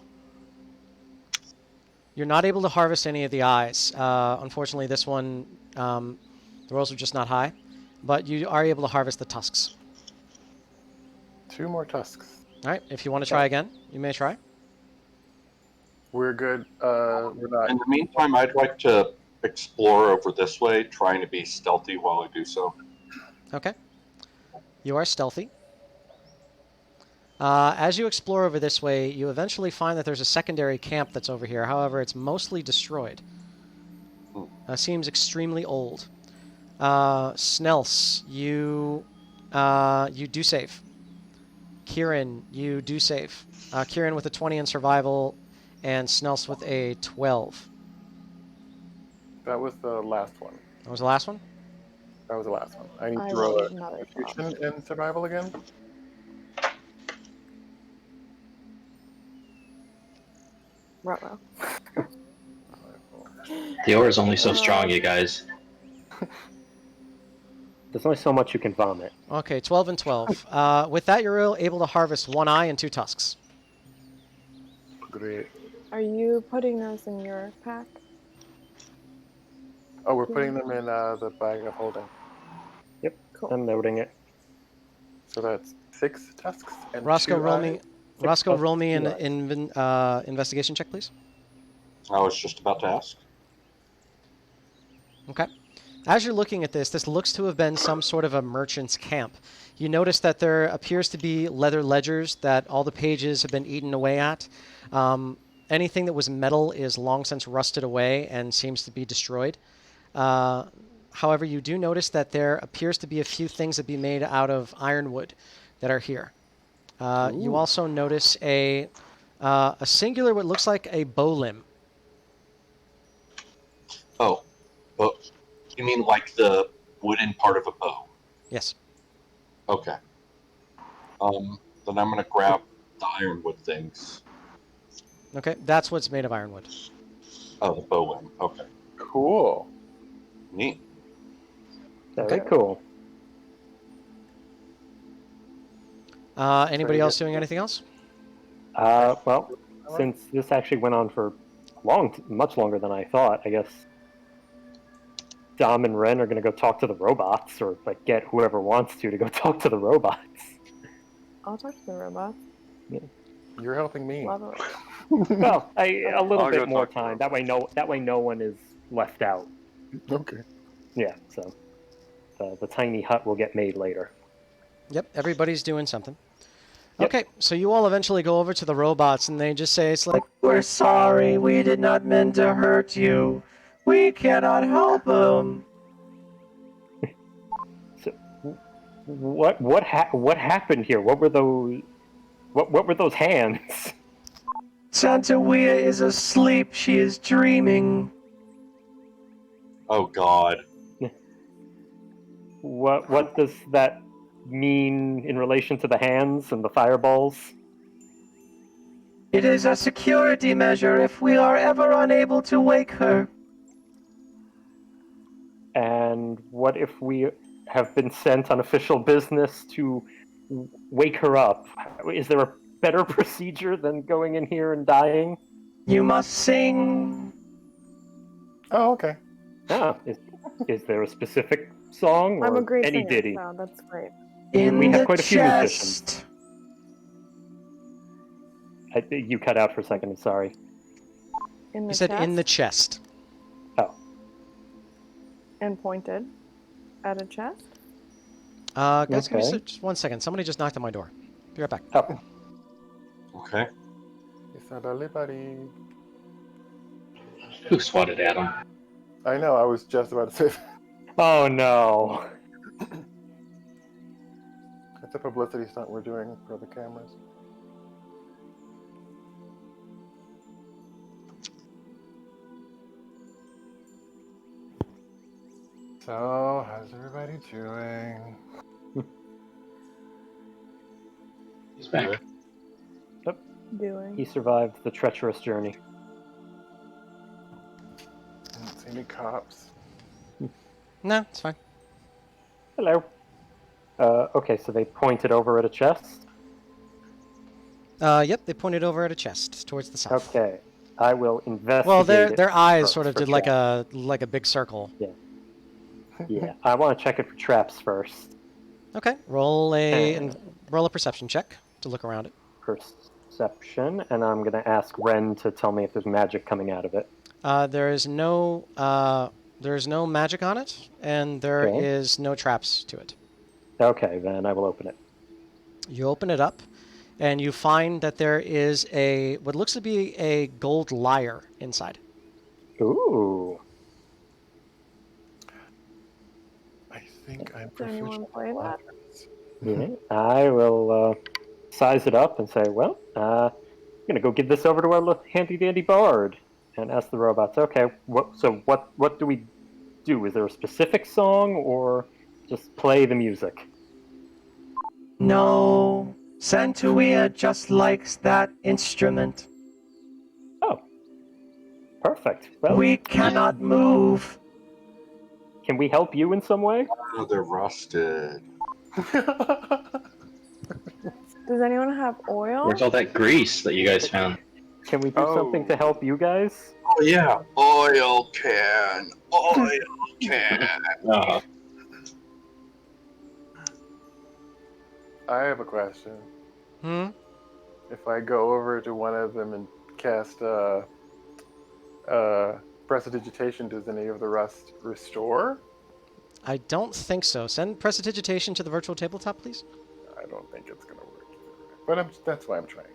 Speaker 1: You're not able to harvest any of the eyes. Unfortunately, this one, the rolls are just not high. But you are able to harvest the tusks.
Speaker 2: 2 more tusks.
Speaker 1: All right, if you want to try again, you may try.
Speaker 2: We're good. We're not.
Speaker 4: In the meantime, I'd like to explore over this way, trying to be stealthy while I do so.
Speaker 1: Okay. You are stealthy. As you explore over this way, you eventually find that there's a secondary camp that's over here. However, it's mostly destroyed. Seems extremely old. Snels, you do save. Kieran, you do save. Kieran with a 20 in survival, and Snels with a 12.
Speaker 2: That was the last one.
Speaker 1: That was the last one?
Speaker 2: That was the last one. I need
Speaker 8: I
Speaker 2: to roll a
Speaker 8: rolled another 12.
Speaker 2: constitution in survival again.
Speaker 8: Ruh-roh.
Speaker 6: The ore is only so strong, you guys.
Speaker 3: There's only so much you can vomit.
Speaker 1: Okay, 12 and 12. With that, you're able to harvest 1 eye and 2 tusks.
Speaker 2: Great.
Speaker 8: Are you putting those in your pack?
Speaker 2: Oh, we're putting them in the bag of holding.
Speaker 3: Yep,
Speaker 8: Cool.
Speaker 3: I'm noting it.
Speaker 2: So that's 6 tusks and
Speaker 1: Roscoe,
Speaker 2: 2
Speaker 1: roll
Speaker 2: eyes.
Speaker 1: me. Roscoe, roll me an
Speaker 3: 2
Speaker 1: investigation check, please.
Speaker 4: I was just about to ask.
Speaker 1: Okay. As you're looking at this looks to have been some sort of a merchant's camp. You notice that there appears to be leather ledgers that all the pages have been eaten away at. Anything that was metal is long since rusted away and seems to be destroyed. However, you do notice that there appears to be a few things that be made out of ironwood that are here. You also notice a singular, what looks like a bow limb.
Speaker 4: Oh, but you mean like the wooden part of a bow?
Speaker 1: Yes.
Speaker 4: Okay. Then I'm gonna grab the ironwood things.
Speaker 1: Okay, that's what's made of ironwood.
Speaker 4: Oh, the bow limb. Okay.
Speaker 2: Cool.
Speaker 4: Neat.
Speaker 3: Very
Speaker 1: Okay.
Speaker 3: cool.
Speaker 1: Anybody
Speaker 2: Very
Speaker 1: else
Speaker 2: good.
Speaker 1: doing anything else?
Speaker 3: Well, since this actually went on for much longer than I thought, I guess Dom and Ren are going to go talk to the robots, or like get whoever wants to go talk to the robots.
Speaker 8: I'll talk to the robots.
Speaker 2: You're helping me.
Speaker 8: Love it.
Speaker 3: Well, a little
Speaker 7: I'll go
Speaker 3: bit more
Speaker 7: talk to
Speaker 3: time.
Speaker 7: the
Speaker 3: That way, no one is left out.
Speaker 2: Okay.
Speaker 3: Yeah. So the tiny hut will get made later.
Speaker 1: Yep, everybody's doing something.
Speaker 3: Yep.
Speaker 1: Okay, so you all eventually go over to the robots and they just say, it's like, we're sorry, we did not mean to hurt you. We cannot help them.
Speaker 3: So, what happened here? What were those? What were those hands?
Speaker 1: Santuia is asleep, she is dreaming.
Speaker 4: Oh God.
Speaker 3: What does that mean in relation to the hands and the fireballs?
Speaker 1: It is a security measure if we are ever unable to wake her.
Speaker 3: And what if we have been sent on official business to wake her up? Is there a better procedure than going in here and dying?
Speaker 1: You must sing.
Speaker 2: Oh, okay.
Speaker 3: Ah, is there a specific song or
Speaker 8: I'm a great
Speaker 3: any
Speaker 8: singer,
Speaker 3: ditty?
Speaker 8: so that's great.
Speaker 1: In
Speaker 3: We have
Speaker 1: the
Speaker 3: quite a few
Speaker 1: chest.
Speaker 3: You cut out for a second. I'm sorry.
Speaker 8: In the
Speaker 1: You said
Speaker 8: chest
Speaker 1: in the chest.
Speaker 3: Oh,
Speaker 8: and pointed at a chest.
Speaker 1: Guys, give me
Speaker 3: Okay.
Speaker 1: just 1 second. Somebody just knocked on my door. Be right back.
Speaker 3: oh.
Speaker 4: Okay.
Speaker 2: It's not a liberty.
Speaker 6: Who swatted at him?
Speaker 2: I know, I was just about to say that.
Speaker 3: Oh no.
Speaker 2: It's a publicity stunt we're doing for the cameras. So, how's everybody doing?
Speaker 6: He's back.
Speaker 8: Doing.
Speaker 3: He survived the treacherous journey.
Speaker 2: I don't see any cops.
Speaker 1: No, it's fine.
Speaker 3: Hello. Okay, so they pointed over at a chest.
Speaker 1: Yep, they pointed over at a chest towards the south.
Speaker 3: Okay, I will investigate.
Speaker 1: Well, their
Speaker 3: it
Speaker 1: eyes
Speaker 3: first
Speaker 1: sort of
Speaker 3: for
Speaker 1: did like
Speaker 3: traps.
Speaker 1: a big circle.
Speaker 3: Yeah, I want to check it for traps first.
Speaker 1: Okay, roll a perception check to look around it.
Speaker 3: Perception, and I'm gonna ask Ren to tell me if there's magic coming out of it.
Speaker 1: There is no magic on it, and there
Speaker 3: Okay.
Speaker 1: is no traps to it.
Speaker 3: Okay, then I will open it.
Speaker 1: You open it up, and you find that there is what looks to be a gold lyre inside.
Speaker 3: Ooh.
Speaker 2: I think I'm
Speaker 8: Does anyone
Speaker 2: proficient.
Speaker 8: play that?
Speaker 3: Yeah, I will size it up and say, well, I'm gonna go give this over to our handy dandy bard and ask the robots. Okay, what do we do? Is there a specific song or just play the music?
Speaker 9: No, Santuia just likes that instrument.
Speaker 3: Oh, perfect. Well,
Speaker 9: We cannot move.
Speaker 3: can we help you in some way?
Speaker 4: Oh, they're rusted.
Speaker 8: Does anyone have oil?
Speaker 6: Where's all that grease that you guys found?
Speaker 3: Can we do something to help you guys?
Speaker 4: Oh yeah, oil can. Oil can.
Speaker 6: Uh,
Speaker 2: I have a question.
Speaker 1: Hmm.
Speaker 2: If I go over to one of them and cast prestidigitation, does any of the rust restore?
Speaker 1: I don't think so. Send prestidigitation to the virtual tabletop, please.
Speaker 2: I don't think it's gonna work either. But that's why I'm trying.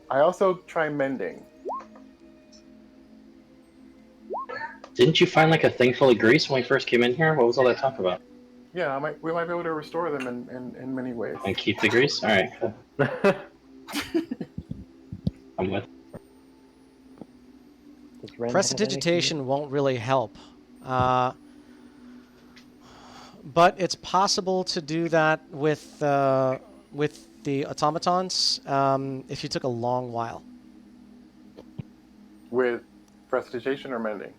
Speaker 2: I also try mending.
Speaker 6: didn't you find like a thing full of grease when we first came in here? What was all that talk about?
Speaker 2: Yeah, we might be able to restore them in many ways.
Speaker 6: And keep the grease? Alright, cool. I'm with.
Speaker 3: Does Ren have
Speaker 1: Prestidigitation won't really help. But it's possible to do that with the automatons if you took a long while.
Speaker 2: With prestidigitation or mending?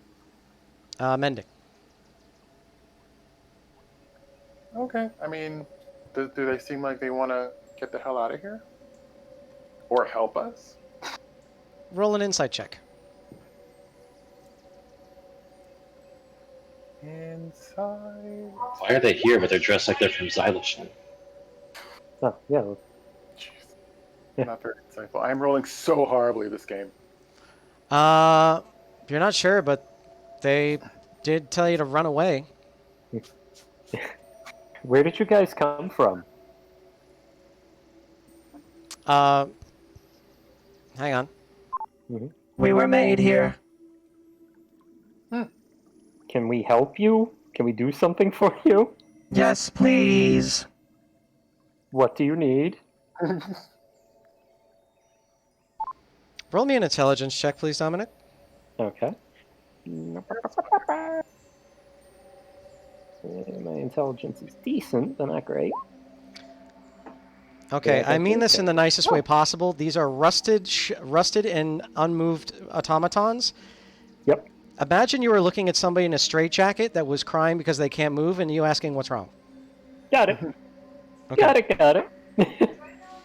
Speaker 1: Mending.
Speaker 2: Okay. I mean, do they seem like they want to get the hell out of here? Or help us?
Speaker 1: Roll an insight check.
Speaker 2: Inside.
Speaker 6: Why are they here but they're dressed like they're from Xyloshine?
Speaker 3: Oh, yeah.
Speaker 2: Jeez.
Speaker 3: Yeah.
Speaker 2: Not very insightful. I'm rolling so horribly this game.
Speaker 1: You're not sure, but they did tell you to run away.
Speaker 3: Where did you guys come from?
Speaker 1: Hang on.
Speaker 9: We were made here.
Speaker 3: Can we help you? Can we do something for you?
Speaker 9: Yes, please.
Speaker 3: What do you need?
Speaker 1: Roll me an intelligence check, please, Dominic.
Speaker 3: Okay. My intelligence is decent, but not great.
Speaker 1: Okay,
Speaker 3: Yeah,
Speaker 1: I mean
Speaker 3: that's
Speaker 1: this in the nicest way possible. These are rusted and unmoved automatons.
Speaker 3: Yep.
Speaker 1: Imagine you were looking at somebody in a straitjacket that was crying because they can't move, and you asking what's wrong.
Speaker 3: Got it.
Speaker 1: Okay.
Speaker 3: Got it.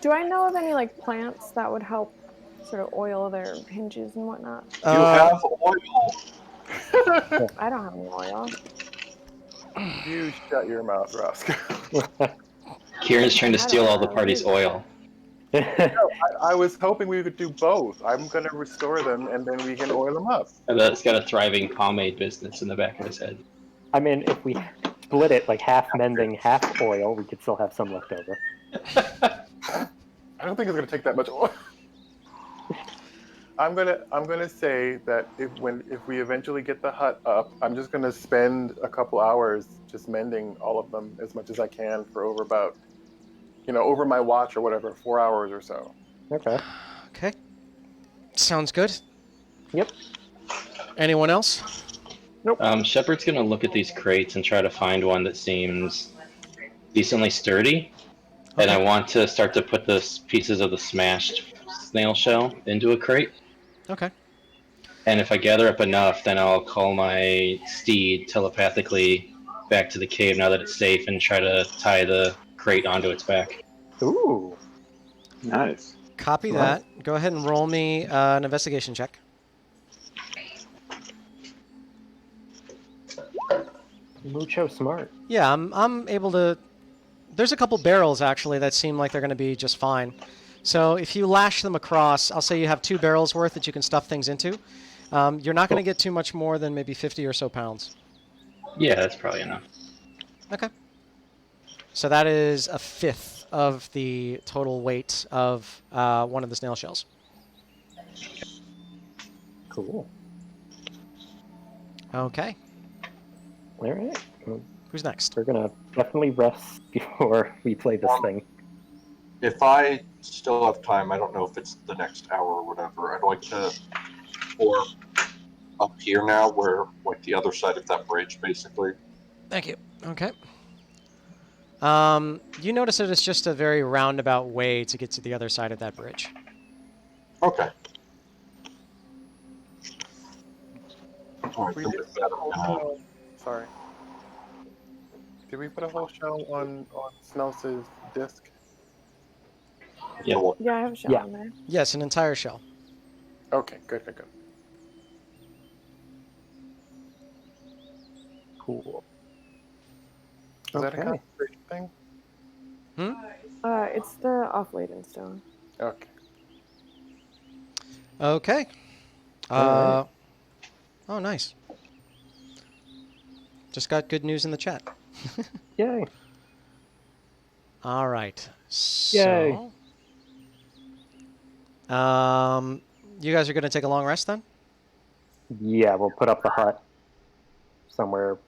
Speaker 8: Do I know of any like plants that would help sort of oil their hinges and whatnot?
Speaker 4: You have oil.
Speaker 8: I don't have any oil.
Speaker 2: You shut your mouth, Rusk.
Speaker 6: Kieran's trying to steal all the party's oil.
Speaker 2: I was hoping we could do both. I'm going to restore them, and then we can oil them up.
Speaker 6: And that's got a thriving pomade business in the back of his head.
Speaker 3: I mean, if we split it like half mending, half oil, we could still have some left over.
Speaker 2: I don't think it's gonna take that much oil. I'm gonna say that if we eventually get the hut up, I'm just gonna spend a couple hours just mending all of them as much as I can for over about, over my watch or whatever, 4 hours or so.
Speaker 3: Okay.
Speaker 1: Okay. Sounds good.
Speaker 3: Yep.
Speaker 1: Anyone else?
Speaker 6: Shepard's gonna look at these crates and try to find one that seems decently sturdy.
Speaker 1: Okay.
Speaker 6: And I want to start to put the pieces of the smashed snail shell into a crate.
Speaker 1: Okay.
Speaker 6: And if I gather up enough, then I'll call my steed telepathically back to the cave now that it's safe and try to tie the crate onto its back.
Speaker 3: Ooh.
Speaker 7: Nice.
Speaker 1: Copy
Speaker 3: Smart.
Speaker 1: that. Go ahead and roll me an investigation check.
Speaker 3: Mucho smart.
Speaker 1: Yeah, I'm able to. There's a couple barrels actually that seem like they're going to be just fine. So if you lash them across, I'll say you have 2 barrels worth that you can stuff things into. You're not going to get too much more than maybe 50 or so pounds.
Speaker 6: Yeah, that's probably enough.
Speaker 1: Okay. So that is a fifth of the total weight of one of the snail shells.
Speaker 3: Cool.
Speaker 1: Okay.
Speaker 3: All right. Well,
Speaker 1: Who's next?
Speaker 3: we're gonna definitely rest before we play this thing.
Speaker 4: If I still have time, I don't know if it's the next hour or whatever, I'd like to pour up here now, where, like, the other side of that bridge, basically.
Speaker 1: Thank you. Okay. You notice that it's just a very roundabout way to get to the other side of that bridge.
Speaker 4: Okay. All right,
Speaker 2: We
Speaker 4: so
Speaker 2: did
Speaker 4: with
Speaker 2: put
Speaker 4: that,
Speaker 2: a whole shell. Sorry. Did we put a whole shell on Snels's disc?
Speaker 6: Yeah.
Speaker 8: Yeah, I have a shell
Speaker 3: Yeah.
Speaker 8: on there.
Speaker 1: Yes, an entire shell.
Speaker 2: Okay, good.
Speaker 3: Cool.
Speaker 2: Is that a
Speaker 3: Okay.
Speaker 2: concentration thing?
Speaker 5: It's the off-laden stone.
Speaker 2: Okay.
Speaker 1: Okay.
Speaker 3: All
Speaker 1: Oh, nice. Just got good news in the chat.
Speaker 3: Yay.
Speaker 1: All right.
Speaker 3: Yay.
Speaker 1: So, you guys are going to take a long rest then?
Speaker 3: Yeah, we'll put up the hut somewhere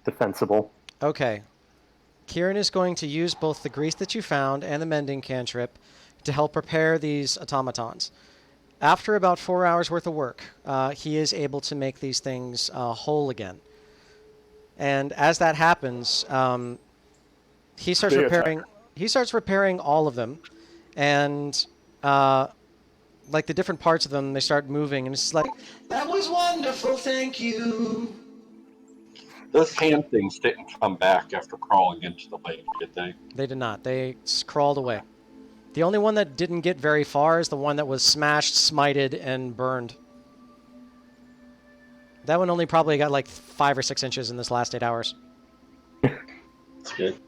Speaker 3: defensible.
Speaker 1: Okay. Kieran is going to use both the grease that you found and the mending cantrip to help prepare these automatons. After about 4 hours worth of work, he is able to make these things whole again. And as that happens, he starts
Speaker 2: They
Speaker 1: repairing.
Speaker 2: attack.
Speaker 1: He starts repairing all of them, and like the different parts of them, they start moving, and it's like,
Speaker 9: That was wonderful, thank you.
Speaker 4: those hand things didn't come back after crawling into the lake, did they?
Speaker 1: they did not. They crawled away. The only one that didn't get very far is the one that was smashed, smited, and burned. That one only probably got like 5 or 6 inches in this last 8 hours.
Speaker 6: That's good.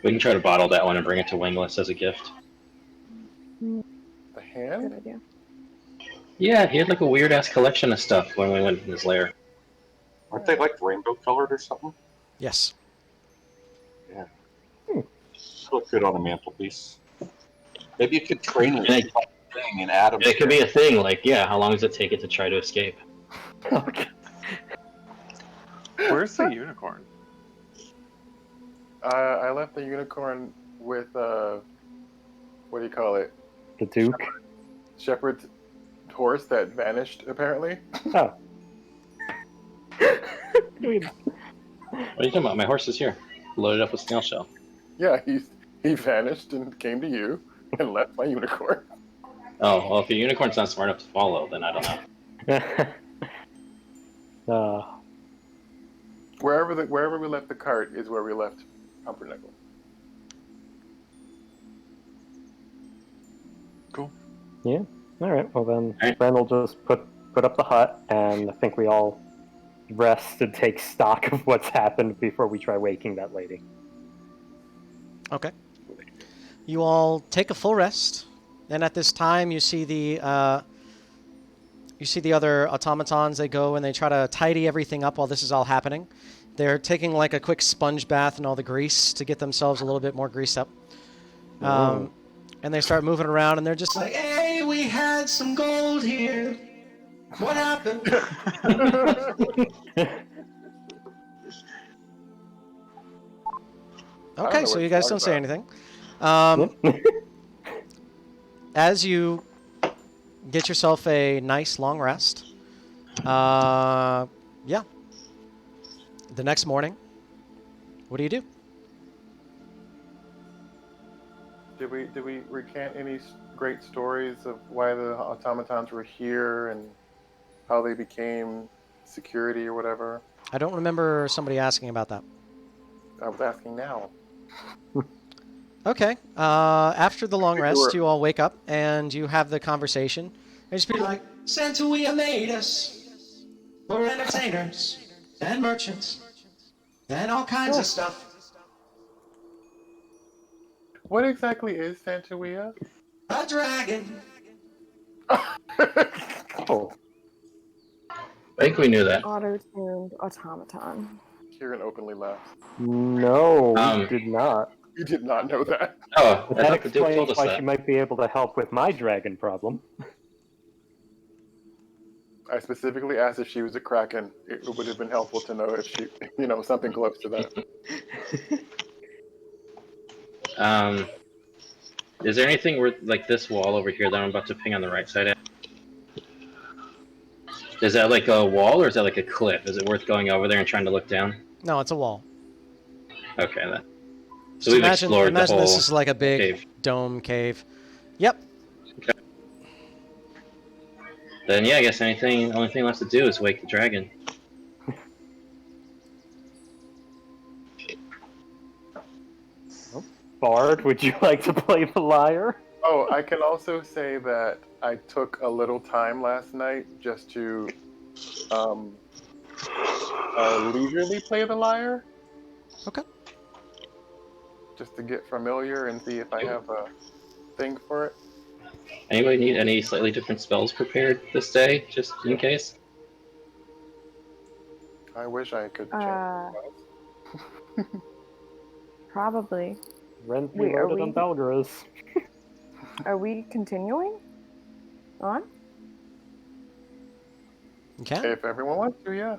Speaker 6: We can try to bottle that one and bring it to Wingless as a gift.
Speaker 2: The
Speaker 5: Good
Speaker 2: hand?
Speaker 5: idea.
Speaker 6: Yeah, he had like a weird ass collection of stuff when we went in his lair.
Speaker 4: Aren't they, like, rainbow colored or something?
Speaker 1: Yes.
Speaker 4: Yeah. Look good on a mantelpiece. Maybe you could train with
Speaker 6: Yeah.
Speaker 4: thing and add them.
Speaker 6: It could be a thing, like, yeah, how long does it take it to try to escape?
Speaker 3: Okay.
Speaker 7: Where's the unicorn?
Speaker 2: I left the unicorn with what do you call it?
Speaker 3: The Duke.
Speaker 2: Shepherd's horse that vanished apparently.
Speaker 3: Oh.
Speaker 6: What are you talking about? My horse is here, loaded up with snail shell.
Speaker 2: Yeah, he vanished and came to you and left my unicorn.
Speaker 6: Oh, well, if the unicorn's not smart enough to follow, then I don't know.
Speaker 2: Wherever we left the cart is where we left Pumpernickel.
Speaker 7: Cool.
Speaker 3: Yeah. All right. Well then,
Speaker 6: All right.
Speaker 3: Bren will just put up the hut, and I think we all rest and take stock of what's happened before we try waking that lady.
Speaker 1: Okay. You all take a full rest, and at this time you see the other automatons. They go and they try to tidy everything up while this is all happening. They're taking like a quick sponge bath in all the grease to get themselves a little bit more greased up. And they start moving around, and they're just like,
Speaker 9: Hey, we had some gold here. What happened?
Speaker 1: okay,
Speaker 2: know
Speaker 1: so
Speaker 2: what
Speaker 1: you
Speaker 2: to
Speaker 1: guys
Speaker 2: talk
Speaker 1: don't say
Speaker 2: about.
Speaker 1: anything. As you get yourself a nice long rest, yeah. The next morning, what do you do?
Speaker 2: Did we recant any great stories of why the automatons were here and how they became security or whatever?
Speaker 1: I don't remember somebody asking about that.
Speaker 2: I was asking now.
Speaker 1: Okay. After the long rest,
Speaker 2: Sure.
Speaker 1: you all wake up and you have the conversation. And just be like,
Speaker 9: Santuia made us. We're entertainers and merchants and all kinds of stuff.
Speaker 2: What exactly is Santuia?
Speaker 9: A dragon.
Speaker 3: Oh,
Speaker 6: I think we knew that.
Speaker 8: Auto-tuned automaton.
Speaker 2: Kieran openly laughed.
Speaker 3: no, we
Speaker 6: Um,
Speaker 3: did not.
Speaker 2: You did not know that.
Speaker 6: Oh,
Speaker 3: But
Speaker 6: I
Speaker 3: that
Speaker 6: thought the dude
Speaker 3: explains
Speaker 6: told us
Speaker 3: why
Speaker 6: that.
Speaker 3: she might be able to help with my dragon problem.
Speaker 2: I specifically asked if she was a kraken. It would have been helpful to know if she, something close to that.
Speaker 6: Is there anything where like this wall over here that I'm about to ping on the right side at? Is that like a wall or is that like a cliff? Is it worth going over there and trying to look down?
Speaker 1: no, it's a wall.
Speaker 6: Okay then. So
Speaker 1: Just
Speaker 6: we've explored the
Speaker 1: imagine this
Speaker 6: whole
Speaker 1: is like a big
Speaker 6: cave.
Speaker 1: dome cave. Yep.
Speaker 6: Then yeah, I guess only thing left to do is wake the dragon.
Speaker 3: Bard, would you like to play the liar?
Speaker 2: Oh, I can also say that I took a little time last night just to leisurely play the lyre.
Speaker 1: Okay.
Speaker 2: Just to get familiar and see if I have a thing for it.
Speaker 6: Anybody need any slightly different spells prepared this day, just in case?
Speaker 2: I wish I could change spells.
Speaker 8: Probably.
Speaker 3: Rent
Speaker 8: Wait, are
Speaker 3: reloaded on
Speaker 8: we-
Speaker 3: Belgras.
Speaker 8: Are we continuing on?
Speaker 1: Okay.
Speaker 2: If everyone wants to, yeah.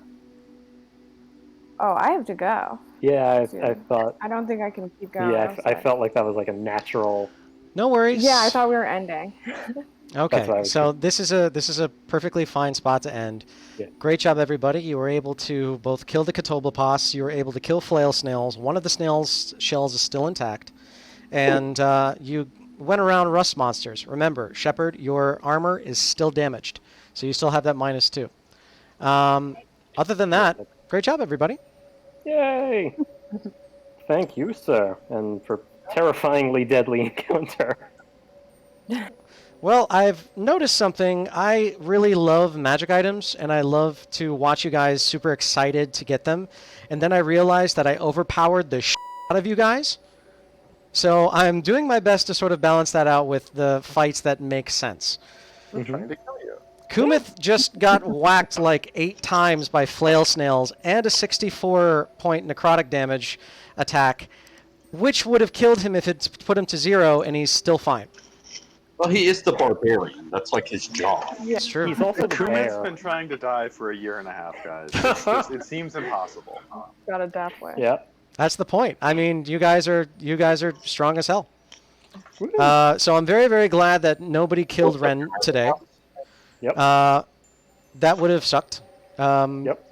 Speaker 8: Oh, I have to go.
Speaker 3: Yeah, I
Speaker 8: soon.
Speaker 3: thought.
Speaker 8: I don't think I can keep going.
Speaker 3: Yeah, I felt like that was like a natural.
Speaker 1: No worries.
Speaker 8: Yeah, I thought we were ending.
Speaker 1: Okay,
Speaker 3: what I was
Speaker 1: so this is a perfectly fine spot to end.
Speaker 3: Yeah.
Speaker 1: Great job, everybody. You were able to both kill the Catoblepas. You were able to kill Flail Snails. One of the snails' shells is still intact, and you went around rust monsters. Remember, Shepard, your armor is still damaged, so you still have that -2. Other than that, great job, everybody.
Speaker 3: Yay! Thank you, sir, and for terrifyingly deadly encounter.
Speaker 1: Well, I've noticed something. I really love magic items, and I love to watch you guys super excited to get them. And then I realized that I overpowered the out of you guys. So I'm doing my best to sort of balance that out with the fights that make sense.
Speaker 2: I'm trying to kill you.
Speaker 1: Kumith just got whacked like 8 times by Flail Snails and a 64-point necrotic damage attack, which would have killed him if it put him to 0, and he's still fine.
Speaker 4: Well, he is the barbarian. That's like his job.
Speaker 1: It's true.
Speaker 3: He's also the
Speaker 7: Kuman's
Speaker 3: bear.
Speaker 7: been trying to die for a year and a half, guys. It seems impossible.
Speaker 8: Got a death wish.
Speaker 3: Yeah.
Speaker 1: That's the point. I mean, you guys are strong as hell. So I'm very, very glad that nobody killed Ren today.
Speaker 3: Yep.
Speaker 1: That would have sucked.
Speaker 3: Yep.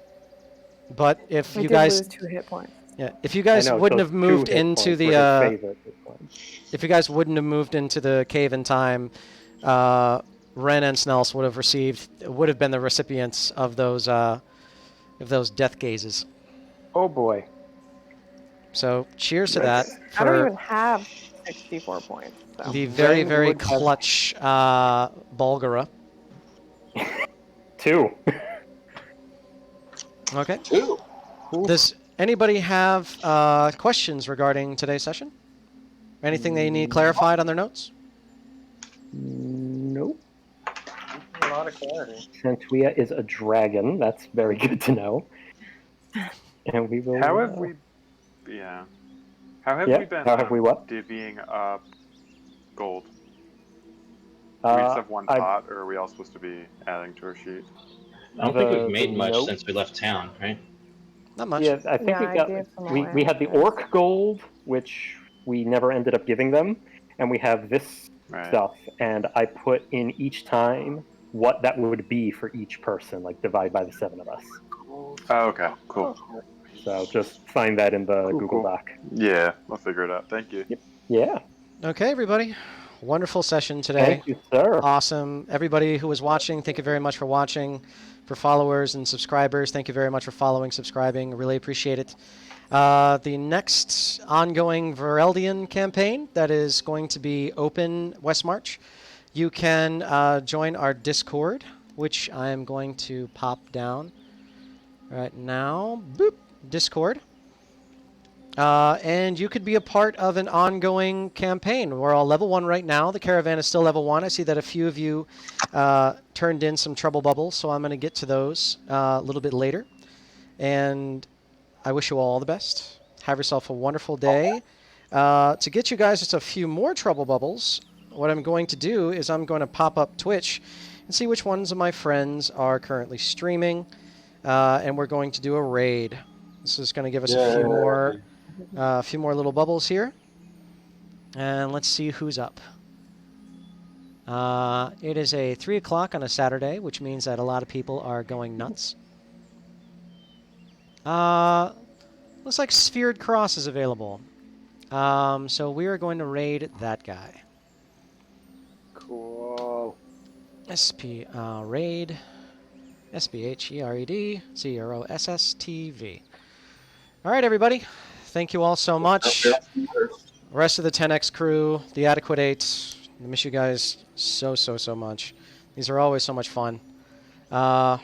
Speaker 1: But if
Speaker 8: I
Speaker 1: you
Speaker 8: did
Speaker 1: guys,
Speaker 8: lose 2 hit points.
Speaker 1: yeah, if you guys
Speaker 3: I know,
Speaker 1: wouldn't
Speaker 3: those
Speaker 1: have moved
Speaker 3: 2 hit
Speaker 1: into
Speaker 3: points
Speaker 1: the,
Speaker 3: were his favorite hit points.
Speaker 1: if you guys wouldn't have moved into the cave in time, Ren and Snels would have been the recipients of those death gazes.
Speaker 3: Oh boy.
Speaker 1: So cheers to that.
Speaker 8: I don't
Speaker 1: for
Speaker 8: even have 64 points. So.
Speaker 1: the very,
Speaker 3: Ren
Speaker 1: very
Speaker 3: would have-
Speaker 1: clutch Bulgara.
Speaker 3: 2.
Speaker 1: Okay.
Speaker 4: Two.
Speaker 1: Does anybody have questions regarding today's session? Anything they need clarified on their notes?
Speaker 3: Nope.
Speaker 2: A lot of clarity.
Speaker 3: Santuia is a dragon. That's very good to know. And we will.
Speaker 7: How have we? Yeah. How have
Speaker 3: Yeah,
Speaker 7: we been?
Speaker 3: how have we what?
Speaker 7: Divvying up gold? Do we just have one
Speaker 3: I
Speaker 7: pot, or are we all supposed to be adding to our sheet?
Speaker 6: I don't think we've
Speaker 3: the
Speaker 6: made much
Speaker 3: note.
Speaker 6: since we left town, right?
Speaker 1: Not much.
Speaker 3: Yeah, I think
Speaker 8: Yeah,
Speaker 3: we
Speaker 8: I
Speaker 3: got
Speaker 8: gave some
Speaker 3: we
Speaker 8: away.
Speaker 3: we had the orc gold, which we never ended up giving them, and we have this
Speaker 7: Right.
Speaker 3: stuff, and I put in each time what that would be for each person, like divide by the 7 of us.
Speaker 7: Oh, okay. Cool.
Speaker 3: So just find that in the
Speaker 7: Cool,
Speaker 3: Google
Speaker 7: cool.
Speaker 3: Doc.
Speaker 7: Yeah, I'll figure it out. Thank you.
Speaker 3: Yeah.
Speaker 1: Okay, everybody. Wonderful session today.
Speaker 3: Thank you, sir.
Speaker 1: Awesome. Everybody who was watching, thank you very much for watching. For followers and subscribers, thank you very much for following, subscribing. Really appreciate it. The next ongoing Vereldium campaign that is going to be open West March, you can join our Discord, which I am going to pop down right now. Boop. Discord. And you could be a part of an ongoing campaign. We're all level 1 right now. The caravan is still level 1. I see that a few of you turned in some trouble bubbles, so I'm going to get to those a little bit later. And I wish you all the best. Have yourself a wonderful day. To get you guys just a few more trouble bubbles, what I'm going to do is I'm going to pop up Twitch and see which ones of my friends are currently streaming. And we're going to do a raid. This is going to give us a few more little bubbles here. And let's see who's up. It is a 3 o'clock on a Saturday, which means that a lot of people are going nuts. Looks like Sphered Cross is available. So we are going to raid that guy.
Speaker 2: Cool.
Speaker 1: Raid. SBHERED 0SSTV. All right, everybody. Thank you all so much. Rest of the 10X crew, the Adequate 8, I miss you guys so much. These are always so much fun. Love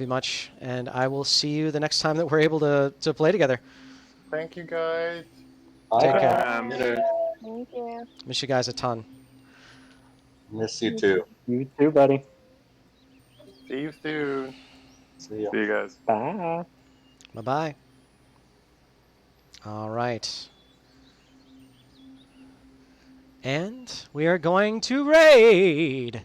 Speaker 1: you much, and I will see you the next time that we're able to play together.
Speaker 2: Thank you, guys.
Speaker 1: Take
Speaker 3: Bye.
Speaker 1: care.
Speaker 7: Later.
Speaker 8: Thank you.
Speaker 1: Miss you guys a ton.
Speaker 4: Miss you too.
Speaker 3: You too, buddy.
Speaker 2: See you soon.
Speaker 4: See ya.
Speaker 7: See you guys.
Speaker 3: Bye.
Speaker 1: Bye-bye. All right. And we are going to raid.